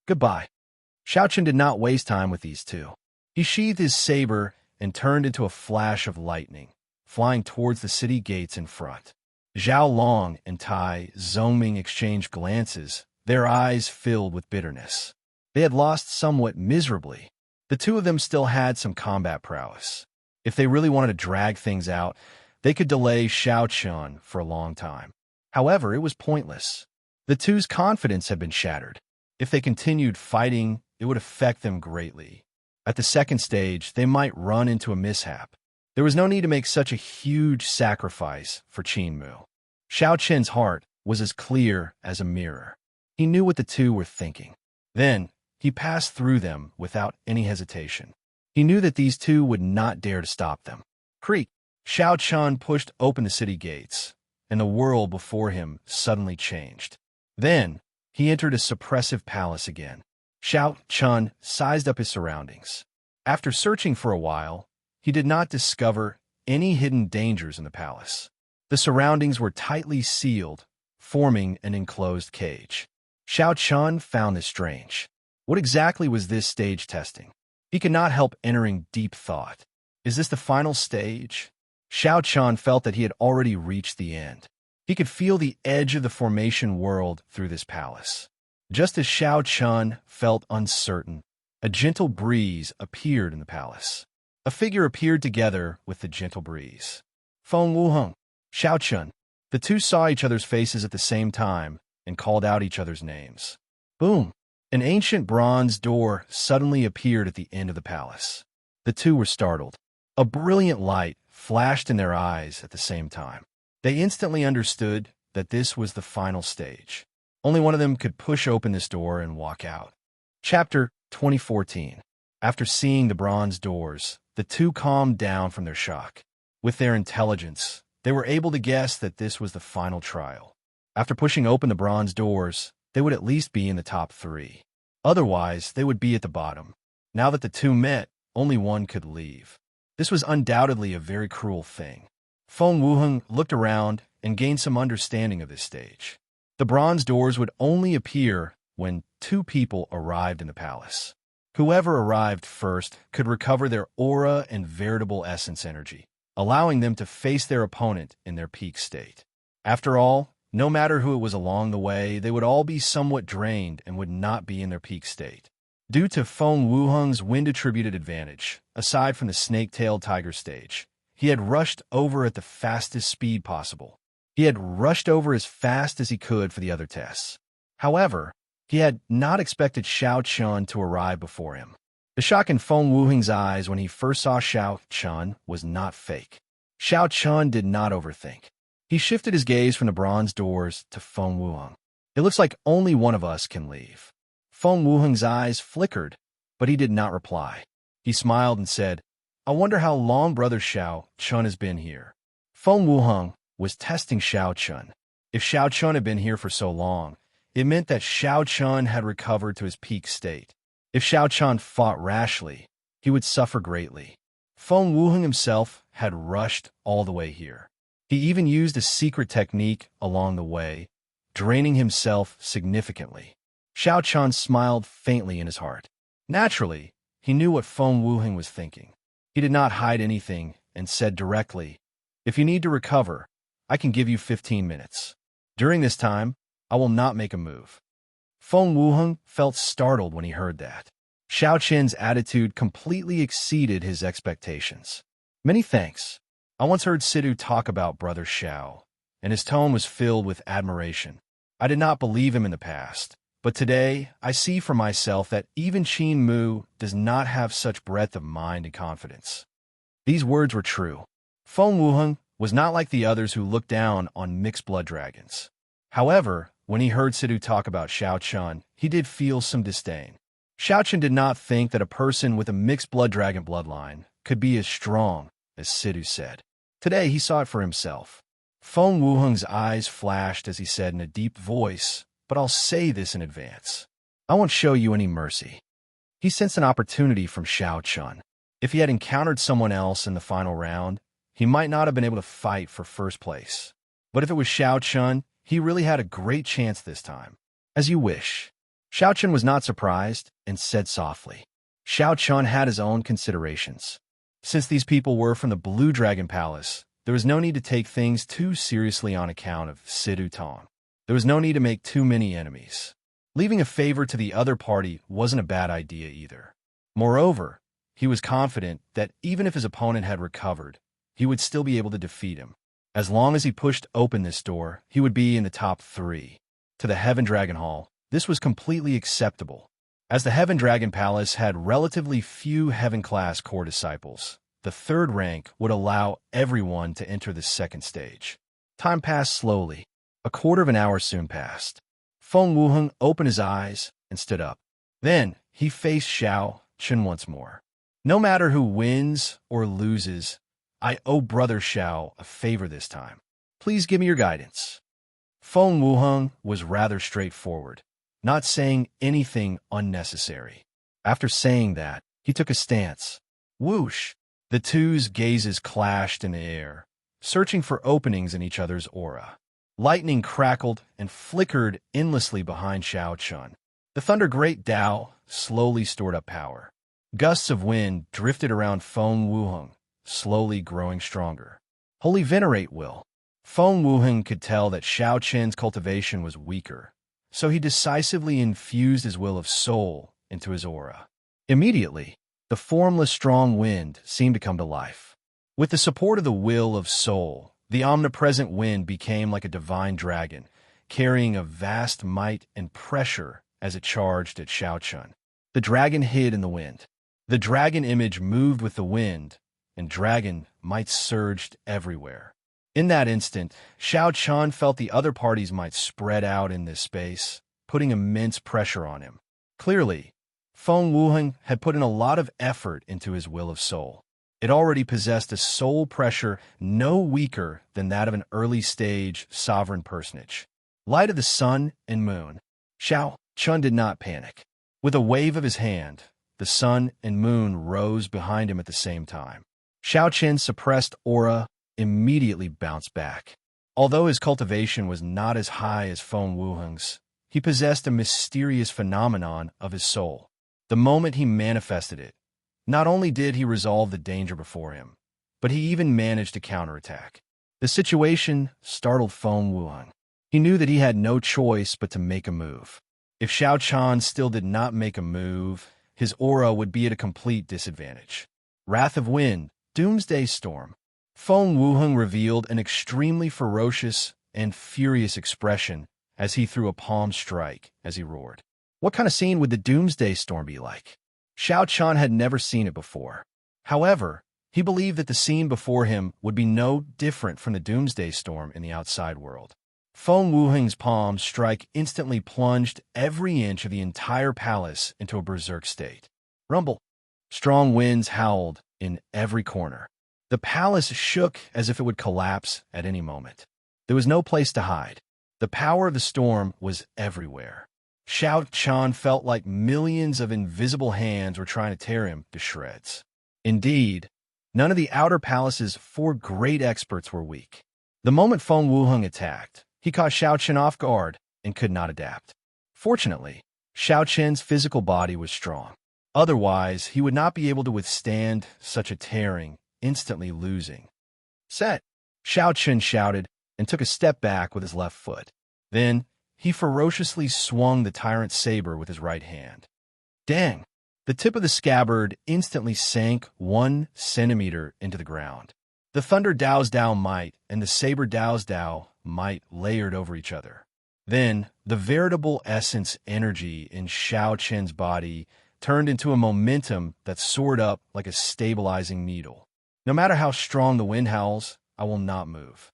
Goodbye. Xiao Chen did not waste time with these two. He sheathed his saber and turned into a flash of lightning, flying towards the city gates in front. Zhao Long and Tai Zongming exchanged glances, their eyes filled with bitterness. They had lost somewhat miserably. The two of them still had some combat prowess. If they really wanted to drag things out, they could delay Xiao Chun for a long time. However, it was pointless. The two's confidence had been shattered. If they continued fighting, it would affect them greatly. At the second stage, they might run into a mishap. There was no need to make such a huge sacrifice for Qin Mu. Xiao Chen's heart was as clear as a mirror. He knew what the two were thinking. Then, he passed through them without any hesitation. He knew that these two would not dare to stop them. Creak! Xiao Chun pushed open the city gates, and the world before him suddenly changed. Then, he entered a suppressive palace again. Xiao Chun sized up his surroundings. After searching for a while, he did not discover any hidden dangers in the palace. The surroundings were tightly sealed, forming an enclosed cage. Xiao Chun found this strange. What exactly was this stage testing? He could not help entering deep thought. Is this the final stage? Xiao Chun felt that he had already reached the end. He could feel the edge of the formation world through this palace. Just as Xiao Chun felt uncertain, a gentle breeze appeared in the palace. A figure appeared together with the gentle breeze. Feng Wuheng, Xiao Chun. The two saw each other's faces at the same time and called out each other's names. Boom! An ancient bronze door suddenly appeared at the end of the palace. The two were startled. A brilliant light flashed in their eyes at the same time. They instantly understood that this was the final stage. Only one of them could push open this door and walk out. Chapter 2014. After seeing the bronze doors, the two calmed down from their shock. With their intelligence, they were able to guess that this was the final trial. After pushing open the bronze doors, they would at least be in the top 3. Otherwise, they would be at the bottom. Now that the two met, only one could leave. This was undoubtedly a very cruel thing. Feng Wuheng looked around and gained some understanding of this stage. The bronze doors would only appear when 2 people arrived in the palace. Whoever arrived first could recover their aura and veritable essence energy, allowing them to face their opponent in their peak state. After all, no matter who it was along the way, they would all be somewhat drained and would not be in their peak state. Due to Feng Wuheng's wind-attributed advantage, aside from the snake-tailed tiger stage, he had rushed over at the fastest speed possible. He had rushed over as fast as he could for the other tests. However, he had not expected Xianxia to arrive before him. The shock in Feng Wuheng's eyes when he first saw Xianxia was not fake. Xianxia did not overthink. He shifted his gaze from the bronze doors to Feng Wuheng. It looks like only one of us can leave. Feng Wuheng's eyes flickered, but he did not reply. He smiled and said, I wonder how long Brother Xianxia has been here. Feng Wuheng was testing Xianxia. If Xianxia had been here for so long, it meant that Xianxia had recovered to his peak state. If Xianxia fought rashly, he would suffer greatly. Feng Wuheng himself had rushed all the way here. He even used a secret technique along the way, draining himself significantly. Xianxia smiled faintly in his heart. Naturally, he knew what Feng Wuheng was thinking. He did not hide anything and said directly, If you need to recover, I can give you 15 minutes. During this time, I will not make a move. Feng Wuheng felt startled when he heard that. Xiaoqian's attitude completely exceeded his expectations. Many thanks. I once heard Sidhu talk about Brother Xiao, and his tone was filled with admiration. I did not believe him in the past, but today I see for myself that even Qin Mu does not have such breadth of mind and confidence. These words were true. Feng Wuheng was not like the others who looked down on mixed blood dragons. However, when he heard Sidhu talk about Xiaoqian, he did feel some disdain. Xiaoqian did not think that a person with a mixed blood dragon bloodline could be as strong as Sidhu said. Today he saw it for himself. Feng Wuheng's eyes flashed as he said in a deep voice, but I'll say this in advance. I won't show you any mercy. He sensed an opportunity from Xiaoqian. If he had encountered someone else in the final round, he might not have been able to fight for first place. But if it was Xiaoqian, he really had a great chance this time. As you wish. Xiaoqian was not surprised and said softly. Xiaoqian had his own considerations. Since these people were from the Blue Dragon Palace, there was no need to take things too seriously on account of Sidhu Tong. There was no need to make too many enemies. Leaving a favor to the other party wasn't a bad idea either. Moreover, he was confident that even if his opponent had recovered, he would still be able to defeat him. As long as he pushed open this door, he would be in the top 3. To the Heaven Dragon Hall, this was completely acceptable. As the Heaven Dragon Palace had relatively few Heaven-class core disciples, the 3rd rank would allow everyone to enter the 2nd stage. Time passed slowly. A quarter of an hour soon passed. Feng Wuheng opened his eyes and stood up. Then he faced Xiaoqian once more. No matter who wins or loses, I owe Brother Xiao a favor this time. Please give me your guidance. Feng Wuheng was rather straightforward, not saying anything unnecessary. After saying that, he took a stance. Whoosh! The two's gazes clashed in the air, searching for openings in each other's aura. Lightning crackled and flickered endlessly behind Xiaoqian. The Thunder Great Tao slowly stored up power. Gusts of wind drifted around Feng Wuheng, slowly growing stronger. Holy Venerate Will. Feng Wuheng could tell that Xiaoqian's cultivation was weaker, so he decisively infused his will of soul into his aura. Immediately, the formless strong wind seemed to come to life. With the support of the will of soul, the omnipresent wind became like a divine dragon, carrying a vast might and pressure as it charged at Xiaochun. The dragon hid in the wind. The dragon image moved with the wind, and dragon might surged everywhere. In that instant, Xiaochun felt the other party's might spread out in this space, putting immense pressure on him. Clearly, Feng Wuheng had put in a lot of effort into his will of soul. It already possessed a soul pressure no weaker than that of an early-stage sovereign personage. Light of the sun and moon. Xiao Chun did not panic. With a wave of his hand, the sun and moon rose behind him at the same time. Xiao Chen's suppressed aura immediately bounced back. Although his cultivation was not as high as Feng Wuheng's, he possessed a mysterious phenomenon of his soul. The moment he manifested it, not only did he resolve the danger before him, but he even managed to counterattack. The situation startled Feng Wuheng. He knew that he had no choice but to make a move. If Xiao Chan still did not make a move, his aura would be at a complete disadvantage. Wrath of Wind, Doomsday Storm. Feng Wuheng revealed an extremely ferocious and furious expression as he threw a palm strike as he roared. What kind of scene would the Doomsday Storm be like? Xiao Chan had never seen it before. However, he believed that the scene before him would be no different from the Doomsday Storm in the outside world. Feng Wuheng's palm strike instantly plunged every inch of the entire palace into a berserk state. Rumble. Strong winds howled in every corner. The palace shook as if it would collapse at any moment. There was no place to hide. The power of the storm was everywhere. Xiao Chan felt like millions of invisible hands were trying to tear him to shreds. Indeed, none of the outer palace's 4 great experts were weak. The moment Feng Wuheng attacked, he caught Xiao Chen off guard and could not adapt. Fortunately, Xiao Chen's physical body was strong. Otherwise, he would not be able to withstand such a tearing, instantly losing. Set! Xiao Chen shouted and took a step back with his left foot. Then, he ferociously swung the tyrant's saber with his right hand. Dang! The tip of the scabbard instantly sank 1 centimeter into the ground. The thunder Dao's Dao might and the saber Dao's Dao might layered over each other. Then, the veritable essence energy in Xiao Chen's body turned into a momentum that soared up like a stabilizing needle. No matter how strong the wind howls, I will not move.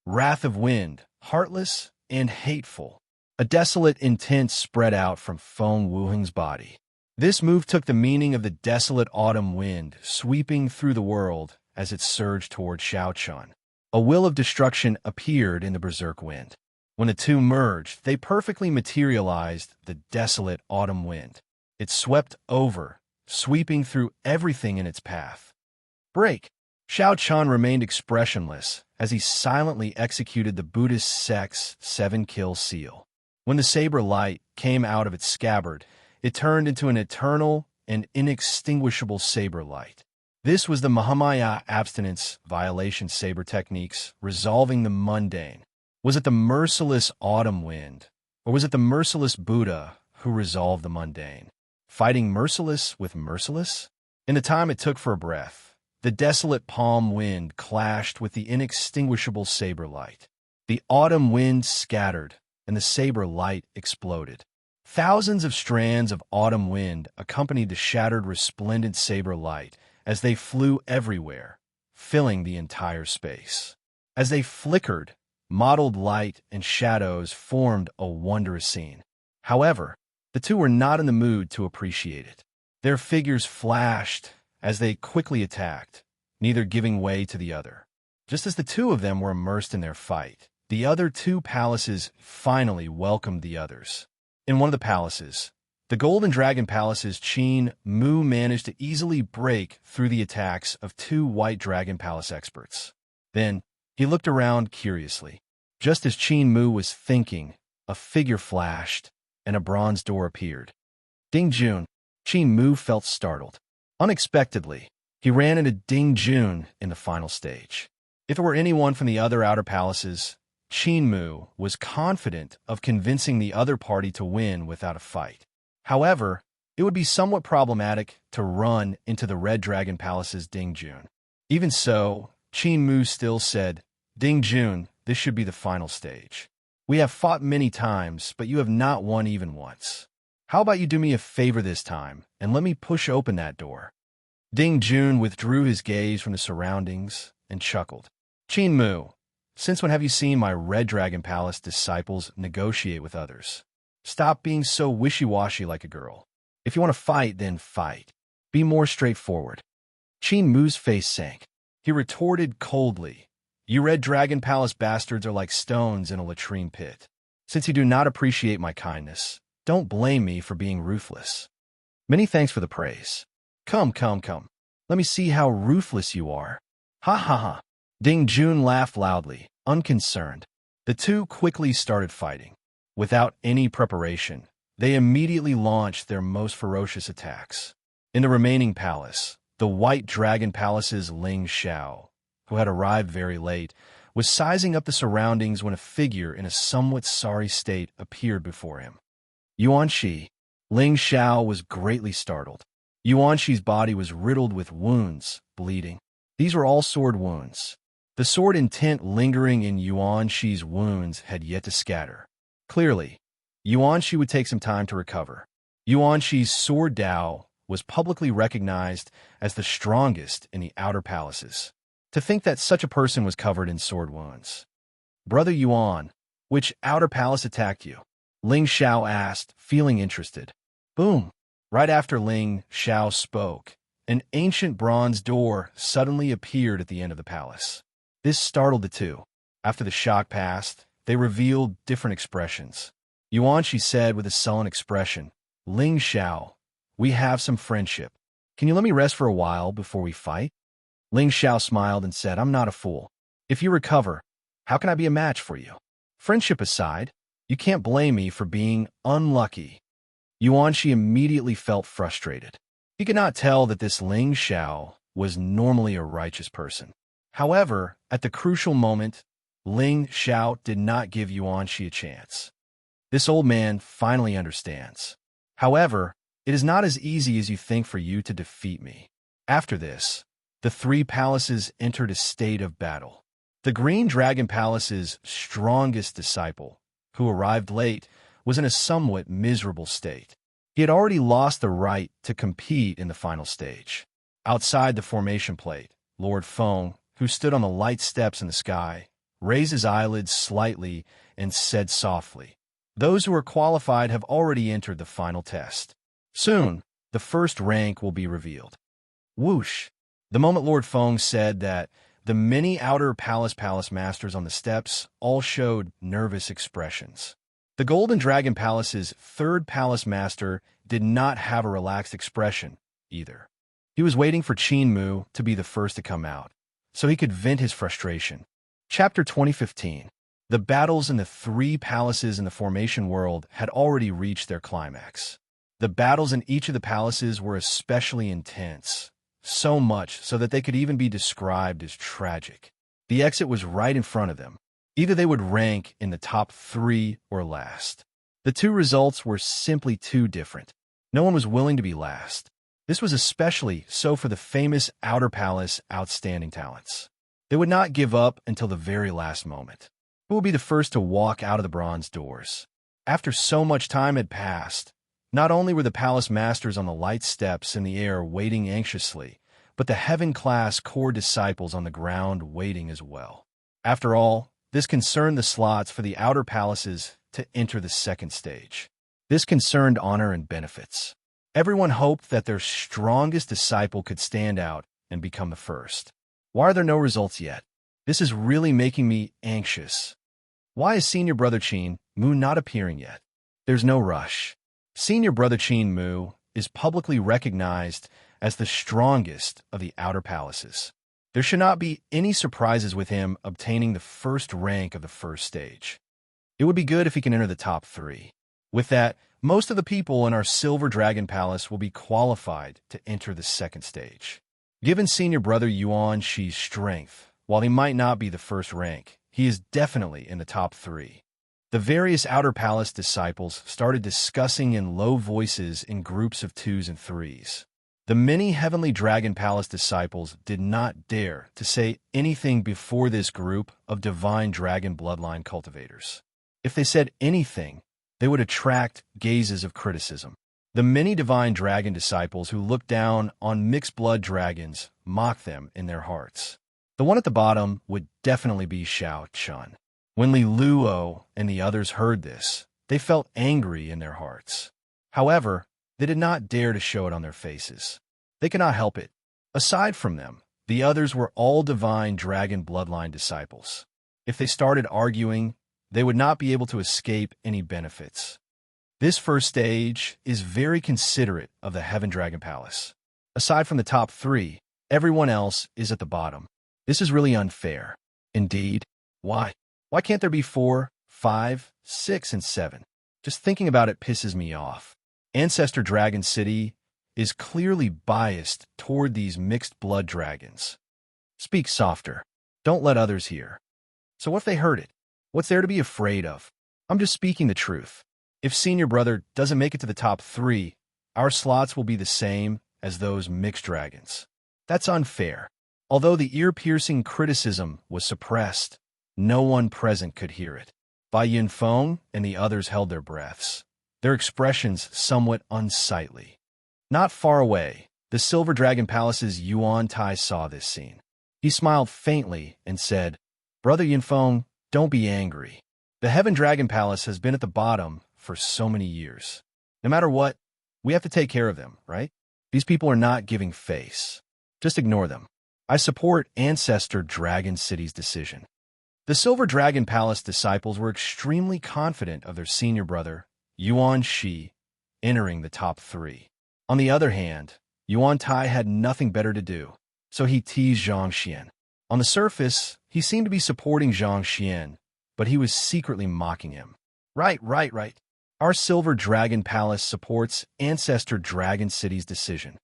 Wrath of Wind, heartless and hateful. A desolate intent spread out from Feng Wuheng's body. This move took the meaning of the desolate autumn wind sweeping through the world as it surged toward Xiao Chun. A will of destruction appeared in the berserk wind. When the two merged, they perfectly materialized the desolate autumn wind. It swept over, sweeping through everything in its path. Break! Xiao Chan remained expressionless as he silently executed the Buddhist sect's 7-kill seal. When the saber light came out of its scabbard, it turned into an eternal and inextinguishable saber light. This was the Mahamaya abstinence violation saber techniques, resolving the mundane. Was it the merciless autumn wind, or was it the merciless Buddha who resolved the mundane? Fighting merciless with merciless? In the time it took for a breath, the desolate palm wind clashed with the inextinguishable saber light. The autumn wind scattered, and the saber light exploded. Thousands of strands of autumn wind accompanied the shattered resplendent saber light as they flew everywhere, filling the entire space. As they flickered, mottled light and shadows formed a wondrous scene. However, the two were not in the mood to appreciate it. Their figures flashed as they quickly attacked, neither giving way to the other. Just as the two of them were immersed in their fight, the other 2 palaces finally welcomed the others. In one of the palaces, the Golden Dragon Palace's Qin Mu managed to easily break through the attacks of 2 White Dragon Palace experts. Then, he looked around curiously. Just as Qin Mu was thinking, a figure flashed, and a bronze door appeared. Ding Jun. Qin Mu felt startled. Unexpectedly, he ran into Ding Jun in the final stage. If it were anyone from the other outer palaces, Qin Mu was confident of convincing the other party to win without a fight. However, it would be somewhat problematic to run into the Red Dragon Palace's Ding Jun. Even so, Qin Mu still said, Ding Jun, this should be the final stage. We have fought many times, but you have not won even once. How about you do me a favor this time, and let me push open that door? Ding Jun withdrew his gaze from the surroundings and chuckled. Qin Mu, since when have you seen my Red Dragon Palace disciples negotiate with others? Stop being so wishy-washy like a girl. If you want to fight, then fight. Be more straightforward. Qin Mu's face sank. He retorted coldly, You Red Dragon Palace bastards are like stones in a latrine pit. Since you do not appreciate my kindness, don't blame me for being ruthless. Many thanks for the praise. Come. Let me see how ruthless you are. Ha ha ha. Ding Jun laughed loudly, unconcerned. The two quickly started fighting. Without any preparation, they immediately launched their most ferocious attacks. In the remaining palace, the White Dragon Palace's Ling Xiao, who had arrived very late, was sizing up the surroundings when a figure in a somewhat sorry state appeared before him. Xianxia. Ling Xiao was greatly startled. Xianxia's body was riddled with wounds, bleeding. These were all sword wounds. The sword intent lingering in Xianxia's wounds had yet to scatter. Clearly, Xianxia would take some time to recover. Xianxia's sword Dao was publicly recognized as the strongest in the outer palaces. To think that such a person was covered in sword wounds. Brother Yuan, which outer palace attacked you? Ling Xiao asked, feeling interested. Boom! Right after Ling Xiao spoke, an ancient bronze door suddenly appeared at the end of the palace. This startled the two. After the shock passed, they revealed different expressions. Xianxia said with a sullen expression, Ling Xiao, we have some friendship. Can you let me rest for a while before we fight? Ling Xiao smiled and said, I'm not a fool. If you recover, how can I be a match for you? Friendship aside, you can't blame me for being unlucky. Xianxia immediately felt frustrated. He could not tell that this Ling Xiao was normally a righteous person. However, at the crucial moment, Ling Xiao did not give Xianxia a chance. This old man finally understands. However, it is not as easy as you think for you to defeat me. After this, the three palaces entered a state of battle. The Green Dragon Palace's strongest disciple, who arrived late, was in a somewhat miserable state. He had already lost the right to compete in the final stage. Outside the formation plate, Lord Feng, who stood on the light steps in the sky, raised his eyelids slightly and said softly, Those who are qualified have already entered the final test. Soon, the first rank will be revealed. Whoosh! The moment Lord Feng said that, the many outer palace masters on the steps all showed nervous expressions. The Golden Dragon Palace's third palace master did not have a relaxed expression, either. He was waiting for Qin Mu to be the first to come out, so he could vent his frustration. Chapter 2015. The battles in the three palaces in the formation world had already reached their climax. The battles in each of the palaces were especially intense. So much so that they could even be described as tragic. The exit was right in front of them. Either they would rank in the top 3 or last. The two results were simply too different. No one was willing to be last. This was especially so for the famous Outer Palace outstanding talents. They would not give up until the very last moment. Who would be the first to walk out of the bronze doors? After so much time had passed, not only were the palace masters on the light steps in the air waiting anxiously, but the heaven-class core disciples on the ground waiting as well. After all, this concerned the slots for the outer palaces to enter the second stage. This concerned honor and benefits. Everyone hoped that their strongest disciple could stand out and become the first. Why are there no results yet? This is really making me anxious. Why is Senior Brother Qin Mu not appearing yet? There's no rush. Senior Brother Qin Mu is publicly recognized as the strongest of the outer palaces. There should not be any surprises with him obtaining the first rank of the first stage. It would be good if he can enter the top 3. With that, most of the people in our Silver Dragon Palace will be qualified to enter the second stage. Given Senior Brother Xianxia's strength, while he might not be the first rank, he is definitely in the top 3. The various outer palace disciples started discussing in low voices in groups of 2s and 3s. The many Heavenly Dragon Palace disciples did not dare to say anything before this group of Divine Dragon Bloodline cultivators. If they said anything, they would attract gazes of criticism. The many divine dragon disciples who looked down on mixed-blood dragons mocked them in their hearts. The one at the bottom would definitely be Xianxia. When Li Luo and the others heard this, they felt angry in their hearts. However, they did not dare to show it on their faces. They could not help it. Aside from them, the others were all divine dragon bloodline disciples. If they started arguing, they would not be able to escape any benefits. This first stage is very considerate of the Heaven Dragon Palace. Aside from the top 3, everyone else is at the bottom. This is really unfair. Indeed. Why? Why can't there be 4, 5, 6, and 7? Just thinking about it pisses me off. Ancestor Dragon City is clearly biased toward these mixed blood dragons. Speak softer. Don't let others hear. So what if they heard it? What's there to be afraid of? I'm just speaking the truth. If senior brother doesn't make it to the top 3, our slots will be the same as those mixed dragons. That's unfair. Although the ear-piercing criticism was suppressed, no one present could hear it. Bai Yunfeng and the others held their breaths, their expressions somewhat unsightly. Not far away, the Silver Dragon Palace's Yuan Tai saw this scene. He smiled faintly and said, "Brother Yunfeng, don't be angry. The Heaven Dragon Palace has been at the bottom for so many years. No matter what, we have to take care of them, right? These people are not giving face. Just ignore them. I support Ancestor Dragon City's decision." The Silver Dragon Palace disciples were extremely confident of their senior brother, Yuan Shi, entering the top 3. On the other hand, Yuan Tai had nothing better to do, so he teased Xianxia. On the surface, he seemed to be supporting Xianxia, but he was secretly mocking him. Right. Our Silver Dragon Palace supports Ancestor Dragon City's decision.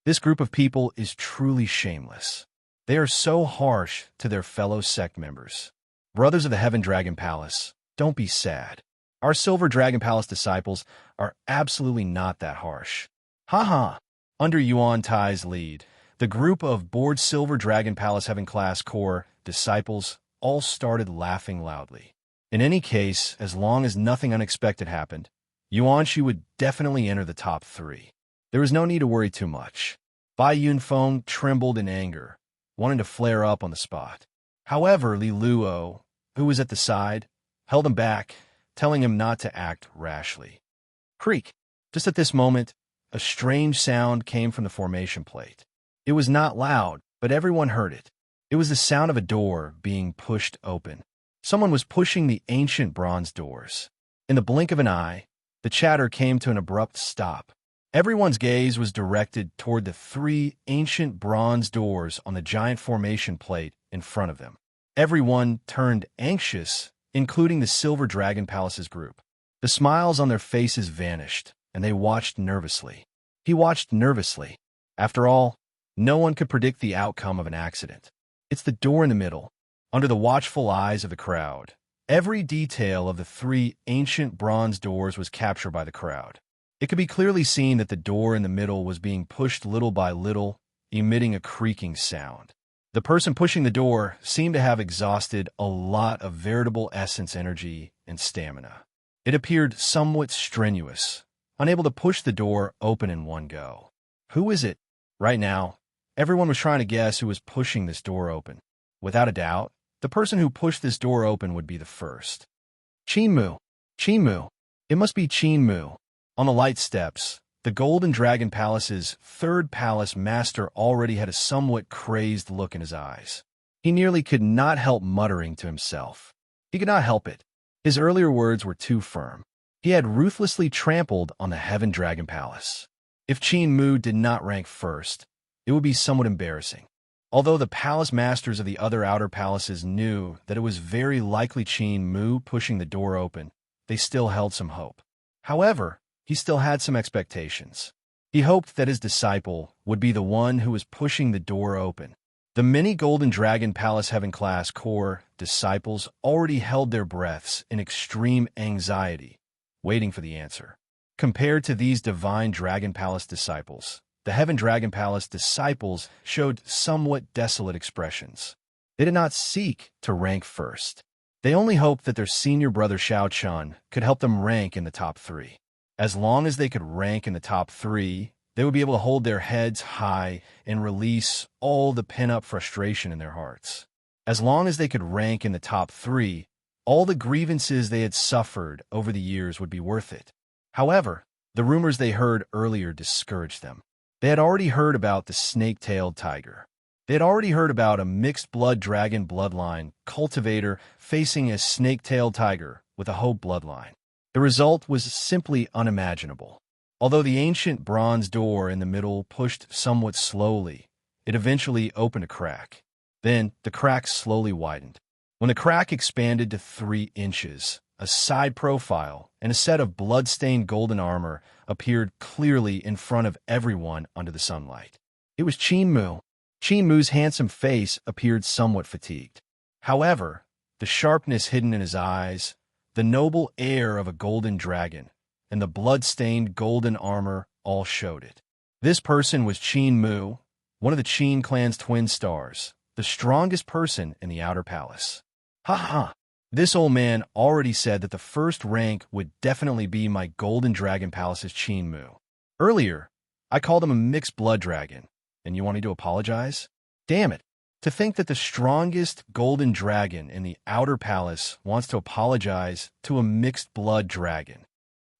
This group of people is truly shameless. They are so harsh to their fellow sect members. Brothers of the Heaven Dragon Palace, don't be sad. Our Silver Dragon Palace disciples are absolutely not that harsh. Haha. Under Yuan Tai's lead, the group of bored Silver Dragon Palace Heaven Class Core disciples all started laughing loudly. In any case, as long as nothing unexpected happened, Yuan Shi would definitely enter the top 3. There was no need to worry too much. Bai Yunfeng trembled in anger, wanting to flare up on the spot. However, Li Luo, who was at the side, held him back, telling him not to act rashly. Creak! Just at this moment, a strange sound came from the formation plate. It was not loud, but everyone heard it. It was the sound of a door being pushed open. Someone was pushing the ancient bronze doors. In the blink of an eye, the chatter came to an abrupt stop. Everyone's gaze was directed toward the 3 ancient bronze doors on the giant formation plate in front of them. Everyone turned anxious, including the Silver Dragon Palace's group. The smiles on their faces vanished, and they watched nervously. He watched nervously. After all, no one could predict the outcome of an accident. It's the door in the middle, under the watchful eyes of the crowd. Every detail of the 3 ancient bronze doors was captured by the crowd. It could be clearly seen that the door in the middle was being pushed little by little, emitting a creaking sound. The person pushing the door seemed to have exhausted a lot of veritable essence energy and stamina. It appeared somewhat strenuous, unable to push the door open in one go. Who is it? Right now, everyone was trying to guess who was pushing this door open. Without a doubt, the person who pushed this door open would be the first. Qinmu. It must be Qinmu. On the light steps, the Golden Dragon Palace's 3rd palace master already had a somewhat crazed look in his eyes. He nearly could not help muttering to himself. He could not help it. His earlier words were too firm. He had ruthlessly trampled on the Heaven Dragon Palace. If Qinmu did not rank first, it would be somewhat embarrassing. Although the palace masters of the other outer palaces knew that it was very likely Qinmu pushing the door open, they still held some hope. However, he still had some expectations. He hoped that his disciple would be the one who was pushing the door open. The many Golden Dragon Palace Heaven Class Core disciples already held their breaths in extreme anxiety, waiting for the answer. Compared to these Divine Dragon Palace disciples, the Heaven Dragon Palace disciples showed somewhat desolate expressions. They did not seek to rank first. They only hoped that their senior brother Xiaochun could help them rank in the top 3. As long as they could rank in the top 3, they would be able to hold their heads high and release all the pent-up frustration in their hearts. As long as they could rank in the top 3, all the grievances they had suffered over the years would be worth it. However, the rumors they heard earlier discouraged them. They had already heard about the snake-tailed tiger. They had already heard about a mixed-blood dragon bloodline cultivator facing a snake-tailed tiger with a Hope bloodline. The result was simply unimaginable. Although the ancient bronze door in the middle pushed somewhat slowly, it eventually opened a crack. Then, the crack slowly widened. When the crack expanded to 3 inches, a side profile and a set of blood-stained golden armor appeared clearly in front of everyone under the sunlight. It was Qin Mu. Qin Mu's handsome face appeared somewhat fatigued. However, the sharpness hidden in his eyes, the noble air of a golden dragon, and the blood-stained golden armor all showed it. This person was Qin Mu, one of the Qin clan's twin stars, the strongest person in the Outer Palace. Ha ha! This old man already said that the first rank would definitely be my Golden Dragon Palace's Qin Mu. Earlier, I called him a mixed blood dragon, and you want me to apologize? Damn it! To think that the strongest golden dragon in the Outer Palace wants to apologize to a mixed blood dragon.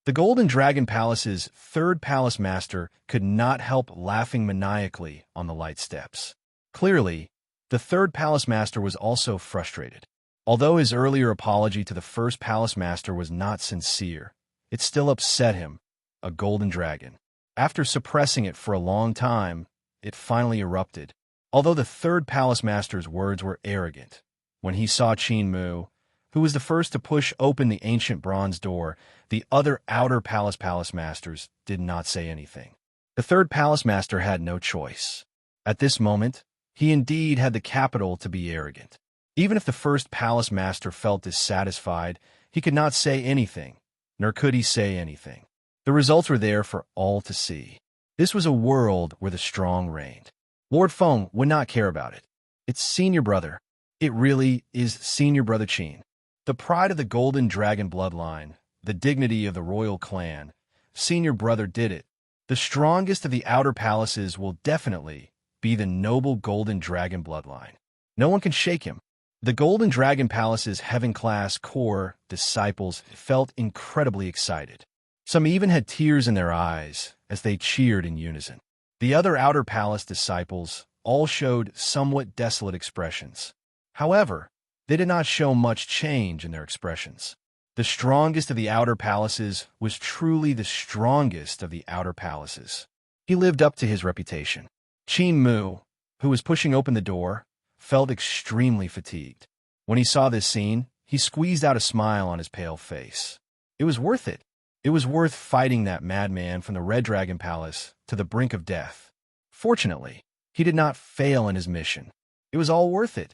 The Golden Dragon Palace's 3rd palace master could not help laughing maniacally on the light steps. Clearly, the 3rd palace master was also frustrated. Although his earlier apology to the 1st palace master was not sincere, it still upset him, a golden dragon. After suppressing it for a long time, it finally erupted. Although the 3rd palace master's words were arrogant, when he saw Qin Mu, who was the first to push open the ancient bronze door, the other outer palace masters did not say anything. The 3rd palace master had no choice. At this moment, he indeed had the capital to be arrogant. Even if the 1st palace master felt dissatisfied, he could not say anything, nor could he say anything. The results were there for all to see. This was a world where the strong reigned. Lord Feng would not care about it. It's senior brother. It really is senior brother Qin. The pride of the Golden Dragon bloodline, the dignity of the royal clan. Senior brother did it. The strongest of the outer palaces will definitely be the noble Golden Dragon bloodline. No one can shake him. The Golden Dragon Palace's heaven-class core disciples felt incredibly excited. Some even had tears in their eyes as they cheered in unison. The other Outer Palace disciples all showed somewhat desolate expressions. However, they did not show much change in their expressions. The strongest of the Outer Palaces was truly the strongest of the Outer Palaces. He lived up to his reputation. Qin Mu, who was pushing open the door, felt extremely fatigued. When he saw this scene, he squeezed out a smile on his pale face. It was worth it. It was worth fighting that madman from the Red Dragon Palace to the brink of death. Fortunately, he did not fail in his mission. It was all worth it.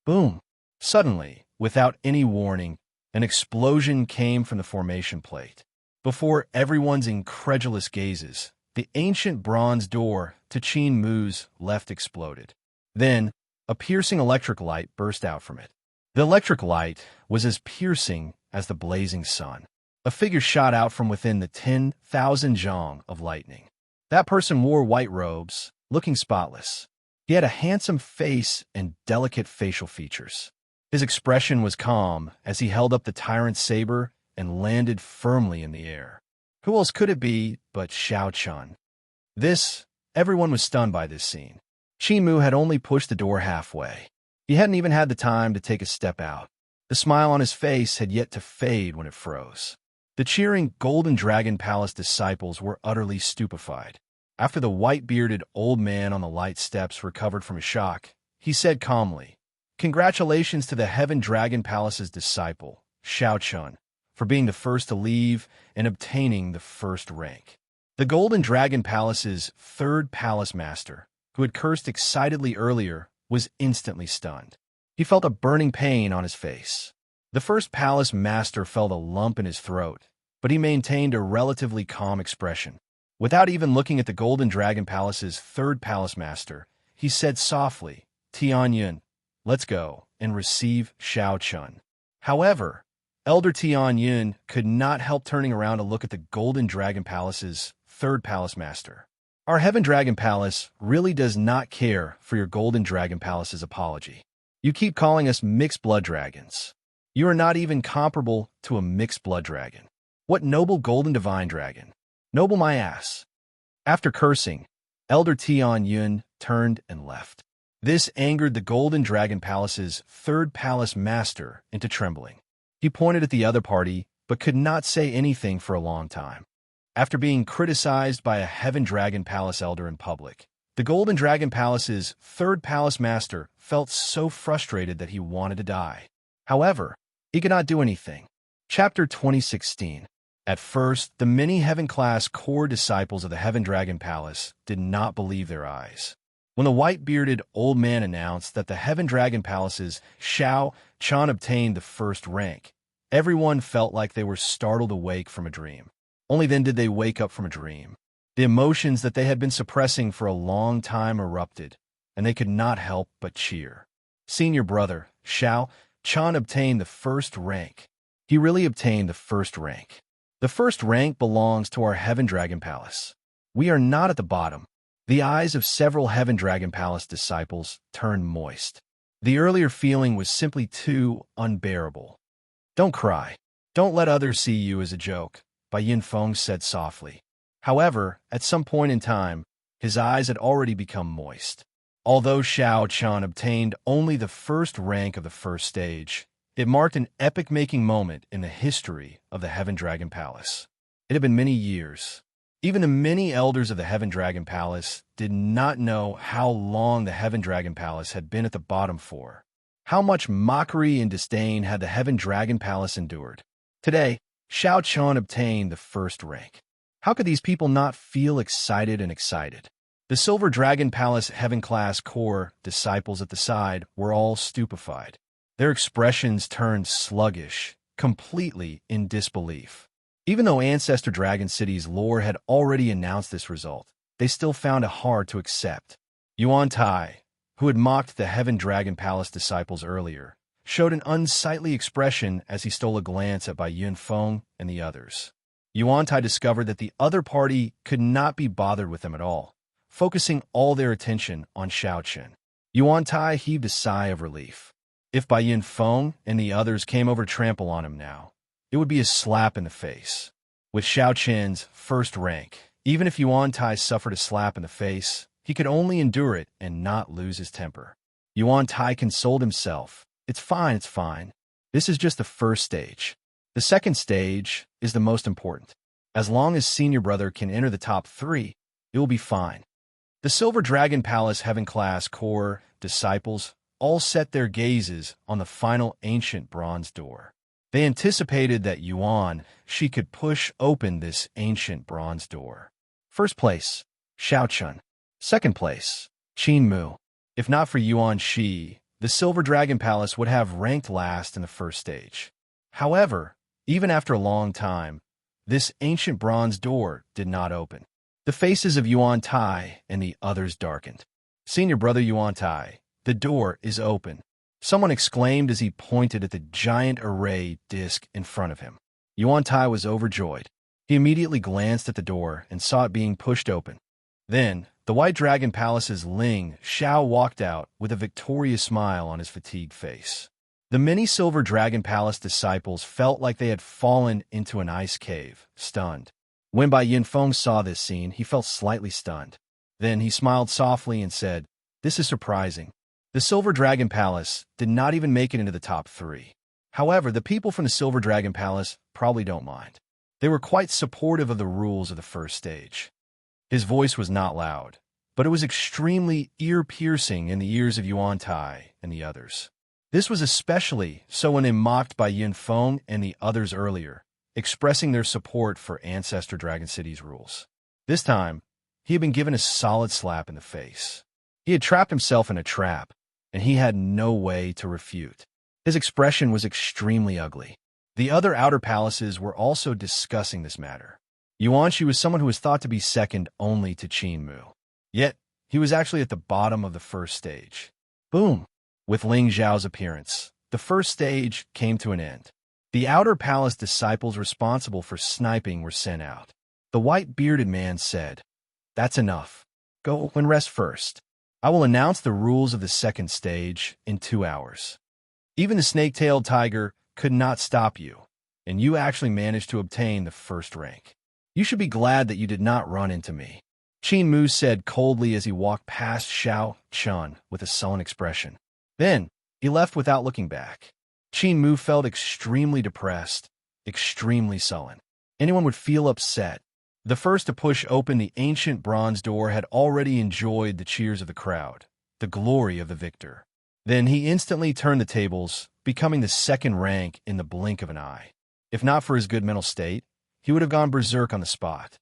Boom! Suddenly, without any warning, an explosion came from the formation plate. Before everyone's incredulous gazes, the ancient bronze door to Qin Mu's left exploded. Then, a piercing electric light burst out from it. The electric light was as piercing as the blazing sun. A figure shot out from within the 10,000 zhong of lightning. That person wore white robes, looking spotless. He had a handsome face and delicate facial features. His expression was calm as he held up the tyrant's saber and landed firmly in the air. Who else could it be but Xianxia? Everyone was stunned by this scene. Qin Mu had only pushed the door halfway. He hadn't even had the time to take a step out. The smile on his face had yet to fade when it froze. The cheering Golden Dragon Palace disciples were utterly stupefied. After the white-bearded old man on the light steps recovered from his shock, he said calmly, "Congratulations to the Heaven Dragon Palace's disciple, Xianxia, for being the first to leave and obtaining the first rank." The Golden Dragon Palace's 3rd palace master, who had cursed excitedly earlier, was instantly stunned. He felt a burning pain on his face. The 1st palace master felt a lump in his throat, but he maintained a relatively calm expression. Without even looking at the Golden Dragon Palace's 3rd palace master, he said softly, "Tianyun, let's go and receive Xianxia." However, Elder Tian Yun could not help turning around to look at the Golden Dragon Palace's third palace master. Our Heaven Dragon Palace really does not care for your Golden Dragon Palace's apology. You keep calling us mixed blood dragons. You are not even comparable to a mixed blood dragon. What noble golden divine dragon? Noble my ass. After cursing, Elder Tian Yun turned and left. This angered the Golden Dragon Palace's third palace master into trembling. He pointed at the other party, but could not say anything for a long time. After being criticized by a Heaven Dragon Palace elder in public, the Golden Dragon Palace's third palace master felt so frustrated that he wanted to die. However, he could not do anything. Chapter 2016. At first, the many Heaven-class core disciples of the Heaven Dragon Palace did not believe their eyes. When the white-bearded old man announced that the Heaven Dragon Palace's Xianxia obtained the first rank, everyone felt like they were startled awake from a dream. Only then did they wake up from a dream. The emotions that they had been suppressing for a long time erupted, and they could not help but cheer. Senior brother, Xianxia obtained the first rank. He really obtained the first rank. The first rank belongs to our Heaven Dragon Palace. We are not at the bottom. The eyes of several Heaven Dragon Palace disciples turned moist. The earlier feeling was simply too unbearable. Don't cry. Don't let others see you as a joke, Bai Yinfeng said softly. However, at some point in time, his eyes had already become moist. Although Xianxia obtained only the first rank of the first stage, it marked an epic-making moment in the history of the Heaven Dragon Palace. It had been many years. Even the many elders of the Heaven Dragon Palace did not know how long the Heaven Dragon Palace had been at the bottom for. How much mockery and disdain had the Heaven Dragon Palace endured. Today, Xianxia obtained the first rank. How could these people not feel excited and excited? The Silver Dragon Palace Heaven-class core disciples at the side were all stupefied. Their expressions turned sluggish, completely in disbelief. Even though Ancestor Dragon City's lore had already announced this result, they still found it hard to accept. Yuan Tai, who had mocked the Heaven Dragon Palace disciples earlier, showed an unsightly expression as he stole a glance at Bai Yinfeng and the others. Yuan Tai discovered that the other party could not be bothered with them at all, focusing all their attention on Xiaoqin. Yuan Tai heaved a sigh of relief. If Bai Yinfeng and the others came over to trample on him now, it would be a slap in the face. With Xiaoqin's first rank, even if Yuan Tai suffered a slap in the face, he could only endure it and not lose his temper. Yuan Tai consoled himself. It's fine, it's fine. This is just the first stage. The second stage is the most important. As long as Senior Brother can enter the top 3, it will be fine. The Silver Dragon Palace Heaven-class core disciples all set their gazes on the final ancient bronze door. They anticipated that she could push open this ancient bronze door. First place, Xiaoqin. Second place, Qin Mu. If not for Shi, the Silver Dragon Palace would have ranked last in the first stage. However, even after a long time, this ancient bronze door did not open. The faces of Yuan Tai and the others darkened. Senior brother Yuan Tai, the door is open. Someone exclaimed as he pointed at the giant array disc in front of him. Yuan Tai was overjoyed. He immediately glanced at the door and saw it being pushed open. Then, the White Dragon Palace's Ling Xiao walked out with a victorious smile on his fatigued face. The many Silver Dragon Palace disciples felt like they had fallen into an ice cave, stunned. When Bai Yinfeng saw this scene, he felt slightly stunned. Then he smiled softly and said, "This is surprising. The Silver Dragon Palace did not even make it into the top 3. However, the people from the Silver Dragon Palace probably don't mind. They were quite supportive of the rules of the first stage." His voice was not loud, but it was extremely ear-piercing in the ears of Yuan Tai and the others. This was especially so when they mocked Bai Yinfeng and the others earlier, expressing their support for Ancestor Dragon City's rules. This time, he had been given a solid slap in the face. He had trapped himself in a trap, and he had no way to refute. His expression was extremely ugly. The other outer palaces were also discussing this matter. Yuanxi was someone who was thought to be second only to Qin Mu. Yet, he was actually at the bottom of the first stage. Boom! With Ling Zhao's appearance, the first stage came to an end. The outer palace disciples responsible for sniping were sent out. The white-bearded man said, "That's enough. Go and rest first. I will announce the rules of the second stage in 2 hours." Even the snake-tailed tiger could not stop you, and you actually managed to obtain the first rank. You should be glad that you did not run into me, Qin Mu said coldly as he walked past Xianxia with a sullen expression. Then, he left without looking back. Qin Mu felt extremely depressed, extremely sullen. Anyone would feel upset. The first to push open the ancient bronze door had already enjoyed the cheers of the crowd, the glory of the victor. Then he instantly turned the tables, becoming the second rank in the blink of an eye. If not for his good mental state, he would have gone berserk on the spot.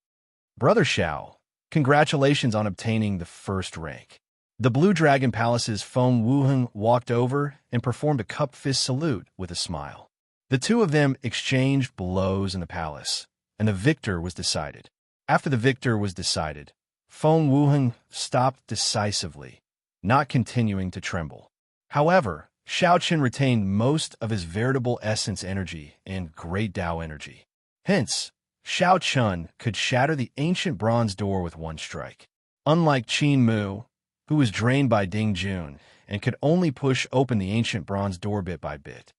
Brother Xiao, congratulations on obtaining the first rank. The Blue Dragon Palace's Feng Wuheng walked over and performed a cup fist salute with a smile. The two of them exchanged blows in the palace, and the victor was decided. After the victor was decided, Feng Wuheng stopped decisively, not continuing to tremble. However, Xiaoqin retained most of his veritable essence energy and great Dao energy. Hence, Xiaoqin could shatter the ancient bronze door with one strike. Unlike Qin Mu, who was drained by Ding Jun and could only push open the ancient bronze door bit by bit.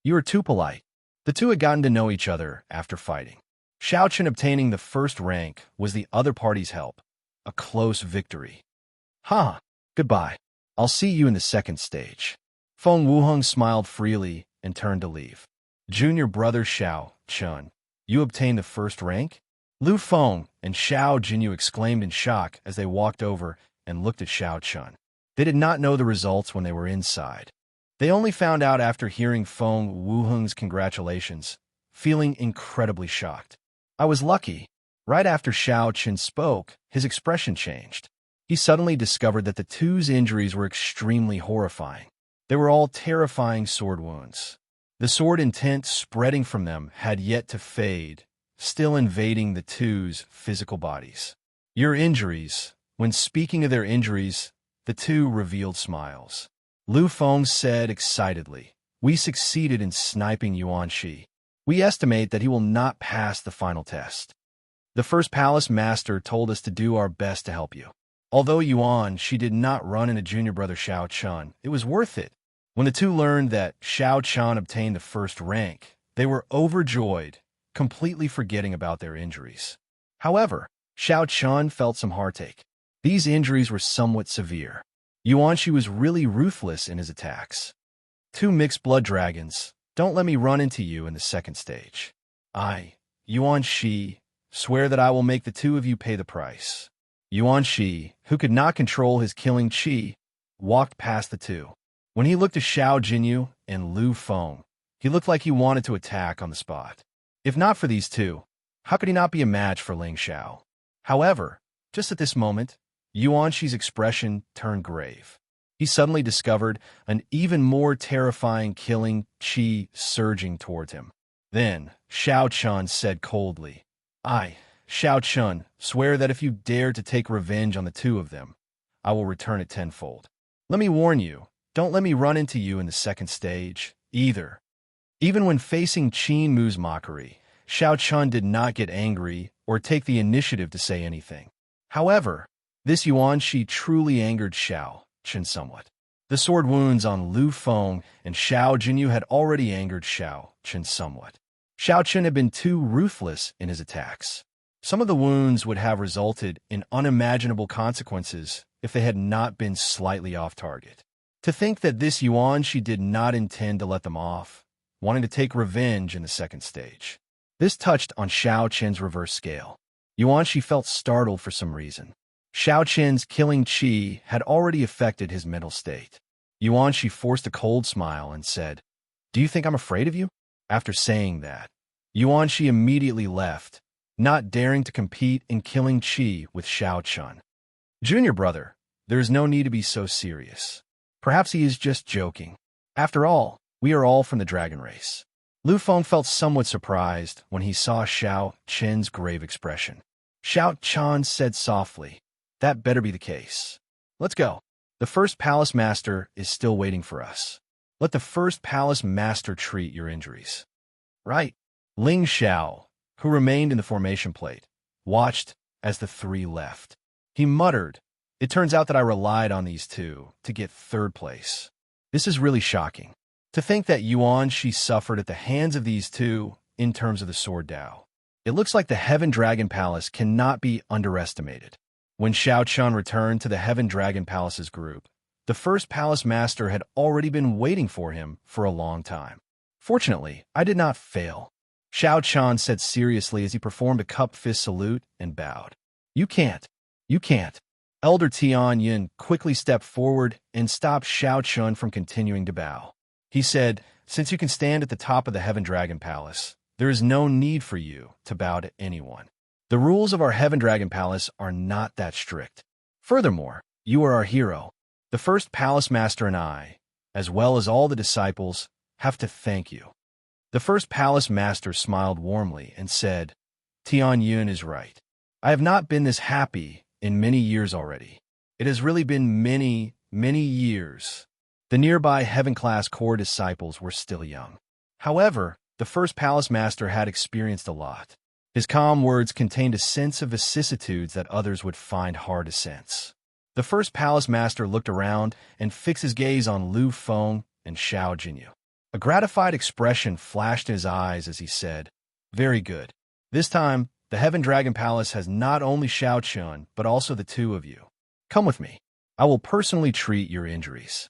You are too polite. The two had gotten to know each other after fighting. Xiaoqin obtaining the first rank was the other party's help. A close victory. Ha! Goodbye. I'll see you in the second stage. Feng Wuheng smiled freely and turned to leave. Junior brother Xiaoqin, you obtained the first rank? Lu Feng and Xiao Jinyu exclaimed in shock as they walked over and looked at Xiaoqin. They did not know the results when they were inside. They only found out after hearing Feng Wuheng's congratulations, feeling incredibly shocked. I was lucky. Right after Xiaoqin spoke, his expression changed. He suddenly discovered that the two's injuries were extremely horrifying. They were all terrifying sword wounds. The sword intent spreading from them had yet to fade, still invading the two's physical bodies. Your injuries. When speaking of their injuries, the two revealed smiles. Lu Feng said excitedly, "We succeeded in sniping Xianxia. We estimate that he will not pass the final test. The first palace master told us to do our best to help you. Although Xianxia did not run into junior brother Xiaoqin, it was worth it." When the two learned that Xiaoqin obtained the first rank, they were overjoyed, completely forgetting about their injuries. However, Xiaoqin felt some heartache. These injuries were somewhat severe. Xianxia was really ruthless in his attacks. Two mixed blood dragons, don't let me run into you in the second stage. I, Xianxia, swear that I will make the two of you pay the price. Xianxia, who could not control his killing qi, walked past the two. When he looked at Xiao Jinyu and Lu Feng, he looked like he wanted to attack on the spot. If not for these two, how could he not be a match for Ling Xiao? However, just at this moment, Xianxia's expression turned grave. He suddenly discovered an even more terrifying killing qi surging towards him. Then, Xiaoqin said coldly, I, Xiaoqin, swear that if you dare to take revenge on the two of them, I will return it tenfold. Let me warn you, don't let me run into you in the second stage, either. Even when facing Qin Mu's mockery, Xiaoqin did not get angry or take the initiative to say anything. However, this Xianxia truly angered Xiaoqin somewhat. The sword wounds on Lu Feng and Xiao Jinyu had already angered Xiaoqin somewhat. Xiaoqin had been too ruthless in his attacks. Some of the wounds would have resulted in unimaginable consequences if they had not been slightly off target. To think that this Xianxia did not intend to let them off, wanting to take revenge in the second stage. This touched on Xiaoqin's reverse scale. Xianxia felt startled for some reason. Xiaoqin's killing qi had already affected his mental state. Xianxia forced a cold smile and said, Do you think I'm afraid of you? After saying that, Xianxia immediately left, not daring to compete in killing qi with Xiaoqin. Junior brother, there is no need to be so serious. Perhaps he is just joking. After all, we are all from the dragon race. Lu Feng felt somewhat surprised when he saw Xiaoqin's grave expression. Xiaoqin said softly, That better be the case. Let's go. The first palace master is still waiting for us. Let the first palace master treat your injuries. Right. Ling Xiao, who remained in the formation plate, watched as the three left. He muttered, "It turns out that I relied on these two to get third place. This is really shocking. To think that Yuanxi suffered at the hands of these two in terms of the Sword Dao. It looks like the Heaven Dragon Palace cannot be underestimated." When Xiao Chun returned to the Heaven Dragon Palace's group, the first palace master had already been waiting for him for a long time. "Fortunately, I did not fail," Xiao Chun said seriously as he performed a cup fist salute and bowed. You can't. Elder Tian Yin quickly stepped forward and stopped Xiao Chun from continuing to bow. He said, "Since you can stand at the top of the Heaven Dragon Palace, there is no need for you to bow to anyone. The rules of our Heaven Dragon Palace are not that strict. Furthermore, you are our hero. The first palace master and I, as well as all the disciples, have to thank you." The first palace master smiled warmly and said, "Tian Yun is right. I have not been this happy in many years already. It has really been many, many years." The nearby heaven-class core disciples were still young. However, the first palace master had experienced a lot. His calm words contained a sense of vicissitudes that others would find hard to sense. The first palace master looked around and fixed his gaze on Lu Feng and Xiao Jinyu. A gratified expression flashed in his eyes as he said, "Very good. This time, the Heaven Dragon Palace has not only Xiao Chun, but also the two of you. Come with me. I will personally treat your injuries."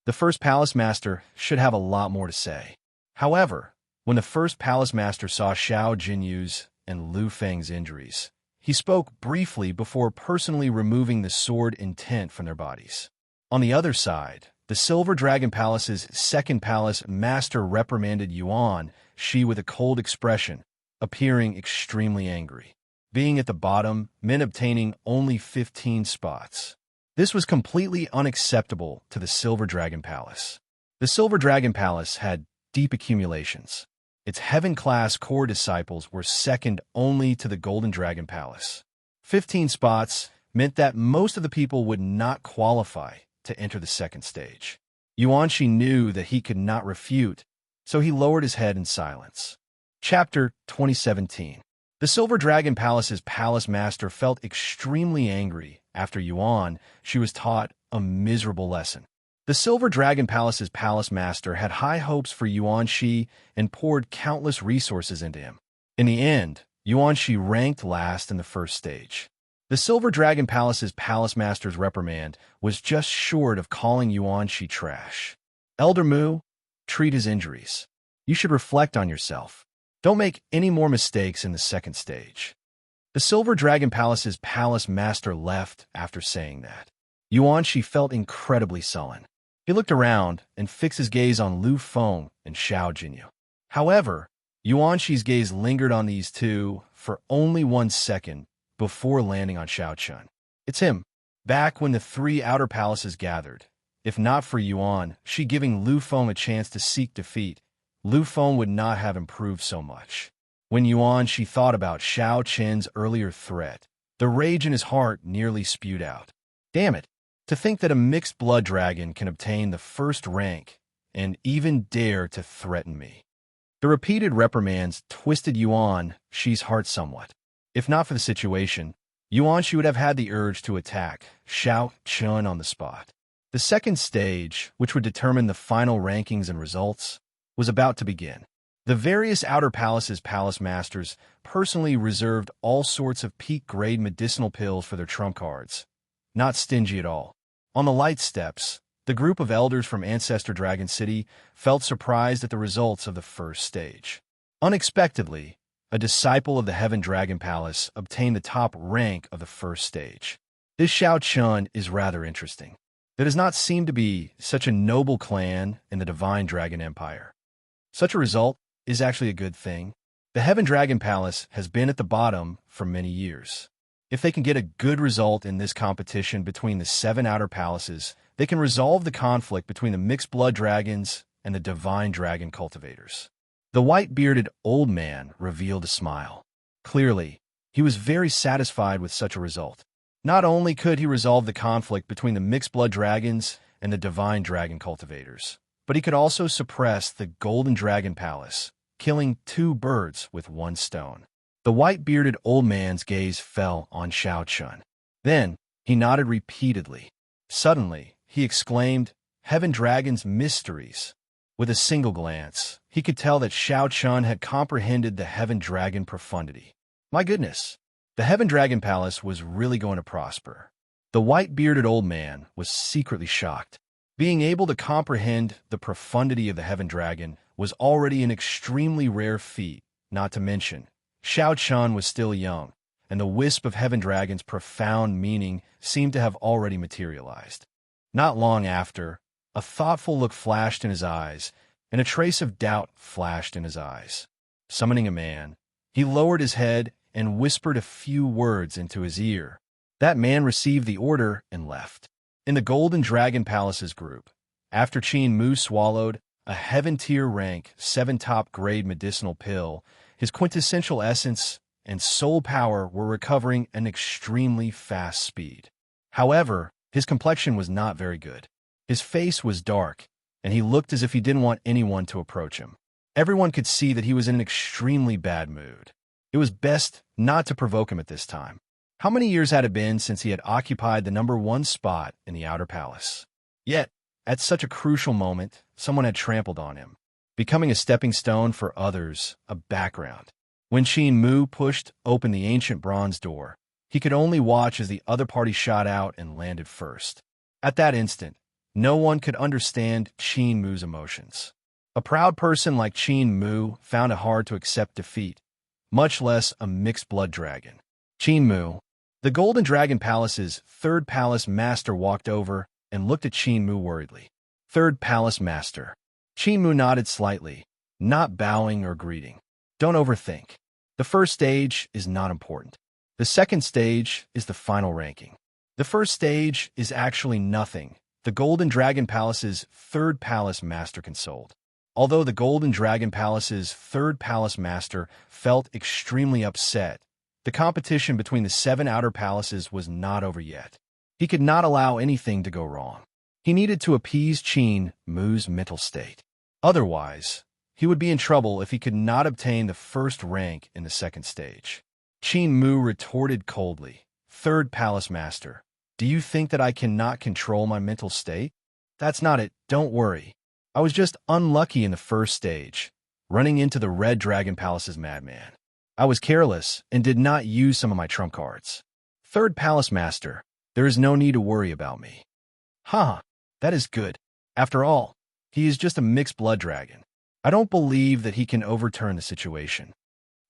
The first palace master should have a lot more to say. However, when the first palace master saw Xiao Jinyu's and Lu Feng's injuries, he spoke briefly before personally removing the sword intent from their bodies. On the other side, the Silver Dragon Palace's second palace master reprimanded Yuan Shi with a cold expression, appearing extremely angry. Being at the bottom meant obtaining only 15 spots. This was completely unacceptable to the Silver Dragon Palace. The Silver Dragon Palace had deep accumulations. Its heaven-class core disciples were second only to the Golden Dragon Palace. 15 spots meant that most of the people would not qualify to enter the second stage. Yuanxi knew that he could not refute, so he lowered his head in silence. Chapter 2017. The Silver Dragon Palace's palace master felt extremely angry after Yuanxi was taught a miserable lesson. The Silver Dragon Palace's palace master had high hopes for Yuanxi and poured countless resources into him. In the end, Yuanxi ranked last in the first stage. The Silver Dragon Palace's palace master's reprimand was just short of calling Yuanxi trash. "Elder Mu, treat his injuries. You should reflect on yourself. Don't make any more mistakes in the second stage." The Silver Dragon Palace's palace master left after saying that. Yuanxi felt incredibly sullen. He looked around and fixed his gaze on Lu Feng and Xiao Jinyu. However, Yuanxi's gaze lingered on these two for only 1 second before landing on Xiao Chun. It's him. Back when the three outer palaces gathered, if not for Yuanxi giving Lu Feng a chance to seek defeat, Lu Feng would not have improved so much. When Yuanxi thought about Xiao Chen's earlier threat, the rage in his heart nearly spewed out. Damn it! To think that a mixed blood dragon can obtain the first rank and even dare to threaten me. The repeated reprimands twisted Yuanxi's heart somewhat. If not for the situation, Yuanxi would have had the urge to attack Xiao Chun on the spot. The second stage, which would determine the final rankings and results, was about to begin. The various outer palaces' palace masters personally reserved all sorts of peak-grade medicinal pills for their trump cards. Not stingy at all. On the light steps, the group of elders from Ancestor Dragon City felt surprised at the results of the first stage. Unexpectedly, a disciple of the Heaven Dragon Palace obtained the top rank of the first stage. This Xiao Chun is rather interesting. There does not seem to be such a noble clan in the Divine Dragon Empire. Such a result is actually a good thing. The Heaven Dragon Palace has been at the bottom for many years. If they can get a good result in this competition between the 7 outer palaces, they can resolve the conflict between the mixed blood dragons and the divine dragon cultivators. The white-bearded old man revealed a smile. Clearly, he was very satisfied with such a result. Not only could he resolve the conflict between the mixed blood dragons and the divine dragon cultivators, but he could also suppress the Golden Dragon Palace, killing 2 birds with 1 stone. The white-bearded old man's gaze fell on Xianxia. Then, he nodded repeatedly. Suddenly, he exclaimed, "Heaven Dragon's mysteries." With a single glance, he could tell that Xianxia had comprehended the Heaven Dragon profundity. My goodness, the Heaven Dragon Palace was really going to prosper. The white-bearded old man was secretly shocked. Being able to comprehend the profundity of the Heaven Dragon was already an extremely rare feat, not to mention, Xianxia was still young, and the wisp of Heaven Dragon's profound meaning seemed to have already materialized. Not long after, a thoughtful look flashed in his eyes, and a trace of doubt flashed in his eyes. Summoning a man, he lowered his head and whispered a few words into his ear. That man received the order and left. In the Golden Dragon Palace's group, after Qin Mu swallowed a heaven-tier rank 7-top grade medicinal pill, his quintessential essence and soul power were recovering an extremely fast speed. However, his complexion was not very good. His face was dark, and he looked as if he didn't want anyone to approach him. Everyone could see that he was in an extremely bad mood. It was best not to provoke him at this time. How many years had it been since he had occupied the #1 spot in the Outer Palace? Yet, at such a crucial moment, someone had trampled on him, becoming a stepping stone for others, a background. When Qin Mu pushed open the ancient bronze door, he could only watch as the other party shot out and landed first. At that instant, no one could understand Qin Mu's emotions. A proud person like Qin Mu found it hard to accept defeat, much less a mixed-blood dragon. Qin Mu, the Golden Dragon Palace's 3rd Palace Master, walked over and looked at Qin Mu worriedly. 3rd Palace Master. Qin Mu nodded slightly, not bowing or greeting. Don't overthink. The first stage is not important. The second stage is the final ranking. The first stage is actually nothing, the Golden Dragon Palace's 3rd Palace Master consoled. Although the Golden Dragon Palace's 3rd Palace Master felt extremely upset, the competition between the 7 outer palaces was not over yet. He could not allow anything to go wrong. He needed to appease Qin Mu's mental state. Otherwise, he would be in trouble if he could not obtain the first rank in the second stage. Qin Mu retorted coldly, 3rd Palace Master, do you think that I cannot control my mental state? That's not it, don't worry. I was just unlucky in the first stage, running into the Red Dragon Palace's madman. I was careless and did not use some of my trump cards. 3rd Palace Master, there is no need to worry about me. Ha, that is good. After all, he is just a mixed-blood dragon. I don't believe that he can overturn the situation.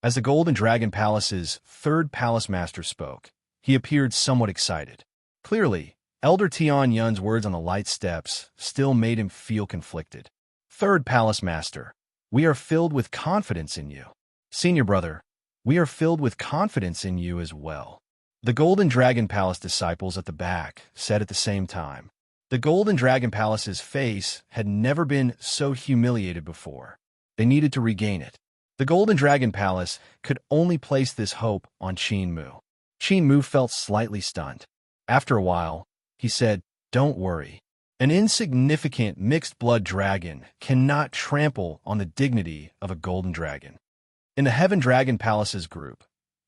As the Golden Dragon Palace's 3rd Palace Master spoke, he appeared somewhat excited. Clearly, Elder Tian Yun's words on the light steps still made him feel conflicted. 3rd Palace Master, we are filled with confidence in you. Senior brother, we are filled with confidence in you as well. The Golden Dragon Palace disciples at the back said at the same time. The Golden Dragon Palace's face had never been so humiliated before. They needed to regain it. The Golden Dragon Palace could only place this hope on Qin Mu. Qin Mu felt slightly stunned. After a while, he said, don't worry. An insignificant mixed-blood dragon cannot trample on the dignity of a golden dragon. In the Heaven Dragon Palace's group,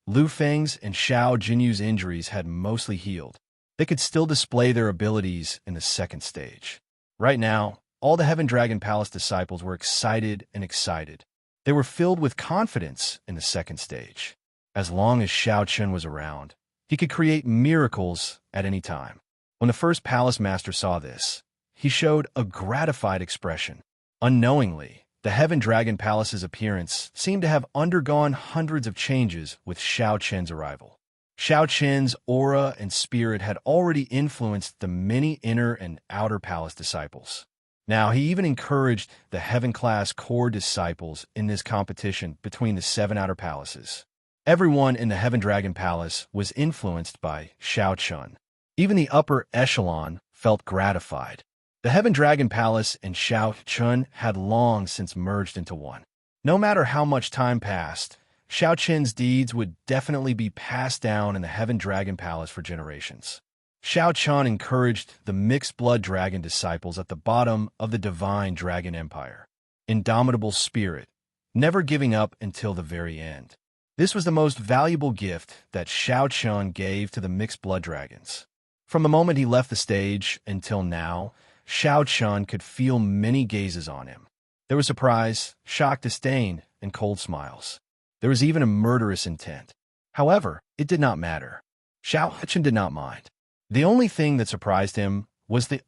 Lu Feng's and Xiao Jinyu's injuries had mostly healed. They could still display their abilities in the second stage. Right now, all the Heaven Dragon Palace disciples were excited and excited. They were filled with confidence in the second stage. As long as Xiaoqun was around, he could create miracles at any time. When the 1st Palace Master saw this, he showed a gratified expression. Unknowingly, the Heaven Dragon Palace's appearance seemed to have undergone hundreds of changes with Xiaoqun's arrival. Xiaoqun's aura and spirit had already influenced the many inner and outer palace disciples. Now, he even encouraged the Heaven-class core disciples in this competition between the 7 outer palaces. Everyone in the Heaven Dragon Palace was influenced by Xiaoqun. Even the upper echelon felt gratified. The Heaven Dragon Palace and Xiaoqun had long since merged into one. No matter how much time passed, Xiaoqun's deeds would definitely be passed down in the Heaven Dragon Palace for generations. Xiaoqun encouraged the mixed-blood dragon disciples at the bottom of the Divine Dragon Empire. Indomitable spirit, never giving up until the very end. This was the most valuable gift that Xianxia gave to the mixed blood dragons. From the moment he left the stage until now, Xianxia could feel many gazes on him. There was surprise, shock, disdain, and cold smiles. There was even a murderous intent. However, it did not matter. Xianxia did not mind. The only thing that surprised him was that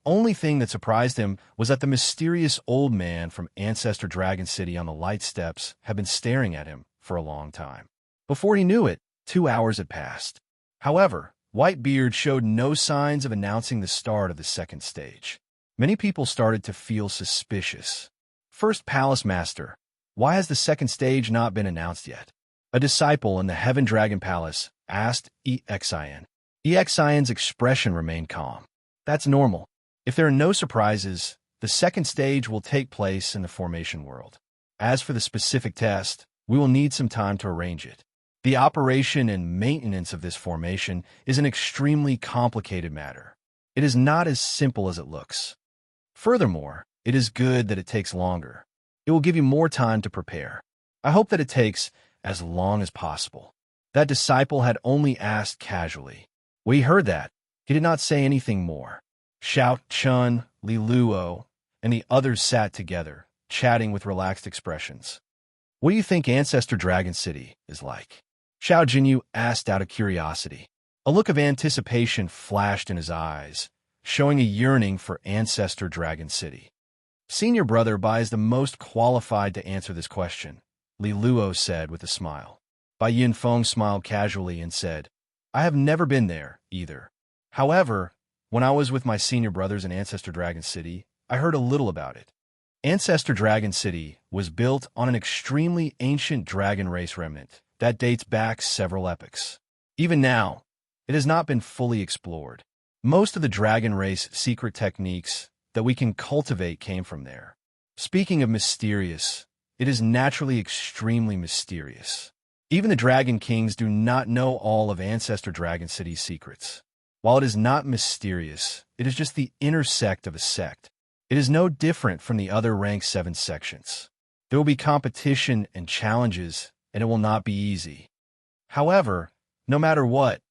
the mysterious old man from Ancestor Dragon City on the light steps had been staring at him for a long time. Before he knew it, 2 hours had passed. However, Whitebeard showed no signs of announcing the start of the second stage. Many people started to feel suspicious. First Palace Master, why has the second stage not been announced yet? A disciple in the Heaven Dragon Palace asked Xian. Xian's expression remained calm. That's normal. If there are no surprises, the second stage will take place in the formation world. As for the specific test, we will need some time to arrange it. The operation and maintenance of this formation is an extremely complicated matter. It is not as simple as it looks. Furthermore, it is good that it takes longer. It will give you more time to prepare. I hope that it takes as long as possible. That disciple had only asked casually. We heard that. He did not say anything more. Xianxia, Li Luo, and the others sat together, chatting with relaxed expressions. What do you think Ancestor Dragon City is like? Xiao Jinyu asked out of curiosity. A look of anticipation flashed in his eyes, showing a yearning for Ancestor Dragon City. Senior brother Bai is the most qualified to answer this question, Li Luo said with a smile. Bai Yunfeng smiled casually and said, I have never been there, either. However, when I was with my senior brothers in Ancestor Dragon City, I heard a little about it. Ancestor Dragon City was built on an extremely ancient dragon race remnant that dates back several epochs. Even now, it has not been fully explored. Most of the dragon race secret techniques that we can cultivate came from there. Speaking of mysterious, it is naturally extremely mysterious. Even the Dragon Kings do not know all of Ancestor Dragon City's secrets. While it is not mysterious, it is just the inner sect of a sect. It is no different from the other Rank 7 sections. There will be competition and challenges, and it will not be easy. However, no matter what,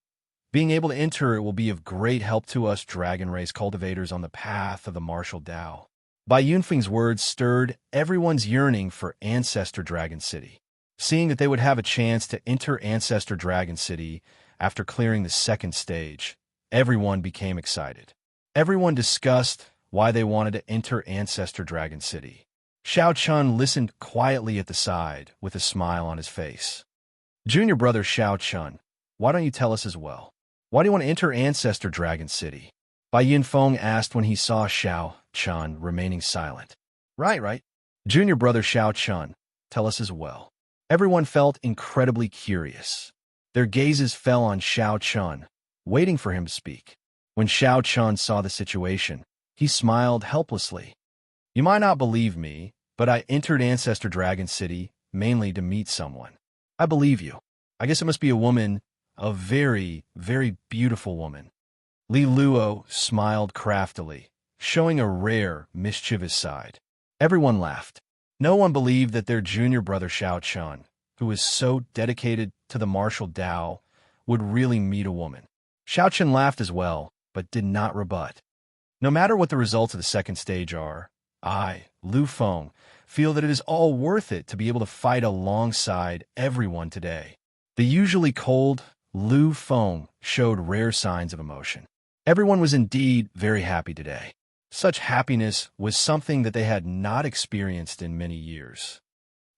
being able to enter it will be of great help to us dragon race cultivators on the path of the martial Tao. Bai Yunfeng's words stirred everyone's yearning for Ancestor Dragon City. Seeing that they would have a chance to enter Ancestor Dragon City after clearing the second stage, everyone became excited. Everyone discussed why they wanted to enter Ancestor Dragon City. Xianxia listened quietly at the side with a smile on his face. Junior brother Xianxia, why don't you tell us as well? Why do you want to enter Ancestor Dragon City? Bai Yunfeng asked when he saw Xianxia remaining silent. Right. Junior brother Xianxia, tell us as well. Everyone felt incredibly curious. Their gazes fell on Xianxia, waiting for him to speak. When Xianxia saw the situation, he smiled helplessly. You might not believe me, but I entered Ancestor Dragon City mainly to meet someone. I believe you. I guess it must be a woman, a very, very beautiful woman. Li Luo smiled craftily, showing a rare, mischievous side. Everyone laughed. No one believed that their junior brother Xianxia, who was so dedicated to the martial Tao, would really meet a woman. Xianxia laughed as well, but did not rebut. No matter what the results of the second stage are, I, Lu Feng, feel that it is all worth it to be able to fight alongside everyone today. The usually cold Lu Feng showed rare signs of emotion. Everyone was indeed very happy today. Such happiness was something that they had not experienced in many years.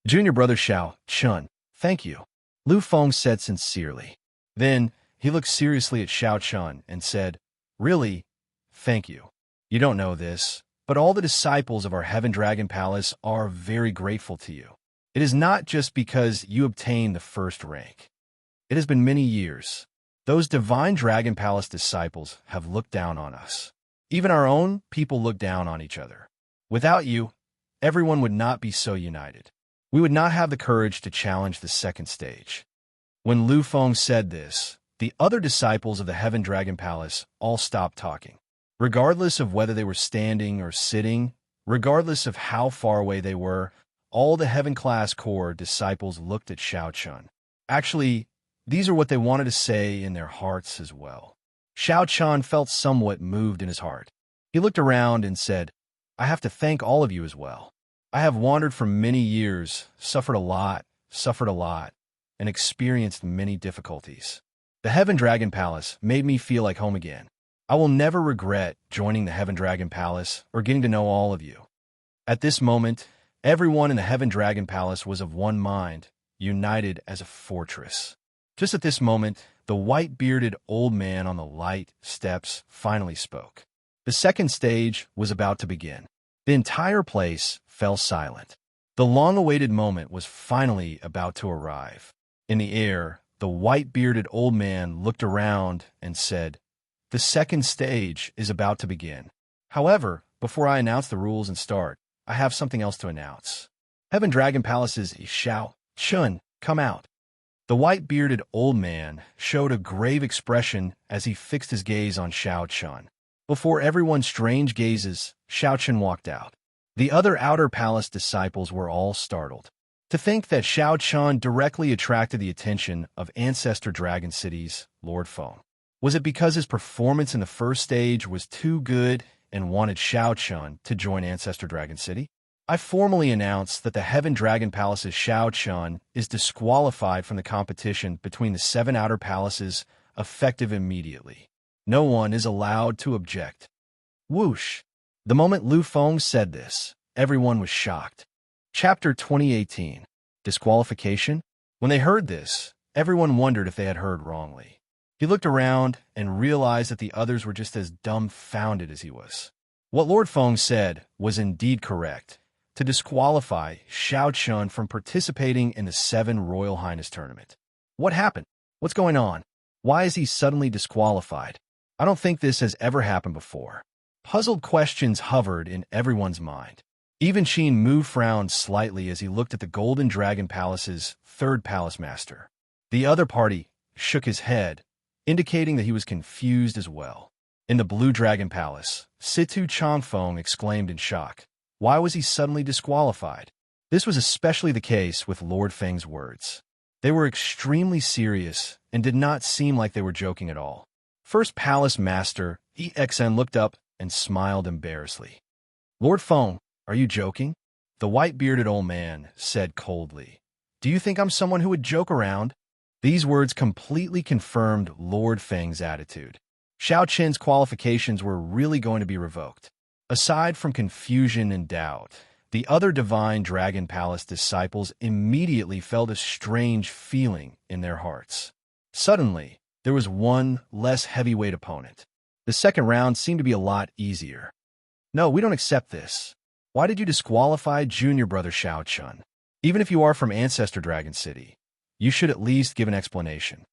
Junior brother Xianxia, thank you, Lu Feng said sincerely. Then he looked seriously at Xianxia and said, Really, thank you. You don't know this, but all the disciples of our Heaven Dragon Palace are very grateful to you. It is not just because you obtained the first rank. It has been many years. Those Divine Dragon Palace disciples have looked down on us. Even our own people look down on each other. Without you, everyone would not be so united. We would not have the courage to challenge the second stage. When Lu Feng said this, the other disciples of the Heaven Dragon Palace all stopped talking. Regardless of whether they were standing or sitting, regardless of how far away they were, all the Heaven-class Corps disciples looked at Xianxia. Actually, these are what they wanted to say in their hearts as well. Xianxia felt somewhat moved in his heart. He looked around and said, I have to thank all of you as well. I have wandered for many years, suffered a lot, and experienced many difficulties. The Heaven Dragon Palace made me feel like home again. I will never regret joining the Heaven Dragon Palace or getting to know all of you. At this moment, everyone in the Heaven Dragon Palace was of one mind, united as a fortress. Just at this moment, the white-bearded old man on the light steps finally spoke. The second stage was about to begin. The entire place fell silent. The long-awaited moment was finally about to arrive. In the air, the white-bearded old man looked around and said, The second stage is about to begin. However, before I announce the rules and start, I have something else to announce. Heaven Dragon Palace's Xianxia, come out. The white-bearded old man showed a grave expression as he fixed his gaze on Xianxia. Before everyone's strange gazes, Xianxia walked out. The other outer palace disciples were all startled. To think that Xianxia directly attracted the attention of Ancestor Dragon City's Lord Feng. Was it because his performance in the first stage was too good and wanted Xianxia to join Ancestor Dragon City? I formally announce that the Heaven Dragon Palace's Xianxia is disqualified from the competition between the 7 outer palaces, effective immediately. No one is allowed to object. Whoosh! The moment Lu Feng said this, everyone was shocked. Chapter 2018. Disqualification? When they heard this, everyone wondered if they had heard wrongly. He looked around and realized that the others were just as dumbfounded as he was. What Lord Feng said was indeed correct. To disqualify Xianxia from participating in the 7 Royal Highness Tournament. What happened? What's going on? Why is he suddenly disqualified? I don't think this has ever happened before. Puzzled questions hovered in everyone's mind. Even Xin Mu frowned slightly as he looked at the Golden Dragon Palace's 3rd Palace Master. The other party shook his head, indicating that he was confused as well. In the Blue Dragon Palace, Situ Changfeng exclaimed in shock. Why was he suddenly disqualified? This was especially the case with Lord Feng's words. They were extremely serious and did not seem like they were joking at all. First Palace Master EXN looked up and smiled embarrassedly. Lord Feng, are you joking? The white-bearded old man said coldly. Do you think I'm someone who would joke around? These words completely confirmed Lord Feng's attitude. Xiaoqian's qualifications were really going to be revoked. Aside from confusion and doubt, the other Divine Dragon Palace disciples immediately felt a strange feeling in their hearts. Suddenly, there was one less heavyweight opponent. The second round seemed to be a lot easier. No, we don't accept this. Why did you disqualify junior brother Xiaoqian? Even if you are from Ancestor Dragon City, you should at least give an explanation.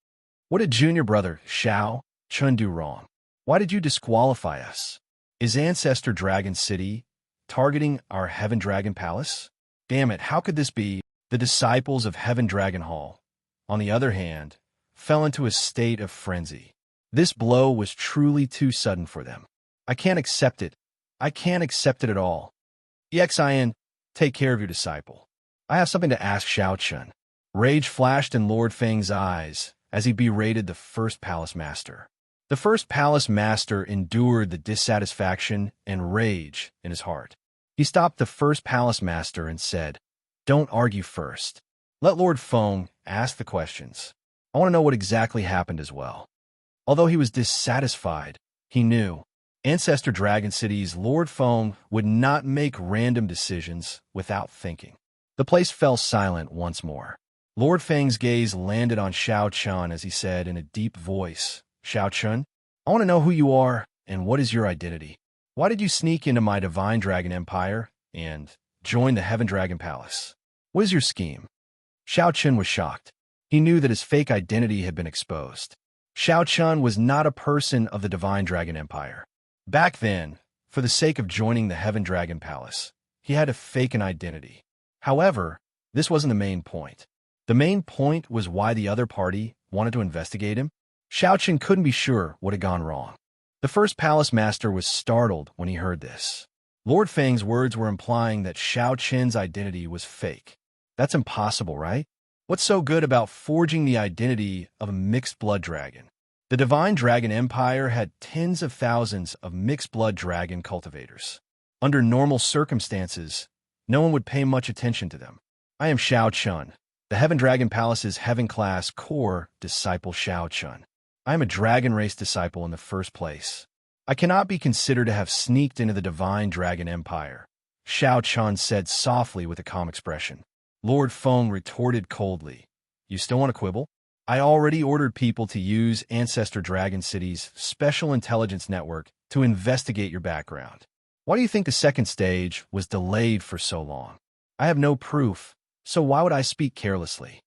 What did junior brother Xiaoqian do wrong? Why did you disqualify us? Is Ancestor Dragon City targeting our Heaven Dragon Palace? Damn it, how could this be? The disciples of Heaven Dragon Hall, on the other hand, fell into a state of frenzy. This blow was truly too sudden for them. I can't accept it. I can't accept it at all. Xin, take care of your disciple. I have something to ask Xiaoqian. Rage flashed in Lord Feng's eyes as he berated the first Palace Master. The first Palace Master endured the dissatisfaction and rage in his heart. He stopped the first Palace Master and said, Don't argue first. Let Lord Feng ask the questions. I want to know what exactly happened as well. Although he was dissatisfied, he knew Ancestor Dragon City's Lord Feng would not make random decisions without thinking. The place fell silent once more. Lord Feng's gaze landed on Xiaoqian as he said in a deep voice, Xiaoqian, I want to know who you are and what is your identity. Why did you sneak into my Divine Dragon Empire and join the Heaven Dragon Palace? What is your scheme? Xiaoqian was shocked. He knew that his fake identity had been exposed. Xiaoqian was not a person of the Divine Dragon Empire. Back then, for the sake of joining the Heaven Dragon Palace, he had to fake an identity. However, this wasn't the main point. The main point was why the other party wanted to investigate him. Xiaoqian couldn't be sure what had gone wrong. The first Palace Master was startled when he heard this. Lord Feng's words were implying that Xiao Qin's identity was fake. That's impossible, right? What's so good about forging the identity of a mixed-blood dragon? The Divine Dragon Empire had tens of thousands of mixed-blood dragon cultivators. Under normal circumstances, no one would pay much attention to them. I am Xiao Chun, the Heaven Dragon Palace's Heaven-class core disciple Xiao Chun. I am a dragon race disciple in the first place. I cannot be considered to have sneaked into the Divine Dragon Empire, Xiao Chun said softly with a calm expression. Lord Feng retorted coldly. You still want to quibble? I already ordered people to use Ancestor Dragon City's Special Intelligence Network to investigate your background. Why do you think the second stage was delayed for so long? I have no proof, so why would I speak carelessly?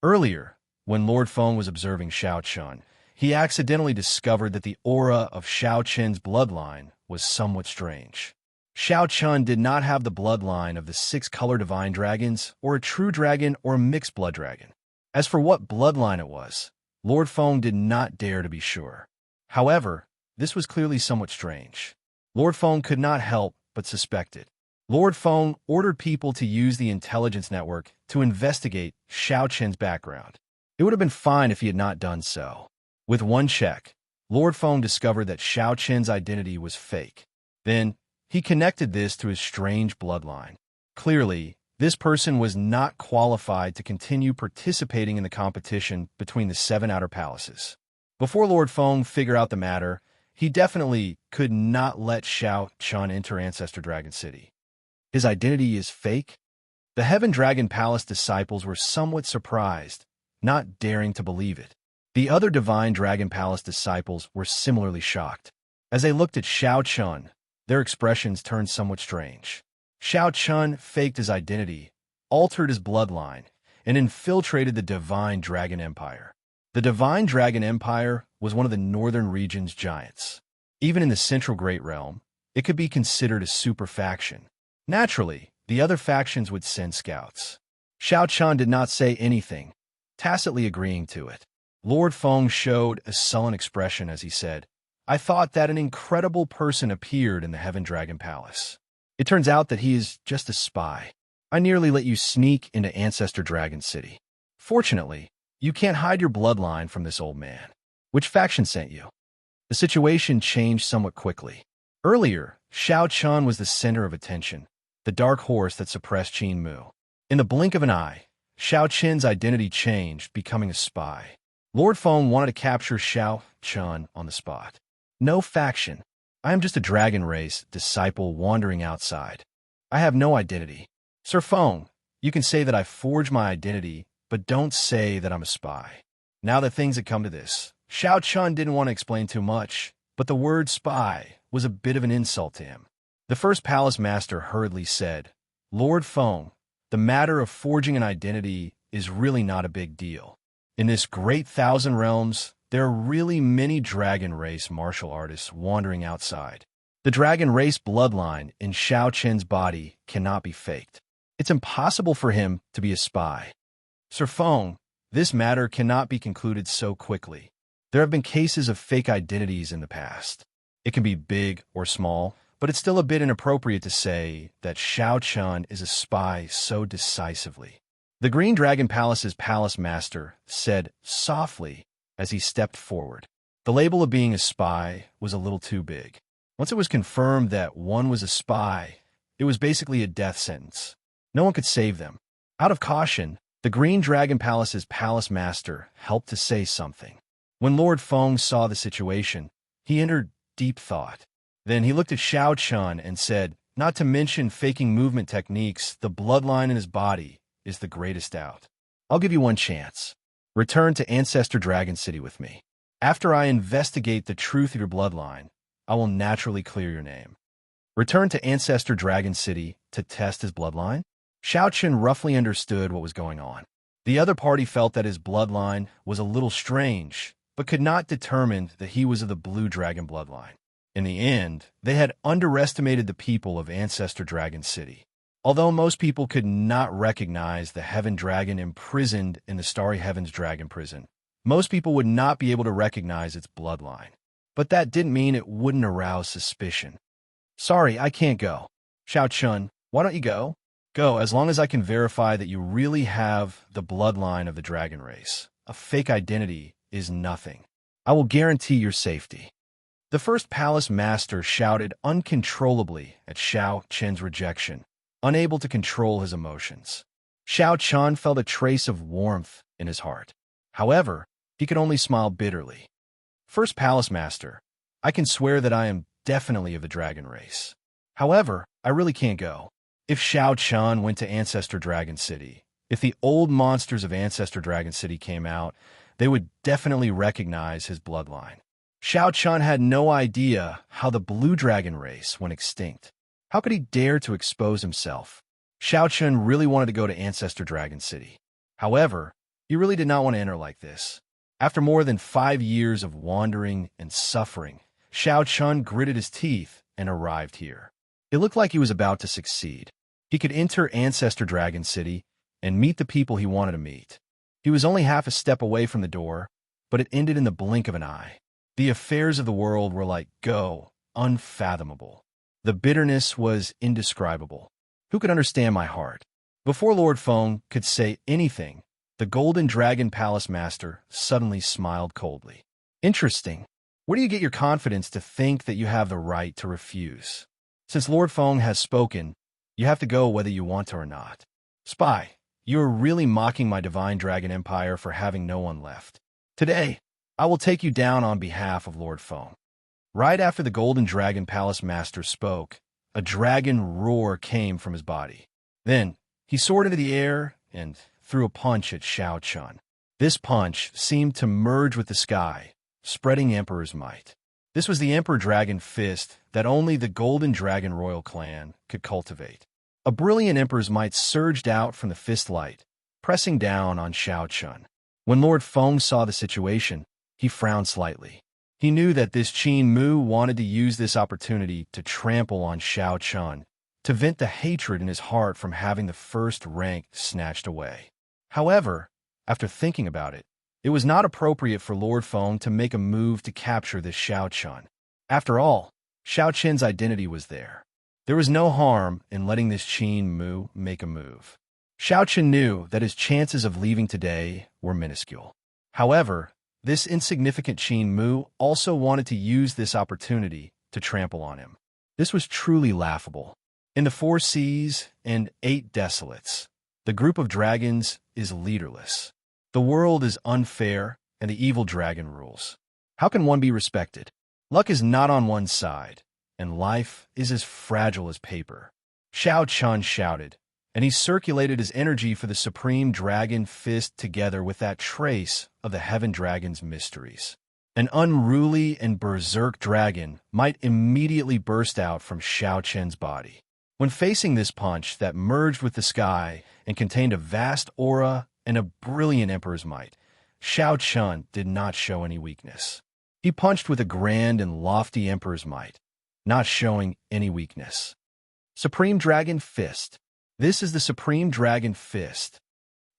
Earlier, when Lord Feng was observing Xiao Chun, he accidentally discovered that the aura of Xiao Qin's bloodline was somewhat strange. Xiao Chun did not have the bloodline of the 6-color divine dragons, or a true dragon, or a mixed blood dragon. As for what bloodline it was, Lord Feng did not dare to be sure. However, this was clearly somewhat strange. Lord Feng could not help but suspect it. Lord Feng ordered people to use the intelligence network to investigate Xiao Qin's background. It would have been fine if he had not done so. With one check, Lord Feng discovered that Xiao Qin's identity was fake. Then, he connected this to his strange bloodline. Clearly, this person was not qualified to continue participating in the competition between the 7 outer palaces. Before Lord Feng figured out the matter, he definitely could not let Xiao Chun enter Ancestor Dragon City. His identity is fake? The Heaven Dragon Palace disciples were somewhat surprised, not daring to believe it. The other Divine Dragon Palace disciples were similarly shocked. As they looked at Xiao Chun, their expressions turned somewhat strange. Xiao Chun faked his identity, altered his bloodline, and infiltrated the Divine Dragon Empire. The Divine Dragon Empire was one of the northern region's giants. Even in the Central Great Realm, it could be considered a super faction. Naturally, the other factions would send scouts. Xiao Chun did not say anything, tacitly agreeing to it. Lord Feng showed a sullen expression as he said, I thought that an incredible person appeared in the Heaven Dragon Palace. It turns out that he is just a spy. I nearly let you sneak into Ancestor Dragon City. Fortunately, you can't hide your bloodline from this old man. Which faction sent you? The situation changed somewhat quickly. Earlier, Xiao Chun was the center of attention, the dark horse that suppressed Qin Mu. In the blink of an eye, Xiao Qin's identity changed, becoming a spy. Lord Feng wanted to capture Xiao Chun on the spot. No faction. I am just a dragon race disciple wandering outside. I have no identity. Sir Feng, you can say that I forged my identity, but don't say that I'm a spy. Now that things had come to this, Xiao Chun didn't want to explain too much, but the word spy was a bit of an insult to him. The first palace master hurriedly said, Lord Feng, the matter of forging an identity is really not a big deal. In this great 1,000 realms, there are really many dragon race martial artists wandering outside. The dragon race bloodline in Xiao Qin's body cannot be faked. It's impossible for him to be a spy. Sir Feng, this matter cannot be concluded so quickly. There have been cases of fake identities in the past. It can be big or small, but it's still a bit inappropriate to say that Xiao Chun is a spy so decisively. The Green Dragon Palace's palace master said softly as he stepped forward. The label of being a spy was a little too big. Once it was confirmed that one was a spy, it was basically a death sentence. No one could save them. Out of caution, the Green Dragon Palace's palace master helped to say something. When Lord Feng saw the situation, he entered deep thought. Then he looked at Xiao Chun and said, not to mention faking movement techniques, the bloodline in his body is the greatest out. I'll give you one chance. Return to Ancestor Dragon City with me. After I investigate the truth of your bloodline, I will naturally clear your name. Return to Ancestor Dragon City to test his bloodline? Xiao Chun roughly understood what was going on. The other party felt that his bloodline was a little strange, but could not determine that he was of the Blue Dragon bloodline. In the end, they had underestimated the people of Ancestor Dragon City. Although most people could not recognize the Heaven Dragon imprisoned in the Starry Heavens Dragon Prison, most people would not be able to recognize its bloodline. But that didn't mean it wouldn't arouse suspicion. Sorry, I can't go. Xiao Chun, why don't you go? Go, as long as I can verify that you really have the bloodline of the dragon race. A fake identity is nothing. I will guarantee your safety. The first palace master shouted uncontrollably at Xiao Chen's rejection, unable to control his emotions. Xiao Chen felt a trace of warmth in his heart. However, he could only smile bitterly. First palace master, I can swear that I am definitely of the dragon race. However, I really can't go. If Xiao Chen went to Ancestor Dragon City, if the old monsters of Ancestor Dragon City came out, they would definitely recognize his bloodline. Xiao Chen had no idea how the blue dragon race went extinct. How could he dare to expose himself? Xiao Chen really wanted to go to Ancestor Dragon City. However, he really did not want to enter like this. After more than 5 years of wandering and suffering, Xiao Chen gritted his teeth and arrived here. It looked like he was about to succeed. He could enter Ancestor Dragon City and meet the people he wanted to meet. He was only half a step away from the door, but it ended in the blink of an eye. The affairs of the world were like unfathomable. The bitterness was indescribable. Who could understand my heart? Before Lord Feng could say anything, the Golden Dragon Palace Master suddenly smiled coldly. Interesting. Where do you get your confidence to think that you have the right to refuse? Since Lord Feng has spoken, you have to go whether you want to or not. Spy, you are really mocking my divine dragon empire for having no one left. Today, I will take you down on behalf of Lord Feng. Right after the Golden Dragon Palace Master spoke, a dragon roar came from his body. Then, he soared into the air and threw a punch at Xiao Chun. This punch seemed to merge with the sky, spreading Emperor's might. This was the Emperor Dragon Fist that only the Golden Dragon Royal Clan could cultivate. A brilliant Emperor's might surged out from the fist light, pressing down on Xiao Chun. When Lord Feng saw the situation, he frowned slightly. He knew that this Qin Mu wanted to use this opportunity to trample on Xiao Chun, to vent the hatred in his heart from having the first rank snatched away. However, after thinking about it, it was not appropriate for Lord Feng to make a move to capture this Xiao Chun. After all, Xiao Chen's identity was there. There was no harm in letting this Qin Mu make a move. Xiao Chen knew that his chances of leaving today were minuscule. However, this insignificant Qin Mu also wanted to use this opportunity to trample on him. This was truly laughable. In the 4 seas and 8 desolates, the group of dragons is leaderless. The world is unfair, and the evil dragon rules. How can one be respected? Luck is not on one's side, and life is as fragile as paper. Xiao Chun shouted, and he circulated his energy for the Supreme Dragon Fist together with that trace of the Heaven Dragon's mysteries. An unruly and berserk dragon might immediately burst out from Xiao Chen's body. When facing this punch that merged with the sky and contained a vast aura and a brilliant Emperor's might, Xiao Chun did not show any weakness. He punched with a grand and lofty Emperor's might, not showing any weakness. Supreme Dragon Fist. This is the Supreme Dragon Fist.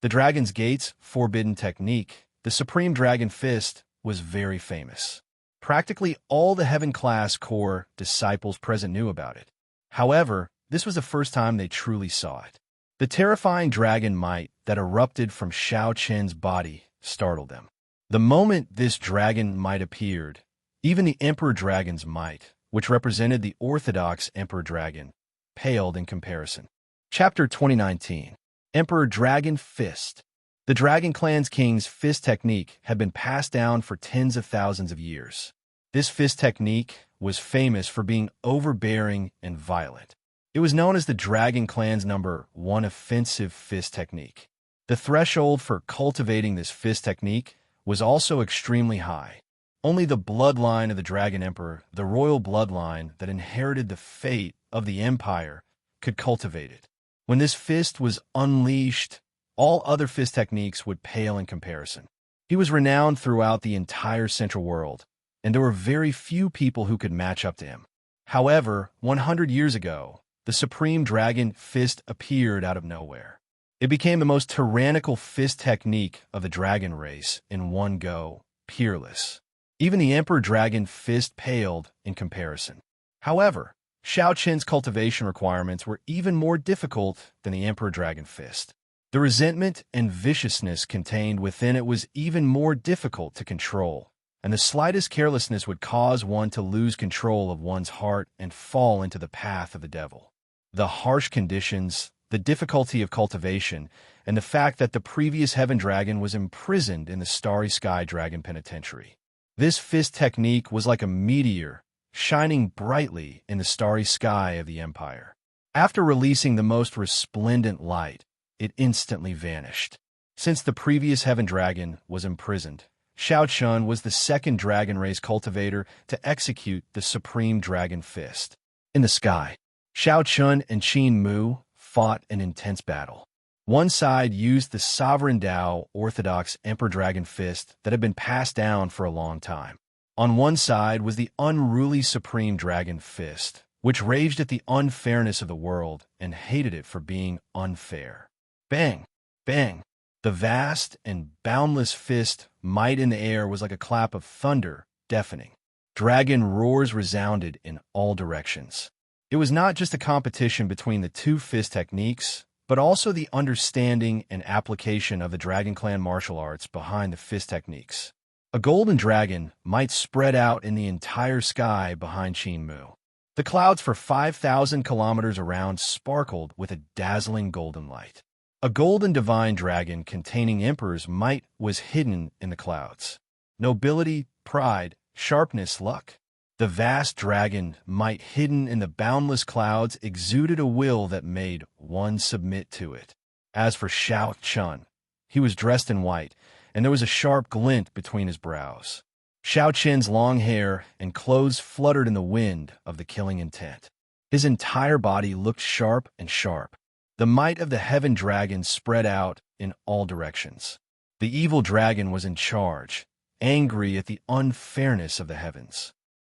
The Dragon's Gate's forbidden technique, the Supreme Dragon Fist, was very famous. Practically all the Heaven-class core disciples present knew about it. However, this was the first time they truly saw it. The terrifying dragon might that erupted from Xiao Chen's body startled them. The moment this dragon might appeared, even the Emperor Dragon's might, which represented the orthodox Emperor Dragon, paled in comparison. Chapter 2019. Emperor Dragon Fist. The Dragon Clan's king's fist technique had been passed down for tens of thousands of years. This fist technique was famous for being overbearing and violent. It was known as the Dragon Clan's #1 offensive fist technique. The threshold for cultivating this fist technique was also extremely high. Only the bloodline of the Dragon Emperor, the royal bloodline that inherited the fate of the empire, could cultivate it. When this fist was unleashed, all other fist techniques would pale in comparison. He was renowned throughout the entire Central World, and there were very few people who could match up to him. However, 100 years ago, the Supreme Dragon Fist appeared out of nowhere. It became the most tyrannical fist technique of the dragon race in one go, peerless. Even the Emperor Dragon Fist paled in comparison. However, Xiaoqin's cultivation requirements were even more difficult than the Emperor Dragon Fist. The resentment and viciousness contained within it was even more difficult to control, and the slightest carelessness would cause one to lose control of one's heart and fall into the path of the devil. The harsh conditions, the difficulty of cultivation, and the fact that the previous Heaven Dragon was imprisoned in the Starry Sky Dragon Penitentiary. This fist technique was like a meteor, shining brightly in the starry sky of the Empire. After releasing the most resplendent light, it instantly vanished. Since the previous Heaven Dragon was imprisoned, Xiaoqin was the second dragon race cultivator to execute the Supreme Dragon Fist. In the sky, Xiaoqin and Qin Mu fought an intense battle. One side used the Sovereign Dao Orthodox Emperor Dragon Fist that had been passed down for a long time. On one side was the unruly Supreme Dragon Fist, which raged at the unfairness of the world and hated it for being unfair. Bang! Bang! The vast and boundless fist might in the air was like a clap of thunder, deafening. Dragon roars resounded in all directions. It was not just a competition between the two fist techniques, but also the understanding and application of the Dragon Clan martial arts behind the fist techniques. A golden dragon might spread out in the entire sky behind Qin Mu. The clouds for 5,000 kilometers around sparkled with a dazzling golden light. A golden divine dragon containing emperor's might was hidden in the clouds. Nobility, pride, sharpness, luck. The vast dragon might hidden in the boundless clouds exuded a will that made one submit to it. As for Xiaoqin, he was dressed in white, and there was a sharp glint between his brows. Xiaoqin's long hair and clothes fluttered in the wind of the killing intent. His entire body looked sharp and sharp. The might of the Heaven Dragon spread out in all directions. The evil dragon was in charge, angry at the unfairness of the heavens.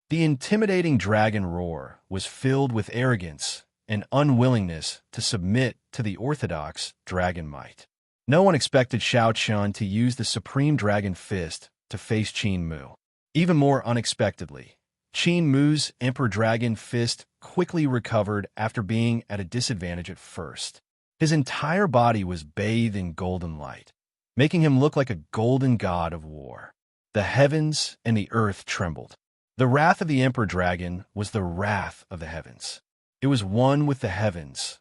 The intimidating dragon roar was filled with arrogance and unwillingness to submit to the orthodox dragon might. No one expected Xiaoqin to use the Supreme Dragon Fist to face Qin Mu. Even more unexpectedly, Qin Mu's Emperor Dragon Fist quickly recovered after being at a disadvantage at first. His entire body was bathed in golden light, making him look like a golden god of war. The heavens and the earth trembled. The wrath of the Emperor Dragon was the wrath of the heavens. It was one with the heavens,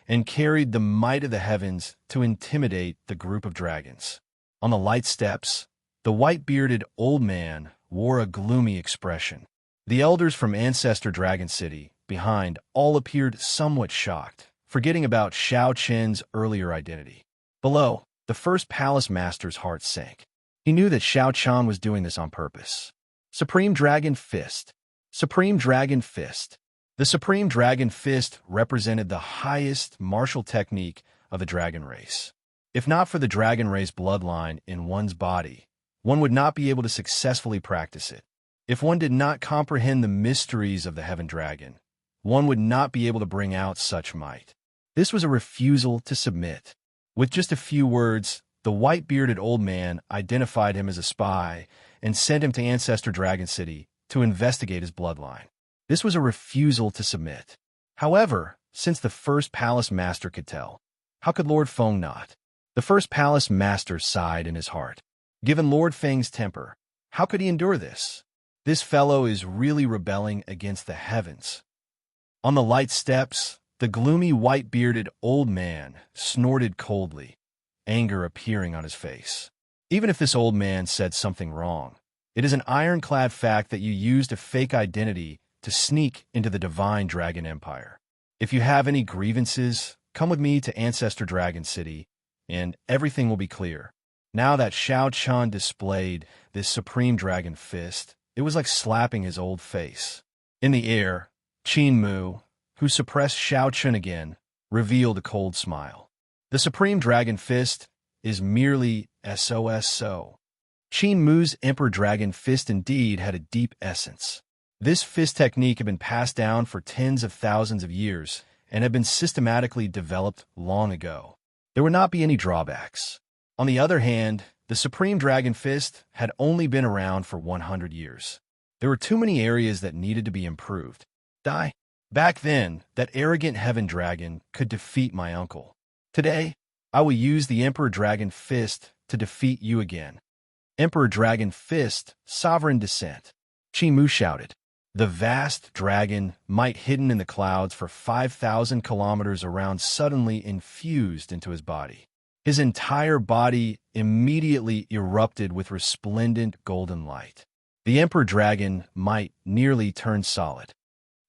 and carried the might of the heavens to intimidate the group of dragons. On the light steps, the white-bearded old man wore a gloomy expression. The elders from Ancestor Dragon City, behind, all appeared somewhat shocked, forgetting about Xiaoqin's earlier identity. Below, the first palace master's heart sank. He knew that Xiaoqin was doing this on purpose. Supreme Dragon Fist. Supreme Dragon Fist. The Supreme Dragon Fist represented the highest martial technique of the dragon race. If not for the dragon race bloodline in one's body, one would not be able to successfully practice it. If one did not comprehend the mysteries of the Heaven Dragon, one would not be able to bring out such might. This was a refusal to submit. With just a few words, the white-bearded old man identified him as a spy and sent him to Ancestor Dragon City to investigate his bloodline. This was a refusal to submit. However, since the first palace master could tell, how could Lord Feng not? The first palace master sighed in his heart. Given Lord Feng's temper, how could he endure this? This fellow is really rebelling against the heavens. On the light steps, the gloomy white-bearded old man snorted coldly, anger appearing on his face. Even if this old man said something wrong, it is an ironclad fact that you used a fake identity to sneak into the divine dragon empire. If you have any grievances, come with me to Ancestor Dragon City, and everything will be clear. Now that Xiaoqin displayed this Supreme Dragon Fist, it was like slapping his old face. In the air, Qin Mu, who suppressed Xiaoqin again, revealed a cold smile. The Supreme Dragon Fist is merely SOSO. Qin Mu's Emperor Dragon Fist indeed had a deep essence. This fist technique had been passed down for tens of thousands of years and had been systematically developed long ago. There would not be any drawbacks. On the other hand, the Supreme Dragon Fist had only been around for 100 years. There were too many areas that needed to be improved. Die. Back then, that arrogant heaven dragon could defeat my uncle. Today, I will use the Emperor Dragon Fist to defeat you again. Emperor Dragon Fist, Sovereign Descent. Qin Mu shouted. The vast dragon, might hidden in the clouds for 5,000 kilometers around, suddenly infused into his body. His entire body immediately erupted with resplendent golden light. The Emperor Dragon might nearly turned solid.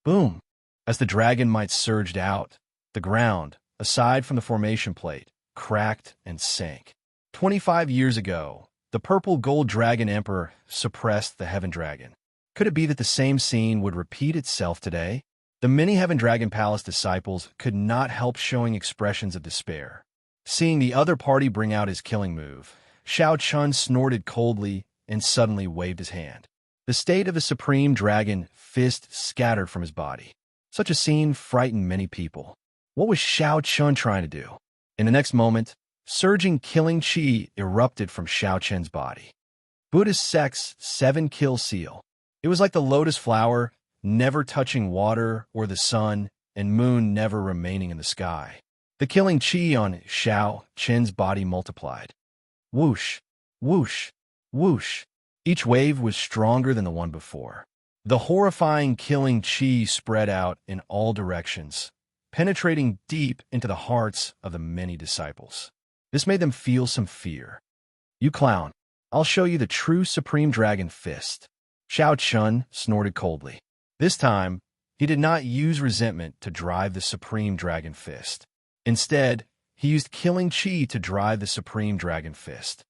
Boom! As the dragon might surged out, the ground, aside from the formation plate, cracked and sank. 25 years ago, the purple gold dragon emperor suppressed the heaven dragon. Could it be that the same scene would repeat itself today? The many Heaven Dragon Palace disciples could not help showing expressions of despair. Seeing the other party bring out his killing move, Xiao Chun snorted coldly and suddenly waved his hand. The state of the Supreme Dragon Fist scattered from his body. Such a scene frightened many people. What was Xiao Chun trying to do? In the next moment, surging killing chi erupted from Xiao Chun's body. Buddhist sect's 7-kill seal. It was like the lotus flower, never touching water or the sun, and moon never remaining in the sky. The killing chi on Xiao Chen's body multiplied. Whoosh, whoosh, whoosh. Each wave was stronger than the one before. The horrifying killing chi spread out in all directions, penetrating deep into the hearts of the many disciples. This made them feel some fear. You clown, I'll show you the true Supreme Dragon Fist. Xiao Chun snorted coldly. This time, he did not use resentment to drive the Supreme Dragon Fist. Instead, he used killing chi to drive the Supreme Dragon Fist.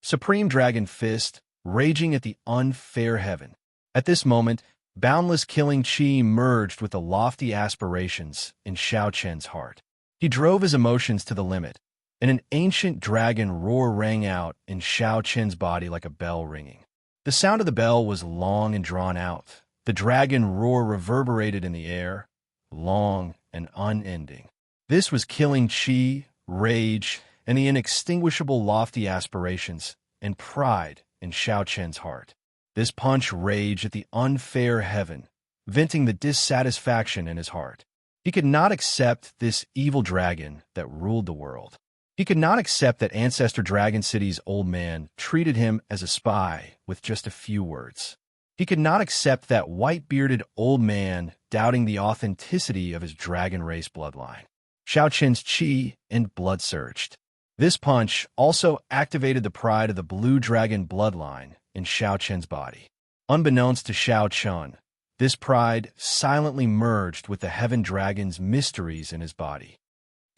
Supreme Dragon Fist, raging at the unfair heaven. At this moment, boundless killing chi merged with the lofty aspirations in Xiao Chen's heart. He drove his emotions to the limit, and an ancient dragon roar rang out in Xiao Chen's body like a bell ringing. The sound of the bell was long and drawn out. The dragon roar reverberated in the air, long and unending. This was killing chi, rage, and the inextinguishable lofty aspirations and pride in Xiao Chen's heart. This punch raged at the unfair heaven, venting the dissatisfaction in his heart. He could not accept this evil dragon that ruled the world. He could not accept that Ancestor Dragon City's old man treated him as a spy with just a few words. He could not accept that white-bearded old man doubting the authenticity of his dragon race bloodline. Xiao Chen's chi and blood surged. This punch also activated the pride of the blue dragon bloodline in Xiao Chen's body. Unbeknownst to Xiao Chun, this pride silently merged with the heaven dragon's mysteries in his body.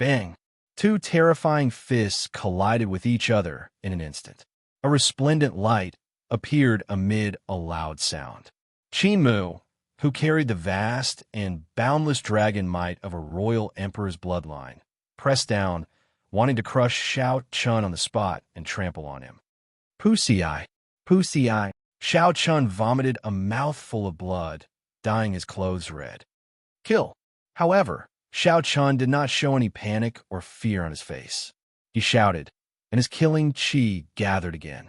Bang! Two terrifying fists collided with each other in an instant. A resplendent light appeared amid a loud sound. Qin Mu, who carried the vast and boundless dragon might of a royal emperor's bloodline, pressed down, wanting to crush Xiao Chun on the spot and trample on him. Pussy-eye, pussy-eye. Xiao Chun vomited a mouthful of blood, dyeing his clothes red. Kill. However, Xiao Chun did not show any panic or fear on his face. He shouted, and his killing chi gathered again.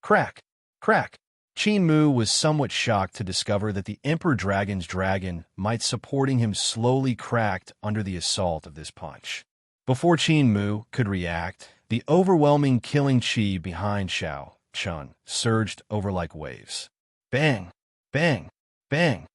Crack! Crack! Qin Mu was somewhat shocked to discover that the Emperor Dragon's dragon might supporting him slowly cracked under the assault of this punch. Before Qin Mu could react, the overwhelming killing chi behind Xiao Chun surged over like waves. Bang! Bang! Bang!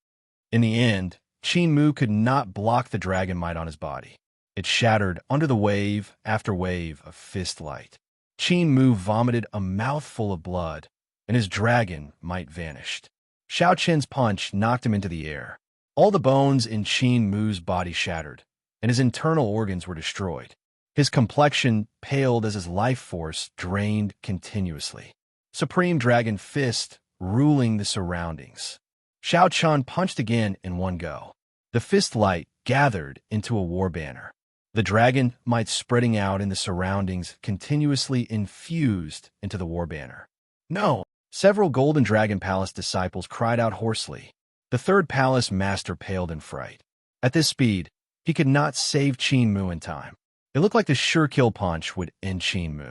In the end, Qin Mu could not block the dragon might on his body. It shattered under the wave after wave of fist light. Qin Mu vomited a mouthful of blood, and his dragon might vanished. Xiao Chen's punch knocked him into the air. All the bones in Qin Mu's body shattered, and his internal organs were destroyed. His complexion paled as his life force drained continuously. Supreme Dragon Fist ruling the surroundings. Xiao Chun punched again in one go. The fist light gathered into a war banner. The dragon might spreading out in the surroundings continuously infused into the war banner. No! Several Golden Dragon Palace disciples cried out hoarsely. The third palace master paled in fright. At this speed, he could not save Qin Mu in time. It looked like the sure kill punch would end Qin Mu.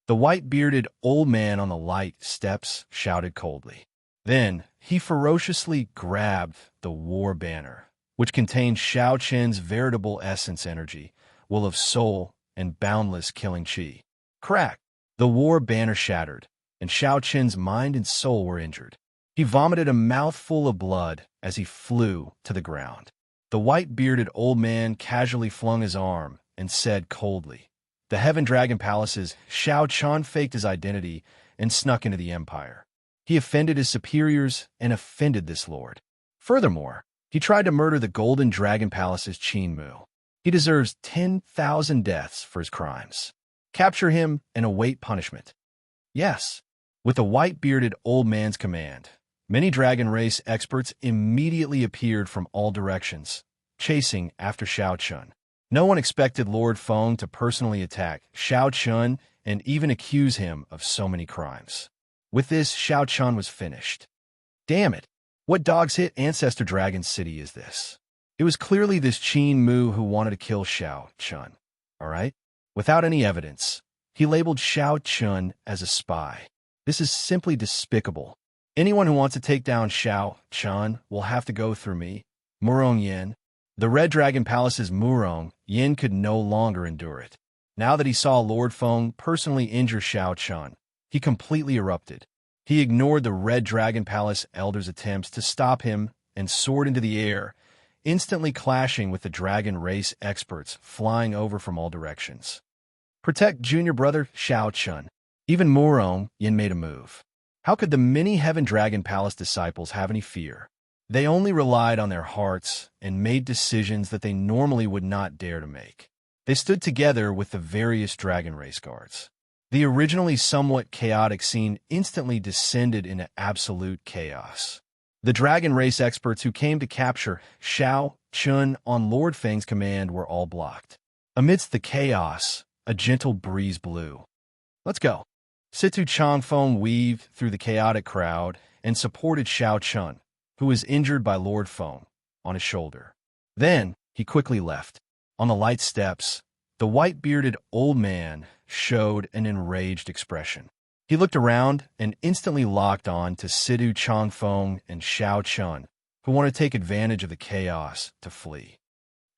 The white-bearded old man on the light steps shouted coldly. Then he ferociously grabbed the war banner, which contained Xiao Qin's veritable essence energy, will of soul, and boundless killing chi. Crack! The war banner shattered, and Xiao Qin's mind and soul were injured. He vomited a mouthful of blood as he flew to the ground. The white-bearded old man casually flung his arm and said coldly, "The Heaven Dragon Palace's Xiao Qin faked his identity and snuck into the Empire. He offended his superiors and offended this lord. Furthermore, he tried to murder the Golden Dragon Palace's Qin Mu. He deserves 10,000 deaths for his crimes. Capture him and await punishment." Yes, with the white-bearded old man's command, many dragon race experts immediately appeared from all directions, chasing after Xiao Qin. No one expected Lord Feng to personally attack Xiao Qin and even accuse him of so many crimes. With this, Xiao Qin was finished. Damn it! What dog's hit Ancestor Dragon City is this? It was clearly this Qin Mu who wanted to kill Xiao Qin, all right? Without any evidence, he labeled Xiao Qin as a spy. This is simply despicable. Anyone who wants to take down Xiao Qin will have to go through me, Murong Yin. The Red Dragon Palace's Murong Yin could no longer endure it. Now that he saw Lord Feng personally injure Xiao Qin, he completely erupted. He ignored the Red Dragon Palace Elder's attempts to stop him and soared into the air, instantly clashing with the dragon race experts flying over from all directions. Protect junior brother Xiao Qin. Even Murong Yin made a move. How could the many Heaven Dragon Palace disciples have any fear? They only relied on their hearts and made decisions that they normally would not dare to make. They stood together with the various dragon race guards. The originally somewhat chaotic scene instantly descended into absolute chaos. The dragon race experts who came to capture Xiao Qin on Lord Feng's command were all blocked. Amidst the chaos, a gentle breeze blew. "Let's go." Situ Changfeng weaved through the chaotic crowd and supported Xiao Qin, who was injured by Lord Feng, on his shoulder. Then he quickly left. On the light steps, the white-bearded old man showed an enraged expression. He looked around and instantly locked on to Situ Changfeng and Xiao Qin, who want to take advantage of the chaos to flee.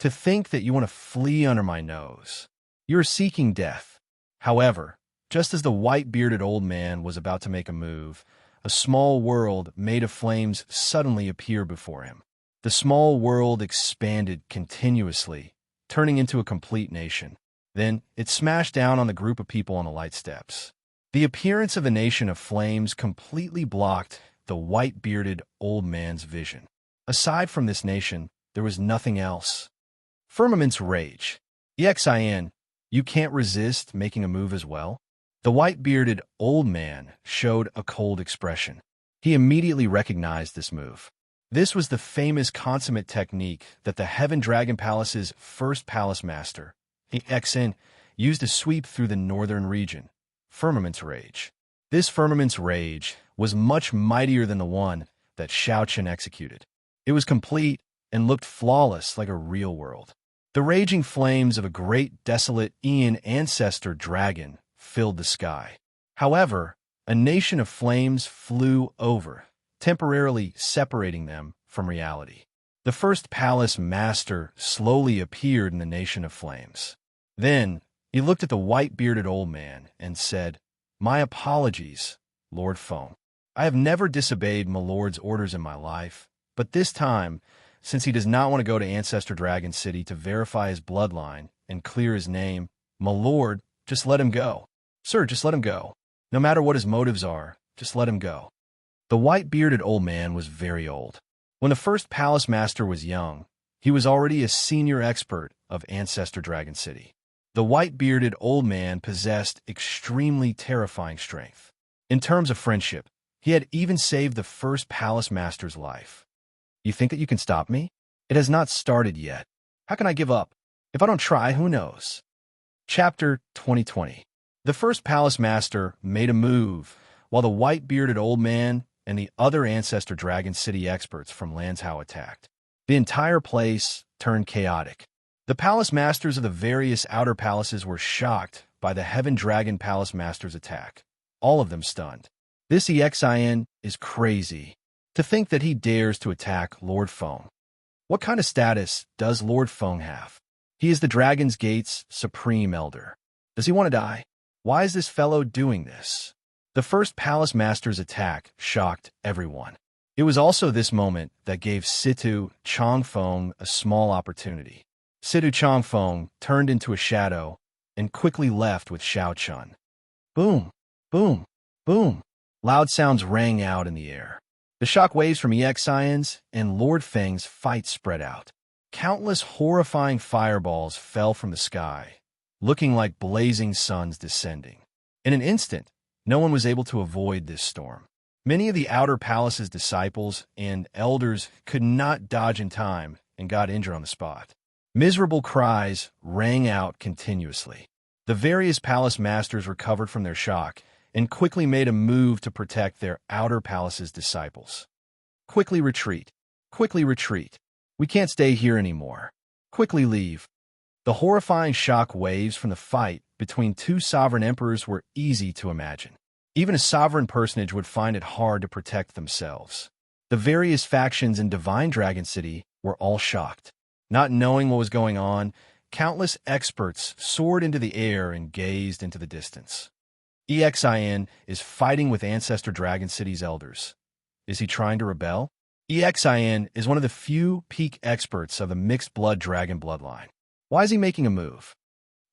To think that you want to flee under my nose. You're seeking death. However, just as the white-bearded old man was about to make a move, a small world made of flames suddenly appeared before him. The small world expanded continuously, turning into a complete nation. Then it smashed down on the group of people on the light steps. The appearance of a nation of flames completely blocked the white-bearded old man's vision. Aside from this nation, there was nothing else. Firmament's rage. Xin, you can't resist making a move as well? The white-bearded old man showed a cold expression. He immediately recognized this move. This was the famous consummate technique that the Heaven Dragon Palace's first palace master, Xin, used to sweep through the northern region. Firmament's rage. This Firmament's rage was much mightier than the one that Xiao Qin executed. It was complete and looked flawless like a real world. The raging flames of a great desolate Ian ancestor dragon filled the sky. However, a nation of flames flew over, temporarily separating them from reality. The first palace master slowly appeared in the nation of flames. Then, he looked at the white-bearded old man and said, "My apologies, Lord Feng. I have never disobeyed my lord's orders in my life, but this time, since he does not want to go to Ancestor Dragon City to verify his bloodline and clear his name, my lord, just let him go. Sir, just let him go. No matter what his motives are, just let him go." The white-bearded old man was very old. When the first palace master was young, he was already a senior expert of Ancestor Dragon City. The white-bearded old man possessed extremely terrifying strength. In terms of friendship, he had even saved the first palace master's life. You think that you can stop me? It has not started yet. How can I give up? If I don't try, who knows? Chapter 2020. The first palace master made a move, while the white-bearded old man and the other Ancestor Dragon City experts from Lanzhou attacked. The entire place turned chaotic. The palace masters of the various outer palaces were shocked by the Heaven Dragon Palace master's attack, all of them stunned. This Exin is crazy. To think that he dares to attack Lord Feng. What kind of status does Lord Feng have? He is the Dragon's Gate's supreme elder. Does he want to die? Why is this fellow doing this? The first Palace Master's attack shocked everyone. It was also this moment that gave Situ Changfeng a small opportunity. Situ Changfeng turned into a shadow and quickly left with Xiao Chun. Boom, boom, boom. Loud sounds rang out in the air. The shock waves from Exion's and Lord Feng's fight spread out. Countless horrifying fireballs fell from the sky, looking like blazing suns descending. In an instant, no one was able to avoid this storm. Many of the outer palace's disciples and elders could not dodge in time and got injured on the spot. Miserable cries rang out continuously. The various palace masters recovered from their shock and quickly made a move to protect their outer palace's disciples. Quickly retreat. Quickly retreat. We can't stay here anymore. Quickly leave. The horrifying shock waves from the fight between two sovereign emperors were easy to imagine. Even a sovereign personage would find it hard to protect themselves. The various factions in Divine Dragon City were all shocked. Not knowing what was going on, countless experts soared into the air and gazed into the distance. Exin is fighting with Ancestor Dragon City's elders. Is he trying to rebel? Exin is one of the few peak experts of the mixed-blood dragon bloodline. Why is he making a move?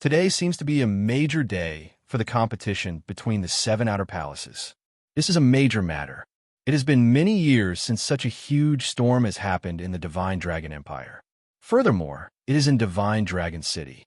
Today seems to be a major day for the competition between the 7 outer palaces. This is a major matter. It has been many years since such a huge storm has happened in the Divine Dragon Empire. Furthermore, it is in Divine Dragon City.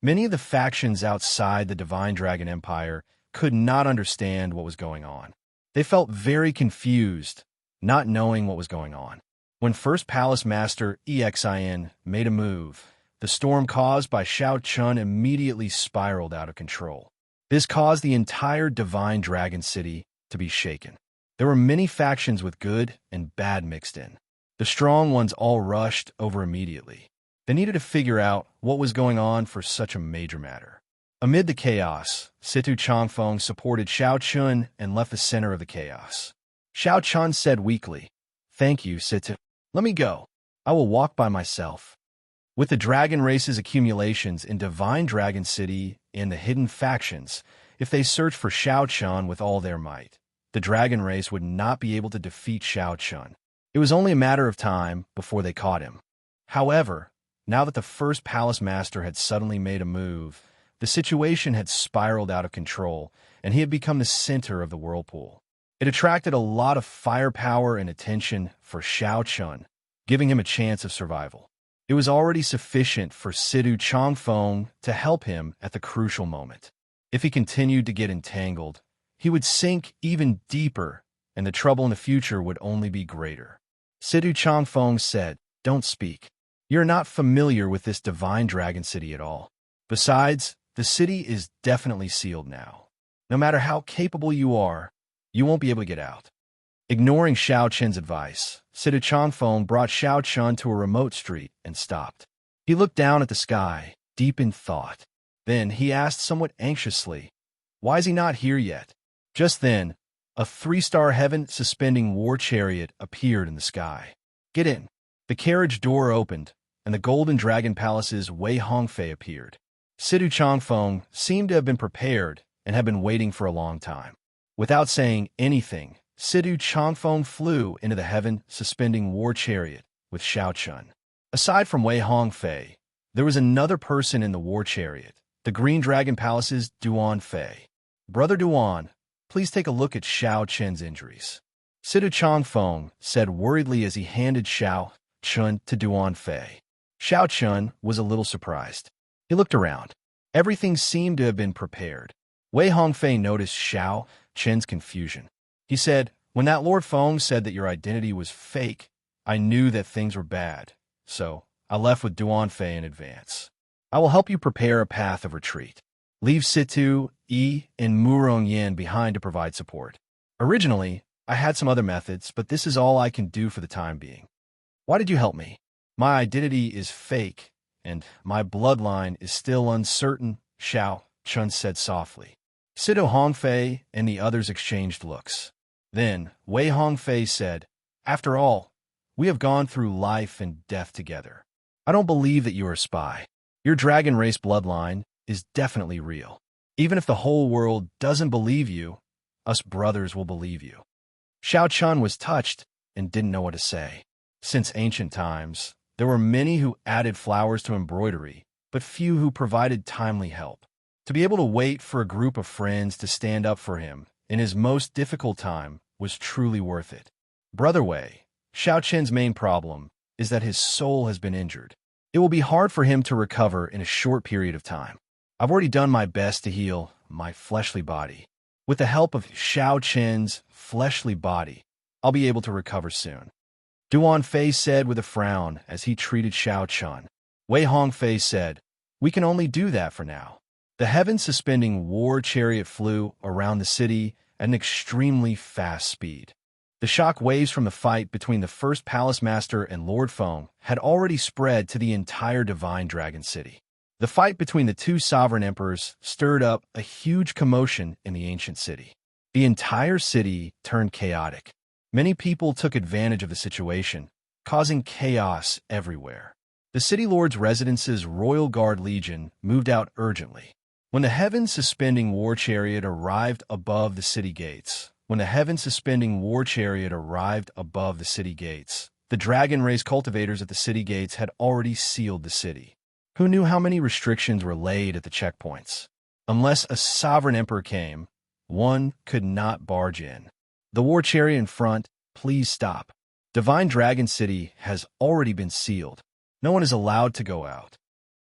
Many of the factions outside the Divine Dragon Empire could not understand what was going on. They felt very confused, not knowing what was going on. When First Palace Master Exin made a move, the storm caused by Xiao Chun immediately spiraled out of control. This caused the entire Divine Dragon City to be shaken. There were many factions with good and bad mixed in. The strong ones all rushed over immediately. They needed to figure out what was going on for such a major matter. Amid the chaos, Situ Changfeng supported Xiao Chun and left the center of the chaos. Xiao Chun said weakly, "Thank you, Situ. Let me go. I will walk by myself." With the dragon race's accumulations in Divine Dragon City and the hidden factions, if they searched for Xiao Chun with all their might, the dragon race would not be able to defeat Xiao Chun. It was only a matter of time before they caught him. However, now that the first palace master had suddenly made a move, the situation had spiraled out of control, and he had become the center of the whirlpool. It attracted a lot of firepower and attention for Xiao Chun, giving him a chance of survival. It was already sufficient for Situ Changfeng to help him at the crucial moment. If he continued to get entangled, he would sink even deeper, and the trouble in the future would only be greater. Situ Changfeng said, "Don't speak. You're not familiar with this Divine Dragon City at all. Besides, the city is definitely sealed now. No matter how capable you are, you won't be able to get out." Ignoring Xiao Chun's advice, Situ Changfeng brought Xiao Chun to a remote street and stopped. He looked down at the sky, deep in thought. Then he asked somewhat anxiously, "Why is he not here yet?" Just then, a 3-star heaven-suspending war chariot appeared in the sky. "Get in." The carriage door opened, and the Golden Dragon Palace's Wei Hongfei appeared. Situ Changfeng seemed to have been prepared and had been waiting for a long time. Without saying anything, Situ Changfeng flew into the heaven-suspending war chariot with Xiao Chun. Aside from Wei Hongfei, there was another person in the war chariot, the Green Dragon Palace's Duan Fei. "Brother Duan, please take a look at Xiao Chun's injuries." Situ Changfeng said worriedly as he handed Xiao Chun to Duan Fei. Xiao Chun was a little surprised. He looked around. Everything seemed to have been prepared. Wei Hongfei noticed Xiao Chun's confusion. He said, "When that Lord Feng said that your identity was fake, I knew that things were bad, so I left with Duan Fei in advance. I will help you prepare a path of retreat. Leave Situ, Yi, and Murong Yan behind to provide support. Originally, I had some other methods, but this is all I can do for the time being. Why did you help me? My identity is fake, and my bloodline is still uncertain," Xiao Chun said softly. Situ Hongfei and the others exchanged looks. Then Wei Hongfei said, "After all, we have gone through life and death together. I don't believe that you are a spy. Your dragon race bloodline is definitely real. Even if the whole world doesn't believe you, us brothers will believe you." Xiao Chun was touched and didn't know what to say. Since ancient times, there were many who added flowers to embroidery, but few who provided timely help. To be able to wait for a group of friends to stand up for him in his most difficult time was truly worth it. Brother Wei, Xiao Chen's main problem is that his soul has been injured. It will be hard for him to recover in a short period of time. I've already done my best to heal my fleshly body. With the help of Xiao Chen's fleshly body, I'll be able to recover soon. Duan Fei said with a frown as he treated Xiao Chun. Wei Hongfei said, "We can only do that for now." The heaven-suspending war chariot flew around the city at an extremely fast speed. The shock waves from the fight between the first Palace Master and Lord Feng had already spread to the entire Divine Dragon City. The fight between the two sovereign emperors stirred up a huge commotion in the ancient city. The entire city turned chaotic. Many people took advantage of the situation, causing chaos everywhere. The city lord's residence's Royal Guard Legion moved out urgently. When the heaven-suspending war chariot arrived above the city gates, the dragon race cultivators at the city gates had already sealed the city. Who knew how many restrictions were laid at the checkpoints? Unless a sovereign emperor came, one could not barge in. The war chariot in front, please stop. Divine Dragon City has already been sealed. No one is allowed to go out.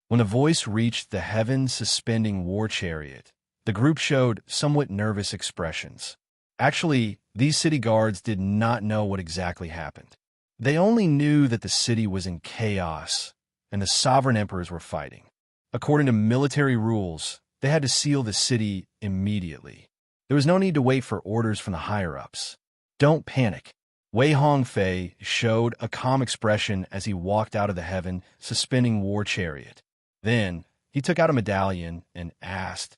When the voice reached the heaven-suspending war chariot, the group showed somewhat nervous expressions. Actually, these city guards did not know what exactly happened. They only knew that the city was in chaos and the sovereign emperors were fighting. According to military rules, they had to seal the city immediately. There was no need to wait for orders from the higher-ups. Don't panic. Wei Hongfei showed a calm expression as he walked out of the heaven-suspending war chariot. Then, he took out a medallion and asked,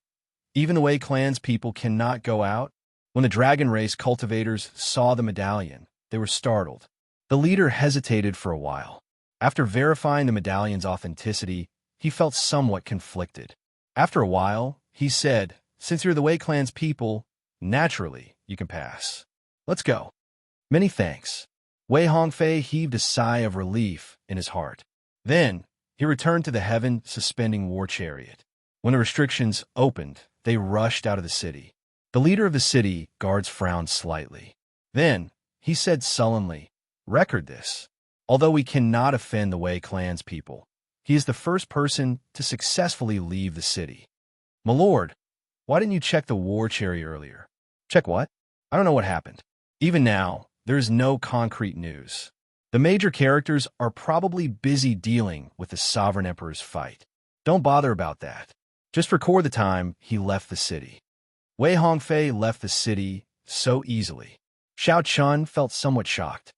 "Even the Wei clan's people cannot go out?" When the dragon race cultivators saw the medallion, they were startled. The leader hesitated for a while. After verifying the medallion's authenticity, he felt somewhat conflicted. After a while, he said, "Since you're the Wei clan's people, naturally, you can pass. Let's go." "Many thanks." Wei Hongfei heaved a sigh of relief in his heart. Then, he returned to the heaven-suspending war chariot. When the restrictions opened, they rushed out of the city. The leader of the city guards frowned slightly. Then, he said sullenly, "Record this. Although we cannot offend the Wei clan's people, he is the first person to successfully leave the city." "My lord, why didn't you check the war chariot earlier?" "Check what? I don't know what happened." Even now, there is no concrete news. The major characters are probably busy dealing with the Sovereign Emperor's fight. Don't bother about that. Just record the time he left the city. Wei Hongfei left the city so easily. Xiao Chun felt somewhat shocked.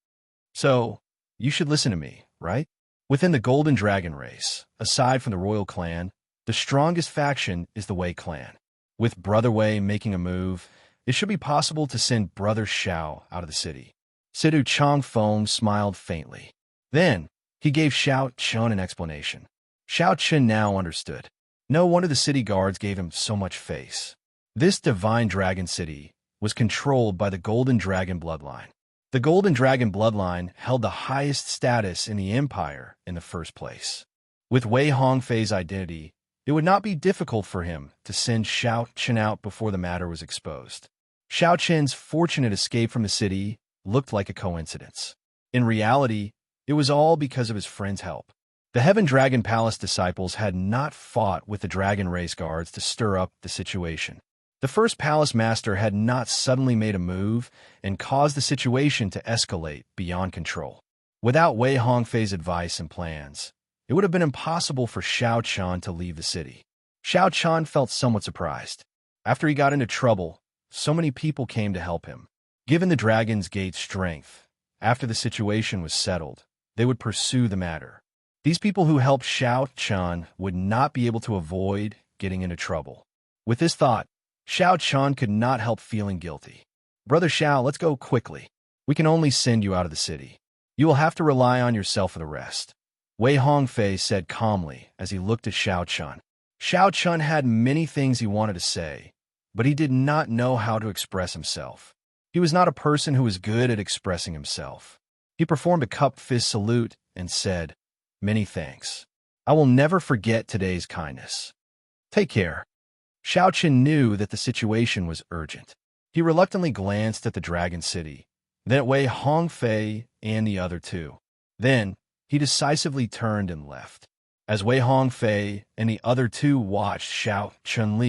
"So, you should listen to me, right?" Within the Golden Dragon race, aside from the royal clan, the strongest faction is the Wei clan. With Brother Wei making a move, it should be possible to send Brother Xiao out of the city. Sidu Changfeng smiled faintly. Then, he gave Xiao Chun an explanation. Xiao Chun now understood. No wonder the city guards gave him so much face. This Divine Dragon City was controlled by the Golden Dragon bloodline. The Golden Dragon bloodline held the highest status in the empire in the first place. With Wei Hongfei's identity, it would not be difficult for him to send Xiao Chun out before the matter was exposed. Xiao Chun's fortunate escape from the city looked like a coincidence. In reality, it was all because of his friend's help. The Heaven Dragon Palace disciples had not fought with the Dragon Race guards to stir up the situation. The first Palace Master had not suddenly made a move and caused the situation to escalate beyond control. Without Wei Hongfei's advice and plans, it would have been impossible for Xiao Chun to leave the city. Xiao Chun felt somewhat surprised. After he got into trouble, so many people came to help him. Given the Dragon's Gate's strength, after the situation was settled, they would pursue the matter. These people who helped Xiao Chun would not be able to avoid getting into trouble. With this thought, Xiao Chun could not help feeling guilty. Brother Xiao, let's go quickly. We can only send you out of the city. You will have to rely on yourself for the rest. Wei Hongfei said calmly as he looked at Xiao Chun. Xiao Chun had many things he wanted to say, but he did not know how to express himself. He was not a person who was good at expressing himself. He performed a cupped fist salute and said, "Many thanks. I will never forget today's kindness. Take care." Xiao Chun knew that the situation was urgent. He reluctantly glanced at the Dragon City, then at Wei Hongfei and the other two. Then, he decisively turned and left. As Wei Hongfei and the other two watched Xiao Chun leave,